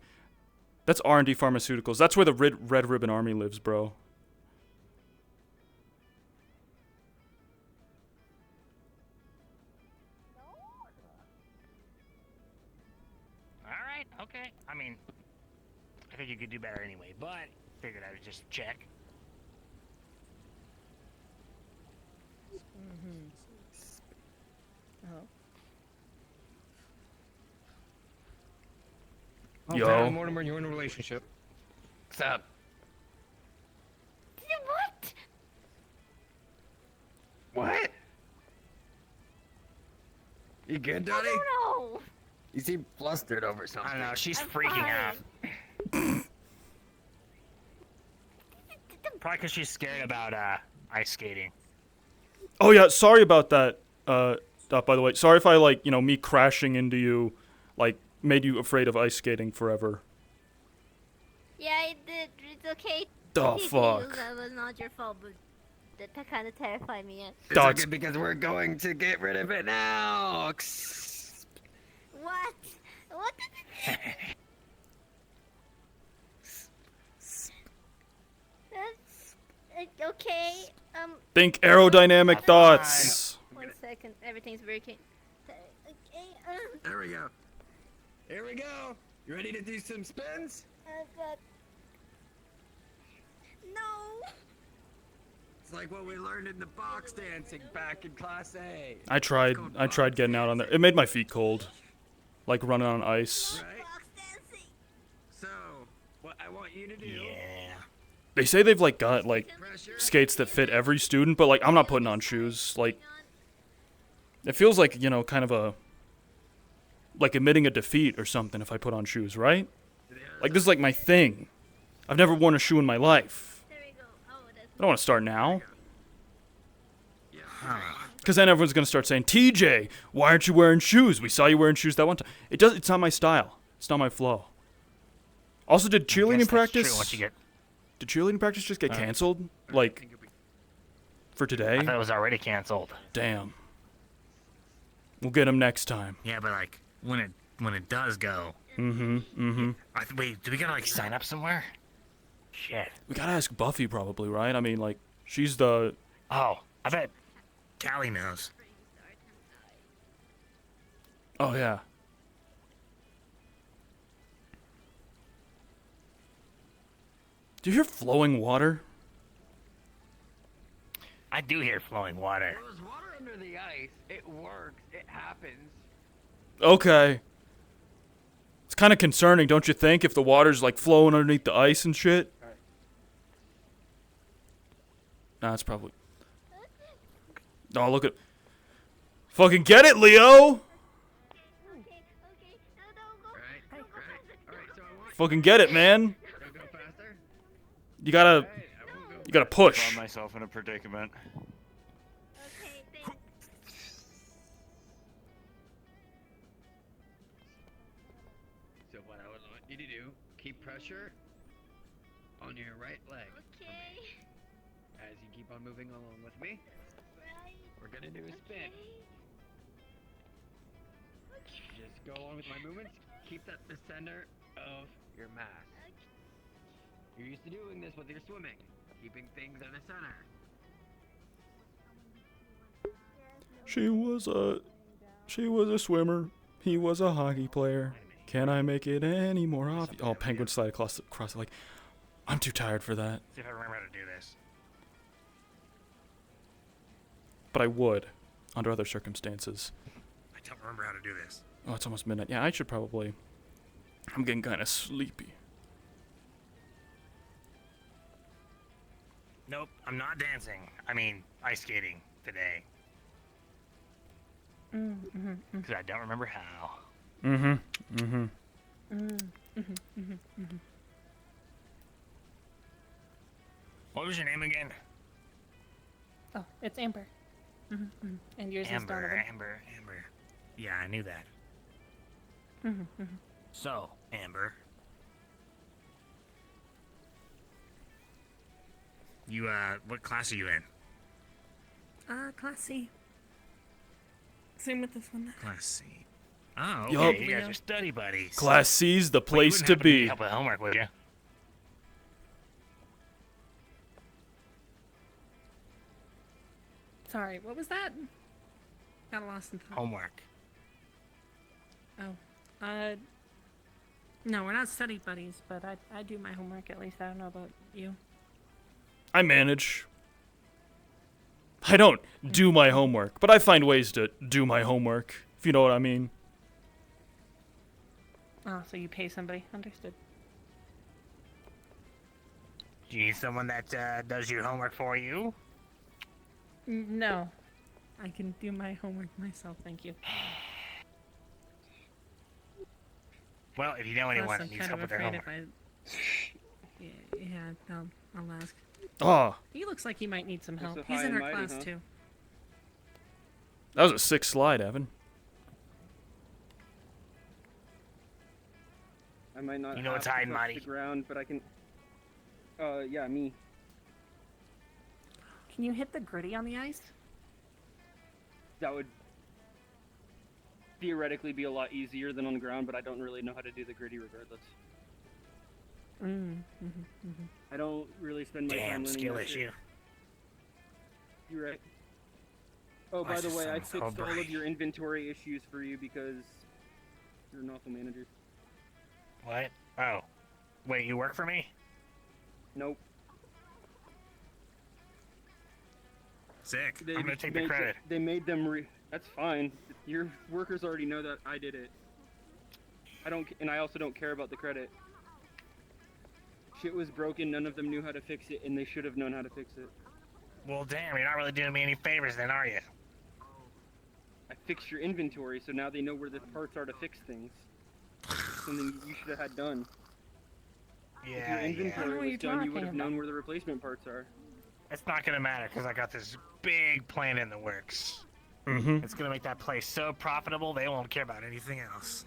That's R&D Pharmaceuticals. That's where the Red Ribbon Army lives, bro. Alright, okay. I mean, I think you could do better anyway, but figured I would just check. Yo. Mortimer, you're in a relationship. What's up? What? What? You good, Daddy? I don't know. You seem flustered over something. I don't know, she's I'm freaking fine. out. Probably because she's scared about ice skating. Oh yeah, sorry about that. By the way, sorry if I like, you know, me crashing into you, like, made you afraid of ice skating forever. Yeah, it did. It's okay. Oh, TT, fuck. That was not your fault, but that kind of terrified me. Yeah. It's okay because we're going to get rid of it now. What? What? That's okay. Think aerodynamic thoughts. 1 second. Everything's breaking. Okay. There we go. Here we go. You ready to do some spins? No. It's like what we learned in the box dancing back in Class A. I tried getting out on there. It made my feet cold. Like running on ice. So, what I want you to do. They say they've like got like skates that fit every student, but like I'm not putting on shoes. Like it feels like, you know, kind of a like admitting a defeat or something if I put on shoes, right? Like this is like my thing. I've never worn a shoe in my life. I don't want to start now. Because then everyone's gonna start saying, TJ, why aren't you wearing shoes? We saw you wearing shoes that one time. It's not my style. It's not my flow. Also, did cheerleading practice? Did cheerleading practice just get canceled? Like for today? I thought it was already canceled. Damn. We'll get him next time. Yeah, but like when it does go. Mm-hmm. Wait, do we gotta like sign up somewhere? Shit. We gotta ask Buffy probably, right? I mean, like she's the. Oh, I bet Callie knows. Oh, yeah. Do you hear flowing water? I do hear flowing water. There's water under the ice. It works. It happens. Okay. It's kind of concerning, don't you think, if the water's like flowing underneath the ice and shit? Nah, it's probably... Oh, look at... Fucking get it, Leo! Fucking get it, man. You gotta push. I found myself in a predicament. So what I would want you to do, keep pressure on your right leg. Okay. As you keep on moving along with me, we're gonna do a spin. Just go along with my movements. Keep that the center of your mass. You're used to doing this with your swimming, keeping things in the center. She was a swimmer. He was a hockey player. Can I make it any more obvious? Oh, penguin slide across like, I'm too tired for that. See if I remember how to do this. But I would, under other circumstances. I don't remember how to do this. Oh, it's almost midnight. Yeah, I should probably... I'm getting kind of sleepy. Nope, I'm not dancing. I mean, ice skating today. Because I don't remember how. What was your name again? Oh, it's Amber. And yours is Donovan. Amber. Yeah, I knew that. So, Amber. You, what class are you in? Class C. Same with this one. Class C. Oh, okay. Yup. You guys are study buddies. Class C's the place to be. Help with homework, would you? Sorry, what was that? Got lost in thought. Homework. Oh. No, we're not study buddies, but I do my homework at least. I don't know about you. I manage. I don't do my homework, but I find ways to do my homework, if you know what I mean. Oh, so you pay somebody. Understood. Do you need someone that does your homework for you? No. I can do my homework myself, thank you. Well, if you know anyone that Plus, I'm needs kind help of with their afraid homework. I'll ask. Oh. He looks like he might need some help. So He's high in and our mighty, class huh? too. That was a sick slide, Evan. I might not. You know have what's high and to touch mighty? the ground, but I can. Yeah, me. Can you hit the gritty on the ice? That would theoretically be a lot easier than on the ground, but I don't really know how to do the gritty regardless. I don't really spend my time Damn, learning skill that issue. shit. You're right. Oh, by the way, I fixed all of your inventory issues for you because you're an awful manager. What? Oh. Wait, you work for me? Nope. Sick. I'm gonna take the credit. They made them That's fine. Your workers already know that I did it. And I also don't care about the credit. Shit was broken, none of them knew how to fix it, and they should have known how to fix it. Well, damn, you're not really doing me any favors then, are you? I fixed your inventory, so now they know where the parts are to fix things. Something you should have had done. Yeah, if your inventory was done, you would have about. known where the replacement parts are. It's not gonna matter, because I got this big plan in the works. It's gonna make that place so profitable, they won't care about anything else.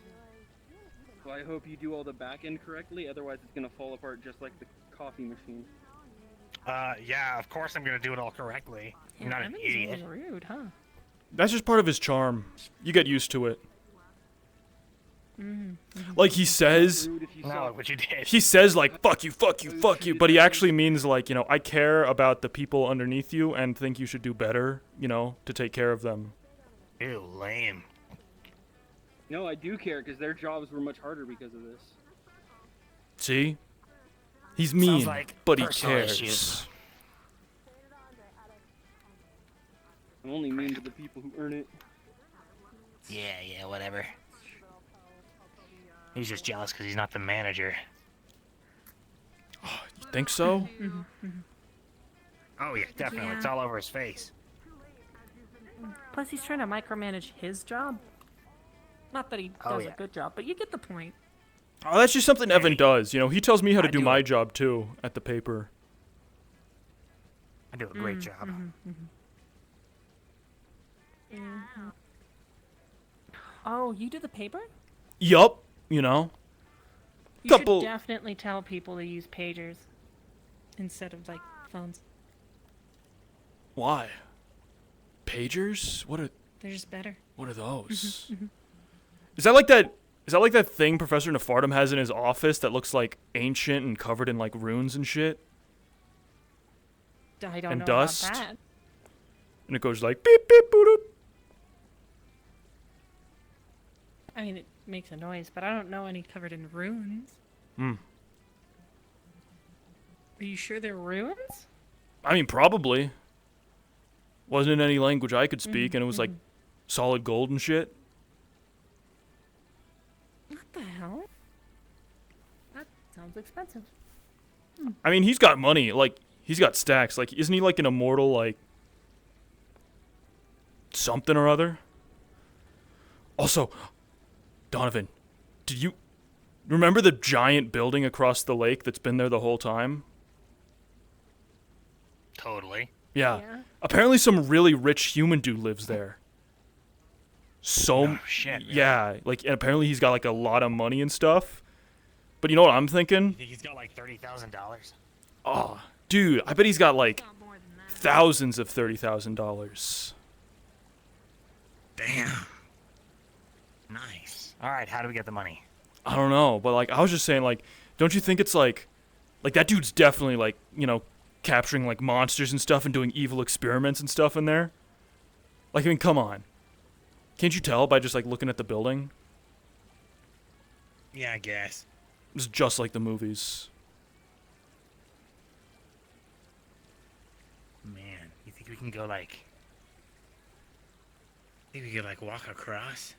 Well, I hope you do all the back end correctly, otherwise it's gonna fall apart just like the coffee machine. Yeah, of course I'm gonna do it all correctly. I'm not an Evan's idiot. a little rude, huh? That's just part of his charm. You get used to it. Like he says, No, what you did. he says like fuck you, fuck you, fuck you, but he actually means like, you know, I care about the people underneath you and think you should do better, you know, to take care of them. Ew, lame. No, I do care because their jobs were much harder because of this. See? He's mean, like but he personal cares. issues. I'm only mean to the people who earn it. Yeah, whatever. He's just jealous because he's not the manager. You think so? Oh yeah, definitely. It's all over his face. Plus, he's trying to micromanage his job. Not that he does a good job, but you get the point. Oh, that's just something Evan does. You know, he tells me how to do my job too at the paper. I do a great job. Oh, you do the paper? Yup, you know. You should definitely tell people to use pagers instead of like phones. Why? Pagers? What are? They're just better. What are those? Is that like that? Is that like that thing Professor Nefardum has in his office that looks like ancient and covered in like runes and shit? I don't and know dust? about that. And it goes like beep beep boop doop. I mean, it makes a noise, but I don't know any covered in runes. Hmm. Are you sure they're runes? I mean, probably. Wasn't in any language I could speak, and it was like solid gold and shit. What the hell? That sounds expensive. I mean, he's got money. Like, he's got stacks. Like, isn't he like an immortal, like, something or other? Also, Donovan, did you remember the giant building across the lake that's been there the whole time? Totally. Yeah. Apparently some really rich human dude lives there. Shit. Really? Yeah, like, and apparently he's got like a lot of money and stuff. But you know what I'm thinking? You think he's got like $30,000? Oh, dude, I bet he's got like thousands of $30,000. Damn. Nice. All right, how do we get the money? I don't know, but like I was just saying, like, don't you think it's like that dude's definitely like, you know, capturing like monsters and stuff and doing evil experiments and stuff in there? Like, I mean, come on. Can't you tell by just like looking at the building? Yeah, I guess. It's just like the movies. Man, you think we can go like... Think we could like walk across?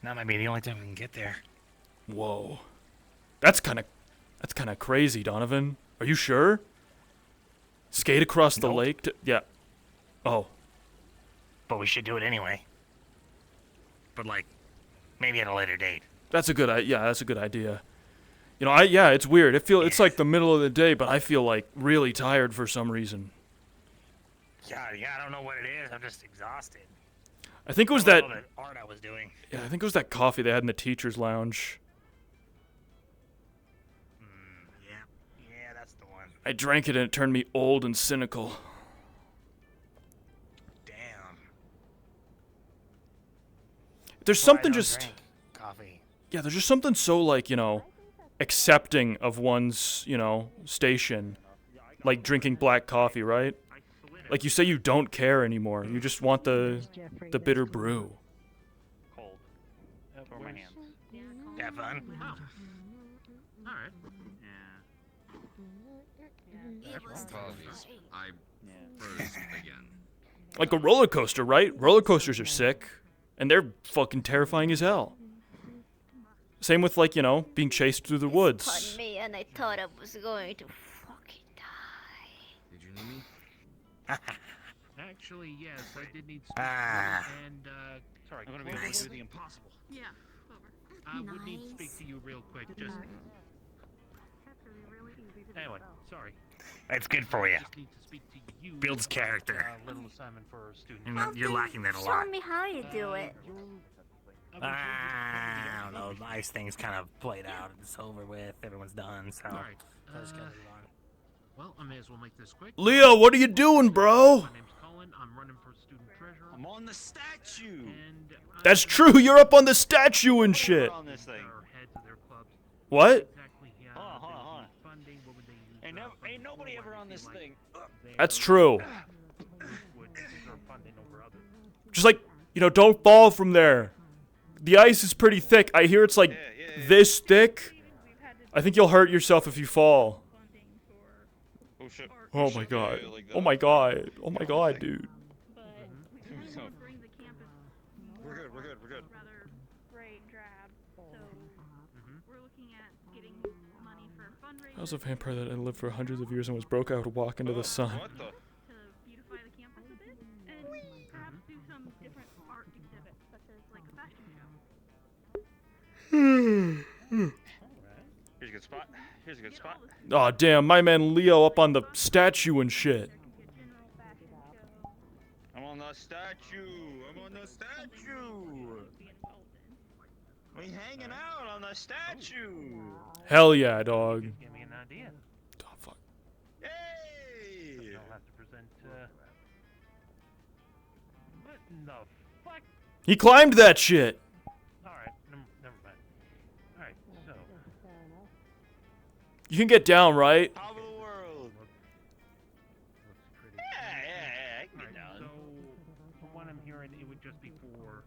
That might be the only time we can get there. Whoa. That's kind of crazy, Donovan. Are you sure? Skate across the lake to... Yeah. Oh. But we should do it anyway. But like, maybe at a later date. That's a good that's a good idea. You know, yeah, it's weird. It's like the middle of the day, but I feel like really tired for some reason. Yeah, I don't know what it is. I'm just exhausted. I think it was All that art I was doing. Yeah, I think it was that coffee they had in the teacher's lounge. Yeah, that's the one. I drank it and it turned me old and cynical. Damn. There's something just coffee. Yeah, there's just something so like, you know, accepting of one's, you know, station. Like drinking black coffee, right? Like you say you don't care anymore. You just want the bitter brew. Cold. For my hands. Have fun? Alright. It was Apologies. I froze again. Like a roller coaster, right? Roller coasters are sick. And they're fucking terrifying as hell. Same with, like, you know, being chased through the woods. Pardon me, and I thought I was going to fucking die. Did you need me? Actually, yes, I did need space. And, sorry, I'm gonna be able to do the impossible. Yeah, I would need to speak to you real quick, just... Anyway, sorry. That's good for you. Just need to speak to you. Builds character. Little assignment for student. And you're lacking that a Show lot. me how you do it. I don't know. The ice thing's kind of played out. It's over with. Everyone's done. So. Alright. Well, I may as well make this quick. Leo, what are you doing, bro? My name's Colin. going. I'm running for student treasurer. I'm on the statue. And That's true. You're up on the statue and shit. On this thing. What? Hold on. Ain't nobody ever on this thing. That's true. Just like, you know, don't fall from there. The ice is pretty thick. I hear it's like this thick. I think you'll hurt yourself if you fall. Oh shit. Oh my god. Oh my god. Oh my god, dude. We're good. We're good. Rather gray and drab, so we're looking at getting money for fundraising. I was a vampire that had lived for hundreds of years and was broke. I would walk into the sun. What the? To beautify the campus a bit, and perhaps do some different art exhibits, such as like a fashion show. Here's a good spot. Here's a good spot. Aw, damn, my man Leo up on the statue and shit. I'm on the statue. I'm on the statue. We hanging out on the statue. Hell yeah, dog. Give me an idea. Oh, fuck. Hey! I'll have to present. What in the fuck? He climbed that shit. All right, never mind. All right, so. You can get down, right? Top of the world. Yeah, I can get down. So, from what I'm hearing, it would just be for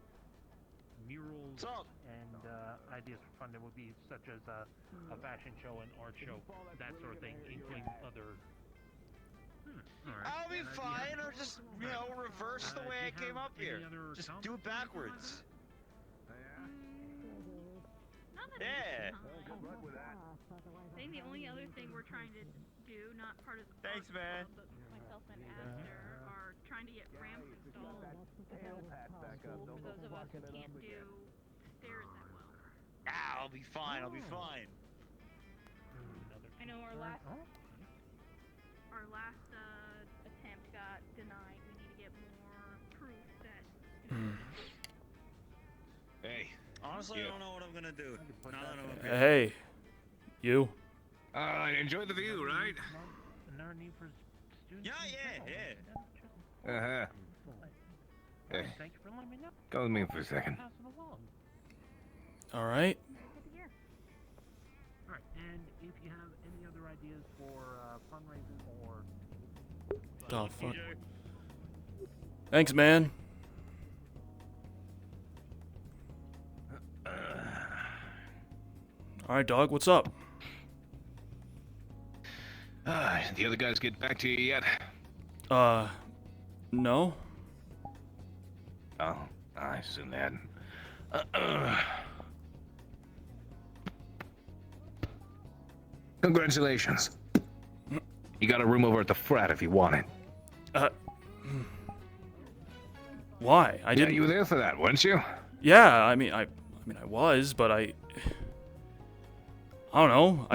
murals and ideas for funding would be such as a fashion show, an art show, that sort of thing, including other. I'll be fine, or just, you know, reverse the way I came up here. Just do it backwards. Yeah. I think the only other thing we're trying to do, not part of the Thanks, man. but myself and Aster are trying to get ramps installed for those of us who can't do stairs that well. Ah, I'll be fine. I'll be fine. I know our last attempt got denied. We need to get more proof that. Hey. Honestly, I don't know what I'm gonna do. Now that I'm up here. Hey. You. Enjoy the view, right? No need for students. Yeah. Uh-huh. Hey, Thank you for letting me know. go with me for a second. Pass it along. All right. All right, and if you have any other ideas for fundraising or. Oh, fuck. Thanks, man. All right, dog. What's up? The other guys get back to you yet? No. Oh, I assume they hadn't. Congratulations. You got a room over at the frat if you want it. Why? I didn't. Yeah, you were there for that, weren't you? Yeah, I mean, I was, but I don't know.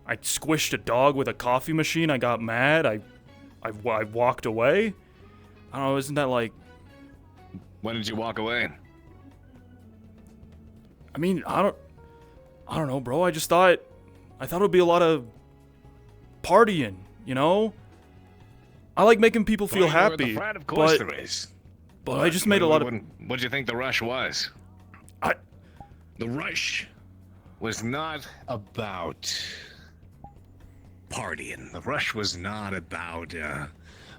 I squished a dog with a coffee machine. I got mad. I walked away. I don't know. Isn't that like? When did you walk away? I mean, I don't know, bro. I thought it would be a lot of partying, you know? I like making people feel happy. The frat, of course but, there is. But I just made a lot of. What'd you think the rush was? The rush was not about partying. The rush was not about,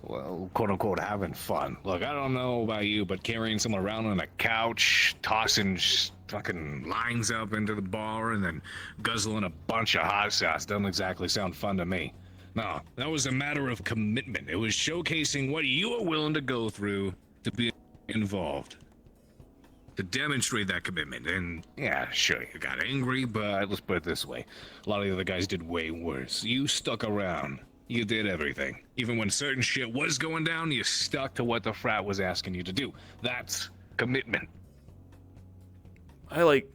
well, quote unquote, having fun. Look, I don't know about you, but carrying someone around on a couch, tossing fucking lines up into the bar, and then guzzling a bunch of hot sauce doesn't exactly sound fun to me. No, that was a matter of commitment. It was showcasing what you were willing to go through to be involved. To demonstrate that commitment. And yeah, sure, you got angry, but let's put it this way. A lot of the other guys did way worse. You stuck around. You did everything. Even when certain shit was going down, you stuck to what the frat was asking you to do. That's commitment. I like...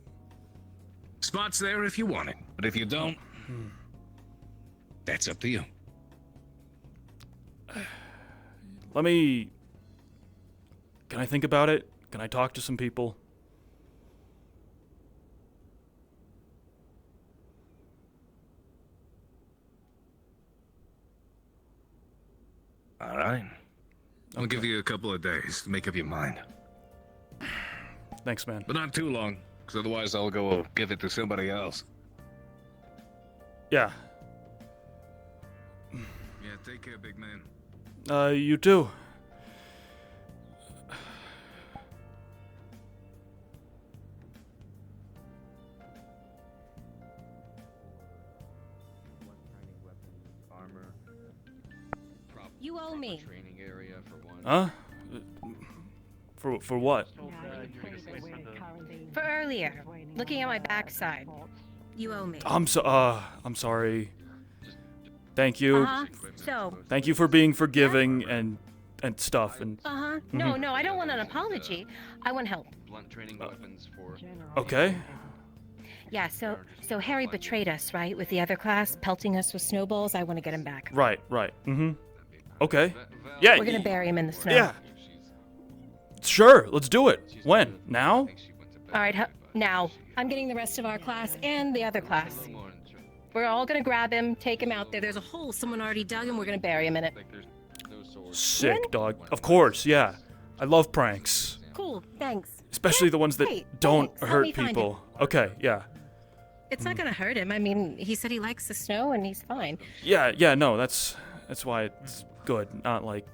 Spots there if you want it, but if you don't, that's up to you. Let me... Can I think about it? Can I talk to some people? All right. I'll give you a couple of days to make up your mind. Thanks, man. But not too long, because otherwise I'll go give it to somebody else. Yeah. Yeah, take care, big man. You too. You owe me. Training area for one. Huh? For what? For earlier, looking at my backside. You owe me. I'm sorry. Thank you. So. Thank you for being forgiving and stuff and. No, no, I don't want an apology. I want help. Blunt training weapons for. Okay. Yeah. So Harry betrayed us, right? With the other class, pelting us with snowballs. I want to get him back. Right. Okay. Yeah. We're gonna bury him in the snow. Yeah. Sure. Let's do it. When? Now? All right. Now. I'm getting the rest of our class and the other class. We're all gonna grab him, take him out there. There's a hole someone already dug, and we're gonna bury him in it. Sick, dog. Of course. Yeah. I love pranks. Cool. Thanks. Especially the ones that don't Help hurt me find people. Okay. Yeah. It's not gonna hurt him. I mean, he said he likes the snow, and he's fine. Yeah. No. That's why it's good. Not like.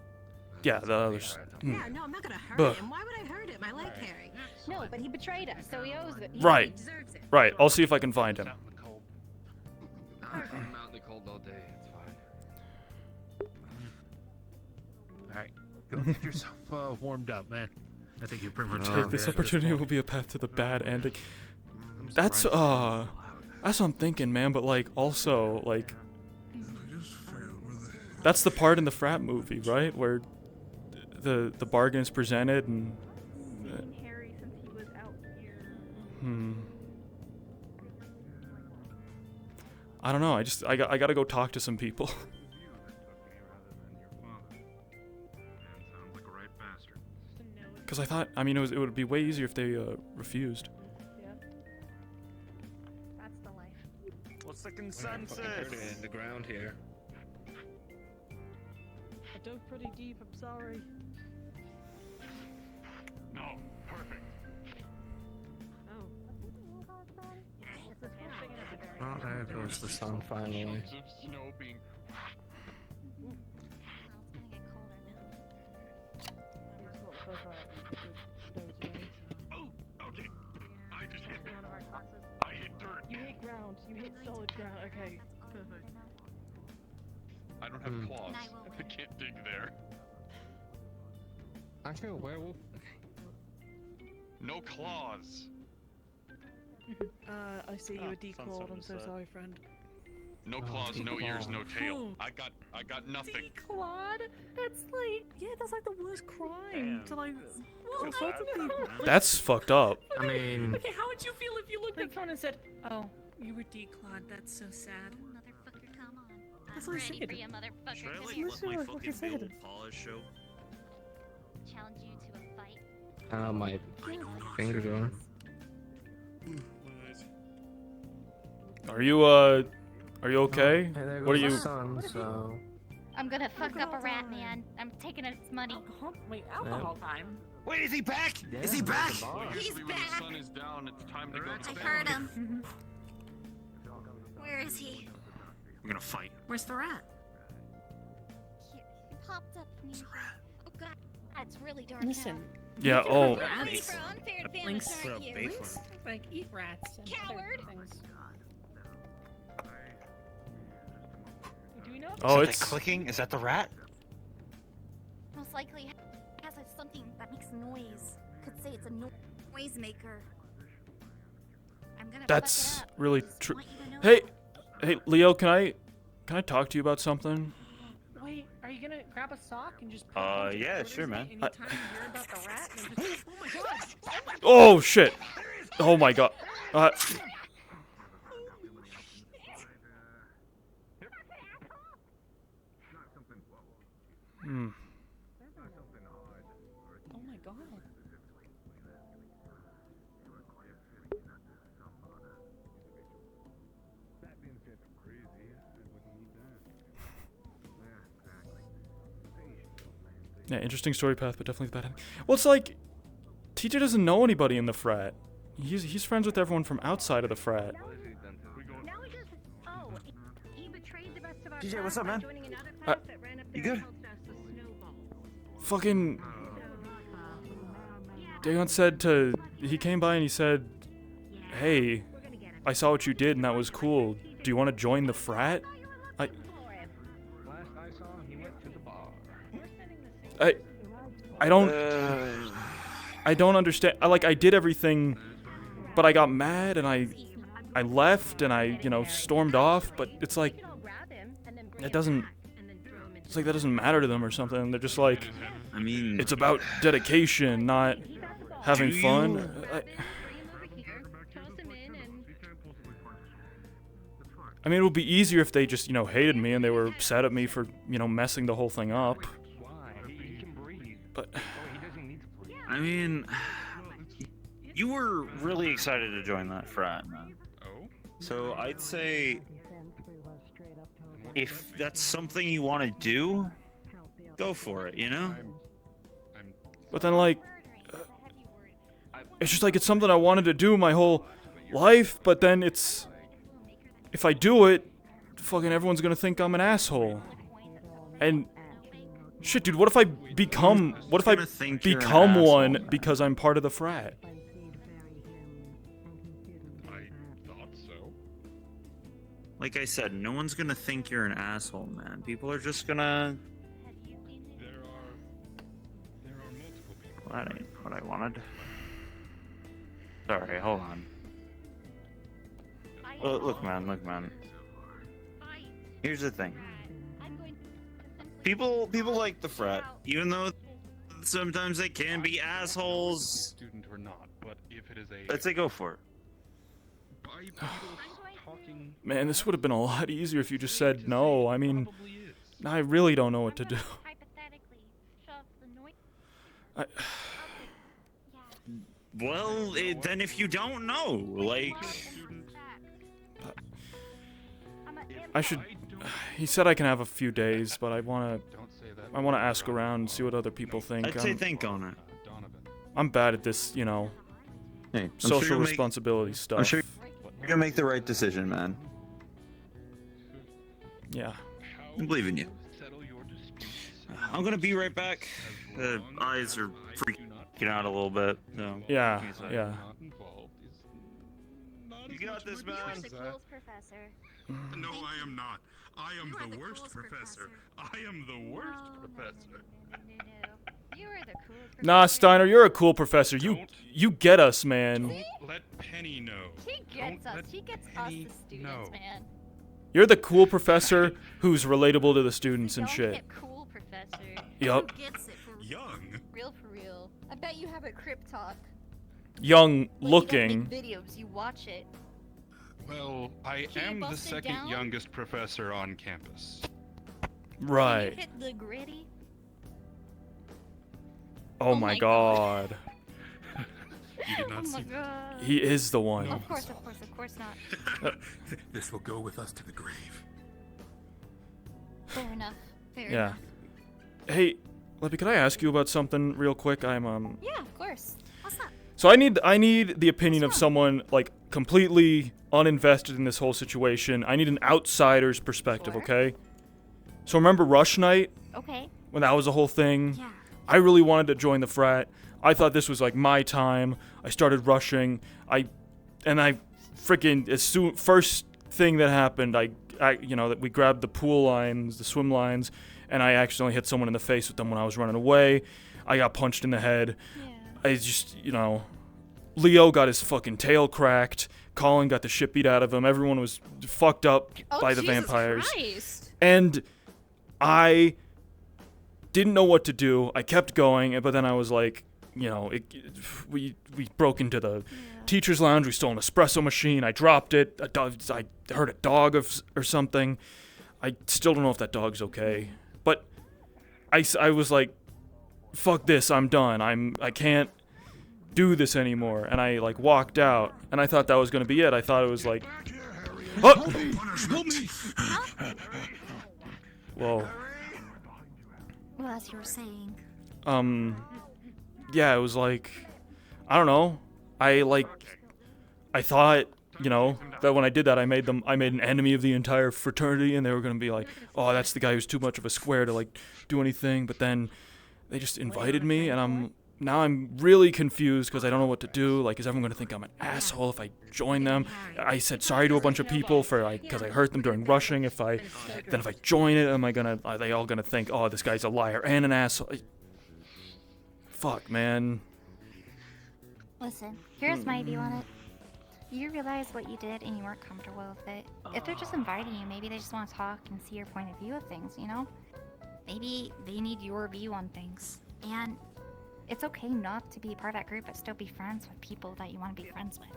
Yeah. The others. Yeah, no, I'm not gonna hurt him. Why would I hurt him? I like Harry. No, but he betrayed us, so he owes it. He deserves it. Right. I'll see if I can find him. I'm out in the cold all day. It's fine. Alright, go get yourself warmed up, man. I think you're pretty much This opportunity will be a path to the bad ending. That's what I'm thinking, man. But like, also like, that's the part in the frat movie, right, where the bargain is presented and. Harry since he was out here. I don't know. I gotta go talk to some people. Because I thought, I mean, it would be way easier if they refused. That's the life. What's the consensus? In the ground here. I dug pretty deep, I'm sorry. No, perfect. Oh, there goes the sun finally. Snow being. Oh, okay. I just hit one of our classes. I hit dirt. You hit ground. You hit solid ground. Okay, perfect. I don't have claws. I can't dig there. Aren't you a werewolf? No claws. I see you were declawed. I'm so sorry, friend. No claws, no ears, no tail. I got nothing. Declawed? That's like the worst crime to like refer to people. That's fucked up. I mean. Okay, how would you feel if you looked at someone and said, "Oh, you were declawed. That's so sad." Motherfucker, come on. That's I'm what I ready said. for you, motherfucker. Should I Come like here. let my fucking nail polish show? Challenge you to a fight. My fingers are. Are you okay? Hey, there What are goes you? the sun, so. I'm gonna fuck up a rat, man. I'm taking its money. Alcohol time. Wait, is he back? Yeah, Is he back? He's Usually when back. the sun is down, it's time to go to I bed. heard him. Where is he? We're gonna fight. Where's the rat? He popped up near. Oh god, it's really dark Listen. Yeah. now. Oh. Ready for unfair advantage, aren't you? Like eat rats and Coward. other things. Do we know? Oh, Is that it's. the clicking? Is that the rat? Most likely has something that makes noise. Could say it's a noise maker. I'm gonna That's fuck it up. really Just true. want you to know Hey, Leo, can I talk to you about something? Wait, are you gonna grab a sock and just? Yeah, sure, man. Anytime you hear about the rat, and just, oh my god! Oh shit! Oh my god. Hmm. Oh my god! Yeah, interesting story path, but definitely the bad ending. Well, it's like TJ doesn't know anybody in the frat. He's friends with everyone from outside of the frat. TJ, what's up, man? You good? Fucking Dagon said he came by and he said, "Hey, I saw what you did and that was cool. Do you want to join the frat?" I don't understand. I did everything, but I got mad and I left and I, stormed off, but it's like that doesn't matter to them or something. They're just like, I mean, it's about dedication, not having fun. I mean, it would be easier if they just, hated me and they were upset at me for, messing the whole thing up. But I mean, you were really excited to join that frat, man. Oh? So I'd say if that's something you want to do, go for it, But then, it's just it's something I wanted to do my whole life, but then if I do it, fucking everyone's gonna think I'm an asshole. And shit, dude, what if I become one because I'm part of the frat? I thought so. Like I said, no one's gonna think you're an asshole, man. People are just gonna... There are multiple people. Well, that ain't what I wanted. Sorry, hold on. Look, man. Here's the thing. People like the frat, even though sometimes they can be assholes. Student or not, but if it is a... Let's say go for it. Man, this would have been a lot easier if you just said no. I mean, I really don't know what to do. Well, then if you don't know, I should... He said I can have a few days, but I wanna ask around and see what other people think. I'd say think on it. I'm bad at this, Hey, social responsibility stuff. I'm sure you're gonna make the right decision, man. Yeah. I believe in you. I'm gonna be right back. The eyes are freaking out a little bit. So. Yeah. You got this, man. You're the coolest professor. No, I am not. I am the worst professor. I am the worst professor. You are the coolest. Nah, Steiner, you're a cool professor. You get us, man. Don't let Penny know. He gets us. He gets us, the students, man. You're the cool professor who's relatable to the students and shit. Get cool, professor. Yup. Who gets it for Young. Real for real. I bet you have a crypt talk. Young Well, looking. You don't make videos. You watch it. Well, I am the second youngest professor on campus. Right. You hit the gritty. Oh my god. You did not Oh my see god. He is the one. Of course not. This will go with us to the grave. Fair enough. Fair Yeah. enough. Hey, Leppy, could I ask you about something real quick? Yeah, of course. What's up? So I need the opinion of someone completely uninvested in this whole situation. I need an outsider's perspective, okay? So remember Rush Night? Okay. When that was a whole thing? Yeah. I really wanted to join the frat. I thought this was my time. I started rushing. First thing that happened, that we grabbed the pool lines, the swim lines, and I accidentally hit someone in the face with them when I was running away. I got punched in the head. I just, Leo got his fucking tail cracked. Colin got the shit beat out of him. Everyone was fucked up by the vampires. Christ. And I didn't know what to do. I kept going, but then I was like, we broke into the teacher's lounge. We stole an espresso machine. I dropped it. I heard a dog or something. I still don't know if that dog's okay. But I was like, fuck this. I'm done. I can't do this anymore. And I walked out, and I thought that was gonna be it. I thought it was like, oh! Whoa. Well, as you were saying. yeah, it was like, I don't know. I thought, you know, that when I did that, I made an enemy of the entire fraternity, and they were gonna be like, oh, that's the guy who's too much of a square to like do anything. But then they just invited me, and now I'm really confused because I don't know what to do. Like, is everyone gonna think I'm an asshole if I join them? I said sorry to a bunch of people because I hurt them during rushing. If I join it, are they all gonna think, oh, this guy's a liar and an asshole? Fuck, man. Listen, here's my view on it. You realize what you did and you weren't comfortable with it. If they're just inviting you, maybe they just want to talk and see your point of view of things, you know? Maybe they need your view on things. And it's okay not to be a part of that group, but still be friends with people that you want to be friends with.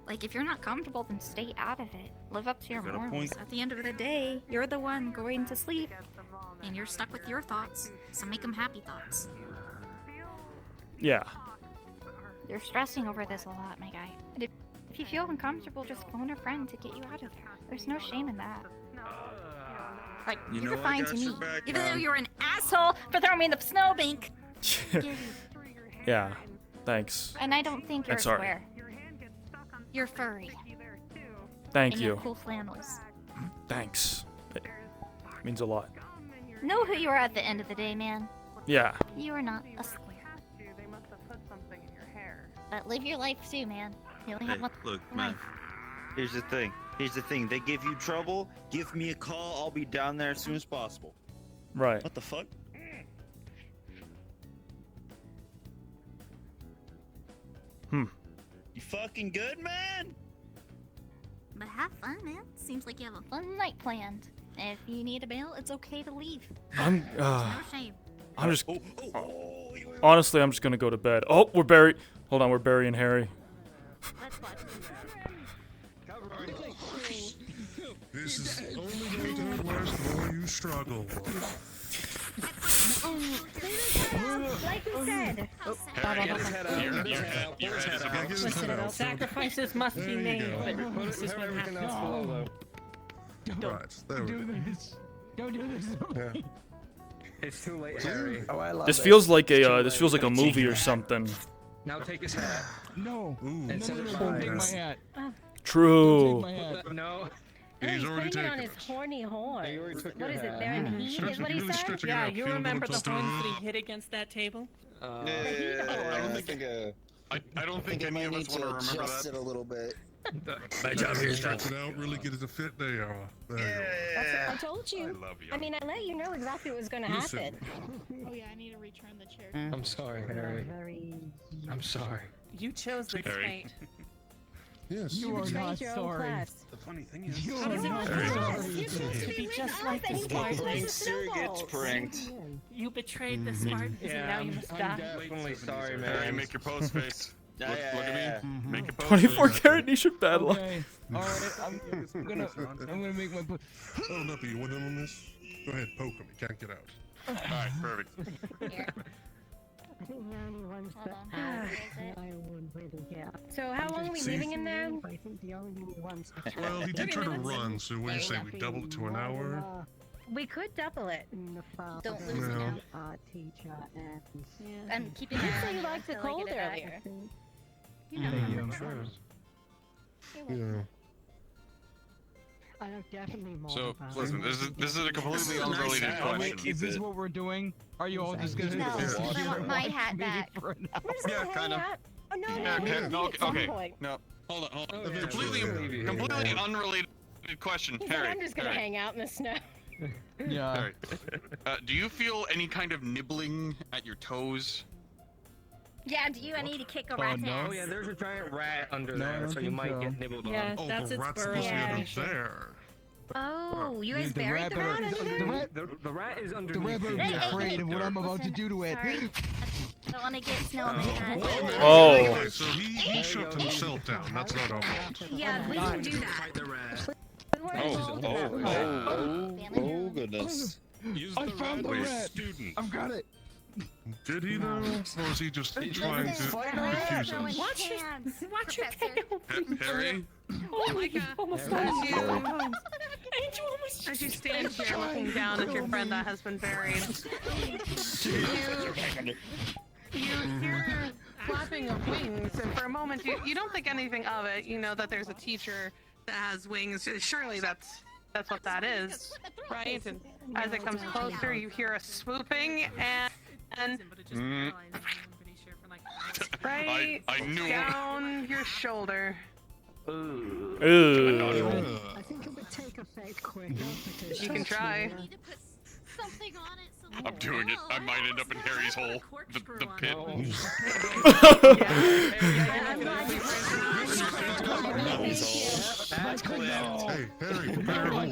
Like, if you're not comfortable, then stay out of it. Live up to your morals. At the end of the day, you're the one going to sleep. And you're stuck with your thoughts, so make them happy thoughts. Yeah. You're stressing over this a lot, my guy. And if you feel uncomfortable, just phone a friend to get you out of there. There's no shame in that. Like, you were fine to me, even though you were an asshole for throwing me in the snowbank. Yeah, thanks. And I don't think you're I'm sorry. square. You're furry. Thank and you. You have cool flannels. Thanks. It means a lot. Know who you are at the end of the day, man. Yeah. You are not a square. But live your life too, man. You only have one Look, life. man. Here's the thing. They give you trouble, give me a call. I'll be down there as soon as possible. Right. What the fuck? You fucking good, man? But have fun, man. Seems like you have a fun night planned. If you need a bail, it's okay to leave. I'm no shame. just honestly, I'm just gonna go to bed. Oh, we're buried. Hold on, we're burying Harry. This is only going to get worse the more you struggle. Like we said. Listen, sacrifices must be made, but this is what happens. Right, there we go. Don't do this. Yeah. It's too late, Harry. Oh, I love This feels like a movie or something. Now take his hat. No. And send it Don't take by. my hat. True. No. He's already taken taken his horny horn. What is it? hat. They're in heat, is what he said? stretching it Yeah, out, you feel a remember the little horns that stuff. he hit against that table? I don't think any of us want to remember that. it a little bit. My job here is stretch it out, really get it to fit. There you are. There you go. That's what I told you. I love you. I mean, I let you know exactly what was going to Listen. happen. Oh yeah, I need to return the chair. I'm sorry, Harry. I'm sorry. You chose this fate. Yes. You are not sorry. The funny thing is, You are not sorry. You're supposed to be just like the Spartans. pranked. You betrayed the Spartans, and now you must die. Definitely sorry, man. Harry, make your post face. Look at me. Make your post 24 face. karat niche bad luck. Okay. Alright, I'm gonna make my Oh, Nuppy, you want in on this? Go ahead, poke him. He can't get out. Alright, perfect. So how long are we leaving him there? Well, he did try to run, so what do you say? We double it to an hour? We could double it. Don't lose it now. And keep in mind. You said you liked the cold earlier. You know. Yeah. So, listen, this is a completely unrelated question. Is this what we're doing? Are you all just gonna No, I want my hat back. Yeah, kind of. Oh, no, Yeah, okay. No. No, hold on. Completely unrelated question, Harry. I'm just gonna hang out in the snow. Yeah. Harry, do you feel any kind of nibbling at your toes? Yeah, do you? I need to kick a rat's ass. Oh yeah, there's a giant rat under there, so you might get nibbled Yeah, on. that's the its rat's burrow. supposed to be under there. Oh, you guys The buried the rat under there? The rat is under The rat better be afraid of what I'm about to do to it. Sorry. I don't want to get snow on my head. Oh. Anyway, so he shut himself down. That's not our fault. Yeah, we can do that. Oh, goodness. I found the rat. I've got it. Did he though? Or is he just trying to confuse us? Watch your tail. Harry? Oh my god. Almost got you. As you stand here looking down at your friend that has been buried, you hear flapping of wings, and for a moment you don't think anything of it. You know that there's a teacher that has wings. Surely that's what that is, right? And as it comes closer, you hear a swooping and right I knew. down your shoulder. Ooh. I think it would take effect quicker. You can try. Something on it. So I'm doing it. I might end up in Harry's hole. The pit. That's cool. Hey, Harry, prepare your hole.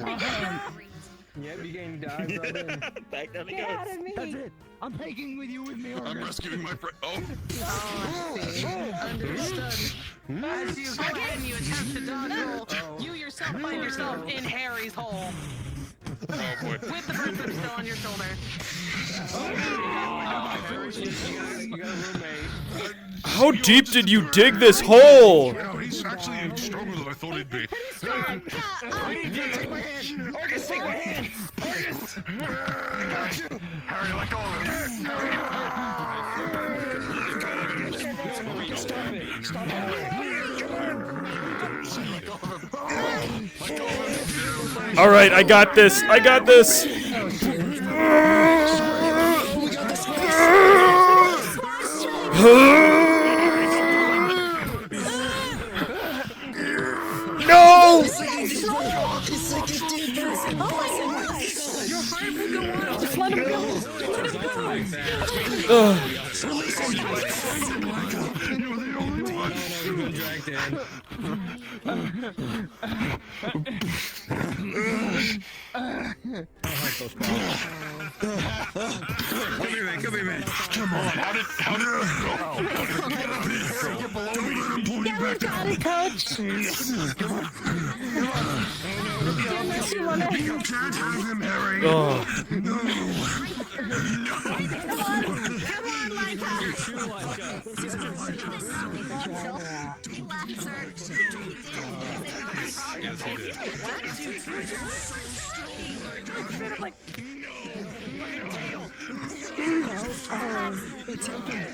Yep, you getting dives right in. Back down he Get goes. out of me! That's it. I'm taking with you with me. I'm rescuing my friend. Oh. Understood. As you go ahead and you attempt to dodge roll, you yourself find yourself in Harry's hole. Oh boy. With the princess still on your shoulder. You got a roommate. How deep did you dig this hole? No, he's actually stronger than I thought he'd be. Take my hand. Argus, take my hand. Argus. I got you. Harry, let go of him. Harry. Stop it. Stop it. All right, I got this. I got this. No! Just let him go. Come here, man. Come on. How did get below me? Yeah, we got it, coach. Come on. You can't have him, Harry. Oh. No. It's okay.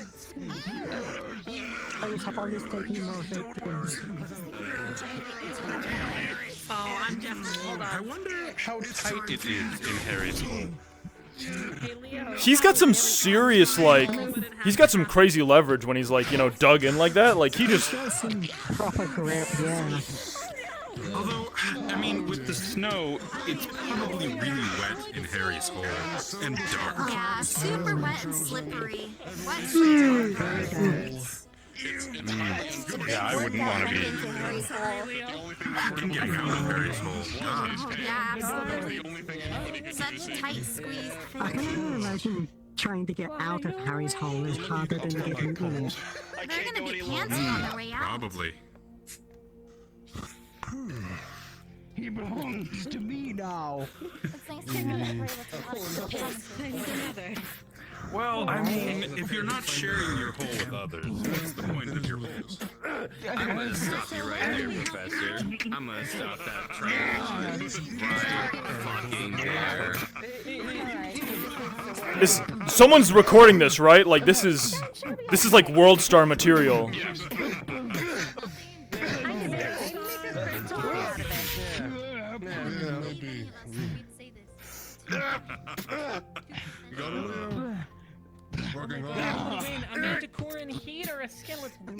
I just have always taken more victims. Oh, I'm definitely. Hold on. I wonder how tight it is in Harry's hole. He's got some serious, like, he's got some crazy leverage when he's, like, you know, dug in like that. Like, he just... Some proper grip, yeah. Although, I mean, with the snow, it's probably really wet in Harry's hole and dark. Yeah, super wet and slippery. Wet slippery. Yeah, I wouldn't want to be getting out of Harry's hole. Yeah, absolutely. Such a tight squeeze I fit. can imagine trying to get out of Harry's hole is harder than getting in. They're gonna get canceled on their way out. Probably. He belongs to me now. Well, I mean, if you're not sharing your hole with others, what's the point of your holes? I'm gonna stop you right there, Professor. I'm gonna stop that trash right fucking there. Someone's recording this, right? Like, this is like World Star material. Working on A manticore in heat or a skeleton?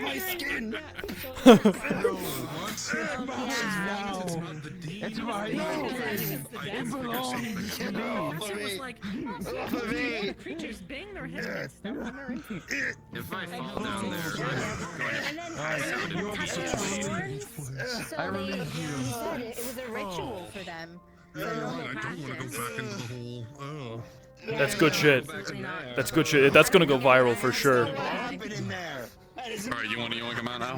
My skin. It's my It belongs to me. like, the creatures bang their heads. If I fall down there, So they said it was a ritual for them. Yeah, I don't want to go back into the hole. Oh. That's good shit. That's good shit. That's gonna go viral for sure. Alright, you want to come out now?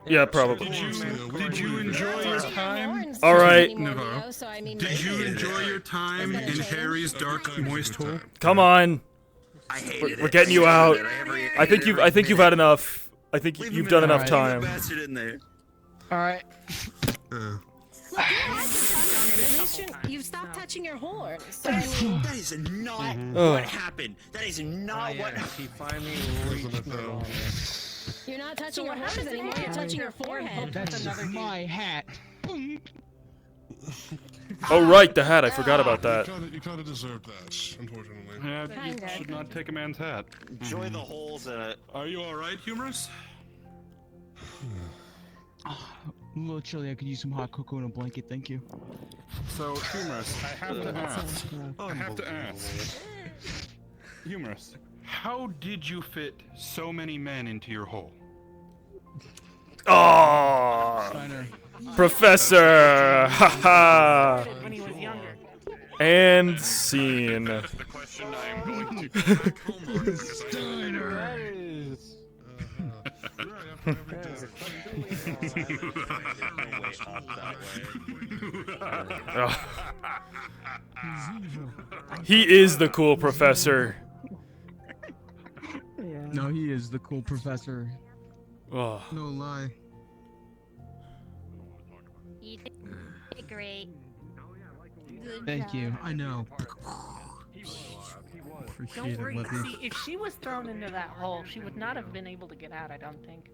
Yeah, probably. Did you enjoy your time? All right. Navarro. Did you enjoy your time in Harry's dark, moist hole? Come on. I hated We're getting you out. I think you've had enough. I think Leave you've him done in enough there. Leave time. the bastard in there. Alright. At least you've stopped touching your horns. So That is not what happened. That is not what. He finally reached the you're not touching your horns anymore. You're touching your forehead. That's my hat. Oh right, the hat. I forgot about that. You kind of deserved that, unfortunately. Yeah, you should not take a man's hat. Enjoy the holes in it. Are you all right, Humorous? I'm a little chilly. I could use some hot cocoa and a blanket. Thank you. So, Humorous, I have to ask. I have to ask. Humorous, how did you fit so many men into your hole? Oh, Professor! Haha! When he was younger. And scene. That's the question I am going to. He is the cool professor. No, he is the cool professor. Oh. No lie. You did great. Good Thank job. you. I know. Don't Appreciate it, worry. Lippy. See, if she was thrown into that hole, she would not have been able to get out, I don't think.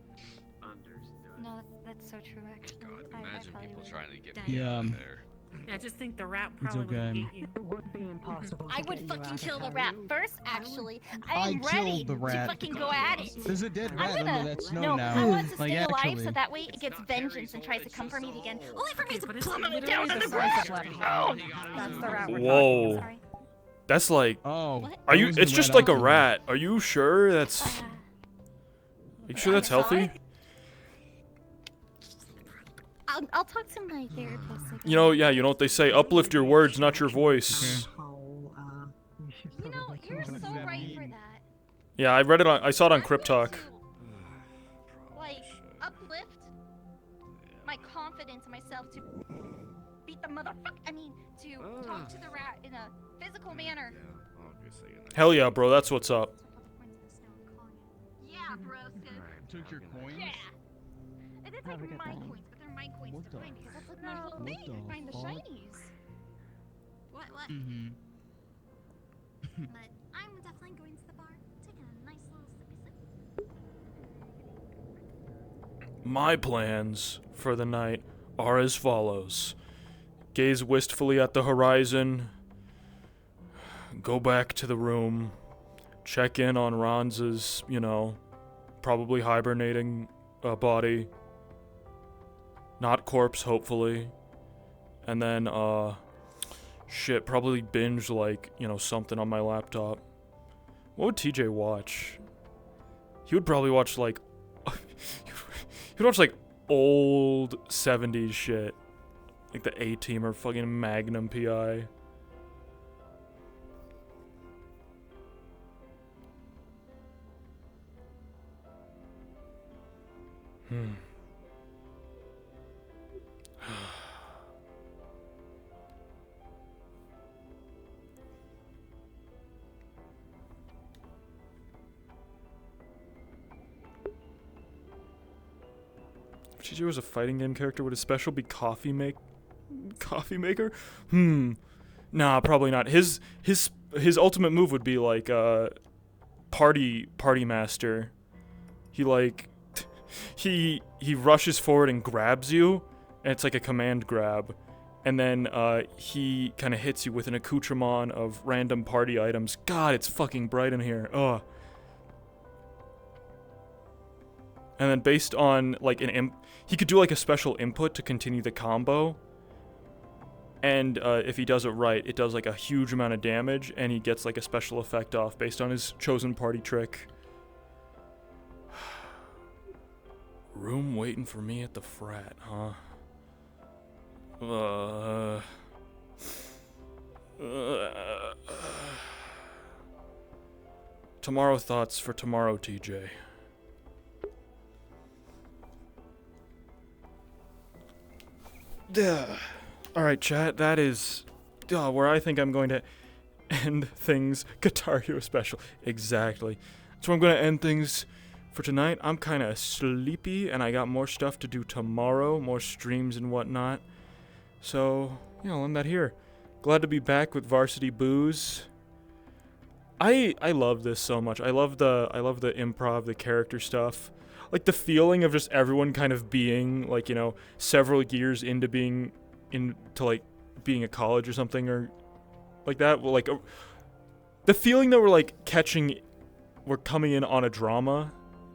No, that's so true, actually. Imagine people trying to get Yeah. there. I just think the rat It's probably would okay. eat you. It would be impossible. I would fucking kill the rat first, actually. I I am ready killed the rat. to fucking go at it. There's a dead rat I'm gonna, under that snow no, now. I want to Like, stay alive actually. so that way it gets vengeance and tries to come for me again. Only for me to plummet it literally down to the the size ground. of Oh, That's the rat we're Whoa. talking about. That's like. Oh. Are you? That was It's the just rat like a alchemy. rat. Are you sure that's? Are you sure that's healthy? I'll talk to my therapist again. You know, yeah. You know what they say? Uplift your words, not your voice. You know, you're so right for that. Yeah, I read it on. I saw it on Crypt Talk. Like, uplift my confidence in myself to beat the motherfucker. I mean, to talk to the rat in a physical manner. Hell yeah, bro. That's what's up. Yeah, bro. Took your coins? Yeah. And it's like my coins, but they're my coins to find because that's like my whole thing. I find the shinies. What? Mm-hmm. But I'm definitely going to the bar, taking a nice little sippy sip. My plans for the night are as follows. Gaze wistfully at the horizon. Go back to the room. Check in on Ronza's, you know, probably hibernating body. Not corpse, hopefully. And then, shit, probably binge, like, you know, something on my laptop. What would TJ watch? He would probably watch, like... He'd watch, like, old 70s shit. Like the A-Team or fucking Magnum PI. If TJ was a fighting game character, would his special be coffee maker? Nah, probably not. His ultimate move would be like party master. He like he rushes forward and grabs you, and it's like a command grab. And then he kind of hits you with an accoutrement of random party items. God, it's fucking bright in here. Ugh. And then based on like he could do like a special input to continue the combo. And if he does it right, it does like a huge amount of damage, and he gets like a special effect off based on his chosen party trick. Room waiting for me at the frat, huh? Tomorrow thoughts for tomorrow, TJ. Alright, chat, that is where I think I'm going to end things. Guitar Hero special. Exactly. So I'm going to end things for tonight. I'm kind of sleepy, and I got more stuff to do tomorrow, more streams and whatnot. So, yeah, I'll end that here. Glad to be back with Varsity Boos. I love this so much. I love the improv, the character stuff. Like the feeling of just everyone kind of being like, you know, several years into being like being at college or something or like that. Well, like the feeling that we're coming in on a drama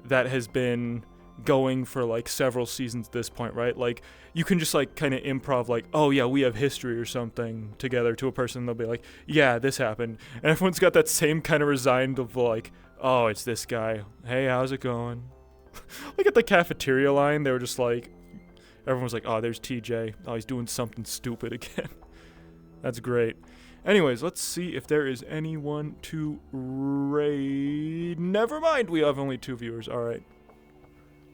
that has been going for like several seasons at this point, right? Like you can just like kind of improv like, oh yeah, we have history or something together to a person, and they'll be like, yeah, this happened, and everyone's got that same kind of resigned of like, oh, it's this guy, hey, how's it going? Like at the cafeteria line, they were just like, everyone was like, oh, there's TJ, oh, he's doing something stupid again. That's great. Anyways, let's see if there is anyone to raid. Never mind, we have only 2 viewers. All right.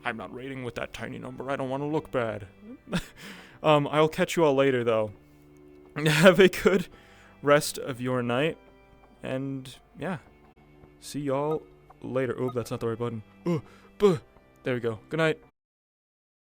I'm not raiding with that tiny number. I don't want to look bad. I'll catch you all later, though. Have a good rest of your night. And, yeah. See y'all later. Oh, that's not the right button. There we go. Good night.